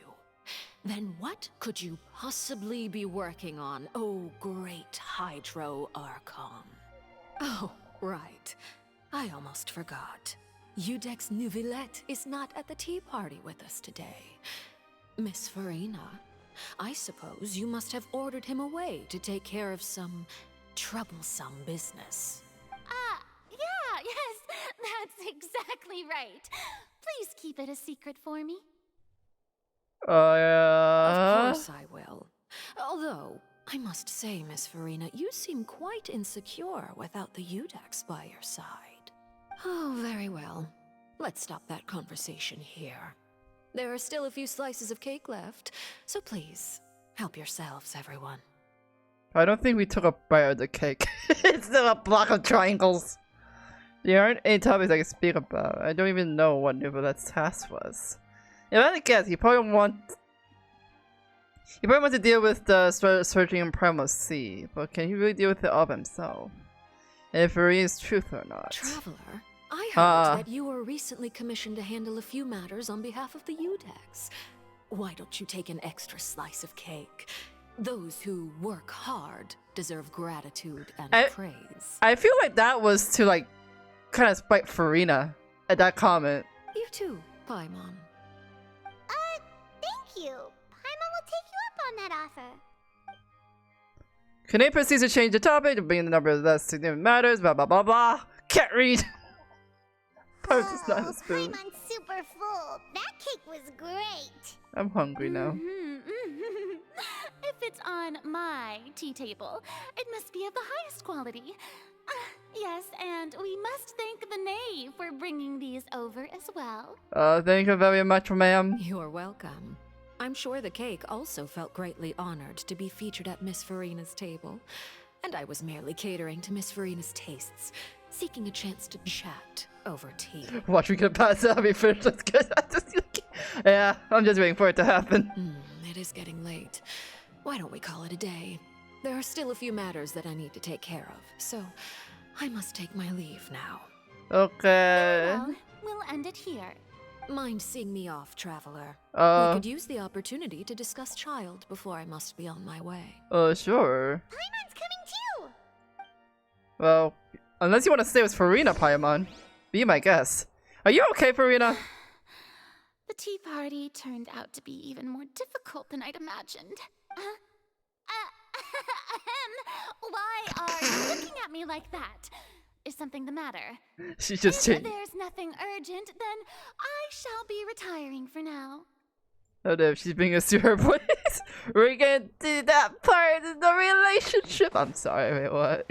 Speaker 6: then what could you possibly be working on, oh great Hydro Archon? Oh, right. I almost forgot. Udex Neuvillette is not at the tea party with us today. Miss Farina, I suppose you must have ordered him away to take care of some troublesome business.
Speaker 12: Yeah, yes, that's exactly right. Please keep it a secret for me.
Speaker 6: Of course I will. Although, I must say, Miss Farina, you seem quite insecure without the Udex by your side. Oh, very well. Let's stop that conversation here. There are still a few slices of cake left, so please, help yourselves, everyone.
Speaker 1: I don't think we took a bite of the cake. It's still a block of triangles. There aren't any topics I can speak about. I don't even know what Neuvillette's task was. If I had to guess, he probably wants to deal with the searching in Primal Sea, but can he really deal with it all himself? And if it is truth or not?
Speaker 6: Traveler, I heard that you were recently commissioned to handle a few matters on behalf of the Udex. Why don't you take an extra slice of cake? Those who work hard deserve gratitude and praise.
Speaker 1: I feel like that was to like kind of spite Farina at that comment.
Speaker 6: You too, Paimon.
Speaker 21: Thank you. Paimon will take you up on that offer.
Speaker 1: Canadian proceeds to change the topic to bring the number of less significant matters, blah blah blah blah. Can't read. Parts is not a spoon.
Speaker 21: Paimon's super full. That cake was great.
Speaker 1: I'm hungry now.
Speaker 12: If it's on my tea table, it must be of the highest quality. Yes, and we must thank the knave for bringing these over as well.
Speaker 1: Thank you very much, ma'am.
Speaker 6: You're welcome. I'm sure the cake also felt greatly honored to be featured at Miss Farina's table. And I was merely catering to Miss Farina's tastes, seeking a chance to chat over tea.
Speaker 1: Watch me get past that be finished. That's good. Yeah, I'm just waiting for it to happen.
Speaker 6: It is getting late. Why don't we call it a day? There are still a few matters that I need to take care of, so I must take my leave now.
Speaker 1: Okay.
Speaker 12: Well, we'll end it here.
Speaker 6: Mind seeing me off, Traveler? We could use the opportunity to discuss Child before I must be on my way.
Speaker 1: Sure.
Speaker 21: Paimon's coming too.
Speaker 1: Well, unless you want to stay with Farina, Paimon. Be my guest. Are you okay, Farina?
Speaker 12: The tea party turned out to be even more difficult than I'd imagined. Why are you looking at me like that? Is something the matter?
Speaker 1: She just
Speaker 12: If
Speaker 1: changed.
Speaker 12: there's nothing urgent, then I shall be retiring for now.
Speaker 1: Oh no, she's bringing us to her place. We're gonna do that part of the relationship. I'm sorry, wait, what?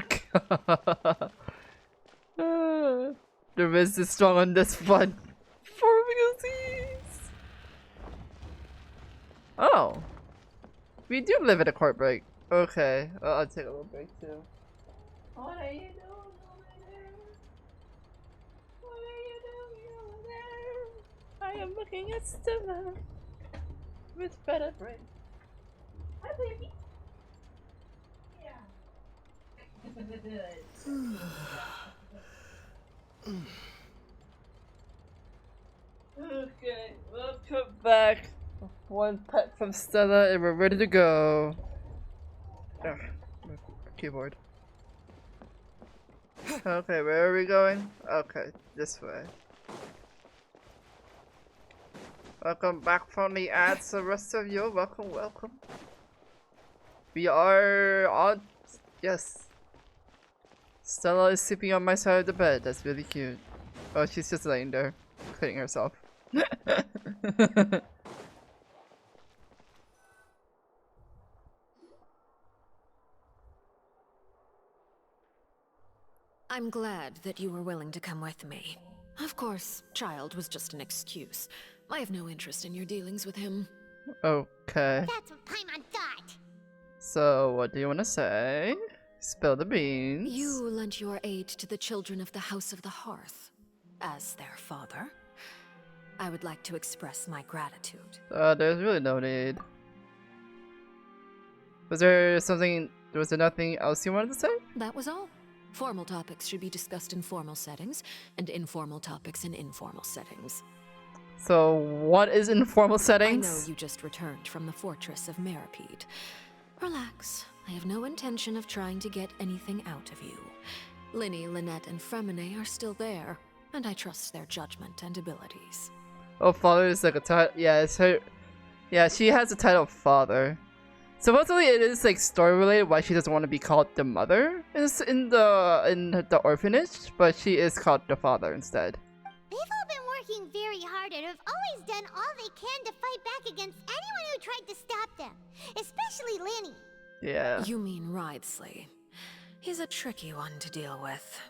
Speaker 1: The risk is strong on this one. For realsies. Oh. We do live in a court break. Okay, I'll take a little break too. What are you doing over there? What are you doing over there? I am looking at Stella with better brain. Hi, baby. Okay, welcome back. One pet from Stella and we're ready to go. Ugh, my keyboard. Okay, where are we going? Okay, this way. Welcome back from the ads, the rest of you. Welcome, welcome. We are on Yes. Stella is sleeping on my side of the bed. That's really cute. Oh, she's just laying there, cleaning herself.
Speaker 6: I'm glad that you were willing to come with me. Of course, child was just an excuse. I have no interest in your dealings with him.
Speaker 1: Okay.
Speaker 21: That's what Paimon thought.
Speaker 1: So, what do you want to say? Spill the beans.
Speaker 6: You lent your aid to the children of the House of the Hearth. As their father, I would like to express my gratitude.
Speaker 1: There's really no need. Was there nothing else you wanted to say?
Speaker 6: That was all. Formal topics should be discussed in formal settings, and informal topics in informal settings.
Speaker 1: So, what is informal settings?
Speaker 6: I know you just returned from the fortress of Meripede. Relax. I have no intention of trying to get anything out of you. Linny, Lynette, and Fremine are still there, and I trust their judgment and abilities.
Speaker 1: Oh, father is like a title. Yeah, it's her. Yeah, she has the title of father. Supposedly, it is like story related why she doesn't want to be called the mother in the orphanage, but she is called the father instead.
Speaker 21: They've all been working very hard and have always done all they can to fight back against anyone who tried to stop them, especially Linny.
Speaker 1: Yeah.
Speaker 6: You mean Wriothesley. He's a tricky one to deal with.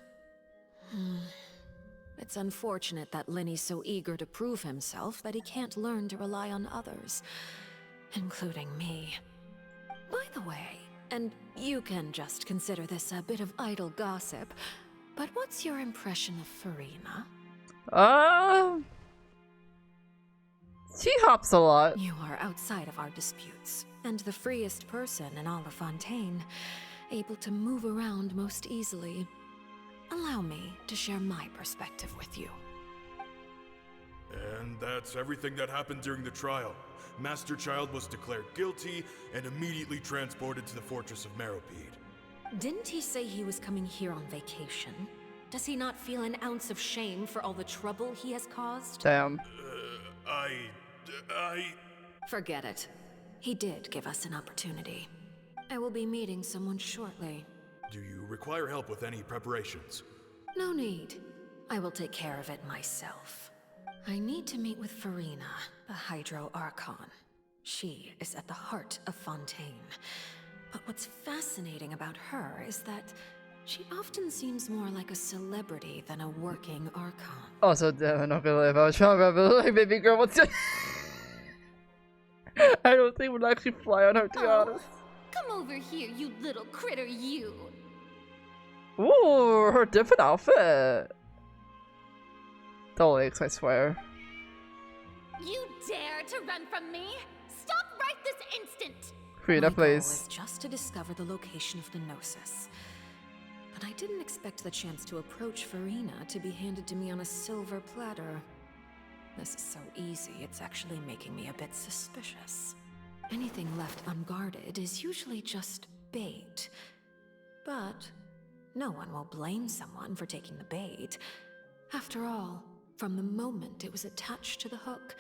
Speaker 6: It's unfortunate that Linny's so eager to prove himself that he can't learn to rely on others, including me. By the way, and you can just consider this a bit of idle gossip, but what's your impression of Farina?
Speaker 1: She hops a lot.
Speaker 6: You are outside of our disputes, and the freest person in all of Fontaine, able to move around most easily. Allow me to share my perspective with you.
Speaker 14: And that's everything that happened during the trial. Master Child was declared guilty and immediately transported to the Fortress of Meripede.
Speaker 6: Didn't he say he was coming here on vacation? Does he not feel an ounce of shame for all the trouble he has caused?
Speaker 1: Damn.
Speaker 6: Forget it. He did give us an opportunity. I will be meeting someone shortly.
Speaker 14: Do you require help with any preparations?
Speaker 6: No need. I will take care of it myself. I need to meet with Farina, the Hydro Archon. She is at the heart of Fontaine. But what's fascinating about her is that she often seems more like a celebrity than a working Archon.
Speaker 1: Also, damn, I'm not gonna lie, if I was trying to remember, like, baby girl, what's your... I don't think we'd actually fly on her, to be honest.
Speaker 12: Come over here, you little critter, you!
Speaker 1: Ooh, her different outfit. Totally, I swear.
Speaker 12: You dare to run from me? Stop right this instant!
Speaker 1: Frida,
Speaker 6: My
Speaker 1: please.
Speaker 6: goal is just to discover the location of the Gnosis. But I didn't expect the chance to approach Farina to be handed to me on a silver platter. This is so easy, it's actually making me a bit suspicious. Anything left unguarded is usually just bait. But no one will blame someone for taking the bait. After all, from the moment it was attached to the hook,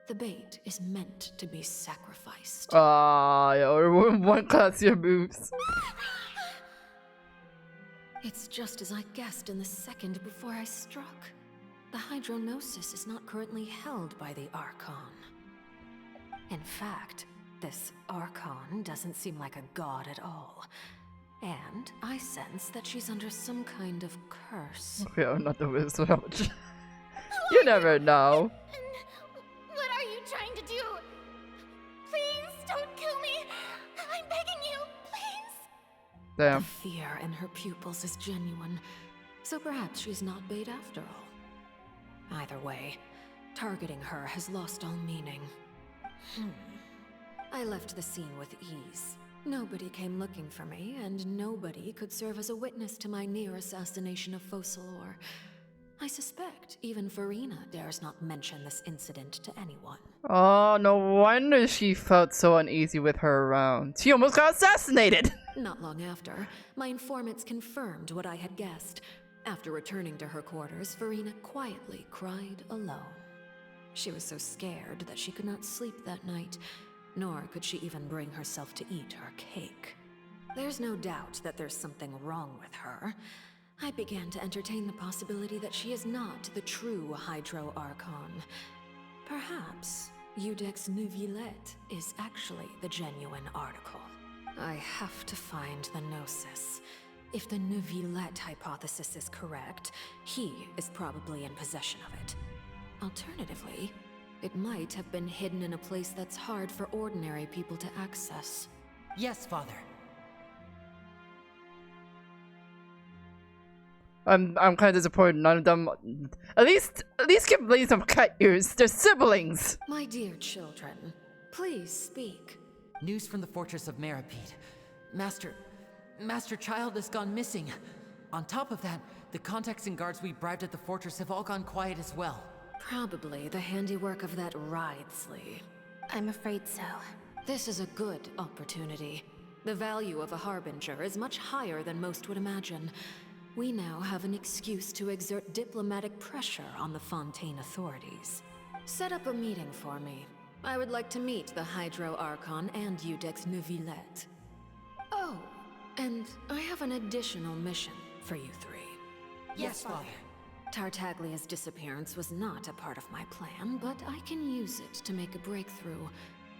Speaker 6: the bait is meant to be sacrificed.
Speaker 1: Yeah, or one classier moves.
Speaker 6: It's just as I guessed in the second before I struck. The Hydronosis is not currently held by the Archon. In fact, this Archon doesn't seem like a god at all. And I sense that she's under some kind of curse.
Speaker 1: Okay, I'm not the wizard. You never know.
Speaker 12: What are you trying to do? Please don't kill me! I'm begging you, please!
Speaker 1: Damn.
Speaker 6: The fear in her pupils is genuine, so perhaps she's not bait after all. Either way, targeting her has lost all meaning. I left the scene with ease. Nobody came looking for me, and nobody could serve as a witness to my near assassination of Focalor. I suspect even Farina dares not mention this incident to anyone.
Speaker 1: Oh, no wonder she felt so uneasy with her around. She almost got assassinated!
Speaker 6: Not long after, my informants confirmed what I had guessed. After returning to her quarters, Farina quietly cried alone. She was so scared that she could not sleep that night, nor could she even bring herself to eat her cake. There's no doubt that there's something wrong with her. I began to entertain the possibility that she is not the true Hydro Archon. Perhaps Iudex Neuvillette is actually the genuine article. I have to find the Gnosis. If the Neuvillette hypothesis is correct, he is probably in possession of it. Alternatively, it might have been hidden in a place that's hard for ordinary people to access.
Speaker 18: Yes, Father.
Speaker 1: I'm kind of disappointed none of them. At least give Lady some cut ears. They're siblings.
Speaker 6: My dear children, please speak.
Speaker 18: News from the fortress of Meripede. Master Child has gone missing. On top of that, the contacts and guards we bribed at the fortress have all gone quiet as well.
Speaker 6: Probably the handiwork of that Ridesley.
Speaker 22: I'm afraid so.
Speaker 6: This is a good opportunity. The value of a Harbinger is much higher than most would imagine. We now have an excuse to exert diplomatic pressure on the Fontaine authorities. Set up a meeting for me. I would like to meet the Hydro Archon and Iudex Neuvillette. Oh, and I have an additional mission for you three.
Speaker 18: Yes, Father.
Speaker 6: Tartaglia's disappearance was not a part of my plan, but I can use it to make a breakthrough.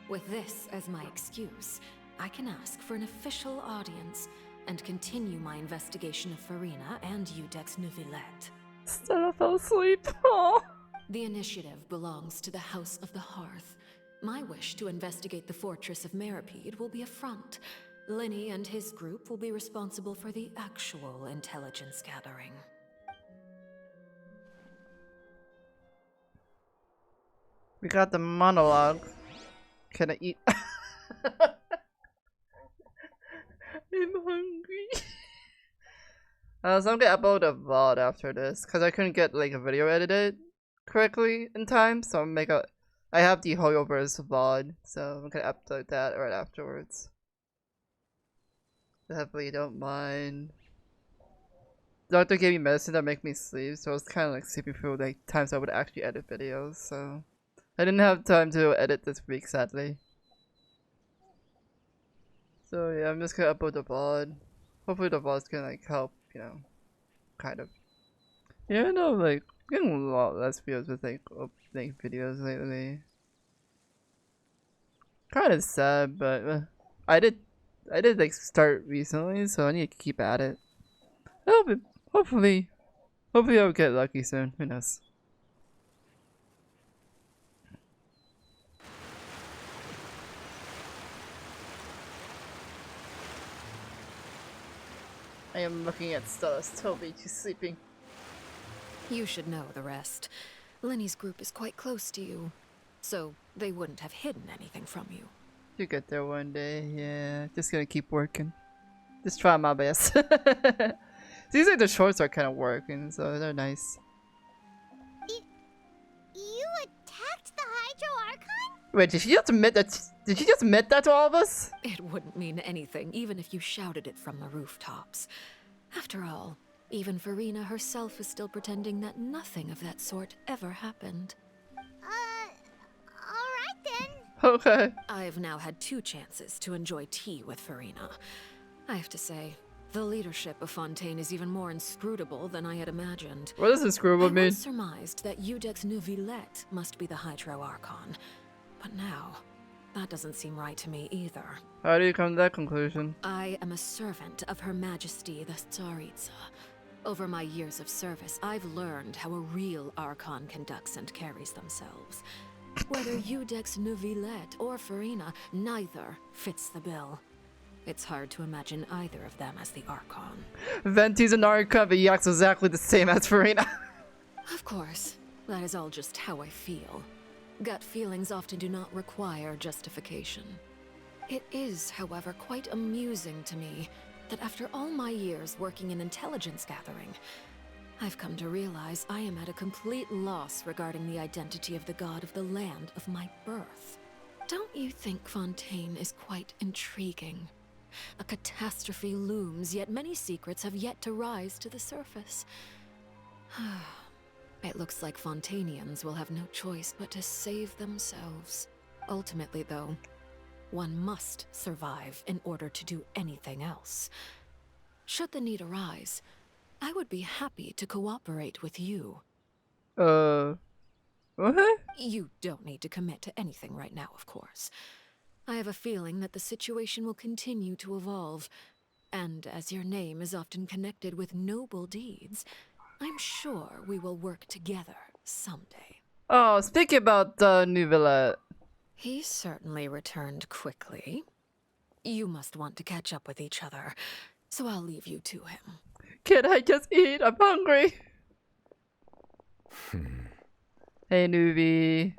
Speaker 6: With this as my excuse, I can ask for an official audience and continue my investigation of Farina and Iudex Neuvillette.
Speaker 1: Stella fell asleep. Aww.
Speaker 6: The initiative belongs to the House of the Hearth. My wish to investigate the fortress of Meripede will be a front. Lenny and his group will be responsible for the actual intelligence gathering.
Speaker 1: We got the monologue. Can I eat? I'm hungry. So I'm gonna upload a VOD after this because I couldn't get like a video edited correctly in time. So I'm I have the Hoyoverse VOD, so I'm gonna upload that right afterwards. Definitely don't mind. The doctor gave me medicine that make me sleep, so I was kind of like sleeping through like times I would actually edit videos. So I didn't have time to edit this week, sadly. So yeah, I'm just gonna upload the VOD. Hopefully the VOD's gonna like help, you know, kind of. Yeah, no, like getting a lot less videos with like uploading videos lately. Kind of sad, but I did like start recently, so I need to keep at it. Hopefully I'll get lucky soon. Who knows? I am looking at Stella's Toby. She's sleeping.
Speaker 6: You should know the rest. Lenny's group is quite close to you, so they wouldn't have hidden anything from you.
Speaker 1: You'll get there one day, yeah. Just gonna keep working. Just try my best. Seems like the shorts are kind of working, so they're nice.
Speaker 21: You attacked the Hydro Archon?
Speaker 1: Wait, did she just admit that? Did she just admit that to all of us?
Speaker 6: It wouldn't mean anything, even if you shouted it from the rooftops. After all, even Farina herself is still pretending that nothing of that sort ever happened.
Speaker 21: Alright then.
Speaker 1: Okay.
Speaker 6: I've now had 2 chances to enjoy tea with Farina. I have to say, the leadership of Fontaine is even more inscrutable than I had imagined.
Speaker 1: What does inscrutable mean?
Speaker 6: I once surmised that Iudex Neuvillette must be the Hydro Archon, but now that doesn't seem right to me either.
Speaker 1: How do you come to that conclusion?
Speaker 6: I am a servant of Her Majesty the Tsaritsa. Over my years of service, I've learned how a real Archon conducts and carries themselves. Whether Iudex Neuvillette or Farina, neither fits the bill. It's hard to imagine either of them as the Archon.
Speaker 1: Venti's an Archon, but he acts exactly the same as Farina.
Speaker 6: Of course, that is all just how I feel. Gut feelings often do not require justification. It is, however, quite amusing to me that after all my years working in intelligence gathering, I've come to realize I am at a complete loss regarding the identity of the god of the land of my birth. Don't you think Fontaine is quite intriguing? A catastrophe looms, yet many secrets have yet to rise to the surface. It looks like Fontainians will have no choice but to save themselves. Ultimately, though, One must survive in order to do anything else. Should the need arise, I would be happy to cooperate with you.
Speaker 1: What?
Speaker 6: You don't need to commit to anything right now, of course. I have a feeling that the situation will continue to evolve, and as your name is often connected with noble deeds, I'm sure we will work together someday.
Speaker 1: Oh, speaking about Nouvellette.
Speaker 6: He certainly returned quickly. You must want to catch up with each other, so I'll leave you to him.
Speaker 1: Can I just eat? I'm hungry. Hey, Nuvi.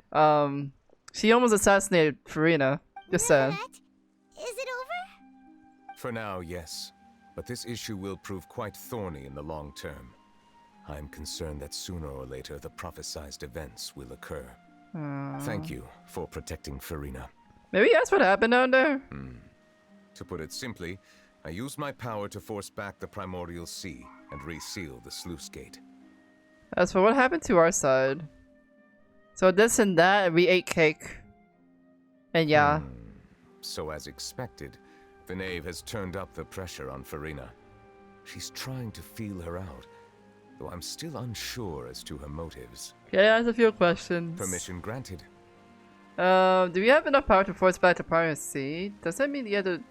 Speaker 1: She almost assassinated Farina. Just saying.
Speaker 21: Is it over?
Speaker 4: For now, yes. But this issue will prove quite thorny in the long term. I'm concerned that sooner or later the prophesized events will occur. Thank you for protecting Farina.
Speaker 1: Maybe that's what happened down there?
Speaker 4: To put it simply, I used my power to force back the primordial sea and reseal the sluice gate.
Speaker 1: As for what happened to our side. So this and that, we ate cake. And yeah.
Speaker 4: So as expected, the knave has turned up the pressure on Farina. She's trying to feel her out, though I'm still unsure as to her motives.
Speaker 1: Okay, I have a few questions.
Speaker 4: Permission granted.
Speaker 1: Do we have enough power to force back the primacy? Does that mean you have to...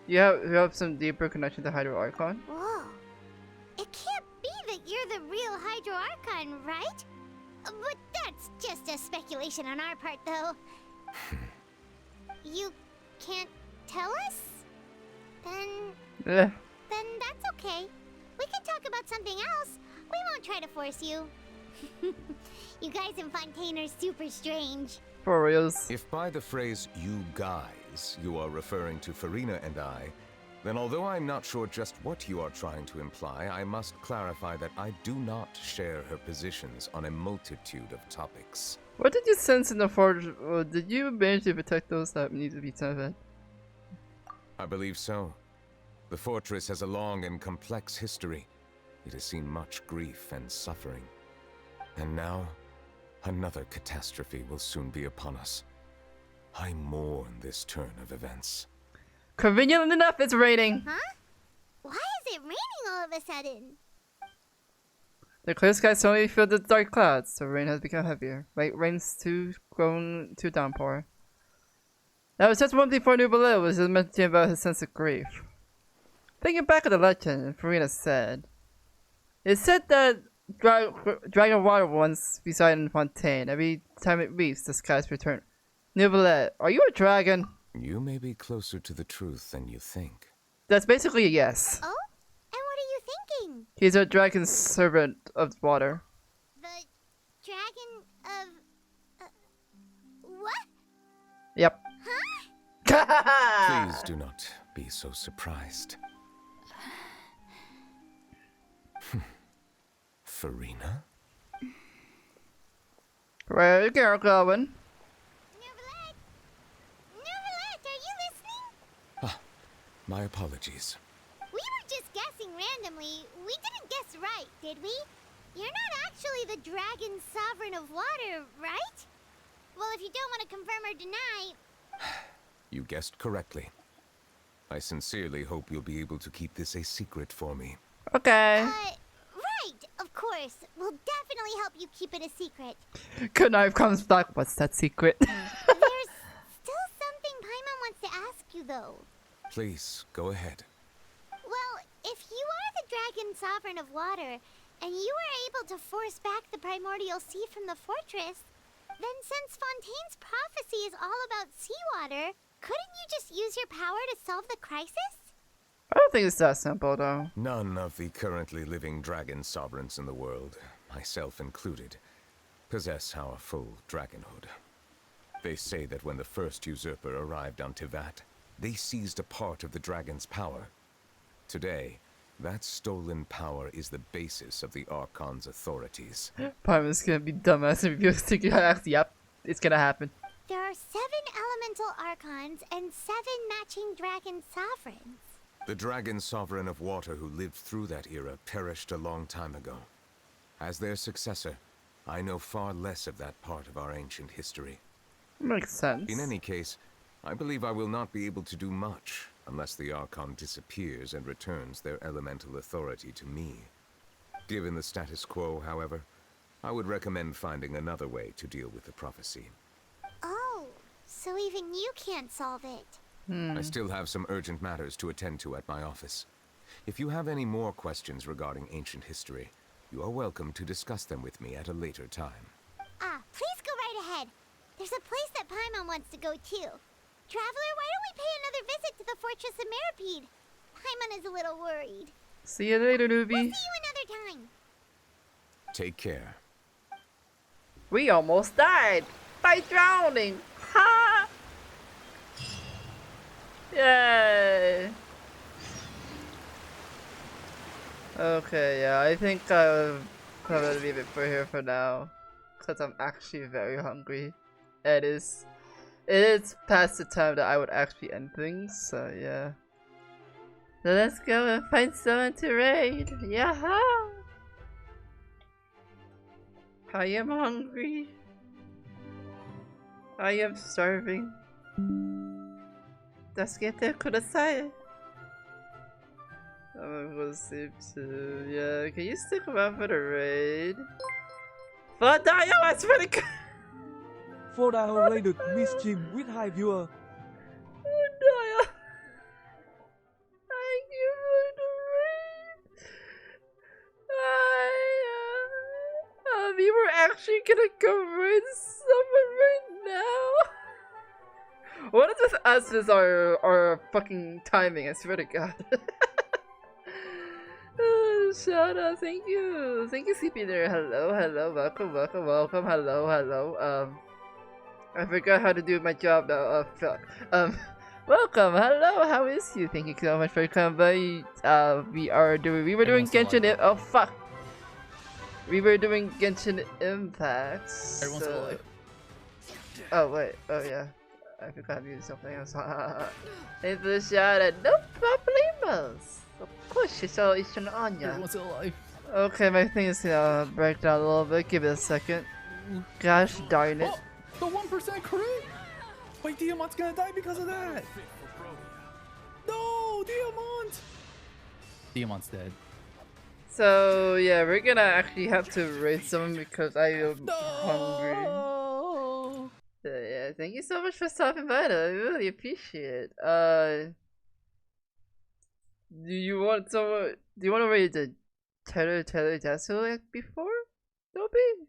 Speaker 1: You have some deeper connection to Hydro Archon?
Speaker 21: Whoa. It can't be that you're the real Hydro Archon, right? But that's just a speculation on our part, though. You can't tell us? Then that's okay. We can talk about something else. We won't try to force you. You guys in Fontaine are super strange.
Speaker 1: For reals.
Speaker 4: If by the phrase "you guys" you are referring to Farina and I, then although I'm not sure just what you are trying to imply, I must clarify that I do not share her positions on a multitude of topics.
Speaker 1: What did you sense in the forge? Did you manage to protect those that need to be sent?
Speaker 4: I believe so. The fortress has a long and complex history. It has seen much grief and suffering. And now, another catastrophe will soon be upon us. I mourn this turn of events.
Speaker 1: Convenient enough, it's raining.
Speaker 21: Huh? Why is it raining all of a sudden?
Speaker 1: The clear skies suddenly filled with dark clouds, so rain has become heavier. Rain's grown to downpour. That was just one thing for Nouvellette was just mentioning about his sense of grief. Thinking back of the legend, Farina said, it said that dragon water once resided in Fontaine. Every time it weeps, the skies return. Nouvellette, are you a dragon?
Speaker 4: You may be closer to the truth than you think.
Speaker 1: That's basically a yes.
Speaker 21: Oh? And what are you thinking?
Speaker 1: He's a dragon servant of water.
Speaker 21: The dragon of... what?
Speaker 1: Yep.
Speaker 4: Huh? Please do not be so surprised. Farina?
Speaker 1: Where you going?
Speaker 21: Nouvellette, are you listening?
Speaker 4: My apologies.
Speaker 21: We were just guessing randomly. We didn't guess right, did we? You're not actually the dragon sovereign of water, right? Well, if you don't want to confirm or deny...
Speaker 4: You guessed correctly. I sincerely hope you'll be able to keep this a secret for me.
Speaker 1: Okay.
Speaker 21: Right, of course. We'll definitely help you keep it a secret.
Speaker 1: Knife comes back. What's that secret?
Speaker 21: There's still something Paimon wants to ask you, though.
Speaker 4: Please, go ahead.
Speaker 21: Well, if you are the dragon sovereign of water, and you were able to force back the primordial sea from the fortress, then since Fontaine's prophecy is all about seawater, couldn't you just use your power to solve the crisis?
Speaker 1: I don't think it's that simple, though.
Speaker 4: None of the currently living dragon sovereigns in the world, myself included, possess our full dragonhood. They say that when the first usurper arrived on Tivat, they seized a part of the dragon's power. Today, that stolen power is the basis of the Archon's authorities.
Speaker 1: Paimon's gonna be dumbass if you think yep, it's gonna happen.
Speaker 21: There are 7 elemental archons and 7 matching dragon sovereigns.
Speaker 4: The dragon sovereign of water who lived through that era perished a long time ago. As their successor, I know far less of that part of our ancient history.
Speaker 1: Makes sense.
Speaker 4: In any case, I believe I will not be able to do much unless the Archon disappears and returns their elemental authority to me. Given the status quo, however, I would recommend finding another way to deal with the prophecy.
Speaker 21: Oh, so even you can't solve it.
Speaker 4: I still have some urgent matters to attend to at my office. If you have any more questions regarding ancient history, you are welcome to discuss them with me at a later time.
Speaker 21: Ah, please go right ahead. There's a place that Paimon wants to go too. Traveler, why don't we pay another visit to the Fortress of Meripede? Paimon is a little worried.
Speaker 1: See you later, newbie.
Speaker 21: We'll see you another time.
Speaker 4: Take care.
Speaker 1: We almost died by drowning. Ha! Yay! Okay, yeah, I think I'll probably leave it for here for now, because I'm actually very hungry. It is past the time that I would actually end things, so yeah. So let's go and find someone to raid. Yaha! I am hungry. I am starving. Tasukete kudasai. I'm gonna go to sleep too. Yeah, can you stick around for the raid? Fadayo, that's really good!
Speaker 7: Fadayo raided Miss Jim with high viewer.
Speaker 1: Fadayo! Thank you for the raid! We were actually gonna go raid someone right now! What is with us is our fucking timing, I swear to god. Shout out, thank you, CP there. Hello, welcome, hello. I forgot how to do my job now. Fuck. Welcome, hello, how is you? Thank you so much for coming by. We were doing Genshin. Oh fuck. We were doing Genshin Impact.
Speaker 17: Everyone's alive.
Speaker 1: Oh wait, oh yeah. I forgot to do something else. Thanks for the shout out. No problemos. Of course, it's all Eastern Anya.
Speaker 17: Everyone's alive.
Speaker 1: Okay, my thing is gonna break down a little bit. Give it a second. Gosh darn it.
Speaker 17: Oh, the 1% crit! Wait, Diamant's gonna die because of that! No, Diamant! Diamant's dead.
Speaker 1: So yeah, we're gonna actually have to raid someone because I am hungry. So, yeah, thank you so much for stopping by though. I really appreciate it. Do you want to raid the Tether Desu like before? Dobby?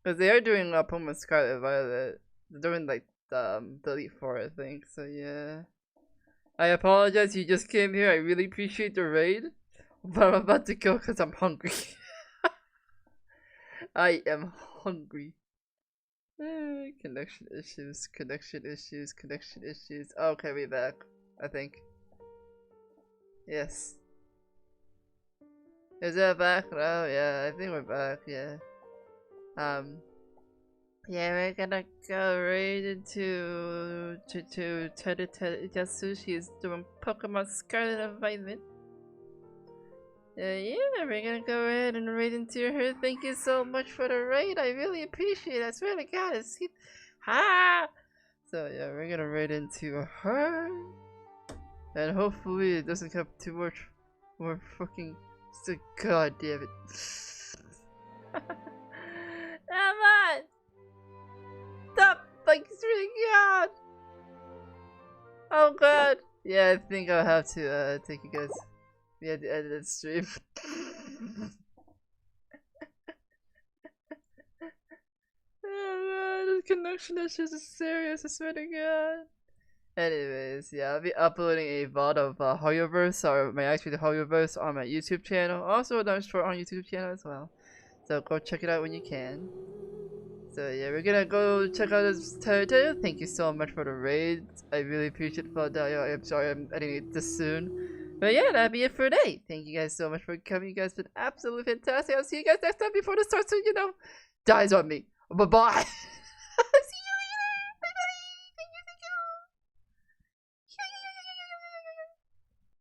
Speaker 1: Because they are doing Pokemon Scarlet Violet. They're doing like the Elite Four, I think. So yeah. I apologize, you just came here. I really appreciate the raid. But I'm about to go because I'm hungry. I am hungry. Connection issues. Okay, we're back. I think. Yes. Is that back? Oh yeah, I think we're back, yeah. Yeah, we're gonna go right into Tetsushi is doing Pokemon Scarlet and Violet. Yeah, we're gonna go ahead and raid into her. Thank you so much for the raid. I really appreciate it. I swear to God, it's So yeah, we're gonna raid into her, and hopefully it doesn't have too much more fucking. God damn it! Come on! Stop! Like it's really God! Oh God! Yeah, I think I'll have to take you guys. We had to edit that stream. Oh man, the connection issues is serious, I swear to God. Anyways, yeah, I'll be uploading a VOD of Hoyoverse, or my actually Hoyoverse on my YouTube channel. Also another short on YouTube channel as well. So go check it out when you can. So yeah, we're gonna go check out this territory. Thank you so much for the raid. I really appreciate it. I'm sorry I'm editing it this soon. But yeah, that'll be it for today. Thank you guys so much for coming. You guys have been absolutely fantastic. I'll see you guys next time before the start, so dies on me. Bye bye.